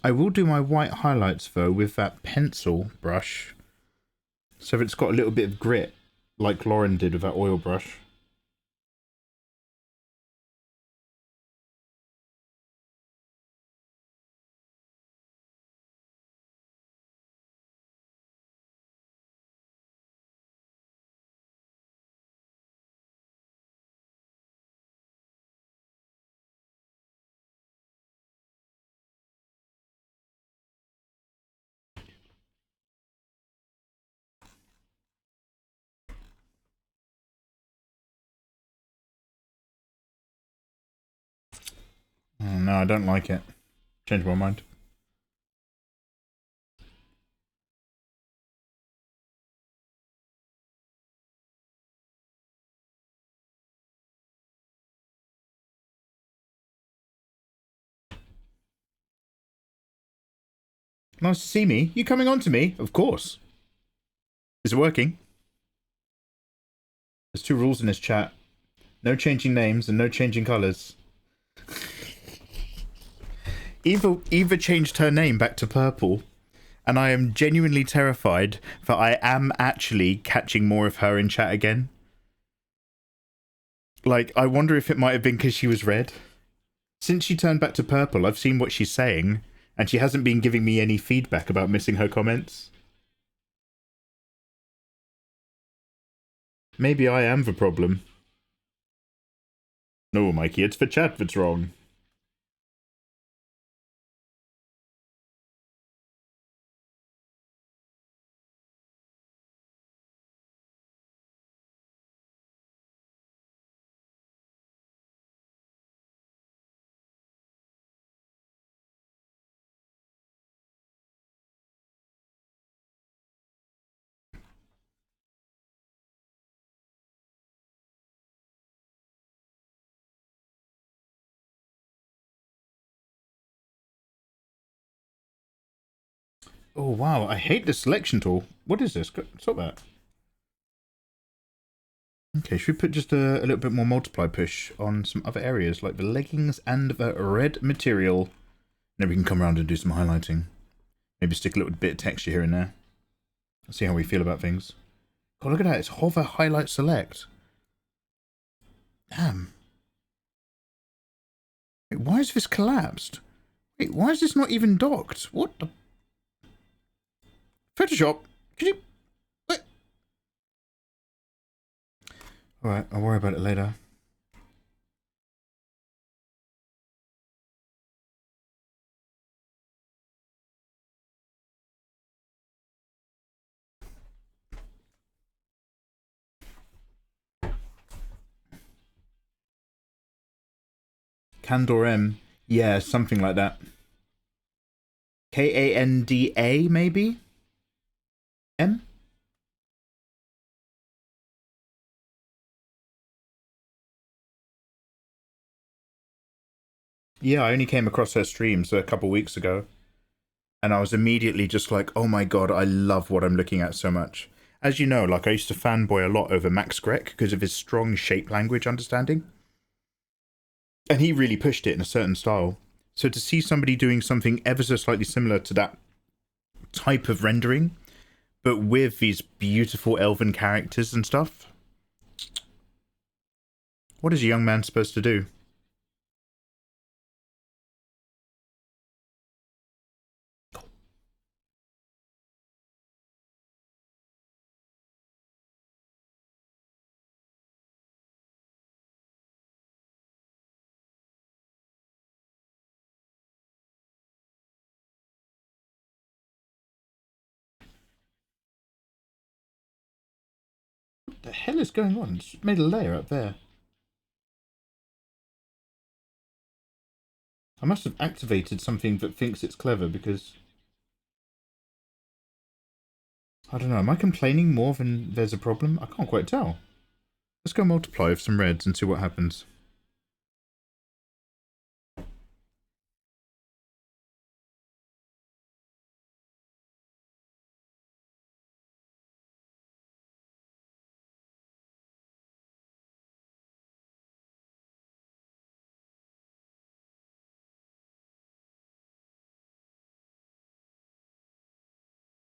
I will do my white highlights though with that pencil brush, so it's got a little bit of grit, like Lauren did with that oil brush. Oh, no, I don't like it. Change my mind. Nice to see me. You coming on to me? Of course. Is it working? There's 2 rules in this chat. No changing names and no changing colours. Eva changed her name back to purple, and I am genuinely terrified that I am actually catching more of her in chat again. Like, I wonder if it might have been because she was red. Since she turned back to purple, I've seen what she's saying, and she hasn't been giving me any feedback about missing her comments. Maybe I am the problem. No, Mikey, it's the chat that's wrong. Oh, wow, I hate the selection tool. What is this? Stop that. Okay, should we put just a little bit more multiply push on some other areas, like the leggings and the red material? Then we can come around and do some highlighting. Maybe stick a little bit of texture here and there. See how we feel about things. Oh, look at that. It's hover, highlight, select. Damn. Wait, why is this collapsed? Wait, why is this not even docked? What the... Photoshop? Can you... What? Alright, I'll worry about it later. Kandor M. Yeah, something like that. Kanda, maybe? M? Yeah, I only came across her streams a couple weeks ago. And I was immediately just like, oh my god, I love what I'm looking at so much. As you know, like, I used to fanboy a lot over Max Grek because of his strong shape language understanding. And he really pushed it in a certain style. So to see somebody doing something ever so slightly similar to that type of rendering, but with these beautiful elven characters and stuff. What is a young man supposed to do? What the hell is going on? It's made a layer up there. I must have activated something that thinks it's clever because... I don't know, am I complaining more than there's a problem? I can't quite tell. Let's go multiply with some reds and see what happens.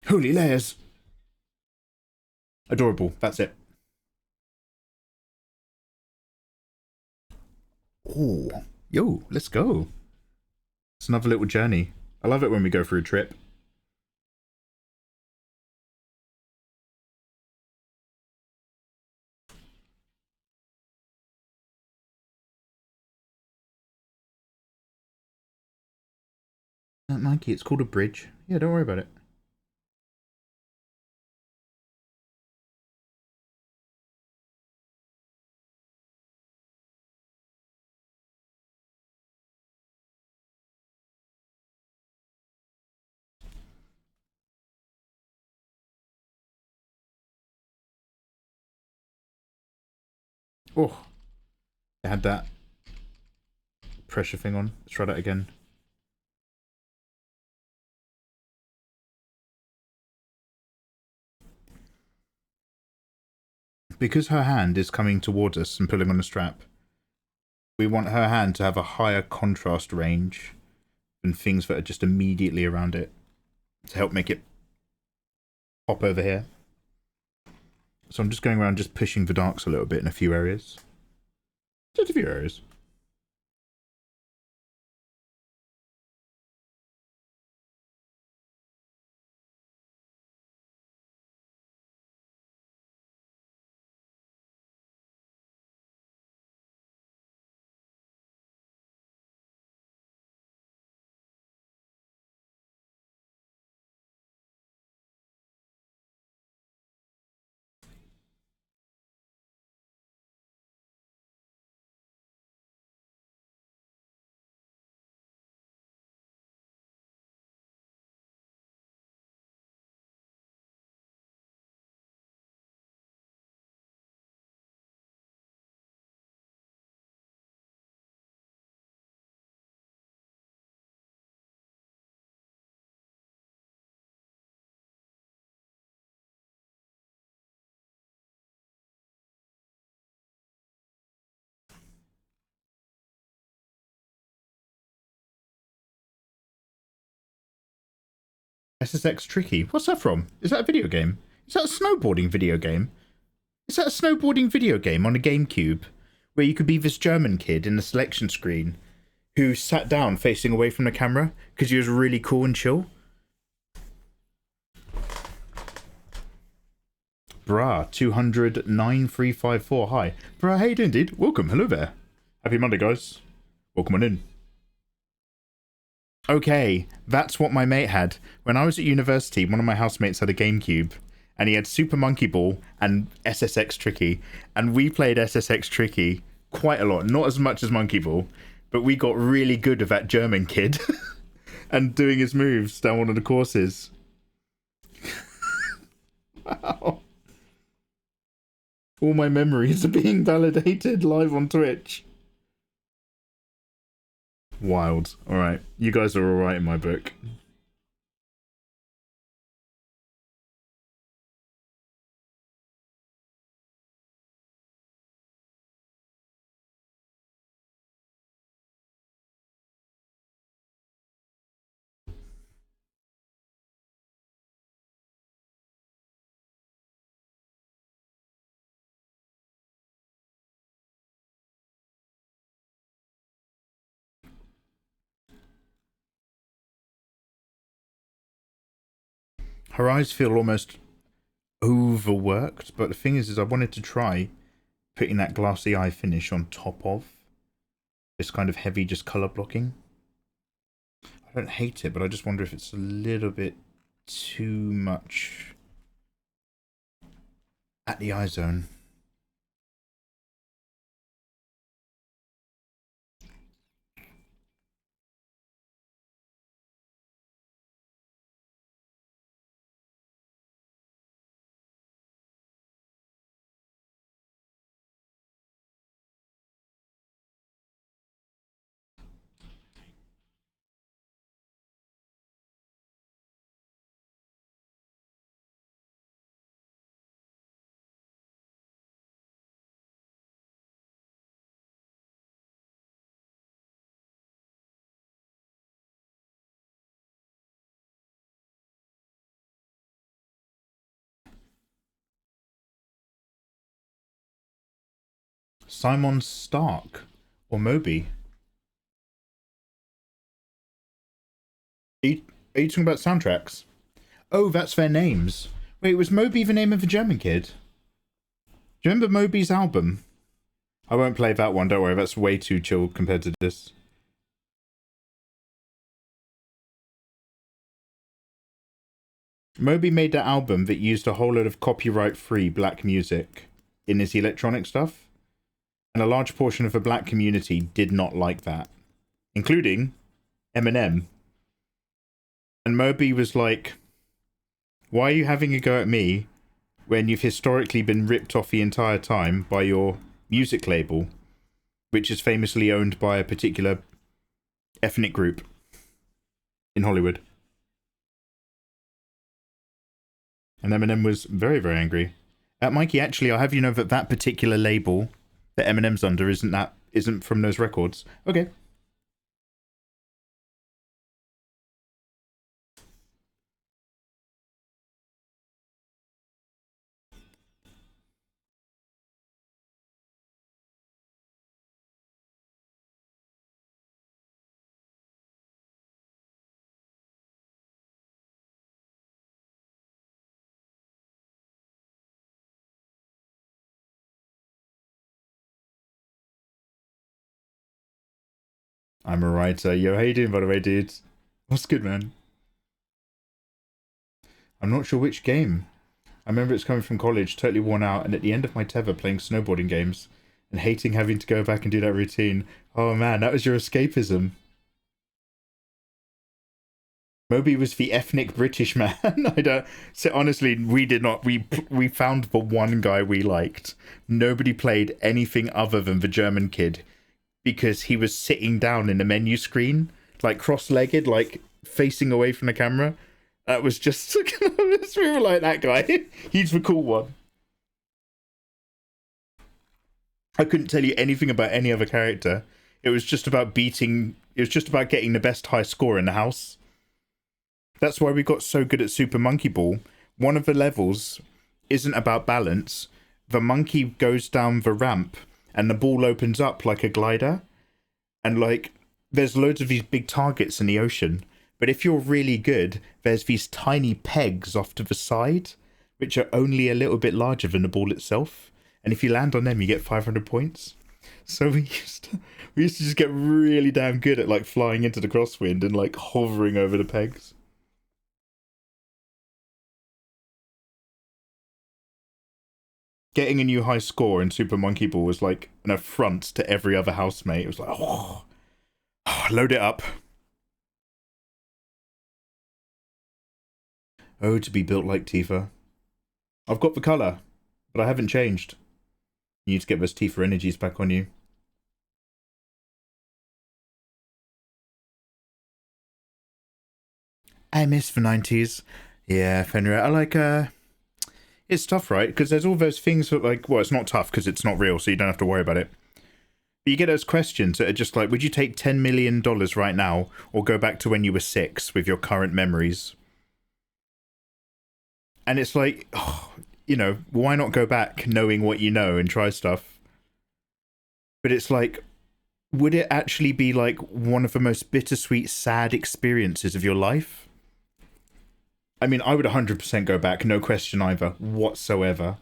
Holy layers. Adorable. That's it. Oh, yo, let's go. It's another little journey. I love it when we go for a trip. Mikey, it's called a bridge. Yeah, don't worry about it. Oh, they had that pressure thing on. Let's try that again. Because her hand is coming towards us and pulling on the strap, we want her hand to have a higher contrast range than things that are just immediately around it to help make it pop over here. So I'm just going around just pushing the darks a little bit in a few areas. Just a few areas. SSX Tricky. What's that from? Is that a video game? Is that a snowboarding video game? Is that a snowboarding video game on a GameCube where you could be this German kid in the selection screen who sat down facing away from the camera because he was really cool and chill? Brah, 2009354. Hi. Brah, how you doing, dude? Welcome. Hello there. Happy Monday, guys. Welcome on in. Okay, that's what my mate had. When I was at university, one of my housemates had a GameCube, and he had Super Monkey Ball and SSX Tricky, and we played SSX Tricky quite a lot. Not as much as Monkey Ball, but we got really good with that German kid and doing his moves down one of the courses. Wow. All my memories are being validated live on Twitch. Wild. Alright. You guys are alright in my book. Her eyes feel almost overworked, but the thing is I wanted to try putting that glassy eye finish on top of this kind of heavy just colour blocking. I don't hate it, but I just wonder if it's a little bit too much at the eye zone. Simon Stark or Moby. Are you talking about soundtracks? Oh, that's their names. Wait, was Moby the name of a German kid? Do you remember Moby's album? I won't play that one, don't worry, that's way too chill compared to this. Moby made that album that used a whole load of copyright-free black music in his electronic stuff, and a large portion of the black community did not like that, including Eminem. And Moby was like, why are you having a go at me when you've historically been ripped off the entire time by your music label, which is famously owned by a particular ethnic group in Hollywood? And Eminem was very, very angry. Mikey, actually, I'll have you know that that particular label that Eminem's under isn't from those records. Okay. I'm a writer. Yo, how you doing, by the way, dudes? What's good, man? I'm not sure which game. I remember it's coming from college, totally worn out, and at the end of my tether playing snowboarding games, and hating having to go back and do that routine. Oh man, that was your escapism. Moby was the ethnic British man. I don't... So honestly, we did not... We found the one guy we liked. Nobody played anything other than the German kid, because he was sitting down in the menu screen, like cross-legged, like facing away from the camera. That was just... we were like, that guy. He's the cool one. I couldn't tell you anything about any other character. It was just about beating... It was just about getting the best high score in the house. That's why we got so good at Super Monkey Ball. One of the levels isn't about balance. The monkey goes down the ramp and the ball opens up like a glider. And like, there's loads of these big targets in the ocean. But if you're really good, there's these tiny pegs off to the side, which are only a little bit larger than the ball itself. And if you land on them, you get 500 points. So we used to just get really damn good at like flying into the crosswind and like hovering over the pegs. Getting a new high score in Super Monkey Ball was like an affront to every other housemate. It was like, oh, load it up. Oh, to be built like Tifa. I've got the colour, but I haven't changed. You need to get those Tifa energies back on you. I miss the 90s. Yeah, Fenrir. I like, it's tough, right? Because there's all those things that, like, well, it's not tough because it's not real, so you don't have to worry about it. But you get those questions that are just like, would you take $10 million right now or go back to when you were 6 with your current memories? And it's like, oh, you know, why not go back knowing what you know and try stuff? But it's like, would it actually be like one of the most bittersweet, sad experiences of your life? I mean, I would 100% go back, no question either, whatsoever.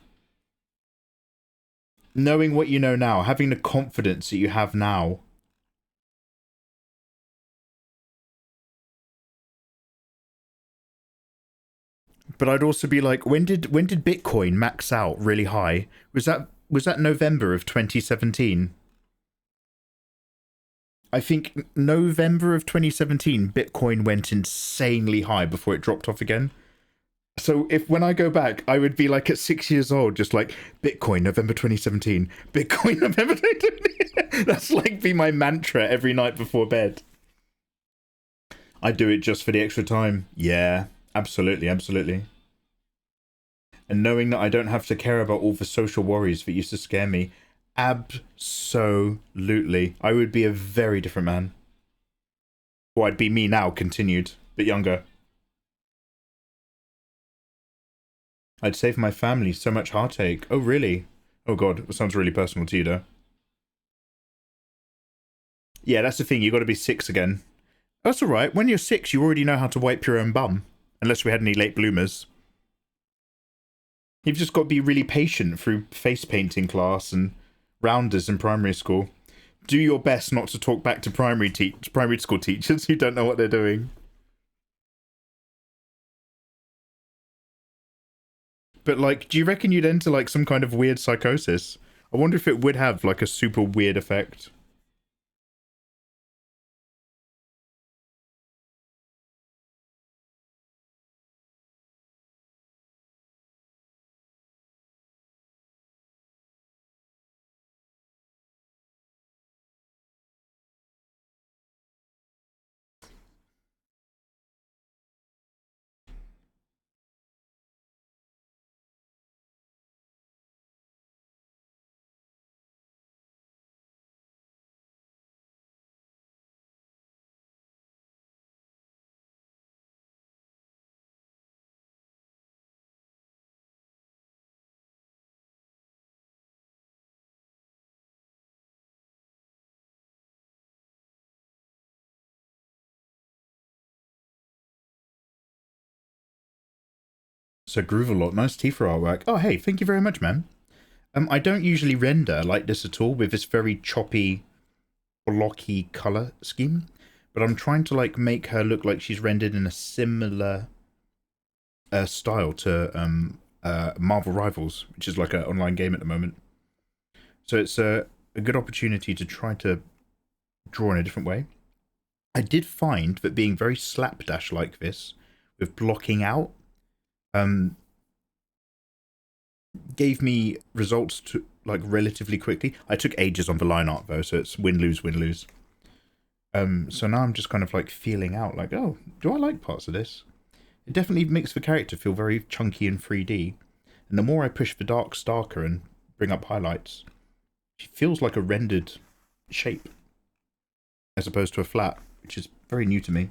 Knowing what you know now, having the confidence that you have now. But I'd also be like, when did Bitcoin max out really high? Was that November of 2017? I think November of 2017, Bitcoin went insanely high before it dropped off again. So when I go back, I would be like at 6 years old, just like, Bitcoin, November 2017. Bitcoin, November 2017. That's like be my mantra every night before bed. I do it just for the extra time. Yeah, absolutely, absolutely. And knowing that I don't have to care about all the social worries that used to scare me. Absolutely. I would be a very different man. Or I'd be me now, continued, but younger. I'd save my family so much heartache. Oh, really? Oh, God. That sounds really personal to you, though. Yeah, that's the thing. You got to be 6 again. That's all right. When you're 6, you already know how to wipe your own bum. Unless we had any late bloomers. You've just got to be really patient through face painting class and rounders in primary school. Do your best not to talk back to primary school teachers who don't know what they're doing. But, like, do you reckon you'd enter, like, some kind of weird psychosis? I wonder if it would have, like, a super weird effect. So Groovalot, nice Tifa artwork. Oh, hey, thank you very much, man. I don't usually render like this at all with this very choppy, blocky color scheme, but I'm trying to like make her look like she's rendered in a similar style to Marvel Rivals, which is like an online game at the moment. So it's a good opportunity to try to draw in a different way. I did find that being very slapdash like this, with blocking out, gave me results to like relatively quickly. I took ages on the line art though, so it's win-lose, win-lose. So now I'm just kind of like feeling out like, oh, do I like parts of this? It definitely makes the character feel very chunky and 3D. And the more I push the darks darker and bring up highlights, she feels like a rendered shape as opposed to a flat, which is very new to me.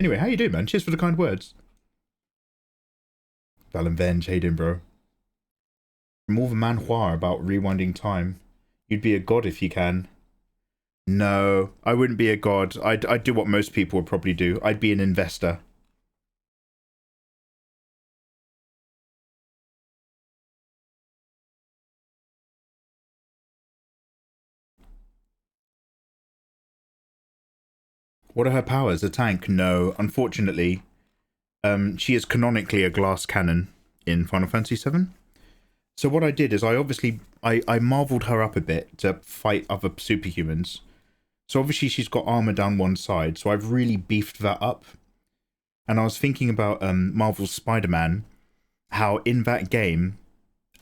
Anyway, how you doing, man? Cheers for the kind words. Valenvenge, how you doing, bro? From all the manhwa about rewinding time, you'd be a god if you can. No, I wouldn't be a god. I'd do what most people would probably do. I'd be an investor. What are her powers? A tank? No, unfortunately. She is canonically a glass cannon in Final Fantasy VII. So what I did is I marveled her up a bit to fight other superhumans. So obviously she's got armor down one side, so I've really beefed that up. And I was thinking about Marvel's Spider-Man, how in that game,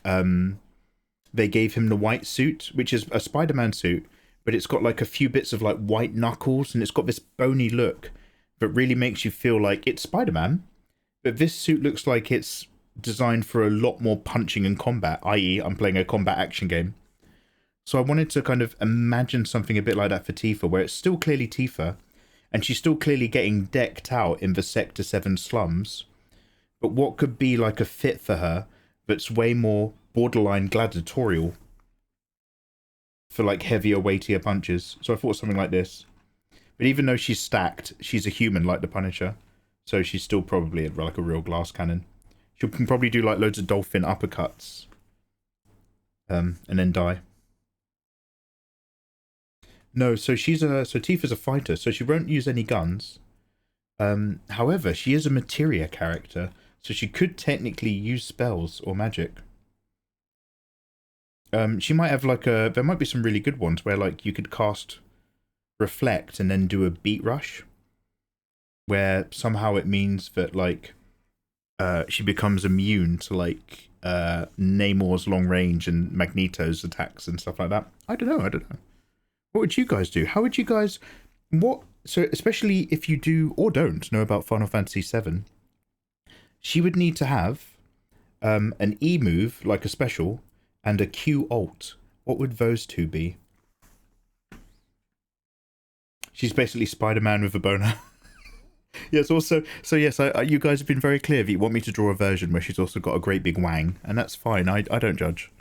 they gave him the white suit, which is a Spider-Man suit, but it's got like a few bits of like white knuckles, and it's got this bony look that really makes you feel like it's Spider-Man. But this suit looks like it's designed for a lot more punching and combat, i.e. I'm playing a combat action game. So I wanted to kind of imagine something a bit like that for Tifa, where it's still clearly Tifa, and she's still clearly getting decked out in the Sector 7 slums. But what could be like a fit for her that's way more borderline gladiatorial for like heavier, weightier punches. So I thought something like this. But even though she's stacked, she's a human like the Punisher. So she's still probably like a real glass cannon. She can probably do like loads of dolphin uppercuts. And then die. No, so Tifa's a fighter, so she won't use any guns. However, she is a materia character, so she could technically use spells or magic. She might have like there might be some really good ones where like you could cast Reflect and then do a beat rush, where somehow it means that like she becomes immune to like Namor's long range and Magneto's attacks and stuff like that. I don't know. What would you guys do? How would you guys... So especially if you do or don't know about Final Fantasy VII, she would need to have an E move, like a special, and a Q alt. What would those two be? She's basically Spider-Man with a boner. Yes, also... So yes, you guys have been very clear that you want me to draw a version where she's also got a great big wang, and that's fine. I don't judge.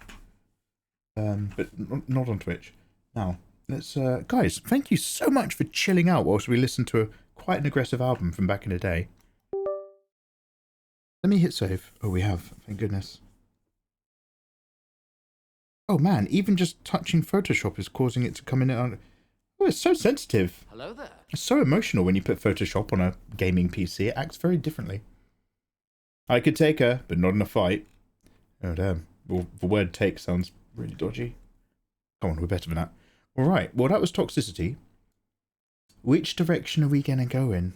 But not on Twitch. Now... let's guys, thank you so much for chilling out whilst we listen to quite an aggressive album from back in the day. Let me hit save. Oh, we have. Thank goodness. Oh man, even just touching Photoshop is causing it to come in and... Oh, it's so sensitive. Hello there. It's so emotional when you put Photoshop on a gaming PC. It acts very differently. I could take her, but not in a fight. Oh damn. Well, the word take sounds really dodgy. Come on, we're better than that. Alright, well that was toxicity. Which direction are we gonna go in?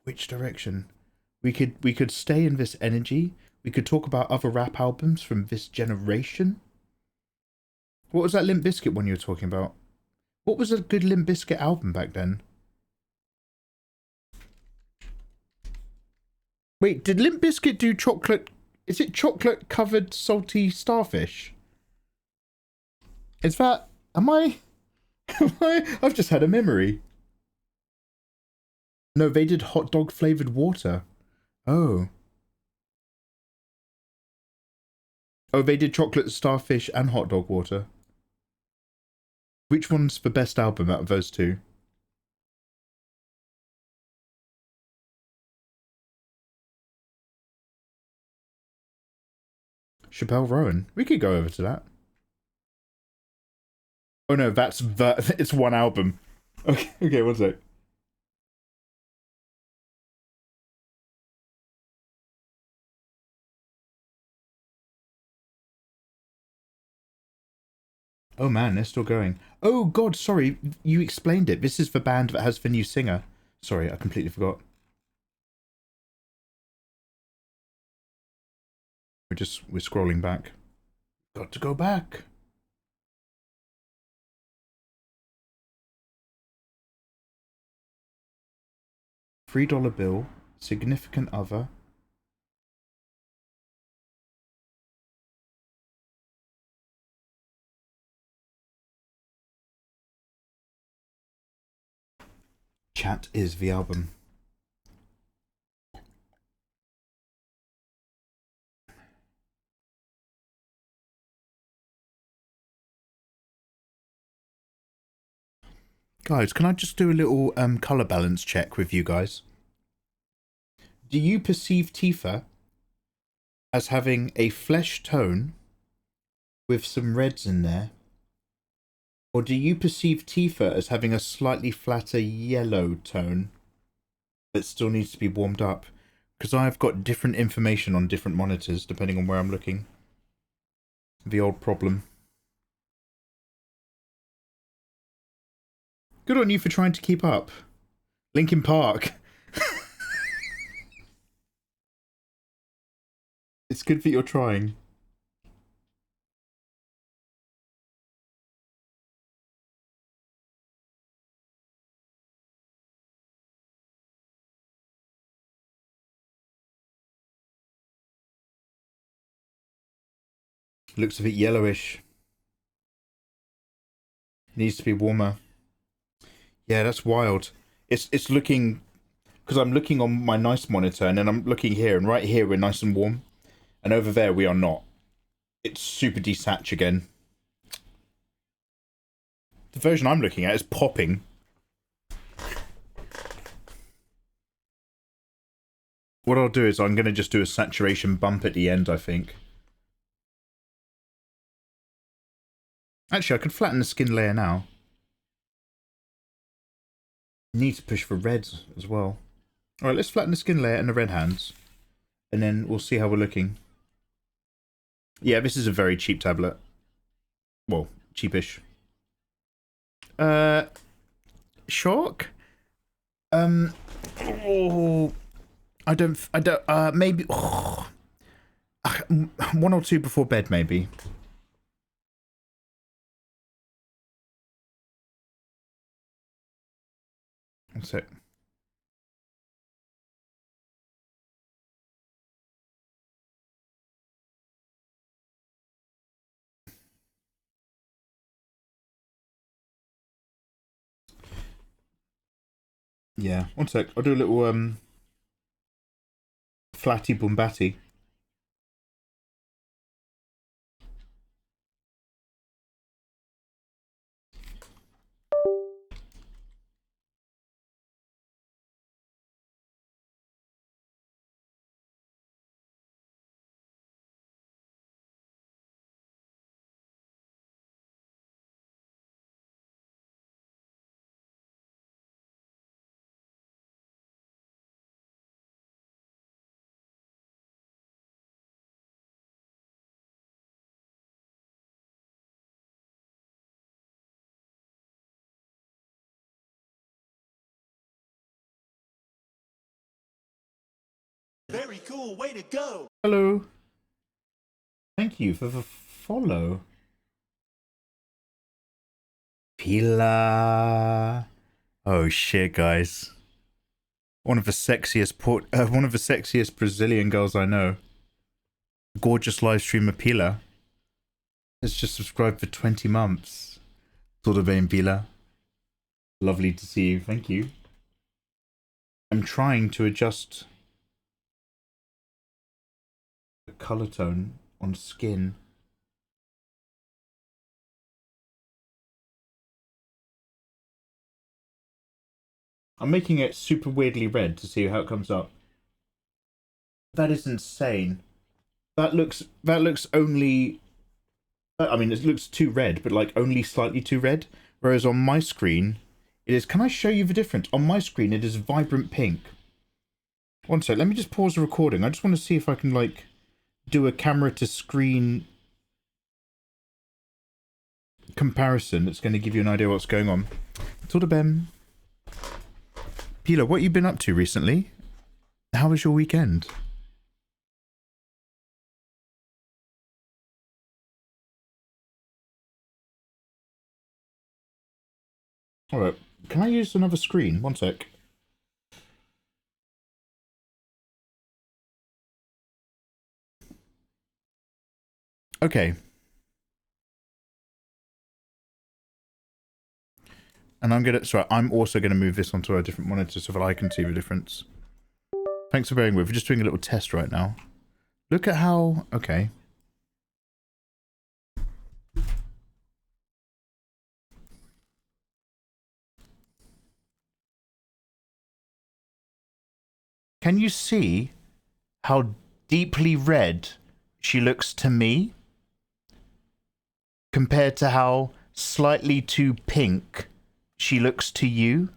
Which direction? We could stay in this energy. We could talk about other rap albums from this generation. What was that Limp Bizkit one you were talking about? What was a good Limp Bizkit album back then? Wait, did Limp Bizkit do chocolate? Is it chocolate covered salty starfish? Is that... Am I... I've just had a memory. No, they did hot dog flavoured water. Oh. Oh, they did chocolate starfish and hot dog water. Which one's the best album out of those two? Chappelle Rowan. We could go over to that. Oh no, it's one album. Okay, one sec. Oh man, they're still going. Oh god, sorry, you explained it. This is the band that has the new singer. Sorry, I completely forgot. We're scrolling back. Got to go back. $3 bill, significant other. Chat is the album. Guys, can I just do a little colour balance check with you guys? Do you perceive Tifa as having a flesh tone with some reds in there? Or do you perceive Tifa as having a slightly flatter yellow tone that still needs to be warmed up? Because I've got different information on different monitors depending on where I'm looking. The old problem. Good on you for trying to keep up. Linkin Park. It's good that you're trying. Looks a bit yellowish. Needs to be warmer. Yeah, that's wild. It's looking... Because I'm looking on my nice monitor, and then I'm looking here, and right here we're nice and warm. And over there we are not. It's super desatch again. The version I'm looking at is popping. What I'll do is I'm going to just do a saturation bump at the end, I think. Actually, I could flatten the skin layer now. Need to push for reds as well. Alright, let's flatten the skin layer and the red hands. And then we'll see how we're looking. Yeah, this is a very cheap tablet. Well, cheapish. Shock? Oh, I don't, maybe, oh, 1 or 2 before bed, maybe. That's it. Yeah, 1 sec. I'll do a little flatty bombati. Very cool. Way to go. Hello. Thank you for the follow. Pila. Oh shit, guys. One of the sexiest Brazilian girls I know. Gorgeous live streamer Pila has just subscribed for 20 months. Tudo bem, Pila? Lovely to see you. Thank you. I'm trying to adjust the color tone on skin. I'm making it super weirdly red to see how it comes up. That is insane. That looks only, I mean, it looks too red, but like only slightly too red. Whereas on my screen, it is, can I show you the difference? On my screen, it is vibrant pink. One sec, let me just pause the recording. I just want to see if I can like do a camera to screen comparison. That's going to give you an idea what's going on. Tudo bem. Pila, what you been up to recently? How was your weekend? Alright, can I use another screen? One sec. Okay. And I'm also gonna move this onto a different monitor so that I can see the difference. Thanks for bearing with. We're just doing a little test right now. Look at how, okay. Can you see how deeply red she looks to me compared to how slightly too pink she looks to you?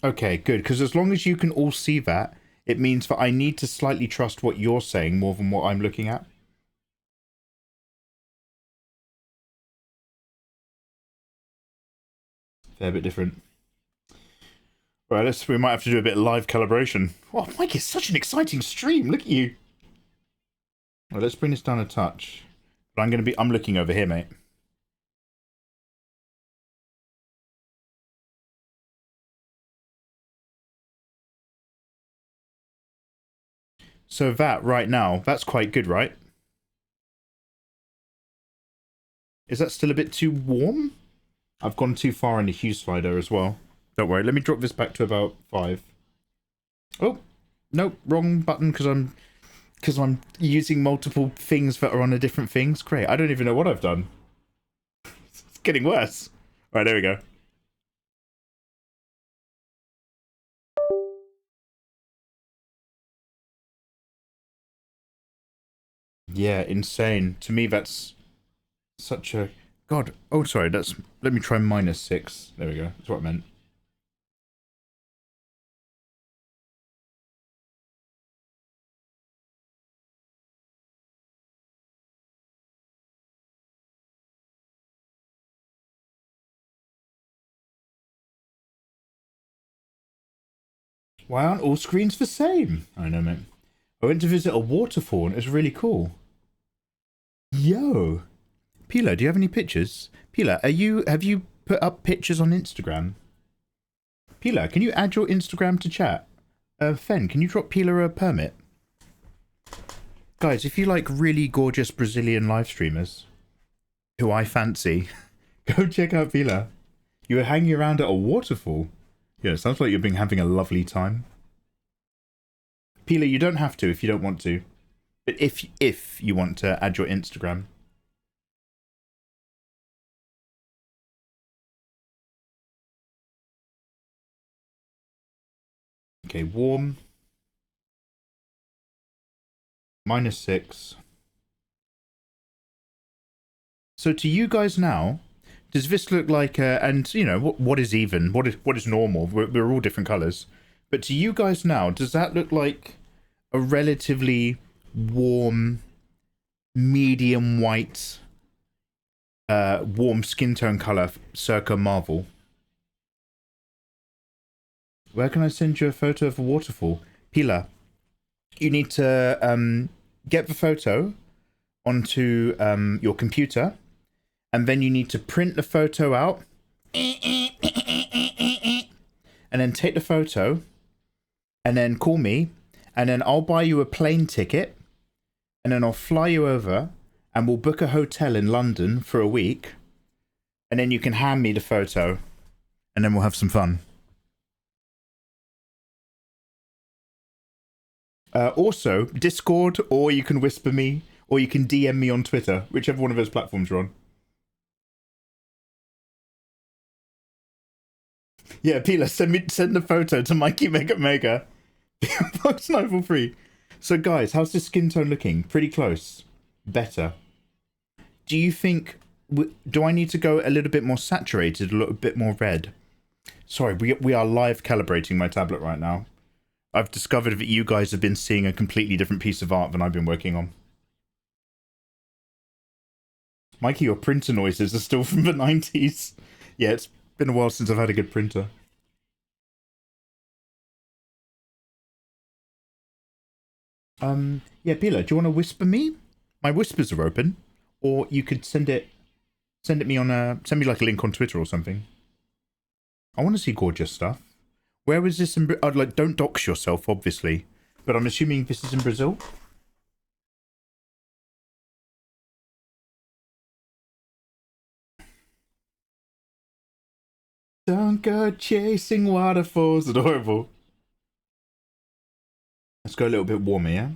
Okay, good, because as long as you can all see that, it means that I need to slightly trust what you're saying more than what I'm looking at. Fair bit different. Right, we might have to do a bit of live calibration. Oh, Mike, it's such an exciting stream. Look at you. Well, let's bring this down a touch. But I'm looking over here, mate. So that right now, that's quite good, right? Is that still a bit too warm? I've gone too far in the hue slider as well. Don't worry, let me drop this back to about 5. Oh, nope, wrong button because I'm using multiple things that are on a different things. Great, I don't even know what I've done. It's getting worse. All right, there we go. Yeah, insane. To me, that's such a... God. Oh, sorry, let me try -6. There we go. That's what I meant. Why aren't all screens the same? I know, mate. I went to visit a waterfall and it was really cool. Yo! Pila, do you have any pictures? Pila, have you put up pictures on Instagram? Pila, can you add your Instagram to chat? Fen, can you drop Pila a permit? Guys, if you like really gorgeous Brazilian live streamers, who I fancy, go check out Pila. You were hanging around at a waterfall. Yeah, it sounds like you've been having a lovely time. Pila, you don't have to if you don't want to. But if you want to add your Instagram. Okay, warm. -6. So to you guys now, does this look like and you know what is even? What is normal? We're all different colors. But to you guys now, does that look like a relatively warm, medium white, warm skin tone color circa Marvel? Where can I send you a photo of a waterfall? Pila, you need to get the photo onto your computer, and then you need to print the photo out, and then take the photo, and then call me, and then I'll buy you a plane ticket, and then I'll fly you over, and we'll book a hotel in London for a week, and then you can hand me the photo, and then we'll have some fun. Also, Discord, or you can whisper me, or you can DM me on Twitter, whichever one of those platforms you're on. Yeah, Pila, send the photo to Mikey Mega Mega. Box Novel free. So guys, how's the skin tone looking? Pretty close. Better. Do you think... do I need to go a little bit more saturated, a little bit more red? Sorry, we are live calibrating my tablet right now. I've discovered that you guys have been seeing a completely different piece of art than I've been working on. Mikey, your printer noises are still from the 90s. Yeah, it's been a while since I've had a good printer. Yeah, Pila, do you want to whisper me? My whispers are open. Or you could send me like a link on Twitter or something. I want to see gorgeous stuff. Where was this in like, don't dox yourself, obviously. But I'm assuming this is in Brazil? Don't go chasing waterfalls. Adorable. Let's go a little bit warmer, yeah?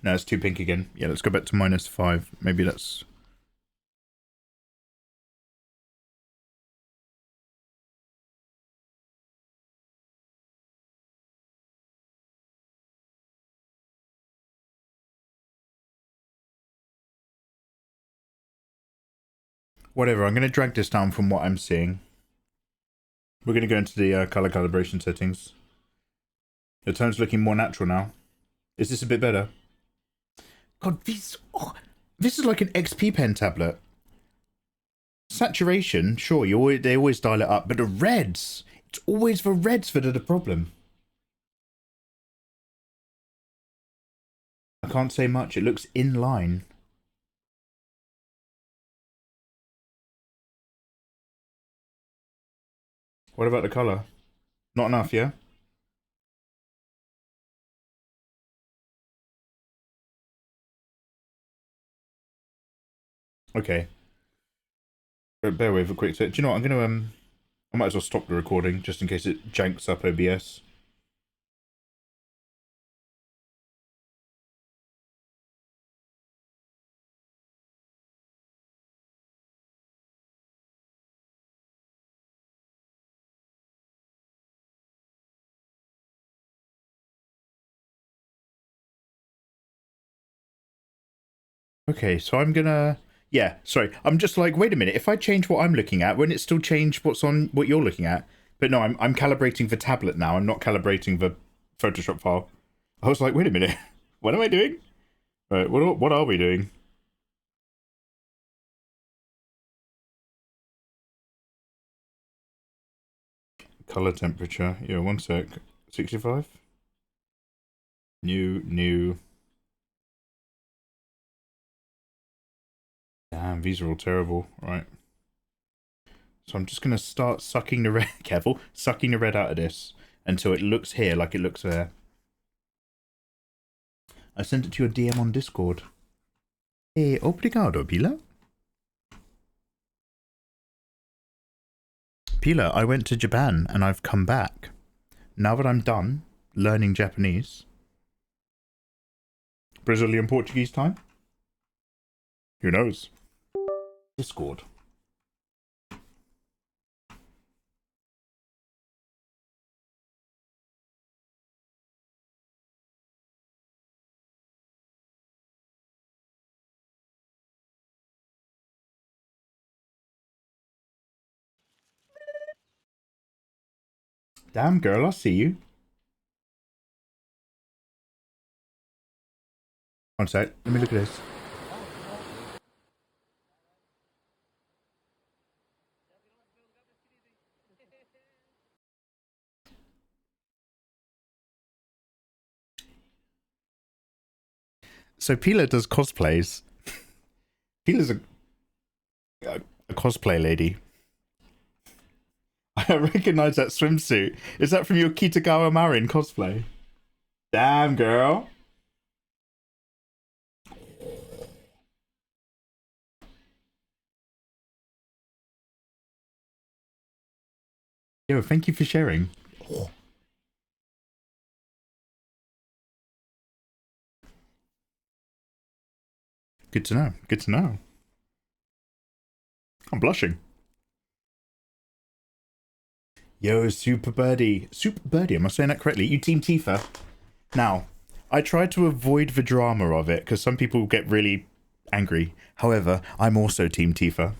No, it's too pink again. Yeah, let's go back to -5. Maybe that's... Whatever, I'm going to drag this down from what I'm seeing. We're going to go into the color calibration settings. The tone's looking more natural now. Is this a bit better? God, this is like an XP pen tablet. Saturation, sure, they always dial it up, but the reds, it's always the reds that are the problem. I can't say much, it looks in line. What about the colour? Not enough, yeah? Okay. Bear with a quick sec. Do you know what? I'm gonna I might as well stop the recording just in case it janks up OBS. Okay, so I'm gonna... Yeah, sorry. I'm just like, wait a minute. If I change what I'm looking at, won't it still change what's on what you're looking at? But no, I'm calibrating the tablet now. I'm not calibrating the Photoshop file. I was like, wait a minute. What am I doing? Right, what are we doing? Color temperature. Yeah, one sec. 65? New. Damn, these are all terrible. Right. So I'm just going to start sucking the red... Careful. Sucking the red out of this until it looks here like it looks there. I sent it to your DM on Discord. Hey, obrigado, Pila. Pila, I went to Japan and I've come back. Now that I'm done learning Japanese... Brazilian Portuguese time? Who knows? Discord. Damn, girl, I see you. One sec. Let me look at this. So Pila does cosplays. Pila's a cosplay lady. I recognize that swimsuit. Is that from your Kitagawa Marin cosplay? Damn, girl. Yo, thank you for sharing. Good to know. Good to know. I'm blushing. Yo, Super Birdie. Super Birdie, am I saying that correctly? You team Tifa. Now, I tried to avoid the drama of it, because some people get really angry. However, I'm also team Tifa.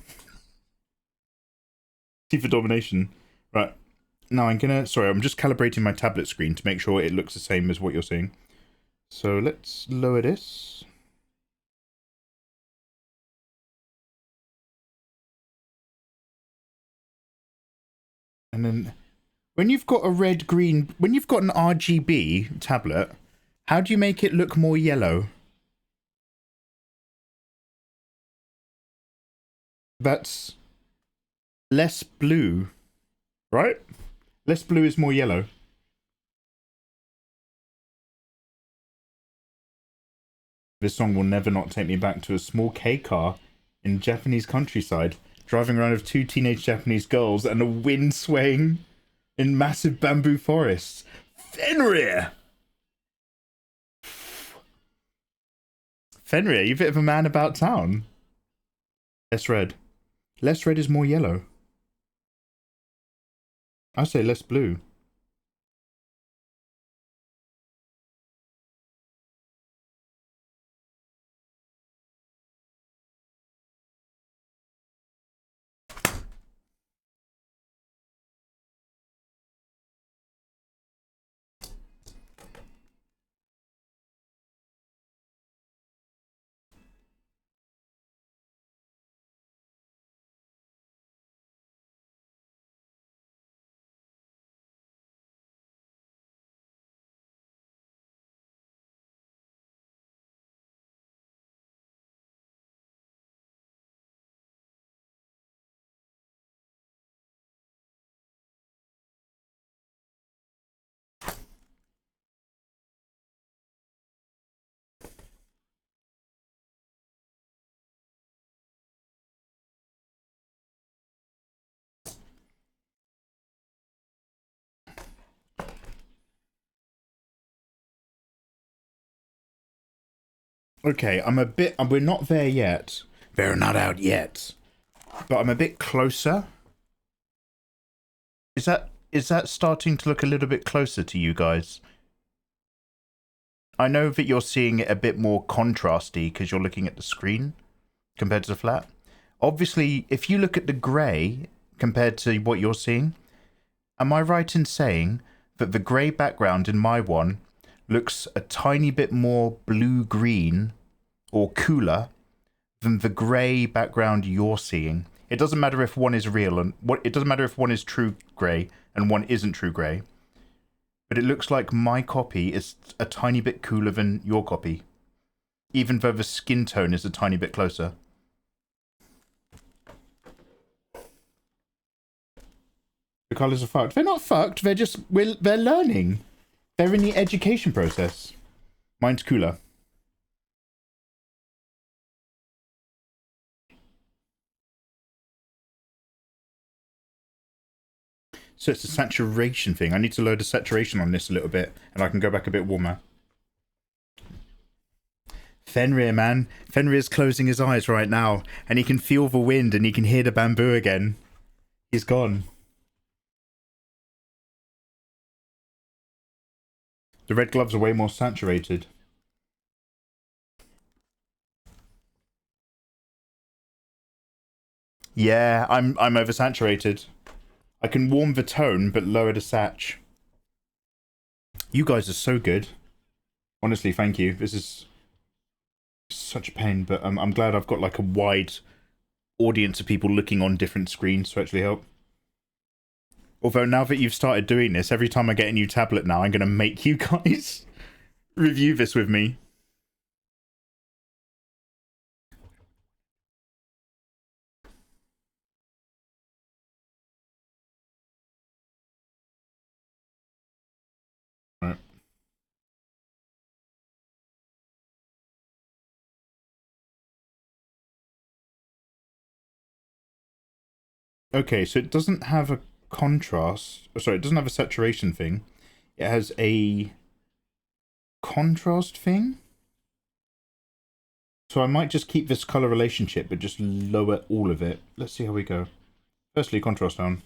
Tifa domination. Right. Now I'm gonna... Sorry, I'm just calibrating my tablet screen to make sure it looks the same as what you're seeing. So let's lower this. And then when you've got a red, green, when you've got an RGB tablet, how do you make it look more yellow? That's less blue, right? Less blue is more yellow. This song will never not take me back to a small K car in Japanese countryside, driving around with two teenage Japanese girls and a wind swaying in massive bamboo forests. Fenrir! Fenrir, you bit of a man about town. Less red. Less red is more yellow. I say less blue. Okay, we're not there yet. We're not out yet. But I'm a bit closer. Is that starting to look a little bit closer to you guys? I know that you're seeing it a bit more contrasty because you're looking at the screen compared to the flat. Obviously, if you look at the grey compared to what you're seeing, am I right in saying that the grey background in my one looks a tiny bit more blue-green or cooler than the grey background you're seeing? It doesn't matter if one is real and it doesn't matter if one is true grey and one isn't true grey. But it looks like my copy is a tiny bit cooler than your copy, even though the skin tone is a tiny bit closer. The colours are fucked. They're not fucked. They're just they're learning. They're in the education process. Mine's cooler. So it's a saturation thing. I need to load the saturation on this a little bit, and I can go back a bit warmer. Fenrir, man. Fenrir's closing his eyes right now, and he can feel the wind, and he can hear the bamboo again. He's gone. The red gloves are way more saturated. Yeah, I'm oversaturated. I can warm the tone, but lower the satch. You guys are so good. Honestly, thank you. This is such a pain, but I'm glad I've got like a wide audience of people looking on different screens to actually help. Although now that you've started doing this, every time I get a new tablet now, I'm going to make you guys review this with me. Right. Okay, so it doesn't have a contrast. Sorry, it doesn't have a saturation thing. It has a contrast thing. So I might just keep this color relationship, but just lower all of it. Let's see how we go. Firstly, contrast down.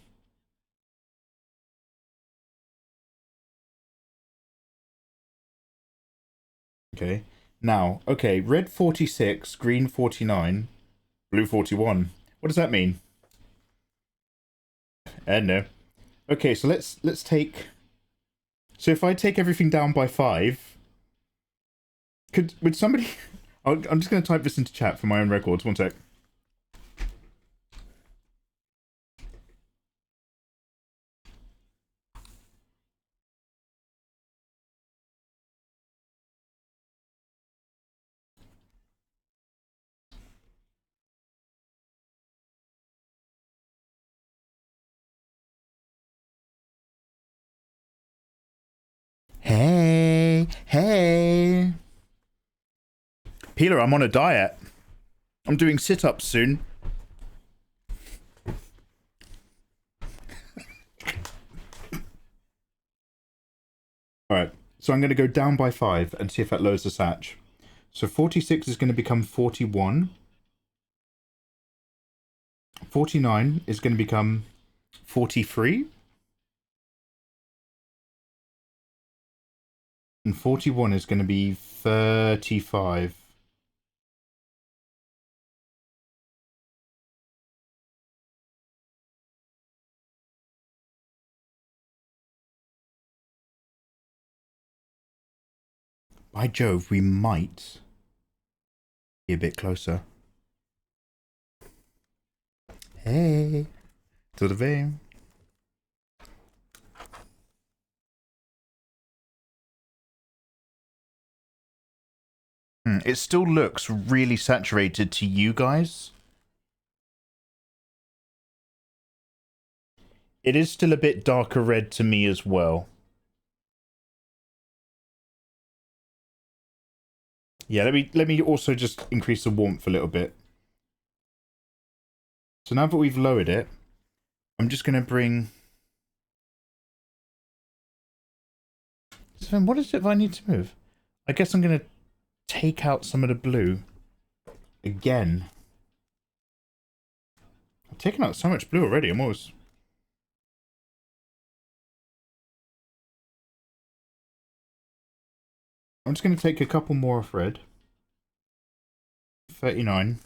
Okay. Now, okay, red 46, green 49, blue 41. What does that mean? No. Okay, so let's take. So if I take everything down by 5, would somebody? I'm just going to type this into chat for my own records. One sec. Hey. Peeler, I'm on a diet. I'm doing sit-ups soon. Alright, so I'm going to go down by 5 and see if that lowers the satch. So 46 is going to become 41. 49 is going to become 43. And 41 is going to be 35. By Jove, we might be a bit closer. Hey, tudo bem? It still looks really saturated to you guys. It is still a bit darker red to me as well. Yeah, let me also just increase the warmth a little bit. So now that we've lowered it, I'm just going to bring... So then what is it that I need to move? I guess I'm going to take out some of the blue. Again. I've taken out so much blue already, I'm almost... I'm just going to take a couple more off red. 39.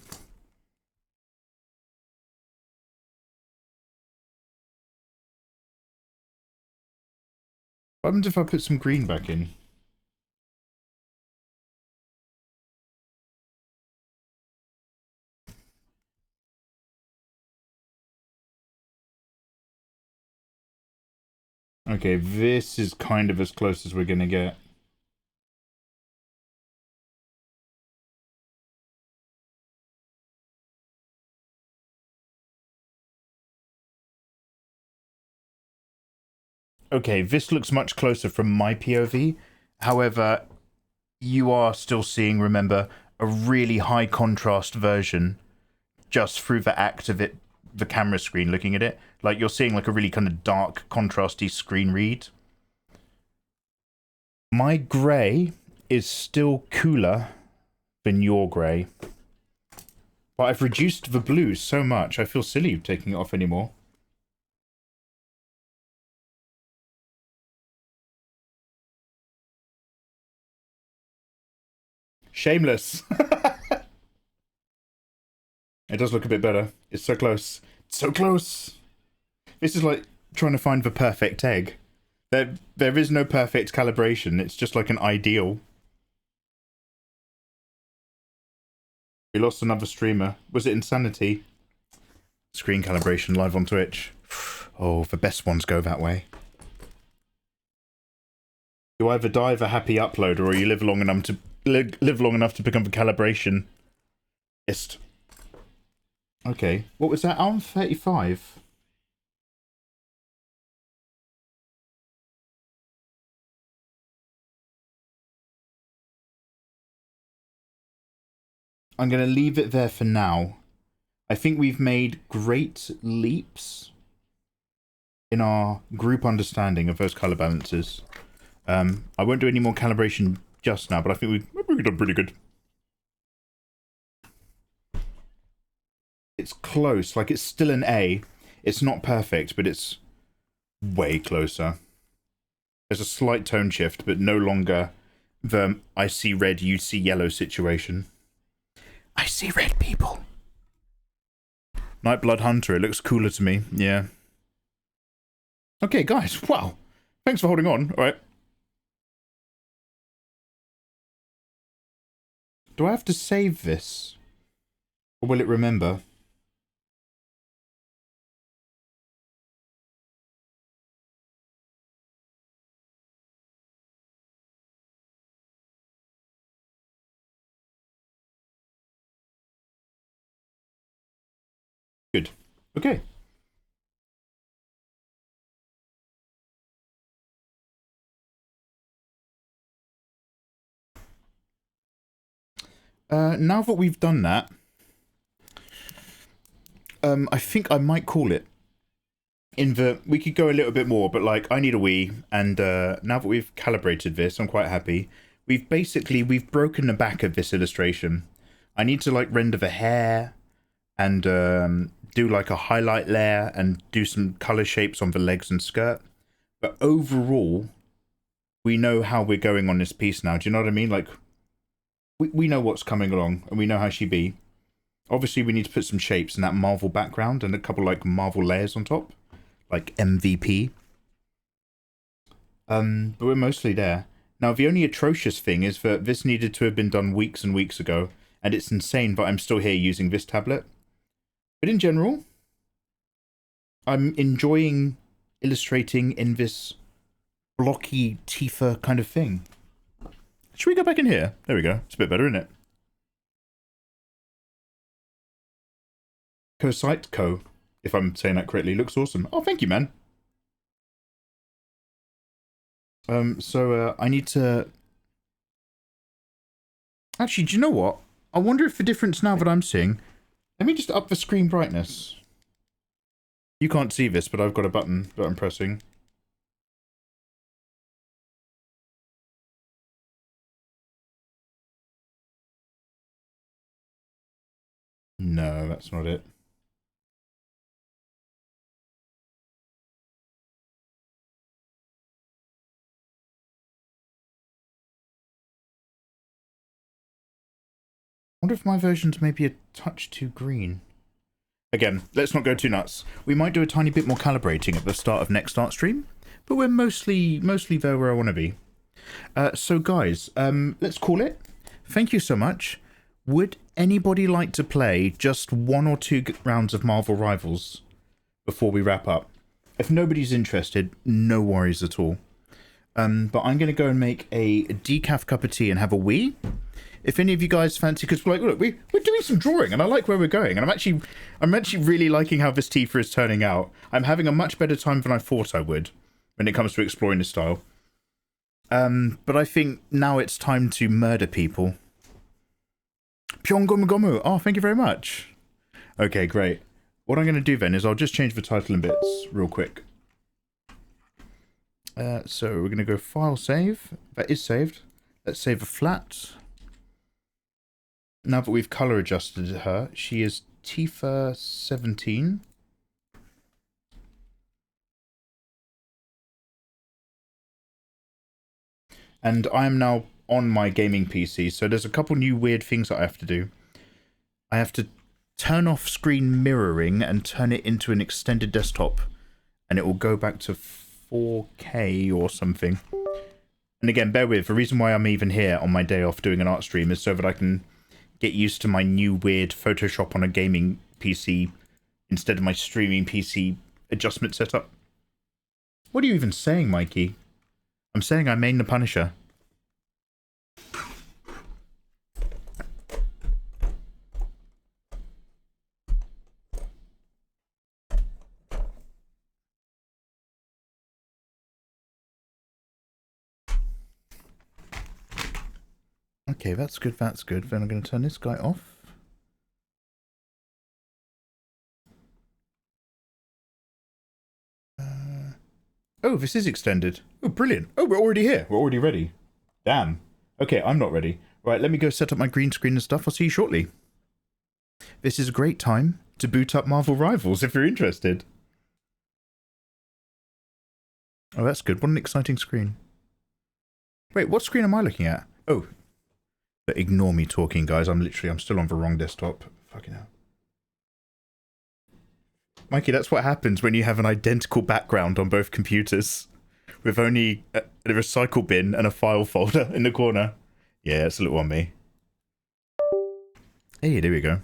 What happens if I put some green back in? Okay, this is kind of as close as we're going to get. Okay, this looks much closer from my POV. However, you are still seeing, remember, a really high contrast version just through the act of it, the camera screen looking at it. Like, you're seeing like a really kind of dark, contrasty screen read. My grey is still cooler than your grey. But I've reduced the blue so much, I feel silly taking it off anymore. Shameless. It does look a bit better. It's so close. It's so close. This is like trying to find the perfect egg. There is no perfect calibration. It's just like an ideal. We lost another streamer. Was it Insanity? Screen calibration live on Twitch. Oh, the best ones go that way. You either die of a happy uploader or you live long enough to become a calibration. Okay, what was that? I'm 35. I'm going to leave it there for now. I think we've made great leaps in our group understanding of those color balances. I won't do any more calibration just now, but I think we've done pretty good. It's close, like it's still an A. It's not perfect, but it's way closer. There's a slight tone shift, but no longer the I see red, you see yellow situation. I see red, people. Nightblood Hunter, it looks cooler to me, yeah. Okay, guys, wow. Thanks for holding on, alright. Do I have to save this? Or will it remember? Good. Okay. Now that we've done that, I think I might call it. In the we could go a little bit more, but like I need a Wii, and now that we've calibrated this, I'm quite happy. We've broken the back of this illustration. I need to like render the hair and do like a highlight layer and do some color shapes on the legs and skirt. But overall, we know how we're going on this piece now. Do you know what I mean? Like, we know what's coming along and we know how she be. Obviously, we need to put some shapes in that Marvel background and a couple like Marvel layers on top, like MVP. But we're mostly there. Now, the only atrocious thing is that this needed to have been done weeks and weeks ago, and it's insane that I'm still here using this tablet. But in general, I'm enjoying illustrating in this blocky Tifa kind of thing. Should we go back in here? There we go. It's a bit better, isn't it? Co, if I'm saying that correctly, looks awesome. Oh, thank you, man. I need to... Actually, do you know what? I wonder if the difference now that I'm seeing... Let me just up the screen brightness. You can't see this, but I've got a button that I'm pressing. No, that's not it. I wonder if my version's maybe a touch too green. Again, let's not go too nuts. We might do a tiny bit more calibrating at the start of next art stream, but we're mostly there where I want to be. So guys, let's call it. Thank you so much. Would anybody like to play just 1 or 2 rounds of Marvel Rivals before we wrap up? If nobody's interested, no worries at all. But I'm going to go and make a decaf cup of tea and have a wee. If any of you guys fancy, because like, look, we're doing some drawing and I like where we're going, and I'm actually really liking how this Tifa is turning out. I'm having a much better time than I thought I would when it comes to exploring this style. But I think now it's time to murder people. Pyong Gomu Gomu. Oh, thank you very much. Okay, great. What I'm going to do then is I'll just change the title and bits real quick. So we're going to go file save. That is saved. Let's save a flat. Now that we've color adjusted her, she is Tifa 17. And I am now on my gaming PC, so there's a couple new weird things that I have to do. I have to turn off screen mirroring and turn it into an extended desktop, and it will go back to 4K or something. And again, bear with, the reason why I'm even here on my day off doing an art stream is so that I can get used to my new weird Photoshop on a gaming PC instead of my streaming PC adjustment setup. What are you even saying, Mikey? I'm saying I main the Punisher. Okay, that's good, that's good. Then I'm going to turn this guy off. Oh, this is extended. Oh, brilliant. Oh, we're already here. We're already ready. Damn. Okay, I'm not ready. Right, let me go set up my green screen and stuff. I'll see you shortly. This is a great time to boot up Marvel Rivals if you're interested. Oh, that's good. What an exciting screen. Wait, what screen am I looking at? Oh. But ignore me talking, guys. I'm still on the wrong desktop. Fucking hell. Mikey, that's what happens when you have an identical background on both computers. With only a recycle bin and a file folder in the corner. Yeah, it's a little on me. Hey, there we go.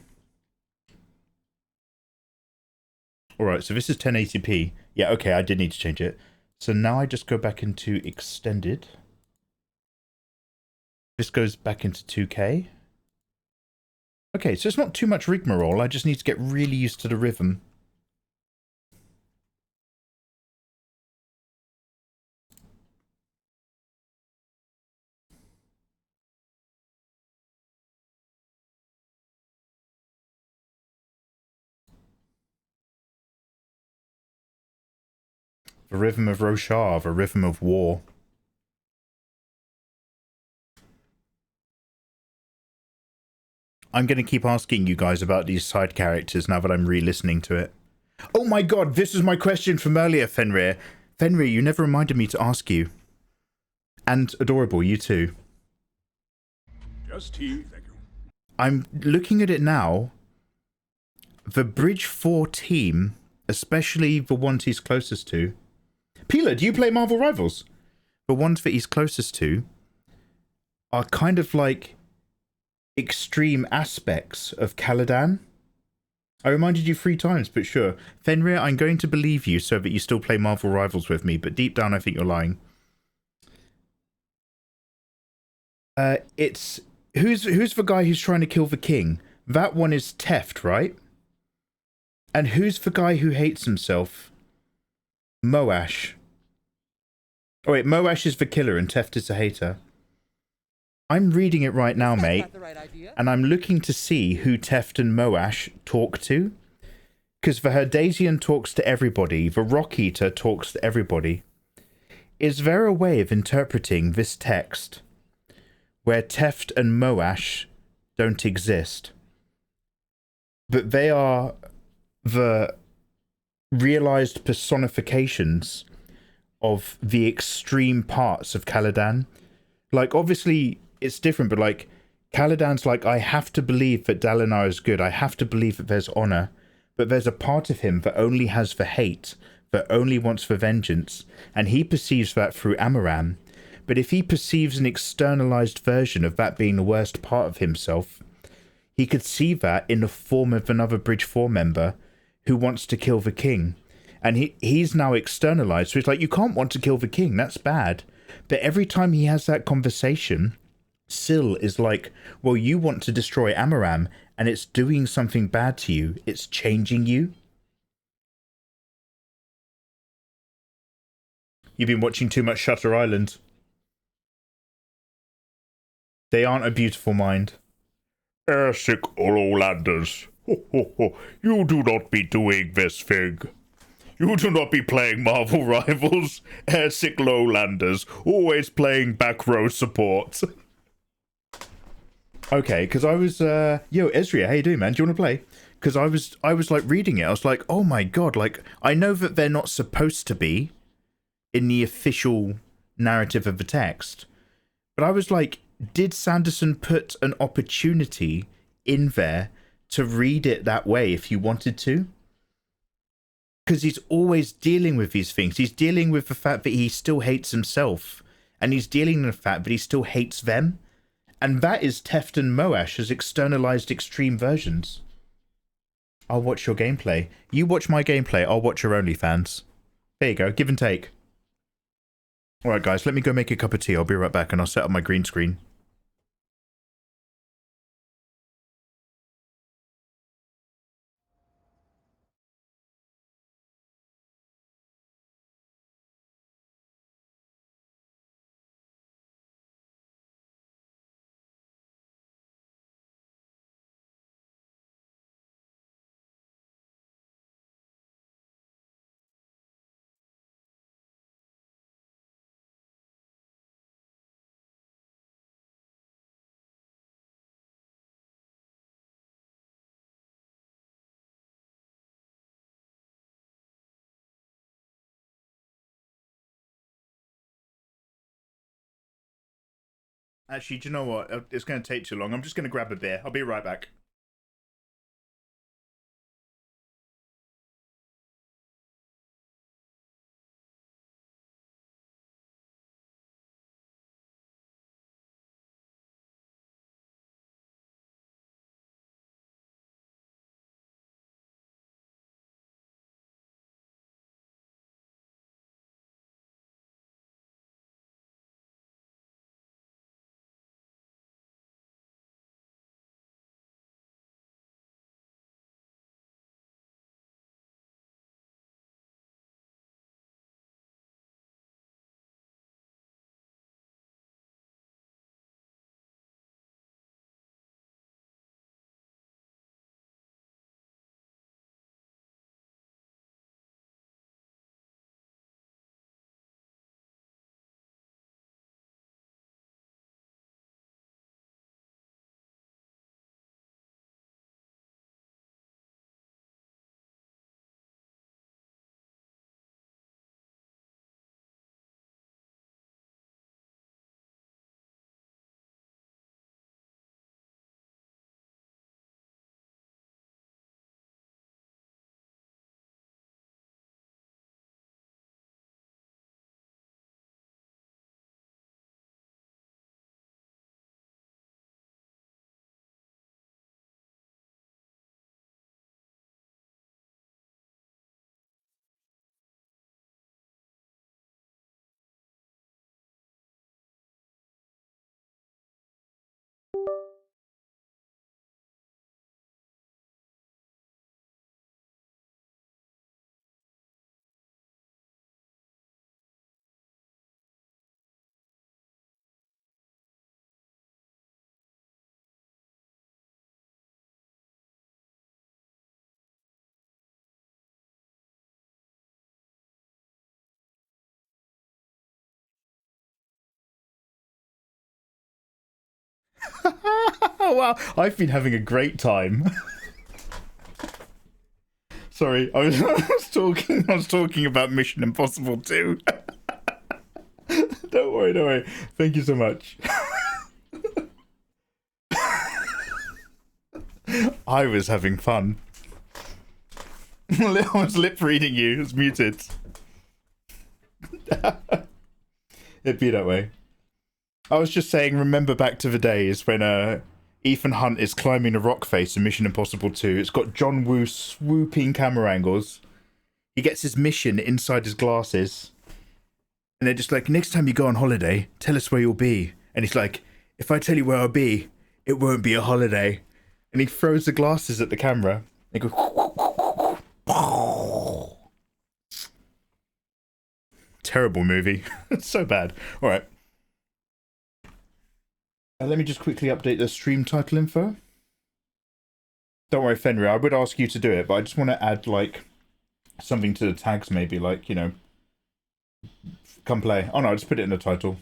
Alright, so this is 1080p. Yeah, okay, I did need to change it. So now I just go back into extended. This goes back into 2K. Okay, so it's not too much rigmarole. I just need to get really used to the rhythm. The rhythm of Roshar, the rhythm of war. I'm going to keep asking you guys about these side characters now that I'm re-listening to it. Oh my god, this is my question from earlier, Fenrir. Fenrir, you never reminded me to ask you. And Adorable, you too. Just tea, thank you. I'm looking at it now. The Bridge 4 team, especially the ones he's closest to. Pila, do you play Marvel Rivals? The ones that he's closest to are kind of like extreme aspects of Caladan. I reminded you 3 times, but sure. Fenrir, I'm going to believe you so that you still play Marvel Rivals with me, but deep down I think you're lying. It's... Who's the guy who's trying to kill the king? That one is Teft, right? And who's the guy who hates himself? Moash. Oh wait, Moash is the killer and Teft is the hater. I'm reading it right now, mate, and I'm looking to see who Teft and Moash talk to. Because the Herdasian talks to everybody, the Rock Eater talks to everybody. Is there a way of interpreting this text where Teft and Moash don't exist, but they are the realized personifications of the extreme parts of Caladan? Like, obviously, it's different, but like, Caladan's like, I have to believe that Dalinar is good. I have to believe that there's honor. But there's a part of him that only has the hate, that only wants the vengeance. And he perceives that through Amaram. But if he perceives an externalized version of that being the worst part of himself, he could see that in the form of another Bridge 4 member who wants to kill the king. And he's now externalized. So it's like, you can't want to kill the king. That's bad. But every time he has that conversation, Syl is like, well, you want to destroy Amaram, and it's doing something bad to you. It's changing you. You've been watching too much Shutter Island. They aren't a beautiful mind. Sick Ololanders. You do not be doing this thing. You do not be playing Marvel Rivals. Sick Lowlanders, always playing back row support. Okay, because I was, yo, Ezria, how you doing, man? Do you want to play? Because I was like reading it. I was like, oh my god, like, I know that they're not supposed to be in the official narrative of the text, but I was like, did Sanderson put an opportunity in there to read it that way if you wanted to? Because he's always dealing with these things. He's dealing with the fact that he still hates himself. And he's dealing with the fact that he still hates them. And that is Teft and Moash as externalized extreme versions. I'll watch your gameplay. You watch my gameplay, I'll watch your OnlyFans. There you go, give and take. Alright guys, let me go make a cup of tea. I'll be right back and I'll set up my green screen. Actually, do you know what? It's going to take too long. I'm just going to grab a beer. I'll be right back. Wow, I've been having a great time. Sorry, I was talking about Mission Impossible 2. Don't worry. Thank you so much. I was having fun. I was lip reading you. It's muted. It'd be that way. I was just saying, remember back to the days when Ethan Hunt is climbing a rock face in Mission Impossible 2. It's got John Woo swooping camera angles. He gets his mission inside his glasses. And they're just like, next time you go on holiday, tell us where you'll be. And he's like, if I tell you where I'll be, it won't be a holiday. And he throws the glasses at the camera. And he goes... Terrible movie. It's so bad. All right. Let me just quickly update the stream title info. Don't worry, Fenrir, I would ask you to do it, but I just want to add, like, something to the tags, maybe, like, you know, come play. Oh no, I just put it in the title.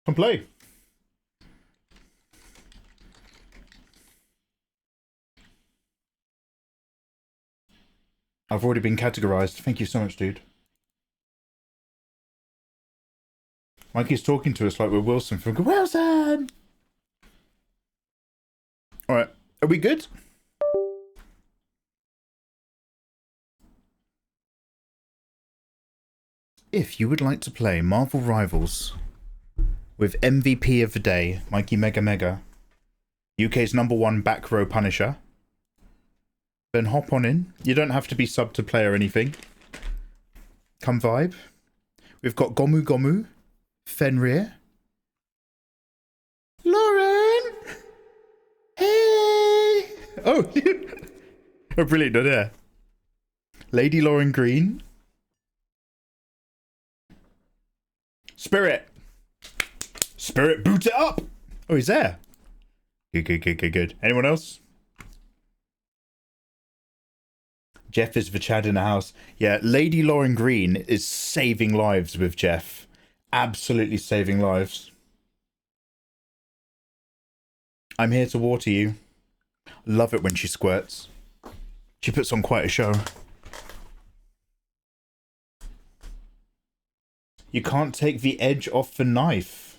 Come play. I've already been categorized. Thank you so much, dude. Mikey's talking to us like we're Wilson from Wilson! Alright, Are we good? If you would like to play Marvel Rivals with MVP of the day, Mikey Mega Mega, UK's #1 back row Punisher, then hop on in. You don't have to be sub to play or anything. Come vibe. We've got Gomu Gomu, Fenrir, Lauren. Hey. Oh, oh, brilliant! Not there. Lady Lauren Green. Spirit, boot it up. Oh, he's there. Good. Anyone else? Jeff is the Chad in the house. Yeah, Lady Lauren Green is saving lives with Jeff. Absolutely saving lives. I'm here to water you. Love it when she squirts. She puts on quite a show. You can't take the edge off the knife.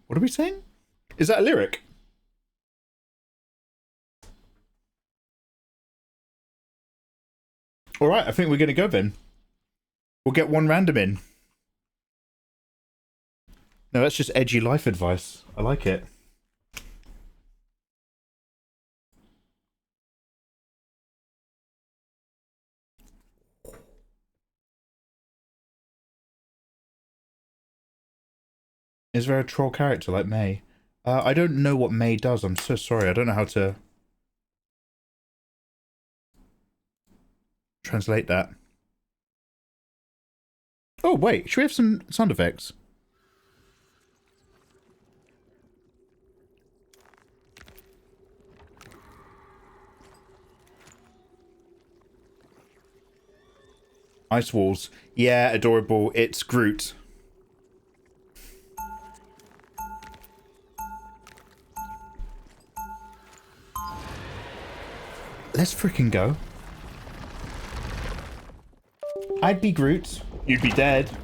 What are we saying? Is that a lyric? All right, I think we're going to go then. We'll get one random in. No, that's just edgy life advice. I like it. Is there a troll character like May? I don't know what May does. I'm so sorry. I don't know how to translate that. Oh, wait. Should we have some sound effects? Ice walls. Yeah, adorable. It's Groot. Let's freaking go. I'd be Groot. You'd be dead.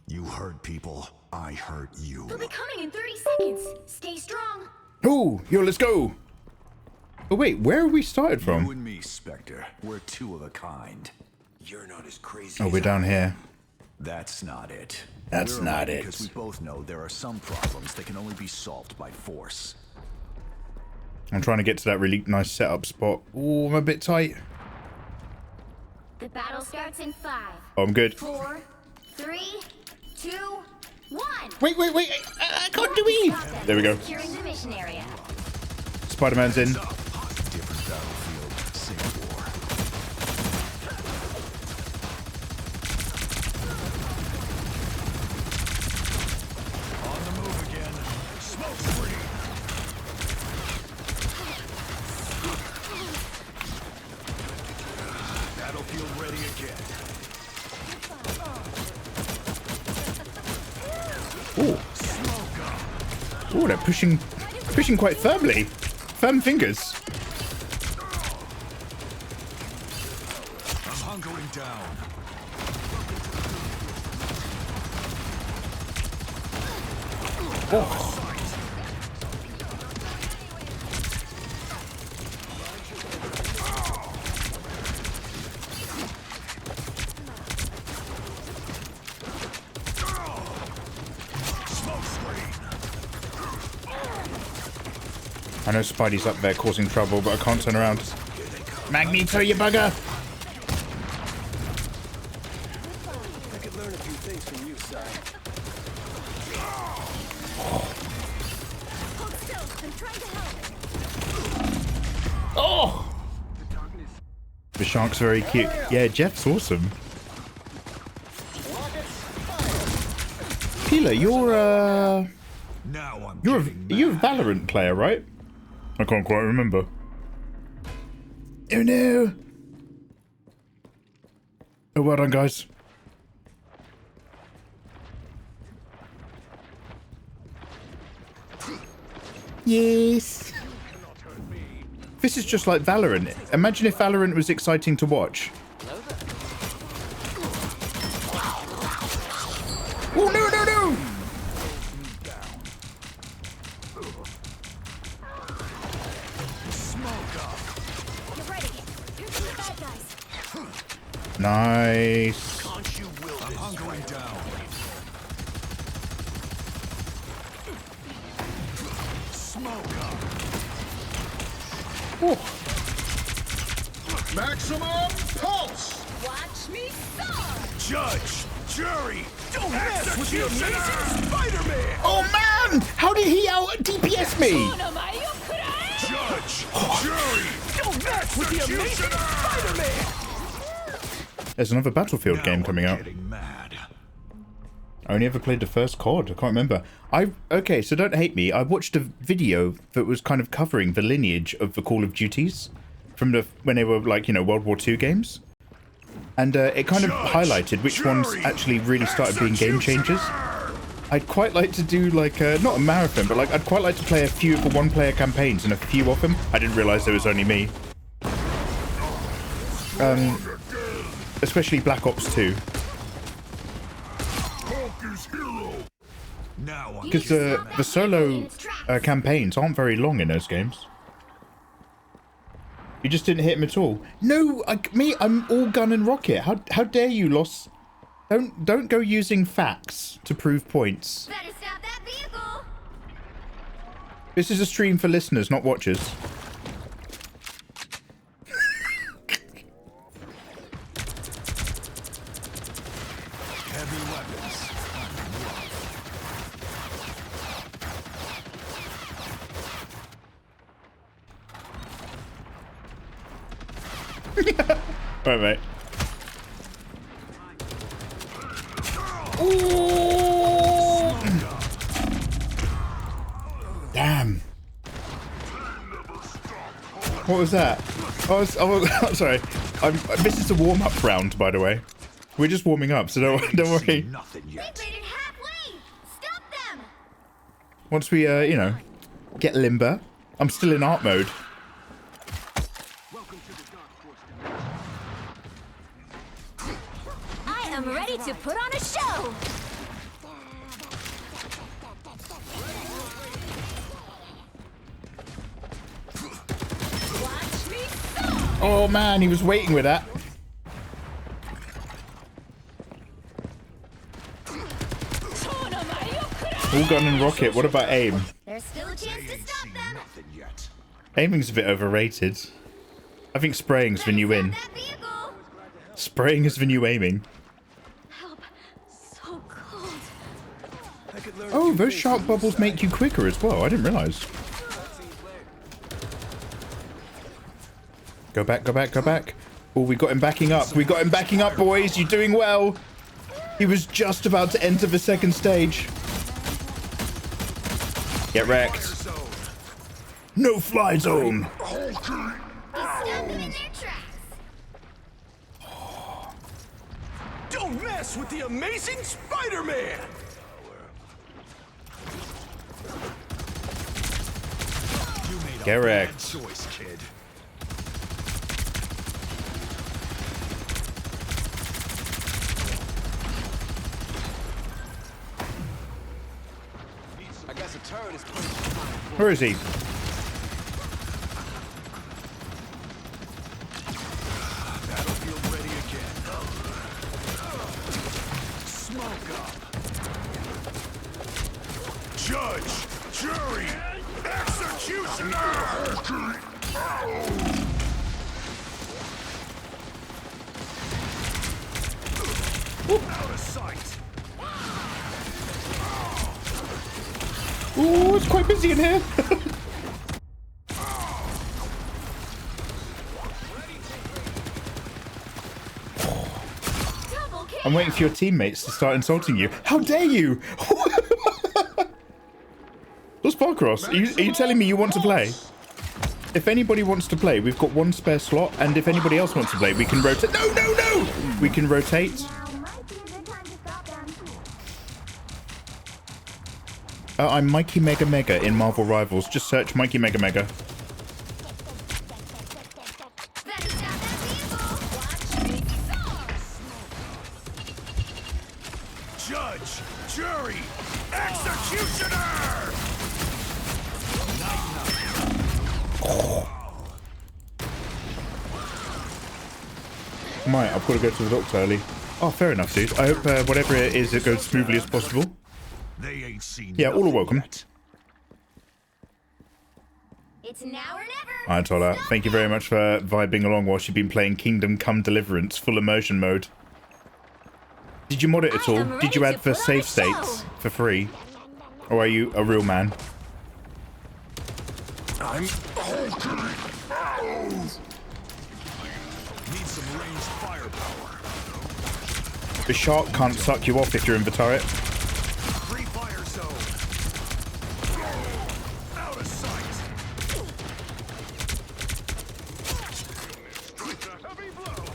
You hurt people. I hurt you. They'll be coming in 30 seconds. Stay strong. Oh, yo, let's go. Oh, wait, where are we started from? You and me, Spectre. We're two of a kind. You're not as crazy. Oh, we're down here. That's not it. That's not it. Because we both know there are some problems that can only be solved by force. I'm trying to get to that really nice setup spot. Oh, I'm a bit tight. The battle starts in 5. Oh, I'm good. 4, 3, 2, 1. Wait. I can't do it. There we go. Securing the mission area. Spider-Man's in. Different battlefield, same war. On the move again. Smoke screen. Battlefield ready again. Oh, they're pushing quite firmly. Firm fingers. I'm hunkering down. Oh. I know Spidey's up there causing trouble, but I can't turn around. Magneto, you bugger! I could learn a few things from you, Si. Oh! The shark's very cute. Yeah, Jeff's awesome. Pila, you're a Valorant player, right? I can't quite remember. Oh no! Oh, well done, guys. Yes. This is just like Valorant. Imagine if Valorant was exciting to watch. Oh, no, no, no! Get ready. Here come the bad guys. Nice. I'm hunkering down. Smoke up. Maximum pulse. Watch me soar. Judge, jury, don't mess with the amazing Spider-Man. Oh, man! How did he out DPS me? Judge, jury, don't mess with the amazing Spider-Man. There's another Battlefield game coming out. Getting mad. I only ever played the first COD. I can't remember. Okay, so don't hate me. I watched a video that was kind of covering the lineage of the Call of Duties from when they were like, you know, World War II games. And it kind of highlighted which ones actually really started being game changers. I'd quite like to do like, not a marathon, but like I'd quite like to play a few of the one-player campaigns and a few of them. I didn't realise there was only me. Especially Black Ops 2. Because the solo campaigns aren't very long in those games. You just didn't hit him at all. No, I'm all gun and rocket. How dare you, Loss? Don't go using facts to prove points. Better stop that vehicle. This is a stream for listeners, not watchers. Heavy weapons. Right, mate. Ooh. Damn. What was that? I'm sorry. This is a warm-up round, by the way. We're just warming up, so don't worry. Nothing yet. They made it halfway. Stop them. Once we, you know, get limber. I'm still in art mode. I am ready to put on a show. Watch me soar. Oh man, he was waiting with that. All gun and rocket. What about aim? There's still a chance to stop them. Nothing yet. Aiming's a bit overrated. I think spraying's the new win. That vehicle. Spraying is the new aiming. Help. So cold. I could learn a Oh, few those things shark from you, bubbles son. make you quicker as well. I didn't realise. Go back, go back, go back. Oh, we got him backing up. We got him backing up, boys. You're doing well. He was just about to enter the second stage. Get wrecked. No fly zone. Stop them in their tracks. Don't mess with the amazing Spider-Man. You made a Get bad wrecked. choice, kid. I guess a turret is putting. Where is he? Battlefield ready again. Smoke up. Judge, jury, executioner. Out of sight. Ooh, it's quite busy in here. Double kill. I'm waiting for your teammates to start insulting you. How dare you? What's Barcross? Are you telling me you want to play? If anybody wants to play, we've got one spare slot, and if anybody else wants to play, we can rotate. No, no, no! We can rotate. I'm Mikey Mega Mega in Marvel Rivals. Just search Mikey Mega Mega. Better stop that vehicle. Watch me soar. Judge, jury, executioner! Might, I've got to go to the doctor early. Oh, fair enough, dude. I hope whatever it is, it goes smoothly as possible. They ain't seen Yeah, all are welcome. It's now or never. Alright, Tola. Thank you very much for vibing along while she's been playing Kingdom Come Deliverance full immersion mode. Did you mod it at all? Did you add for save states for free? Or are you a real man? I'm okay. Need some ranged firepower. The shark can't suck you off if you're in the turret. Free fire zone. Out of sight. Heavy blow.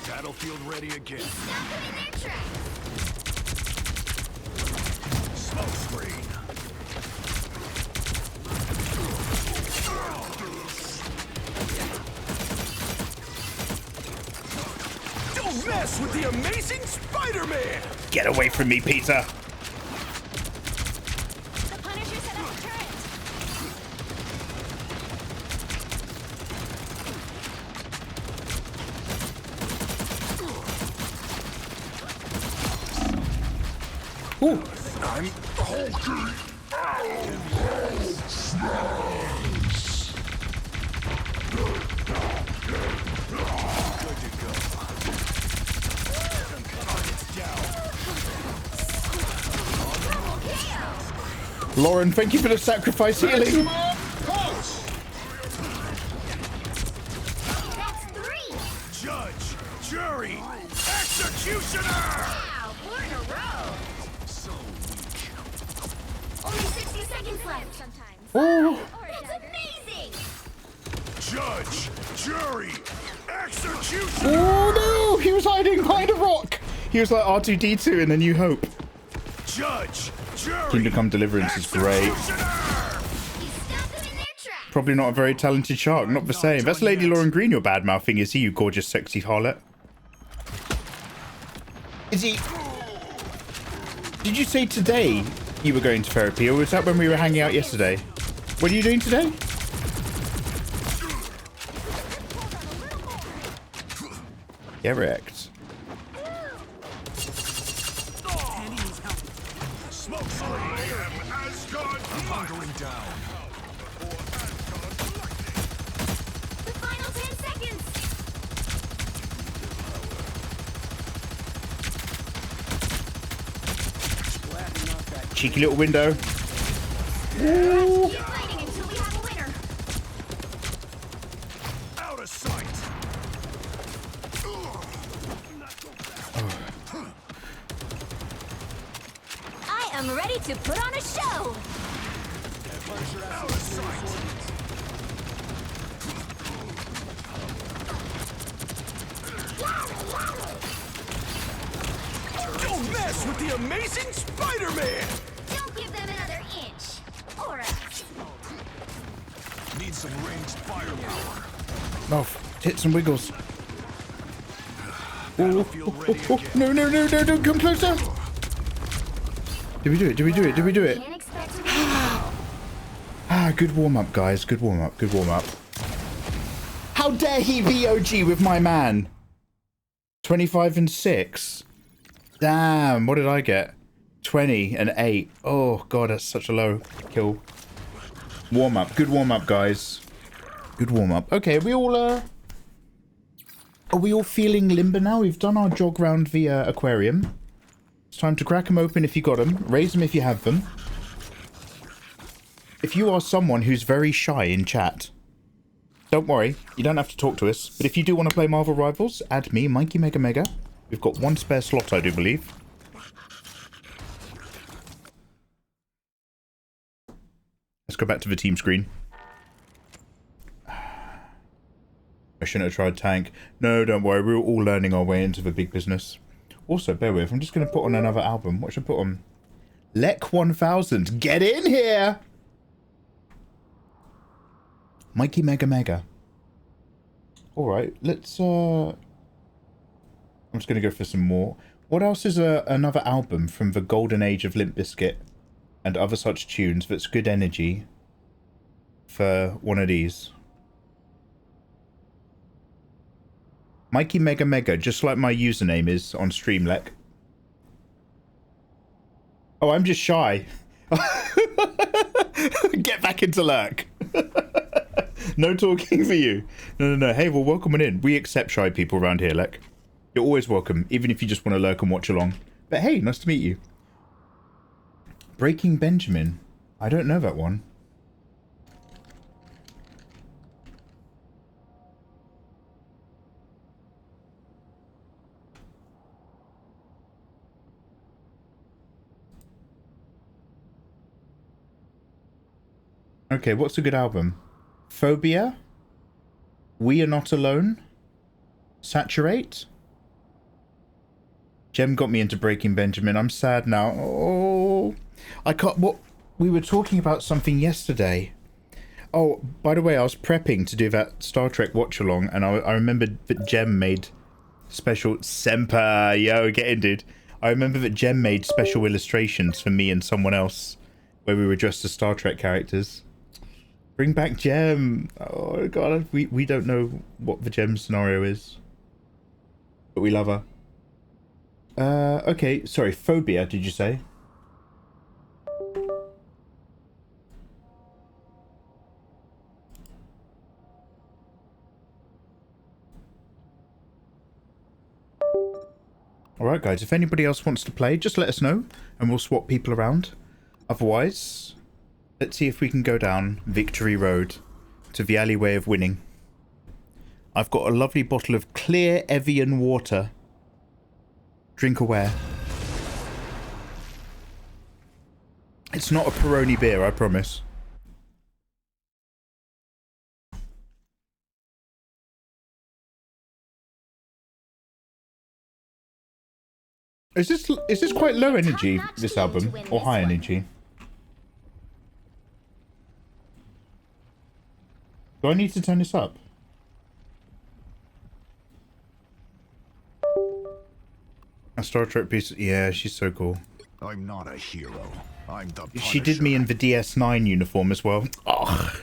Battlefield ready again. Stop them in their tracks. Smoke screen. Don't mess with the amazing Spider-Man! Get away from me, Peter! The Punisher set up a turret. Ooh! I'm hulking. Good to go. Target's down. Lauren, thank you for the sacrifice healing! That's 3. Judge, jury, executioner! Wow, 4 in a row. So weak. Only 60 seconds left sometimes. Oh! That's amazing. Judge, jury, executioner! Oh no! He was hiding behind a rock! He was like R2-D2 in A New Hope. Judge, jury, Kingdom Come Deliverance is great. You stop them in their tracks. Probably not a very talented shark, not the same. That's Lady Lauren Green you're bad-mouthing, is he, you gorgeous, sexy harlot? Is he... Did you say today you were going to therapy, or was that when we were hanging out yesterday? What are you doing today? Correct. smoke screen! I am Asgard hunkering down. The final 10 seconds. Cheeky little window. Keep fighting until we have a winner. Out of sight! I am ready to put on a show. Out of sight! Don't mess with the amazing Spider-Man! Don't give them another inch. Or else. Need some ranged firepower. Oh, hits and wiggles. Battlefield ready again. No, no, no, no, don't come closer! Did we do it? Did we do it? Did we do it? Can't expect to Ah, good warm-up, guys. Good warm-up. Good warm-up. How dare he be OG with my man? 25 and 6. Damn, what did I get? 20 and 8. Oh, God, that's such a low kill. Warm-up. Good warm-up, guys. Good warm-up. Okay, are we all feeling limber now? We've done our jog round the aquarium. It's time to crack them open if you got them. Raise them if you have them. If you are someone who's very shy in chat, don't worry, you don't have to talk to us. But if you do want to play Marvel Rivals, add me, Mikey Mega Mega. We've got one spare slot, I do believe. Let's go back to the team screen. I shouldn't have tried tank. No, don't worry, we're all learning our way into the big business. Also, bear with, I'm just going to put on another album. What should I put on? Lek 1000, get in here! Mikey Mega Mega. Alright, let's I'm just going to go for some more. What else is another album from the golden age of Limp Bizkit and other such tunes that's good energy for one of these? Mikey Mega Mega, just like my username is on Streamlec. Oh, I'm just shy. Get back into lurk. No talking for you. No. Hey, well, welcome on in. We accept shy people around here, Lek. You're always welcome, even if you just want to lurk and watch along. But hey, nice to meet you. Breaking Benjamin. I don't know that one. Okay, what's a good album? Phobia? We Are Not Alone? Saturate? Jem got me into Breaking Benjamin. I'm sad now. Oh, I can't... What? We were talking about something yesterday. Oh, by the way, I was prepping to do that Star Trek watch-along, and I remembered that Jem made special... Semper! Yo, get in, dude. I remember that Jem made special illustrations for me and someone else, where we were dressed as Star Trek characters. Bring back Jem. Oh god, we don't know what the Jem scenario is, but we love her. Okay, sorry, Phobia, did you say? Alright guys, if anybody else wants to play, just let us know and we'll swap people around. Otherwise, let's see if we can go down Victory Road to the alleyway of winning. I've got a lovely bottle of clear Evian water. Drink aware. It's not a Peroni beer, I promise. Is this quite low energy, this album, or high energy? Do I need to turn this up? A Star Trek piece. Yeah, she's so cool. I'm not a hero. I'm the Punisher. She did me in the DS9 uniform as well. Ugh.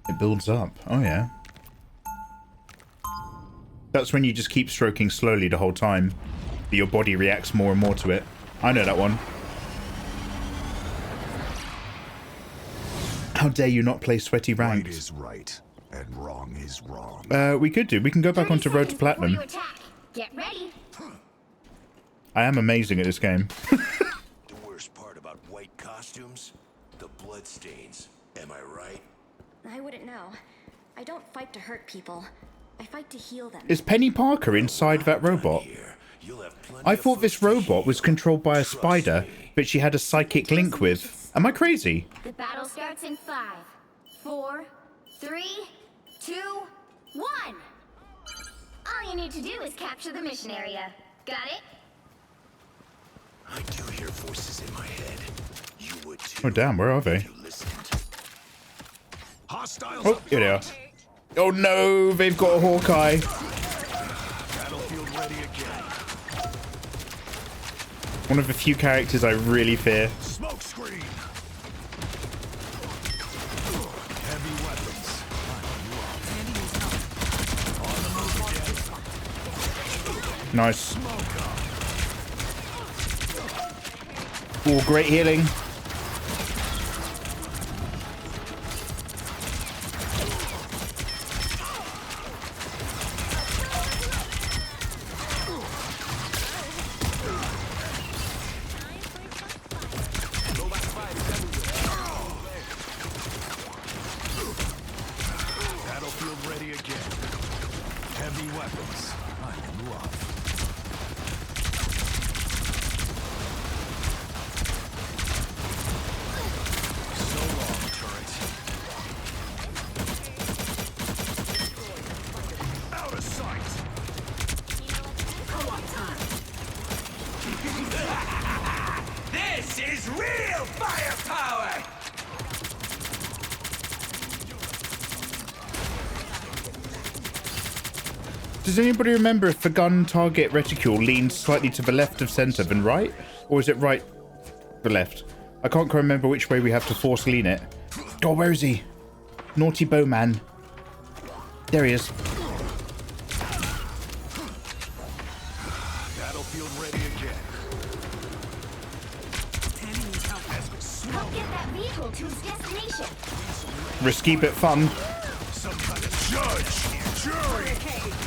It builds up. Oh, yeah. That's when you just keep stroking slowly the whole time. But your body reacts more and more to it. I know that one. How dare you not play sweaty ranks? Right is right, and wrong is wrong. We could do. We can go back onto Road to Platinum. Get ready. I am amazing at this game. The worst part about white costumes? The blood stains. Am I right? I wouldn't know. I don't fight to hurt people. I fight to heal them. Is Penny Parker inside that robot? I thought this robot was controlled by a spider, but she had a psychic link with. Am I crazy? The battle starts in 5, 4, 3, 2, 1. All you need to do is capture the mission area. Got it? I do hear voices in my head. You would too. Oh damn, where are they? Hostiles. Oh, here they are. Oh no, they've got a Hawkeye. Battlefield ready again. One of the few characters I really fear. Smoke screen. Heavy weapons. Nice. Oh, great healing. Does anybody remember if the gun target reticule leans slightly to the left of center than right? Or is it right to left? I can't quite remember which way we have to force lean it. Oh, where is he? Naughty bowman. There he is. Battlefield ready again. Help get that vehicle to its destination. Risky but fun. Some kind of judge, jury,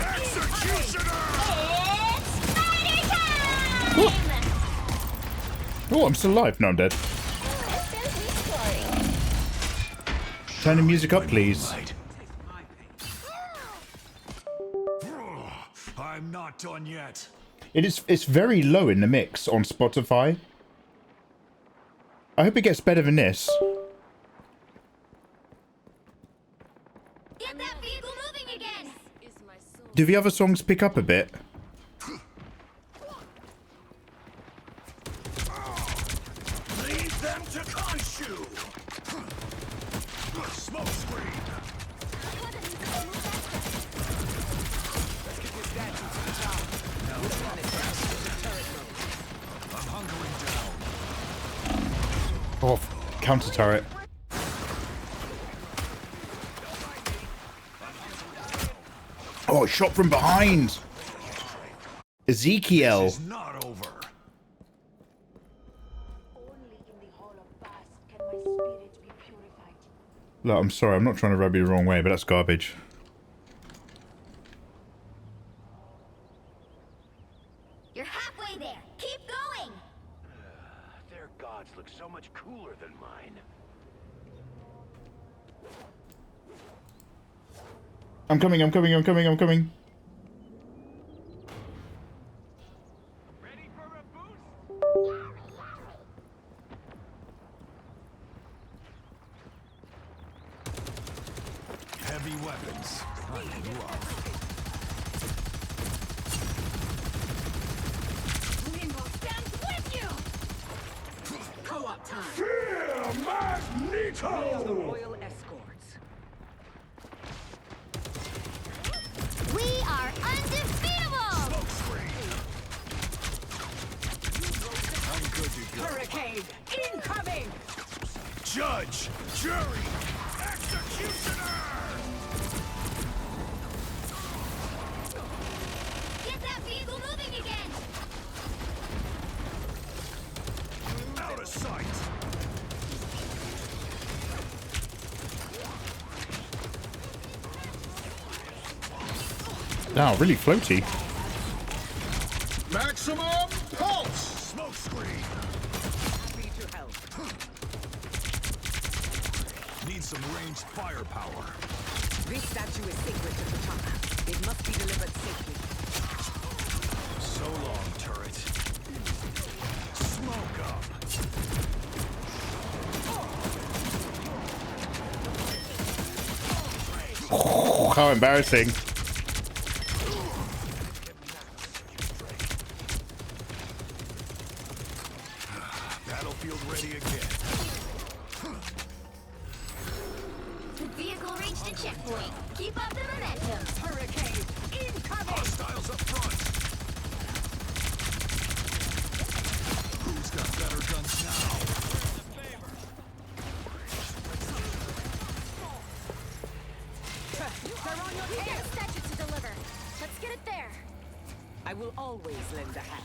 executioner! It's spider time! Oh, I'm still alive. No, I'm dead. Turn the music up, please. I'm not done yet. It's very low in the mix on Spotify. I hope it gets better than this. Get that vehicle moving again! Do the other songs pick up a bit? Leave them to Khonshu! Smoke screen! I'm hunkering down. Oh, counter turret. Oh, shot from behind. Ezekiel. It's not over. Look, I'm sorry, I'm not trying to rub you the wrong way, but that's garbage. You're halfway there. Keep going! Their gods look so much cooler than mine. I'm coming, I'm coming, I'm coming, I'm coming. Ready for a boost? Heavy weapons. I'm rough. Rainbow stands with you! Co-op time! Fear Magneto! Royal escorts. We are undefeatable! Smoke screen! I'm good to go. Hurricane incoming! Judge! Jury! Executioner! Get that vehicle moving again! Out of sight! Wow, really floaty. Maximum pulse! Smoke screen! Happy to help. Need some ranged firepower. This statue is sacred to T'Challa. It must be delivered safely. So long, turret. Smoke up! Oh, how embarrassing. Battlefield ready again. The vehicle reached a checkpoint. Keep up the momentum. Hurricane incoming! Hostiles up front! Who's got better guns now? They're on your tail! Statue to deliver. Let's get it there. I will always lend a hand.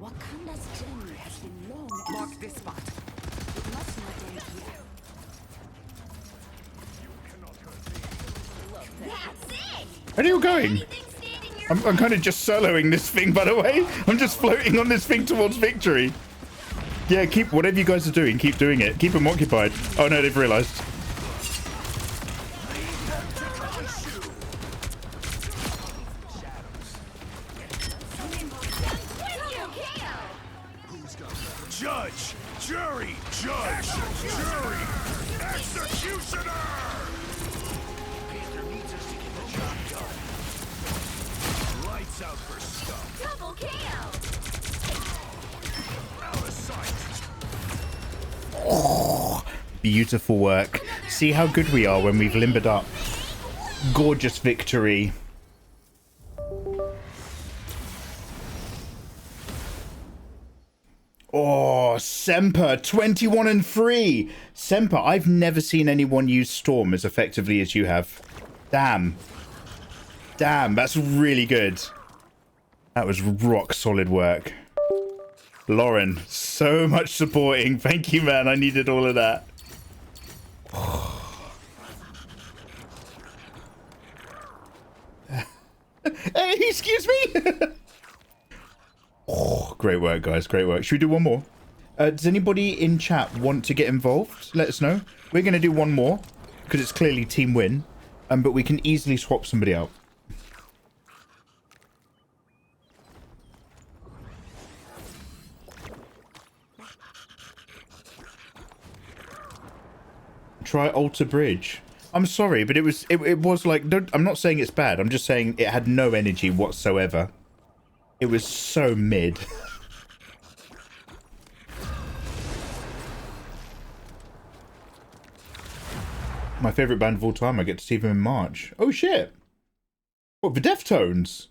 Wakanda's journey has been long. Mark this spot. It must not end here. That's it! Where are you going? I'm kind of just soloing this thing, by the way. I'm just floating on this thing towards victory. Yeah, keep whatever you guys are doing, keep doing it. Keep them occupied. Oh no, they've realized. Judge! Jury! Judge! Jury! Executioner! Panther needs us to get the job done. Lights out for stuff. Double KO! Out of sight. Oh, beautiful work. See how good we are when we've limbered up. Gorgeous victory. Oh, Semper, 21-3. Semper, I've never seen anyone use Storm as effectively as you have. Damn. Damn, that's really good. That was rock solid work. Lauren, so much supporting. Thank you, man. I needed all of that. Hey, excuse me. Oh, great work, guys. Great work. Should we do one more? Does anybody in chat want to get involved? Let us know. We're going to do one more because it's clearly team win. But we can easily swap somebody out. Try Alter Bridge. I'm sorry, but it was like, I'm not saying it's bad. I'm just saying it had no energy whatsoever. It was so mid. My favorite band of all time. I get to see them in March. Oh shit! What, the Deftones?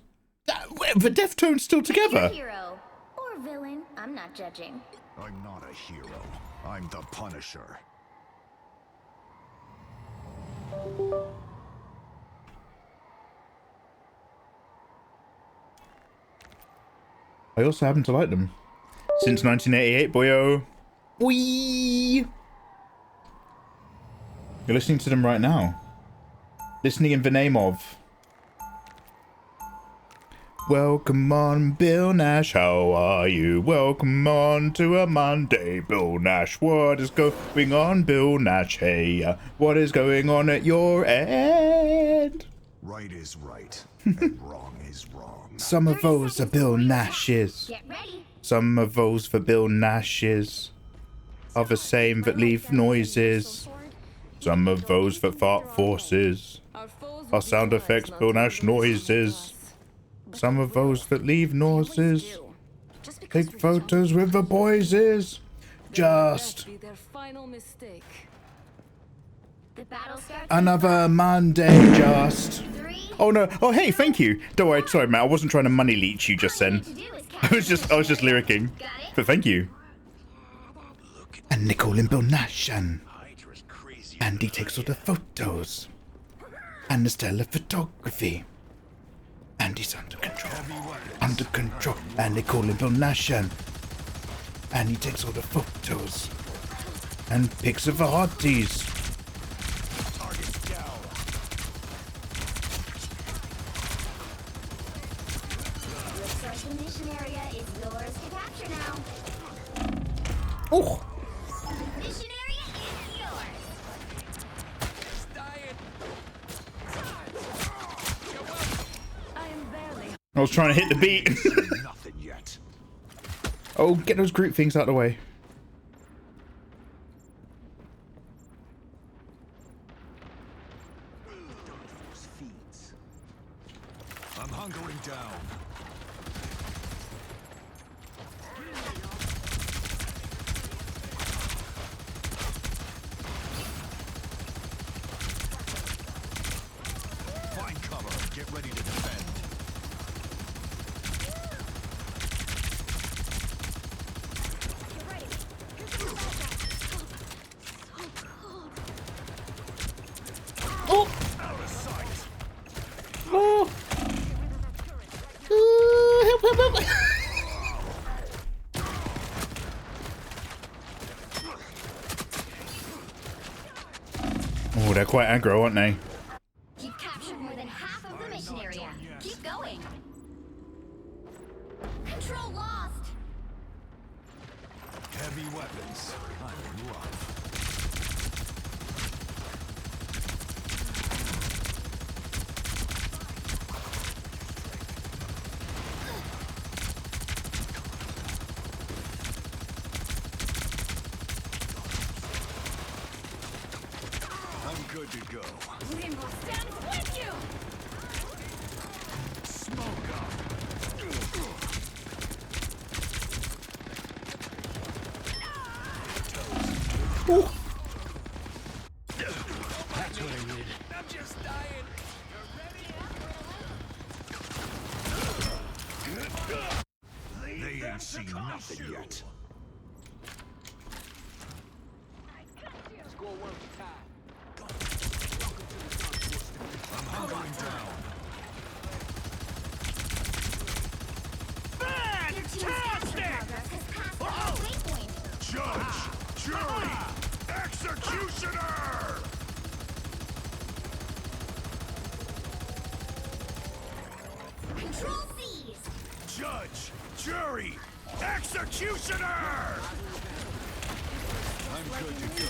The Deftones still together? Hero or villain, I'm not judging. I'm not a hero. I'm the Punisher. I also happen to like them. Since 1988, boyo. Wee! You're listening to them right now. Listening in the name of... Welcome on, Bill Nash, how are you? Welcome on to a Monday, Bill Nash. What is going on, Bill Nash? Hey, what is going on at your end? Right is right, and wrong is wrong. Some of those are Bill Nash's. Get ready. Some of those for Bill Nash's are the same that leave noises. Some of those that fart forces are sound effects Bill Nash noises. Some of those that leave noises. Take photos with the boys is just another Monday just. Oh no, oh hey, thank you. Don't worry, sorry Matt, I wasn't trying to money leech you just then. I was just lyricking. But thank you. And Nicole and Bill Nash and Andy takes all the photos. And the stellar photography. Andy's under control. Under control. And they call him Bill Nash and he takes all the photos. And pics of the hotties. Looks like the mission area is yours to capture now. Oh! Mission area is yours. I was trying to hit the beat. Nothing yet. Oh, get those group things out of the way. I'm hunkering down. Find cover. Get ready to defend. Oh! Out of sight. Oh! Help, help, help! Oh, they're quite aggro, aren't they? You've captured more than half of the mission area. Keep going. Control lost. Heavy weapons. I'm in love. I'm good to go. Rainbow stands with you. Smoke up. Oh. seen nothing yet. I'm hunkering down. Judge, jury, executioner! Control C's. Judge, jury, executioner! I'm good to go.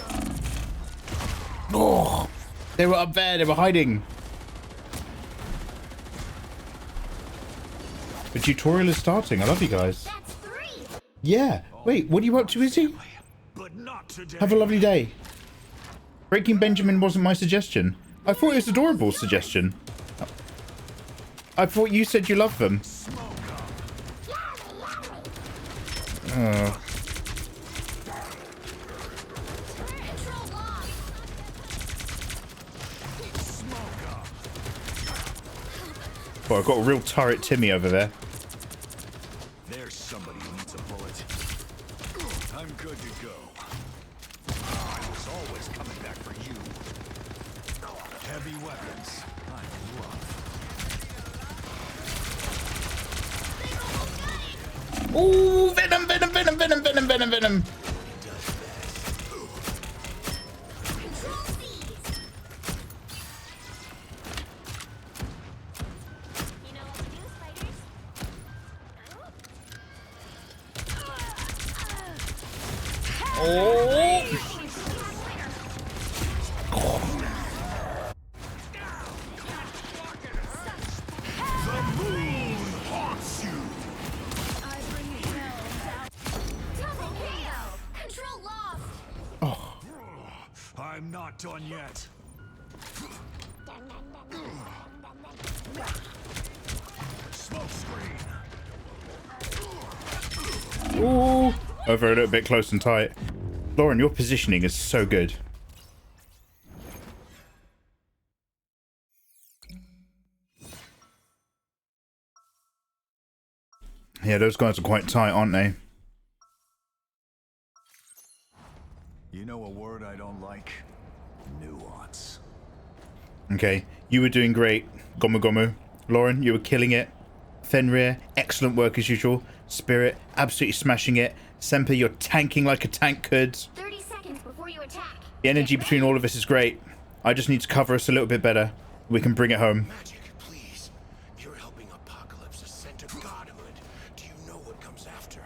Oh, they were up there. They were hiding. The tutorial is starting. I love you guys. That's 3. Yeah. Wait, what are you up to, Izzy? But not today. Have a lovely day. Breaking Benjamin wasn't my suggestion. I thought it was adorable suggestion. I thought you said you love them. Oh. Well, I've got a real turret Timmy over there. There's somebody who needs a bullet. I'm good to go. I was always coming back for you. Heavy weapons. I'm in love. Ooh, venom, venom, venom, venom, venom, venom, venom. I'm not done yet. Smoke screen. Ooh, over a little bit close and tight. Lauren, your positioning is so good. Yeah, those guys are quite tight, aren't they? You know a word I don't like? Nuance. Okay, you were doing great. Gomu Gomu. Lauren, you were killing it. Fenrir, excellent work as usual. Spirit, absolutely smashing it. Semper, you're tanking like a tank could. 30 seconds before you attack. The energy between all of us is great. I just need to cover us a little bit better. We can bring it home. Magic, please. You're helping Apocalypse ascend to godhood. Do you know what comes after?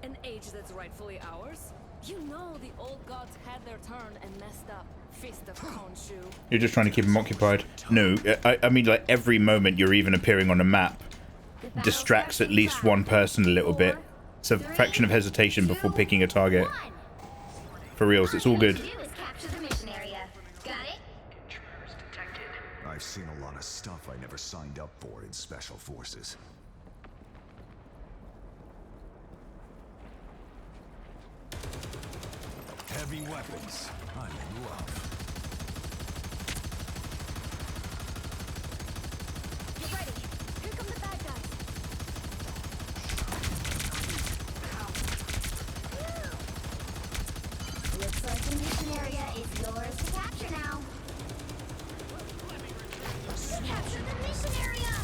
An age that's rightfully ours? You know the old gods had their turn and messed up. Feast of Khonshu. You're just trying to keep him occupied. No, I mean, like, every moment you're even appearing on a map distracts at least one person a little bit. It's a fraction of hesitation before picking a target. For reals, it's all good. I've seen a lot of stuff I never signed up for in Special Forces. Heavy weapons. I'm in love. Get ready. Here come the bad guys. Looks like the mission area is yours to capture now. Capture the mission area!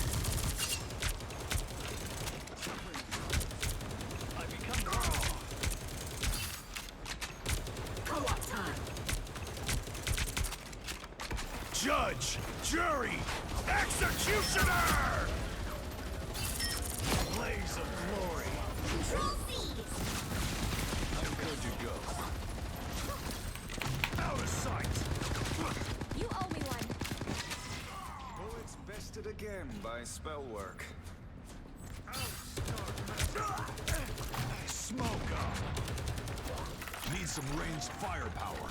Judge, jury, executioner! Blaze of glory. Control C's! I'm good to go. Out of sight. You owe me one. Bullets bested again by spell work. Smoke up. Need some ranged firepower.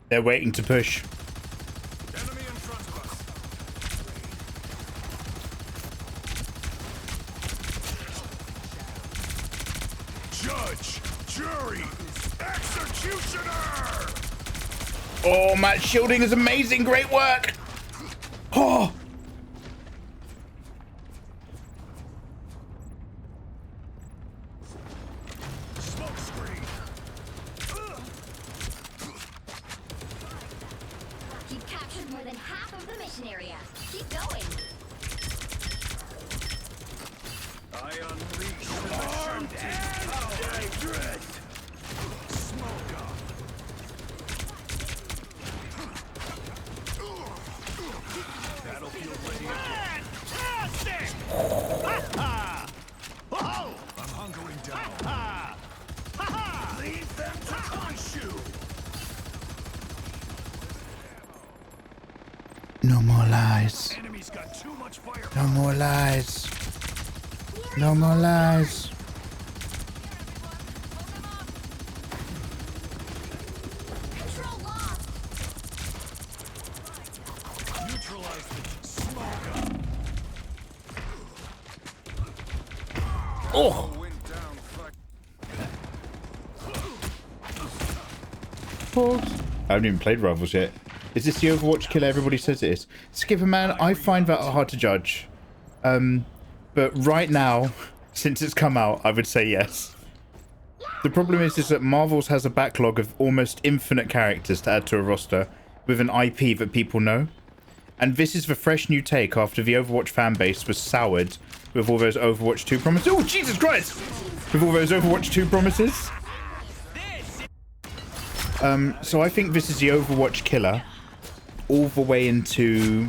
They're waiting to push. Enemy in front of us. Judge, jury, executioner! Oh, Matt's shielding is amazing. Great work. Oh. Smoke screen. You've captured more than half of the mission area. Keep going. I unleash armed and dangerous. Smoke up. Battlefield ready. Fantastic! Ha-ha! Oh! I'm hunkering down. Ha-ha! Ha-ha! Leave them to Khonshu! No more lies. Enemy's got too much fire. No more lies. No more lies. Control lost. Neutralize the smoke up. Oh. Went down, fuck. I haven't even played Rivals yet. Is this the Overwatch killer everybody says it is? Skipper man, I find that hard to judge. But right now, since it's come out, I would say yes. The problem is that Marvel's has a backlog of almost infinite characters to add to a roster with an IP that people know. And this is the fresh new take after the Overwatch fanbase was soured with all those Overwatch 2 promises. Oh, Jesus Christ! With all those Overwatch 2 promises. So I think this is the Overwatch killer all the way into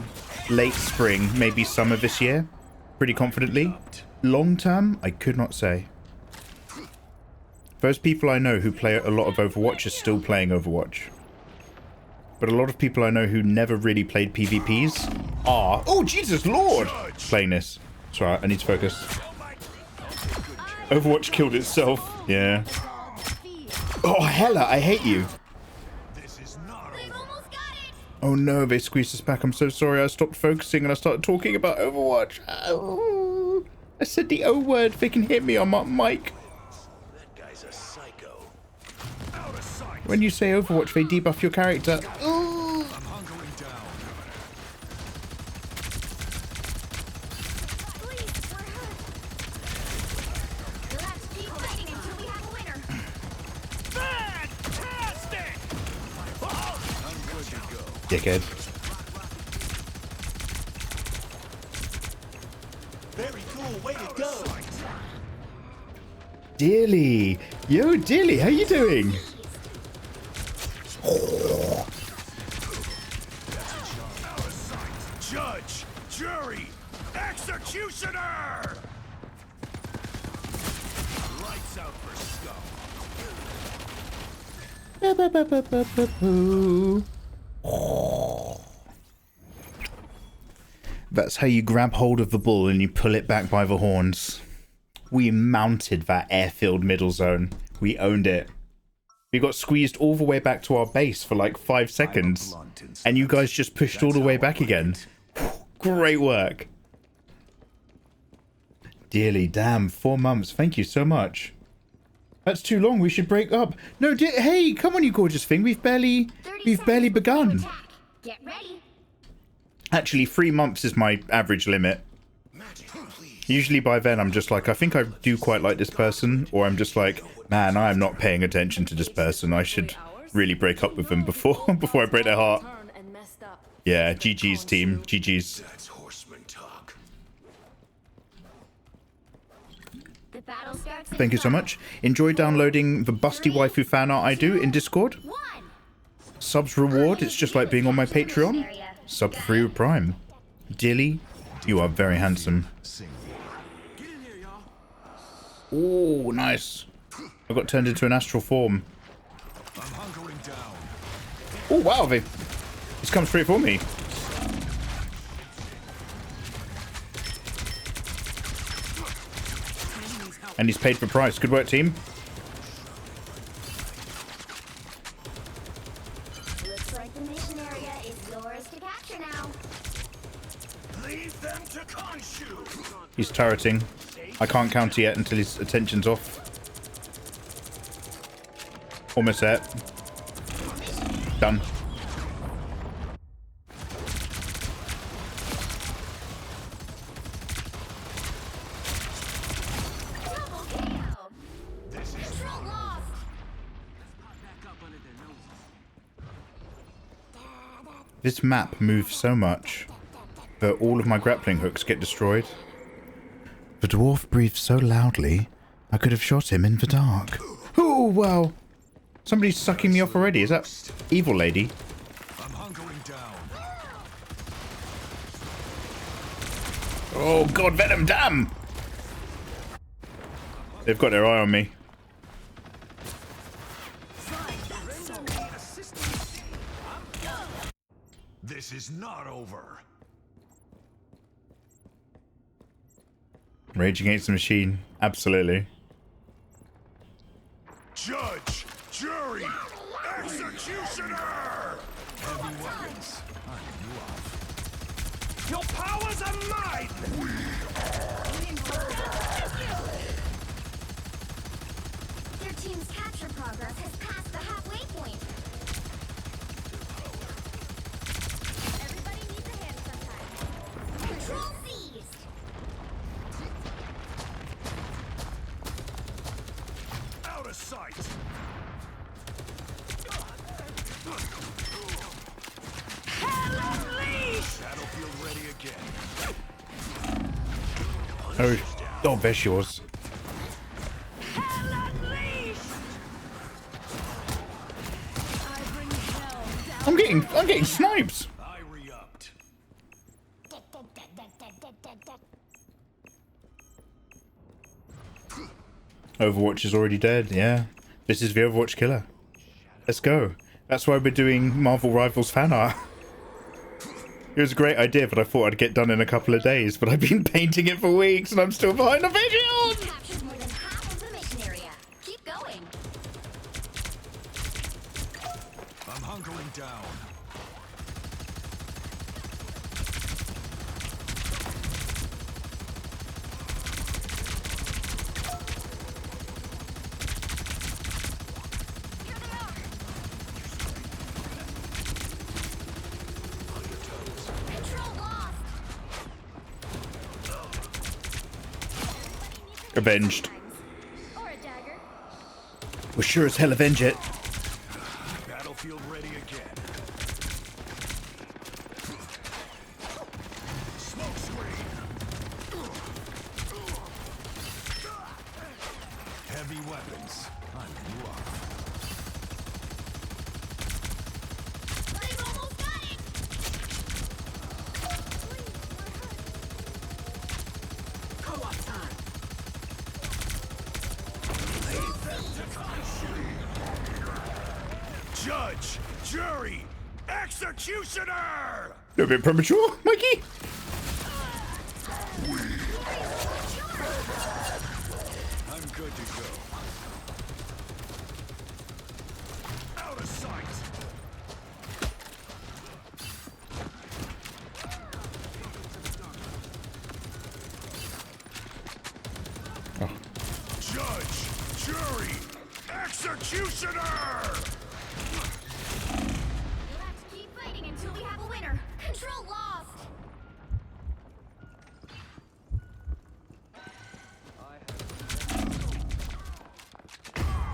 late spring, maybe summer this year. Pretty confidently. Long term, I could not say. Those people I know who play a lot of Overwatch are still playing Overwatch. But a lot of people I know who never really played PvPs are... Oh, Jesus Lord! Playing this. Sorry, I need to focus. Overwatch killed itself. Yeah. Oh, Hella, I hate you. Oh no, they squeezed us back. I'm so sorry. I stopped focusing and I started talking about Overwatch. Oh, I said the O word. They can hear me on my mic. That guy's a psycho. When you say Overwatch, they debuff your character. I'm hunkering down. Let's keep fighting until we have a winner. Fantastic! I'm good to go. Dickhead. Very cool way to go. Dilly. Yo, Dilly, how you doing? Judge, jury, executioner! Lights out for scum. That's how you grab hold of the bull and you pull it back by the horns. We mounted that airfield middle zone. We owned it. We got squeezed all the way back to our base for like 5 seconds. And you guys just pushed all the way back again. Great work. Dearly, damn, 4 months. Thank you so much. That's too long. We should break up. No, hey, come on, you gorgeous thing. We've barely begun. Get ready. Actually, 3 months is my average limit. Usually by then I'm just like, I think I do quite like this person, or I'm just like, man, I am not paying attention to this person. I should really break up with them before I break their heart. Yeah, GG's team, GG's. That's horseman talk. The battle starts. Thank you so much. Enjoy downloading the busty waifu fan art I do in Discord. Subs reward, it's just like being on my Patreon. Sub free with Prime. Dilly, you are very handsome. Oh, nice. I got turned into an astral form. Oh, wow, he's come straight for me. And he's paid for price. Good work, team. Looks like the mission area is yours to capture now. Leave them to Khonshu. He's turreting. I can't counter yet until his attention's off. Almost there. Done. This map moves so much that all of my grappling hooks get destroyed. The dwarf breathed so loudly, I could have shot him in the dark. Oh, wow. Somebody's sucking me off already. Is that evil lady? I'm hunkering down. Oh, God, Venom, damn! They've got their eye on me. This is not over. Rage Against the Machine. Absolutely. Judge, jury, executioner! Heavy weapons. I knew of. Your powers are mine! Your team's capture progress has passed the halfway point. Everybody needs a hand sometimes. Control seized. Out of sight! Battlefield ready again. Oh, there's yours. I'm getting snipes. I re-upped. Overwatch is already dead. Yeah, this is the Overwatch killer. Let's go. That's why we're doing Marvel Rivals fan art. It was a great idea, but I thought I'd get done in a couple of days. But I've been painting it for weeks, and I'm still behind the videos. Captured more than half of the mission area. Keep going. I'm hunkering down. Control lost. Avenged. Or a dagger. We'll sure as hell avenge it. Battlefield ready again. Smoke screen. Heavy weapons. I knew of. They've almost got it. Co-op time. Judge, jury, executioner! A little bit premature, Mikey. I'm good to go. Out of sight. Judge, jury, executioner! We'll have to keep fighting until we have a winner. Control lost.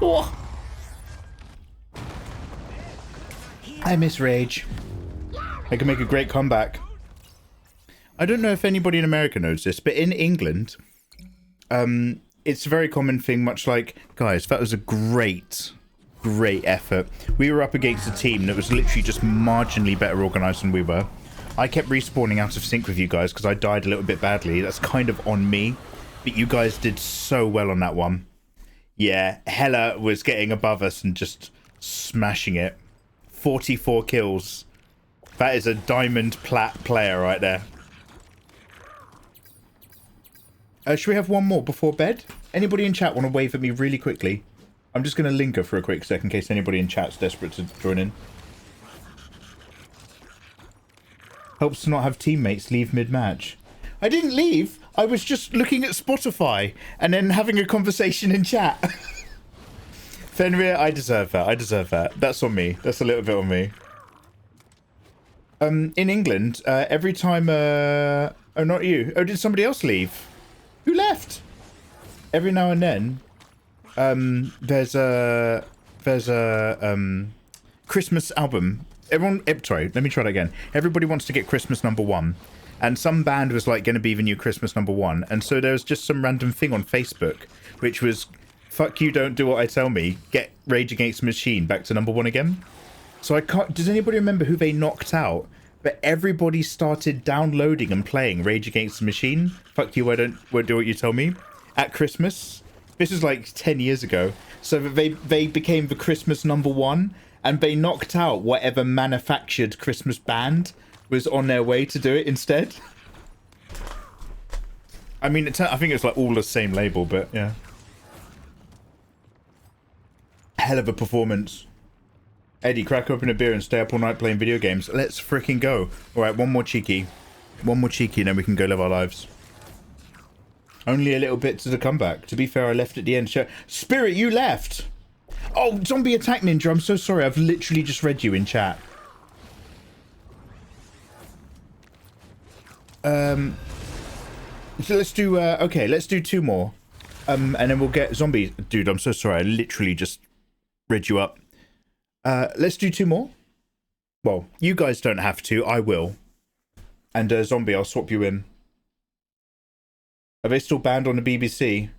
Oh. I miss Rage. I can make a great comeback. I don't know if anybody in America knows this, but in England, it's a very common thing, much like, guys, that was a great effort. We were up against a team that was literally just marginally better organized than we were. I kept respawning out of sync with you guys because I died a little bit badly. That's kind of on me, but you guys did so well on that one. Yeah, Hella was getting above us and just smashing it. 44 kills. That is a diamond plat player right there. Should we have one more before bed? Anybody in chat want to wave at me really quickly? I'm just going to linger for a quick sec in case anybody in chat's desperate to join in. Helps to not have teammates leave mid-match. I didn't leave. I was just looking at Spotify and then having a conversation in chat. Fenrir, I deserve that. I deserve that. That's on me. That's a little bit on me. In England, every time... oh, not you. Oh, did somebody else leave? Who left? Every now and then, there's a Christmas album everyone. Sorry, let me try that again. Everybody wants to get Christmas #1, and some band was like going to be the new Christmas #1, and so there was just some random thing on Facebook, which was, "Fuck you, don't do what I tell me. Get Rage Against the Machine back to #1 again." So I can't. Does anybody remember who they knocked out? But everybody started downloading and playing Rage Against the Machine. Fuck you, won't do what you tell me. At Christmas. This was like 10 years ago. So they became the Christmas #1, and they knocked out whatever manufactured Christmas band was on their way to do it instead. I mean, I think it's like all the same label, but yeah. Hell of a performance. Eddie, crack open a beer and stay up all night playing video games. Let's freaking go. Alright, one more cheeky. One more cheeky and then we can go live our lives. Only a little bit to the comeback. To be fair, I left at the end. Spirit, you left! Oh, Zombie Attack Ninja, I'm so sorry. I've literally just read you in chat. So let's do, okay, let's do 2 more. And then we'll get Zombie. Dude, I'm so sorry. I literally just read you up. Let's do 2 more. Well, you guys don't have to. I will. And Zombie, I'll swap you in. Are they still banned on the BBC?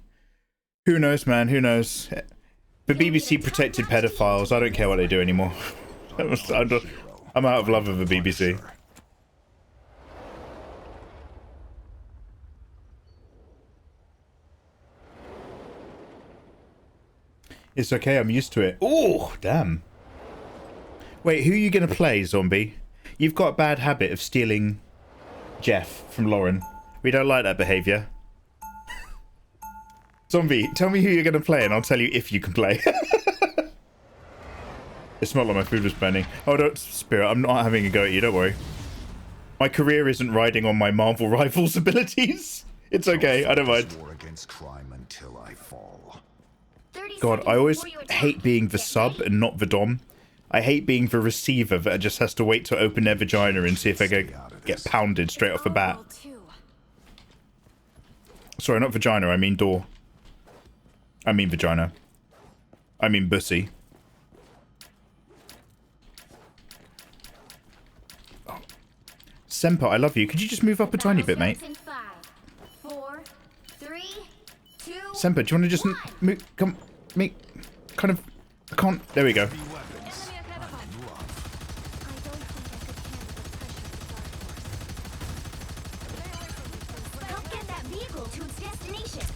Who knows, man? Who knows? The BBC protected pedophiles. I don't care what they do anymore. I'm out of love with the BBC. It's okay. I'm used to it. Oh, damn. Wait, who are you going to play, Zombie? You've got a bad habit of stealing Jeff from Lauren. We don't like that behaviour. Zombie, tell me who you're going to play and I'll tell you if you can play. It smelled like my food was burning. Oh, don't, Spirit, I'm not having a go at you, don't worry. My career isn't riding on my Marvel Rivals abilities. It's okay, I don't mind. God, I always hate being the sub and not the dom. I hate being the receiver that just has to wait to open their vagina and see if they get pounded straight off the bat. Sorry, not vagina, I mean door. I mean vagina. I mean bussy. Oh. Semper, I love you. Could you just move up a tiny bit, mate? 5, 4, 3, 2, Semper, do you want to just move? Come, me, kind of. I can't. There we go. help get that vehicle to its destination.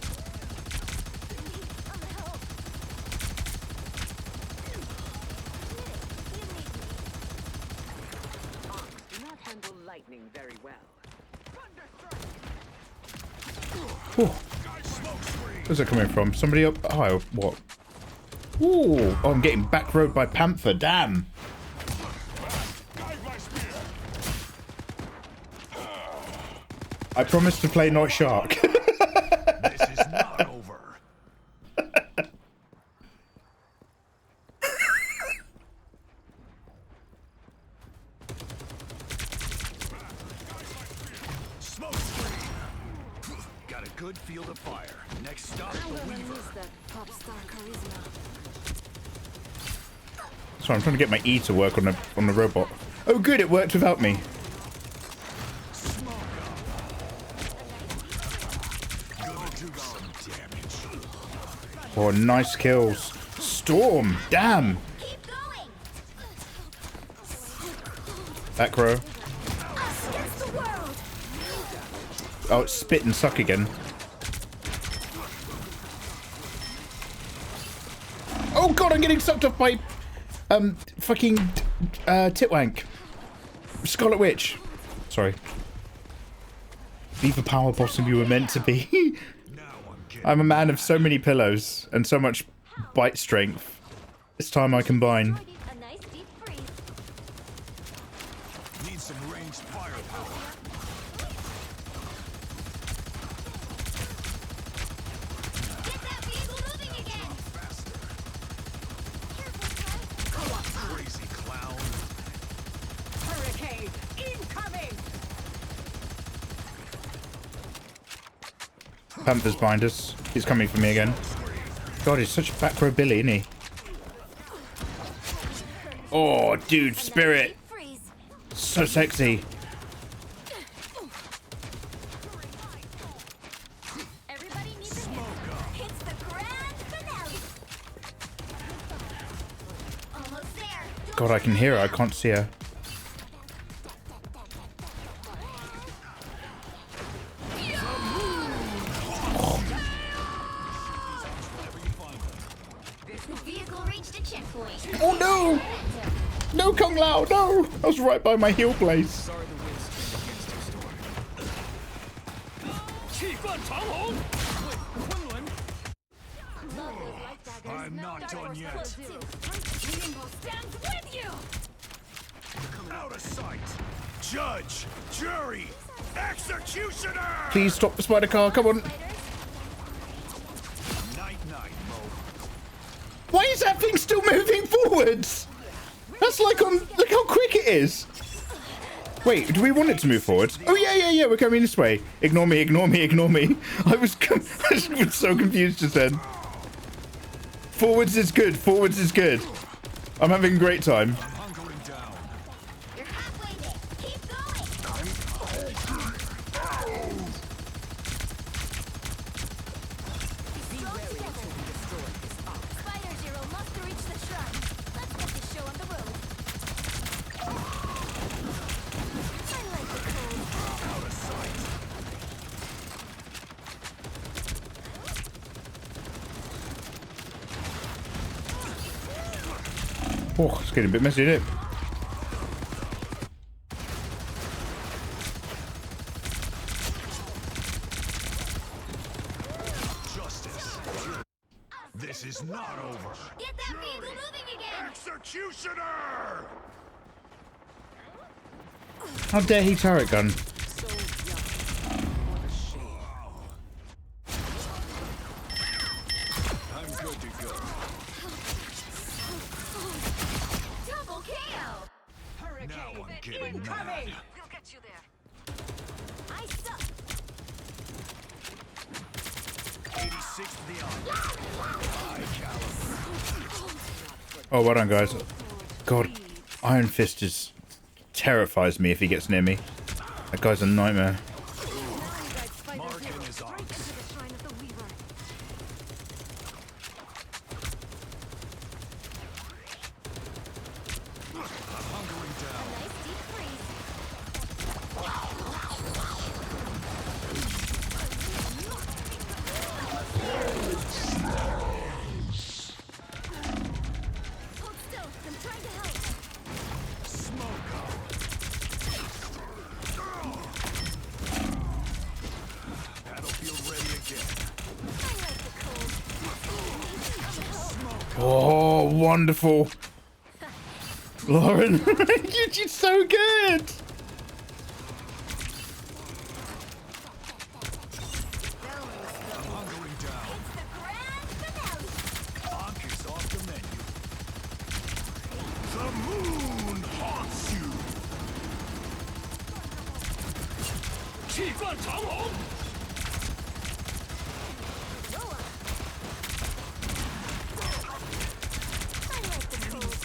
Do not handle lightning very well. Oh. Where's that coming from? Somebody up high? What? Ooh. Oh, I'm getting back rode by Panther. Damn. I promise to play not Shark. This is not over. Smoke screen. Got a good field of fire. Next stop, the Weaver. Pop star charisma. Sorry, I'm trying to get my E to work on the robot. Oh, good, it worked without me. Oh, nice kills. Storm, damn. Back row. Oh, it's spit and suck again. Oh god, I'm getting sucked off by fucking Titwank. Scarlet Witch. Sorry. Be the power bottom you were meant to be. I'm a man of so many pillows and so much bite strength. This time I combine. Need some ranged firepower. Get that vehicle moving again. Crazy clown. Hurricane incoming. Panther's behind us. He's coming for me again. God, he's such a back row Billy, isn't he? Oh, dude, Spirit. So sexy. Everybody needs a hit. It's the grand finale. Almost there. God, I can hear her. I can't see her. The vehicle reached a checkpoint. Oh no! No, Kung Lao, no! I was right by my heel place. I'm not done yet. Stands with you. Out of sight. Judge, jury, executioner. Please stop the spider car, come on. Night, night, Mo. Why is that thing still moving forwards? That's like on, look how quick it is. Wait, do we want it to move forward? Oh yeah, we're coming this way. Ignore me, ignore me, ignore me. I was so confused just then. Forwards is good, forwards is good. I'm having a great time. You're halfway there. Keep going. Spider Zero must reach the shrine. Let's get the show on the road. I like the cold. Out of sight. Oh, it's getting a bit messy, isn't it? Justice. This is not over. Get that vehicle moving again. Executioner! How dare he turret gun? I'm good to go. Double KO. Now I'm getting mad. We'll get you there. I suck. 86 to the eye. High caliber. Oh, well done, guys. God, Iron Fist terrifies me if he gets near me. That guy's a nightmare. Mark and his ox. I'm hunkering down. Nice deep freeze. Hold still. I'm trying to help. Smoke out. Battlefield ready again. I like the cold. Oh, wonderful. Lauren, you're just so good. I'm hunkering down. It's the grand finale. Bonk is off the menu. The moon haunts you. I like the cold.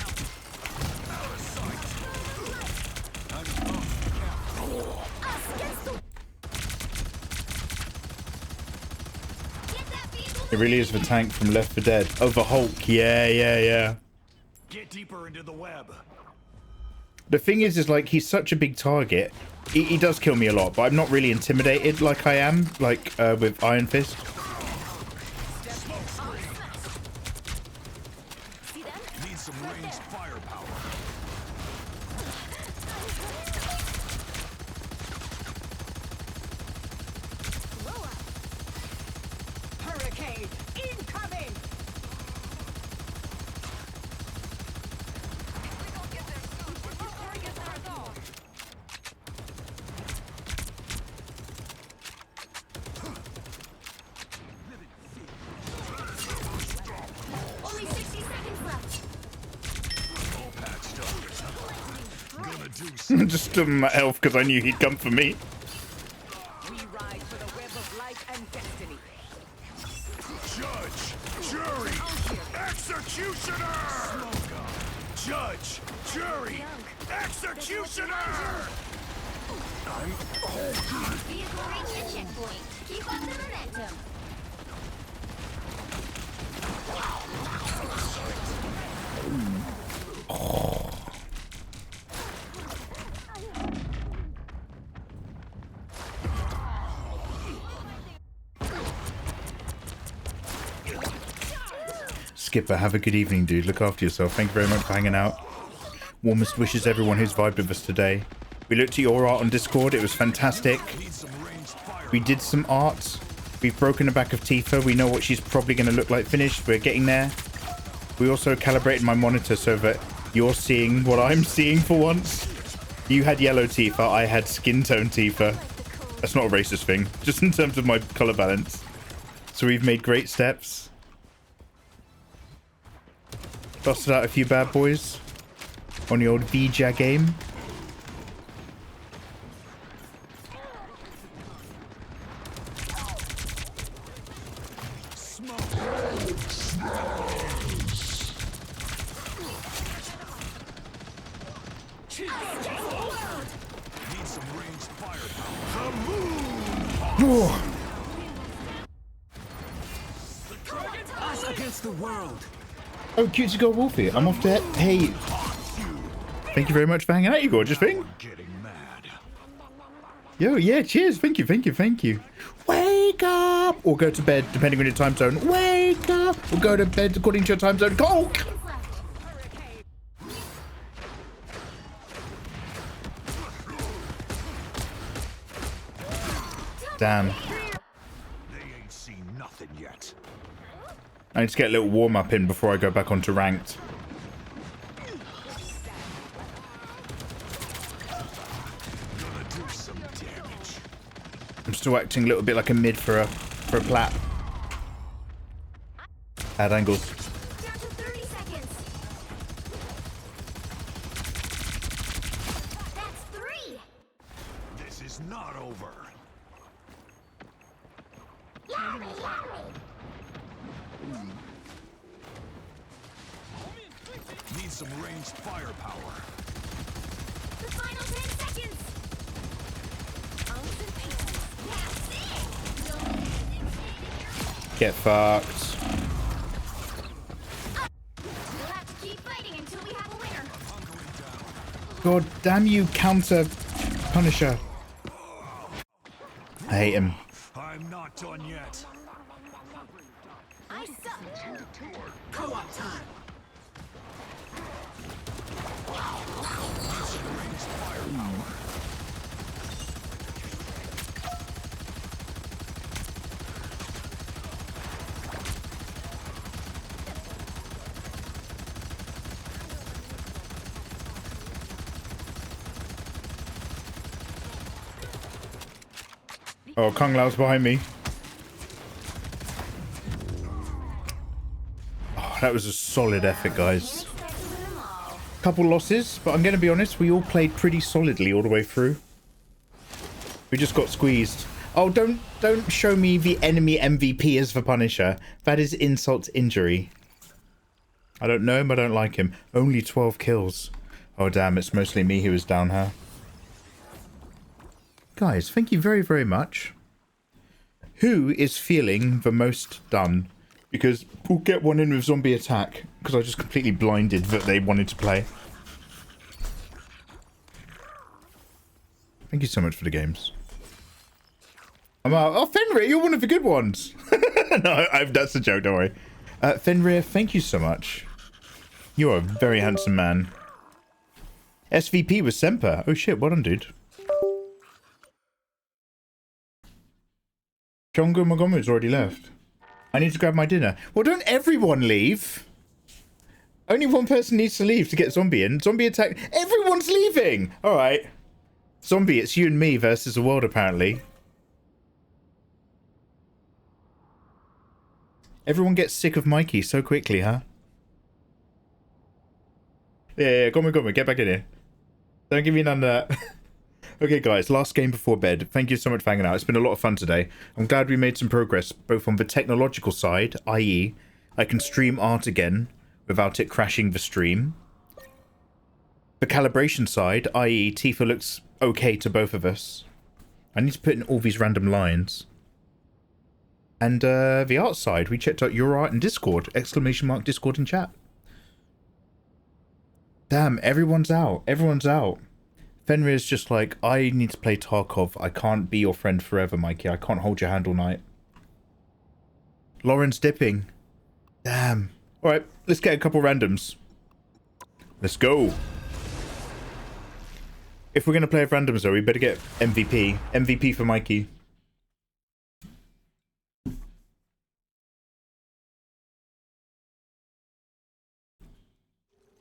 Out of sight. Us against the. Get that vehicle. It really is the tank from Left 4 Dead. Oh, the Hulk. Yeah. Get deeper into the web. The thing is like, he's such a big target. He does kill me a lot, but I'm not really intimidated like I am, like with Iron Fist. Need some ranged firepower. Hurricane incoming! Only 60 seconds left. All patched up. Gonna do some. Just stood on my elf because I knew he'd come for me. We ride for the web of life and destiny. Judge, jury, executioner. Judge, jury! Executioner! I'm Vehicle reached the checkpoint. Keep up the momentum. Skipper, have a good evening, dude. Look after yourself. Thank you very much for hanging out. Warmest wishes everyone who's vibed with us today. We looked at your art on Discord. It was fantastic. We did some art. We've broken the back of Tifa. We know what she's probably going to look like finished. We're getting there. We also calibrated my monitor so that you're seeing what I'm seeing for once. You had yellow Tifa. I had skin tone Tifa. That's not a racist thing. Just in terms of my color balance. So we've made great steps. Busted out a few bad boys on the old Vija game. us against the world. Oh, cutesy girl Wolfie, I'm off to hey. Thank you very much for hanging out, you gorgeous thing. Yo, yeah, cheers. Thank you, thank you, thank you. Wake up! Or go to bed, depending on your time zone. Wake up! Or go to bed according to your time zone. Go! Damn. They ain't seen nothing yet. I need to get a little warm-up in before I go back onto ranked. I'm still acting a little bit like a mid for a plat. Bad angles. Down to 30 seconds. That's 3. This is not over. Need some ranged firepower. The final 10 seconds. Get fucked. We'll have to keep fighting until we have a winner. God damn you, counter Punisher. I hate him. I'm not done yet. I suck. Co-op time. Need some ranged firepower. Oh, Kung Lao's behind me. Oh, that was a solid effort, guys. Couple losses, but I'm going to be honest, we all played pretty solidly all the way through. We just got squeezed. Oh, don't show me the enemy MVP as the Punisher. That is insult to injury. I don't know him, I don't like him. Only 12 kills. Oh, damn, it's mostly me who is down here. Guys, thank you very, very much. Who is feeling the most done? Because we'll get one in with zombie attack. Because I just completely blinded that they wanted to play. Thank you so much for the games. I'm out. Oh, Fenrir, you're one of the good ones. No, that's a joke, don't worry. Fenrir, thank you so much. You're a very handsome man. SVP was Semper. Oh shit, well done, dude. Chongo Mogomu's already left. I need to grab my dinner. Well, don't everyone leave. Only one person needs to leave to get zombie in. Zombie attack. Everyone's leaving. All right. Zombie, it's you and me versus the world, apparently. Everyone gets sick of Mikey so quickly, huh? Yeah, go on, get back in here. Don't give me none of that. Okay, guys, last game before bed. Thank you so much for hanging out. It's been a lot of fun today. I'm glad we made some progress, both on the technological side, i.e., I can stream art again without it crashing the stream. the calibration side, i.e. Tifa looks okay to both of us. I need to put in all these random lines. And the art side, we checked out your art in Discord, ! Discord in chat. Damn, everyone's out. Everyone's out. Fenrir's just like, I need to play Tarkov. I can't be your friend forever, Mikey. I can't hold your hand all night. Lauren's dipping. Damn. Alright, let's get a couple randoms. Let's go. If we're going to play with randoms though, we better get MVP. MVP for Mikey.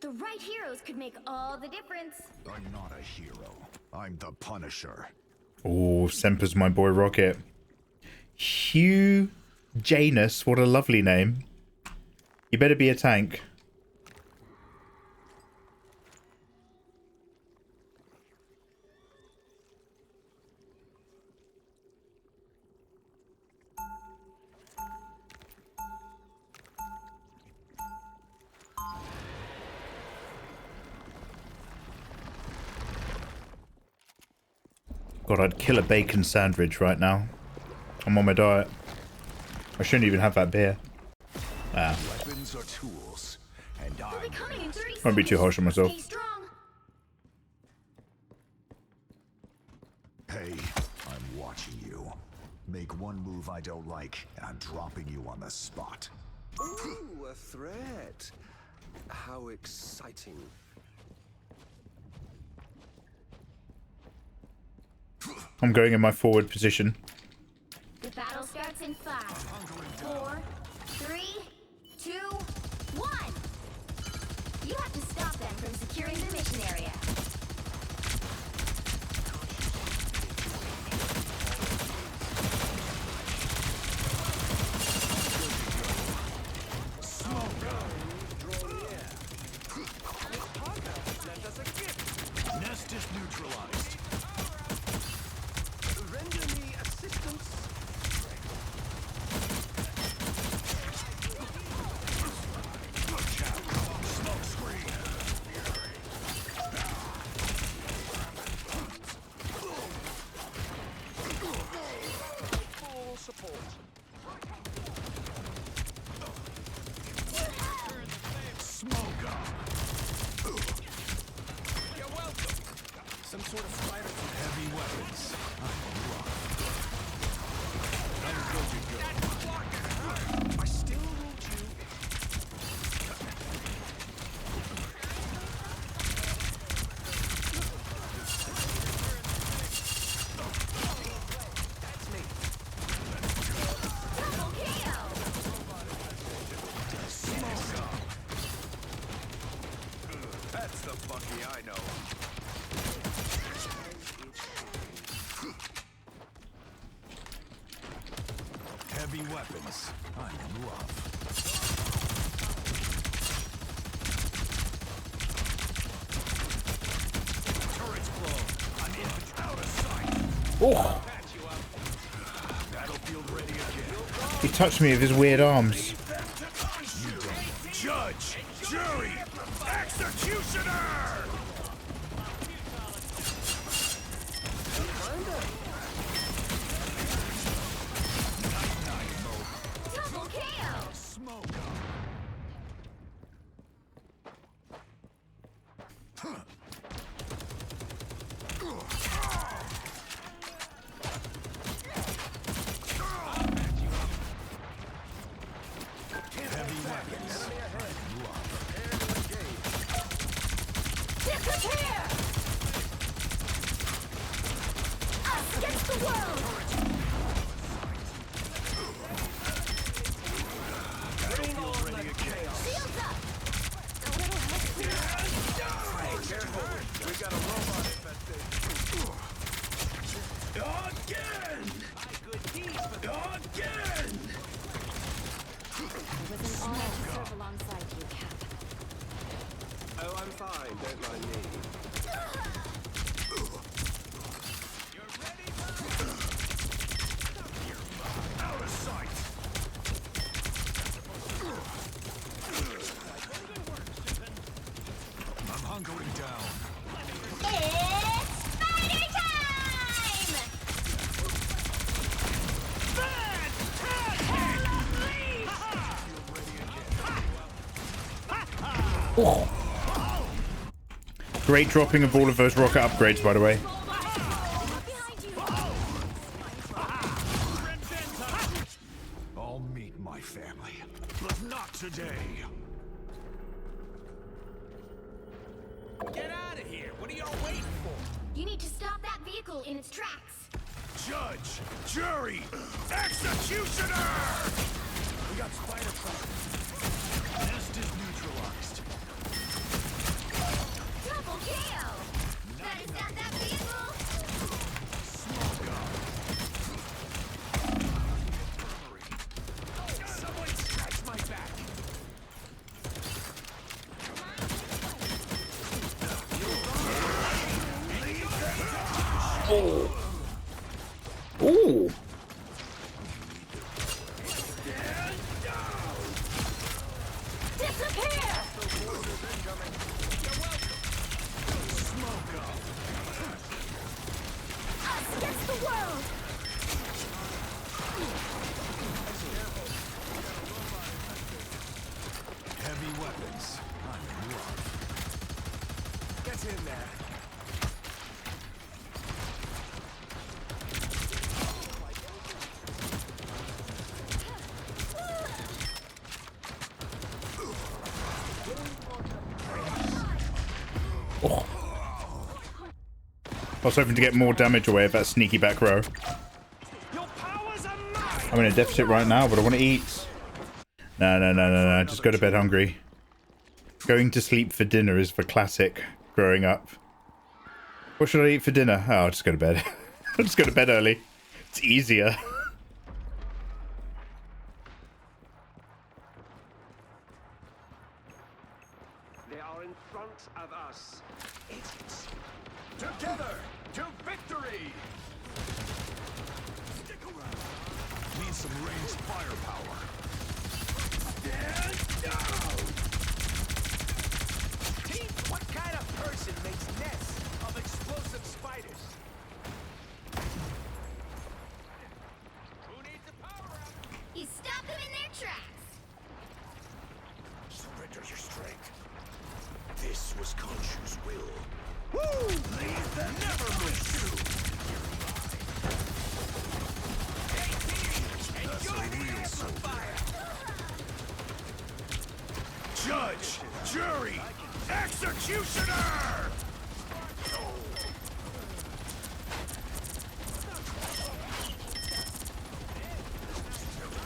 The right heroes could make all the difference. I'm not a hero. I'm the Punisher. Oh, Semper's my boy Rocket. Hugh Janus, what a lovely name. You better be a tank. God, I'd kill a bacon sandwich right now. I'm on my diet. I shouldn't even have that beer. Ah. Weapons are tools, and Won't be too harsh on myself. Hey, I'm watching you. Make one move I don't like, and I'm dropping you on the spot. Ooh, a threat. How exciting. I'm going in my forward position. The battle starts in 5, 4, 3, 2, 1. You have to stop them from securing the mission area. Nest is neutralized. Render me assistance. Smoke screen. Full support. Smoke up. You're welcome. Some sort of spider. Heavy weapons. I still ruled you. That's me. Double KO! Smoke up. That's the Bucky I know. Heavy weapons. I'm in love. Turret's blown. I'm in. Out of sight. Oh! Battlefield ready again. He touched me with his weird arms. You don't. Judge, jury, executioner. Double KO! Smoke Heavy weapons. Disappear! Us against the world! Battlefield ready again. Shields up! A little help. Hey, careful. We got a robot infestation. Again! Again! It was an honor to serve alongside you, Cap. Oh, I'm fine. Don't mind me. Out of sight! I'm Hunkered down. It's spider time! Oh. Great dropping of all of those rocket upgrades, by the way. I'll meet my family, but not today. Get out of here! What are y'all waiting for? You need to stop that vehicle in its tracks. Judge, jury, executioner! We got spider pressure. Nest is neutralized. Double kill! Better stop that vehicle! Smoke up. Someone scratch my back! Oh. Ooh. Disappear! Smoke up. Us against the world! Heavy weapons. I'm in love. Get in there. Oh. I was hoping to get more damage away with that sneaky back row. I'm in a deficit right now, but I want to eat. No. Just go to bed hungry. Going to sleep for dinner is the classic growing up. What should I eat for dinner? Oh, I'll just go to bed. I'll just go to bed early. It's easier. They are in front of us. Idiots. Together to victory! Stick around. Need some ranged firepower. Stand down! What kind of person makes nests of explosive spiders? Who needs a power up? You stop them in their tracks! Surrender your strength. This was Khonshu's will. Woo! Leave them never miss you! Enjoy the amplifier! Judge, jury, executioner!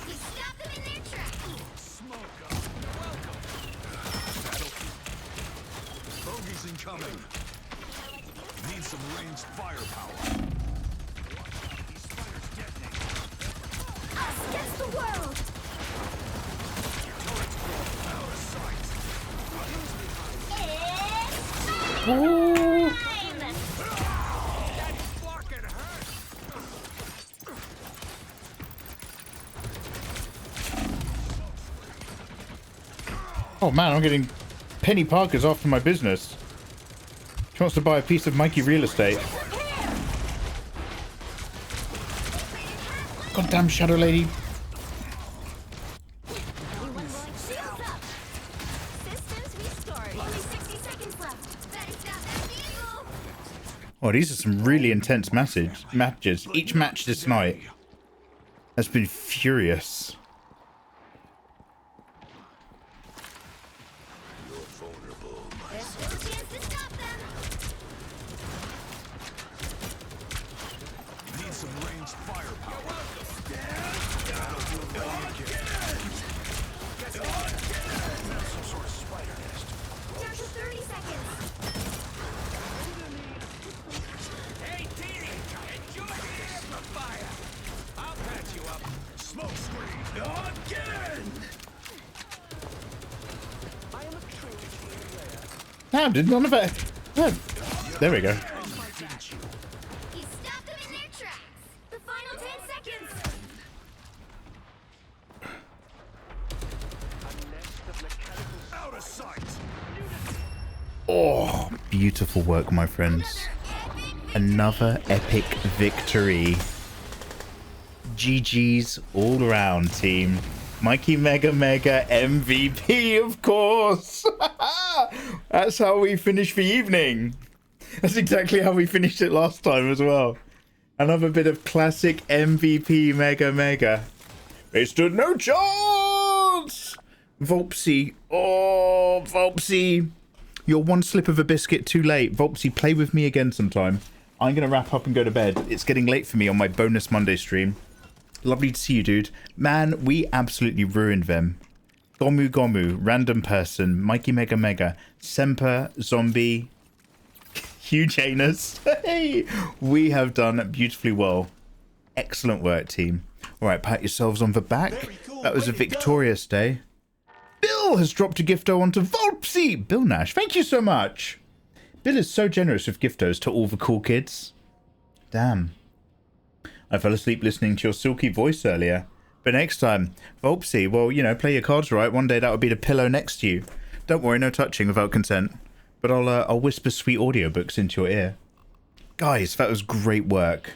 You stop them in their tracks! Smoke up. Welcome. Battlefield. Bogeys incoming. Need some ranged firepower. These spiders detonate. Us against the world! Turrets out of sight. It's Ooh. time! That fucking hurt! Oh man, I'm getting Penny Parker's after my business. She wants to buy a piece of Mikey real estate. Goddamn Shadow Lady. Shields up! Systems restart. Only 60 seconds left. Better stop that vehicle! Oh, these are some really intense matches. Each match this night has been furious. You're vulnerable, my There's no chance to stop them! Need some ranged firepower. Some sort of spider nest. Down to 30 seconds! Hey, Teeny! Enjoy the amplifier! I'll patch you up. Smoke screen. Again! I am a true player. Ah, did none of it. Ah, there we go. You stop them in their tracks! The final 10 seconds! A nest of mechanical Out of sight. Oh, beautiful work, my friends. Another epic victory. GG's all around, team. Mikey Mega MVP, of course. That's how we finish the evening. That's exactly how we finished it last time as well. Another bit of classic MVP Mega. They stood no chance. Volpsy. Oh, Volpsy. You're one slip of a biscuit too late. Volpsy, play with me again sometime. I'm going to wrap up and go to bed. It's getting late for me on my bonus Monday stream. Lovely to see you, dude. Man, we absolutely ruined them. Gomu, random person, Mikey Mega, Semper, Zombie, Huge Anus. Hey, we have done beautifully well. Excellent work, team. All right, pat yourselves on the back. Cool. That was a victorious day. Bill has dropped a gifto onto Volpsy. Bill Nash, thank you so much. Bill is so generous with giftos to all the cool kids. Damn. I fell asleep listening to your silky voice earlier. But next time, Volpsy, well, you know, play your cards right. One day that will be the pillow next to you. Don't worry, no touching without consent. But I'll whisper sweet audiobooks into your ear. Guys, that was great work.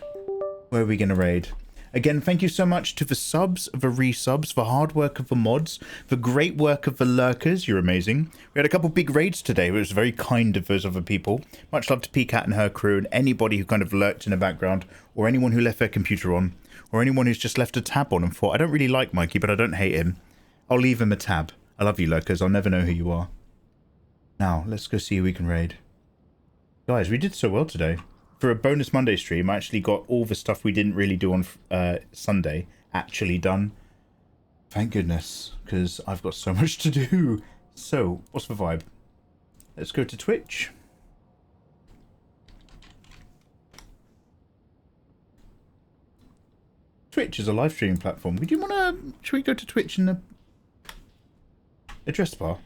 Where are we going to raid? Again, thank you so much to the subs, the resubs, the hard work of the mods, the great work of the lurkers. You're amazing. We had a couple big raids today. It was very kind of those other people. Much love to Peacat and her crew and anybody who kind of lurked in the background, or anyone who left their computer on, or anyone who's just left a tab on and thought, I don't really like Mikey, but I don't hate him. I'll leave him a tab. I love you, lurkers. I'll never know who you are. Now, let's go see who we can raid. Guys, we did so well today. For a bonus Monday stream, I actually got all the stuff we didn't really do on Sunday actually done. Thank goodness, because I've got so much to do. So, what's the vibe? Let's go to Twitch. Twitch is a live streaming platform. Would you want to... Should we go to Twitch in the address bar?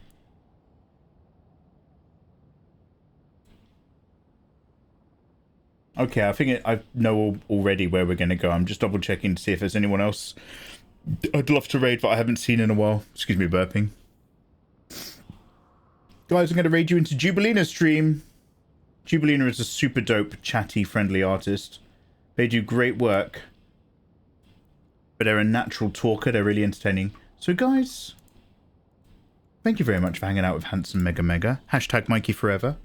Okay, I think I know already where we're going to go. I'm just double checking to see if there's anyone else I'd love to raid that I haven't seen in a while. Excuse me, burping. Guys, I'm going to raid you into Jubilina's stream. Jubilina is a super dope, chatty, friendly artist. They do great work. But they're a natural talker. They're really entertaining. So, guys, thank you very much for hanging out with Handsome Mega. Hashtag Mikey Forever.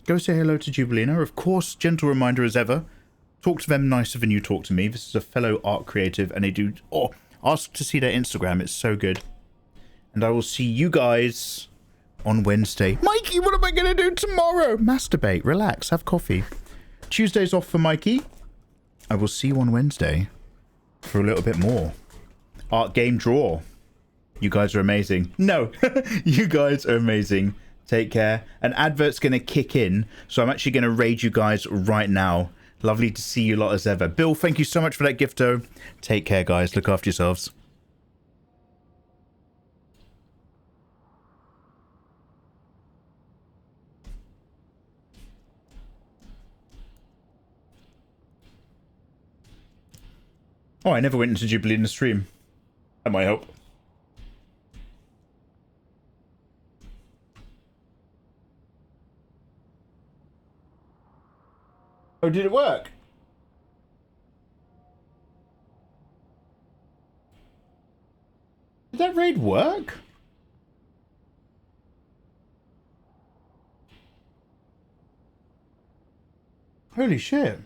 Go say hello to Jubilina. Of course, gentle reminder as ever, talk to them nicer than you talk to me. This is a fellow art creative, and they do... Oh, ask to see their Instagram. It's so good. And I will see you guys on Wednesday. Mikey, what am I going to do tomorrow? Masturbate, relax, have coffee. Tuesday's off for Mikey. I will see you on Wednesday for a little bit more. Art game draw. You guys are amazing. No, you guys are amazing. Take care. An advert's going to kick in, so I'm actually going to raid you guys right now. Lovely to see you lot as ever. Bill, thank you so much for that gifto. Take care, guys. Look after yourselves. Oh, I never went into Jubilee in the stream. That might help. Oh, did it work? Did that raid work? Holy shit.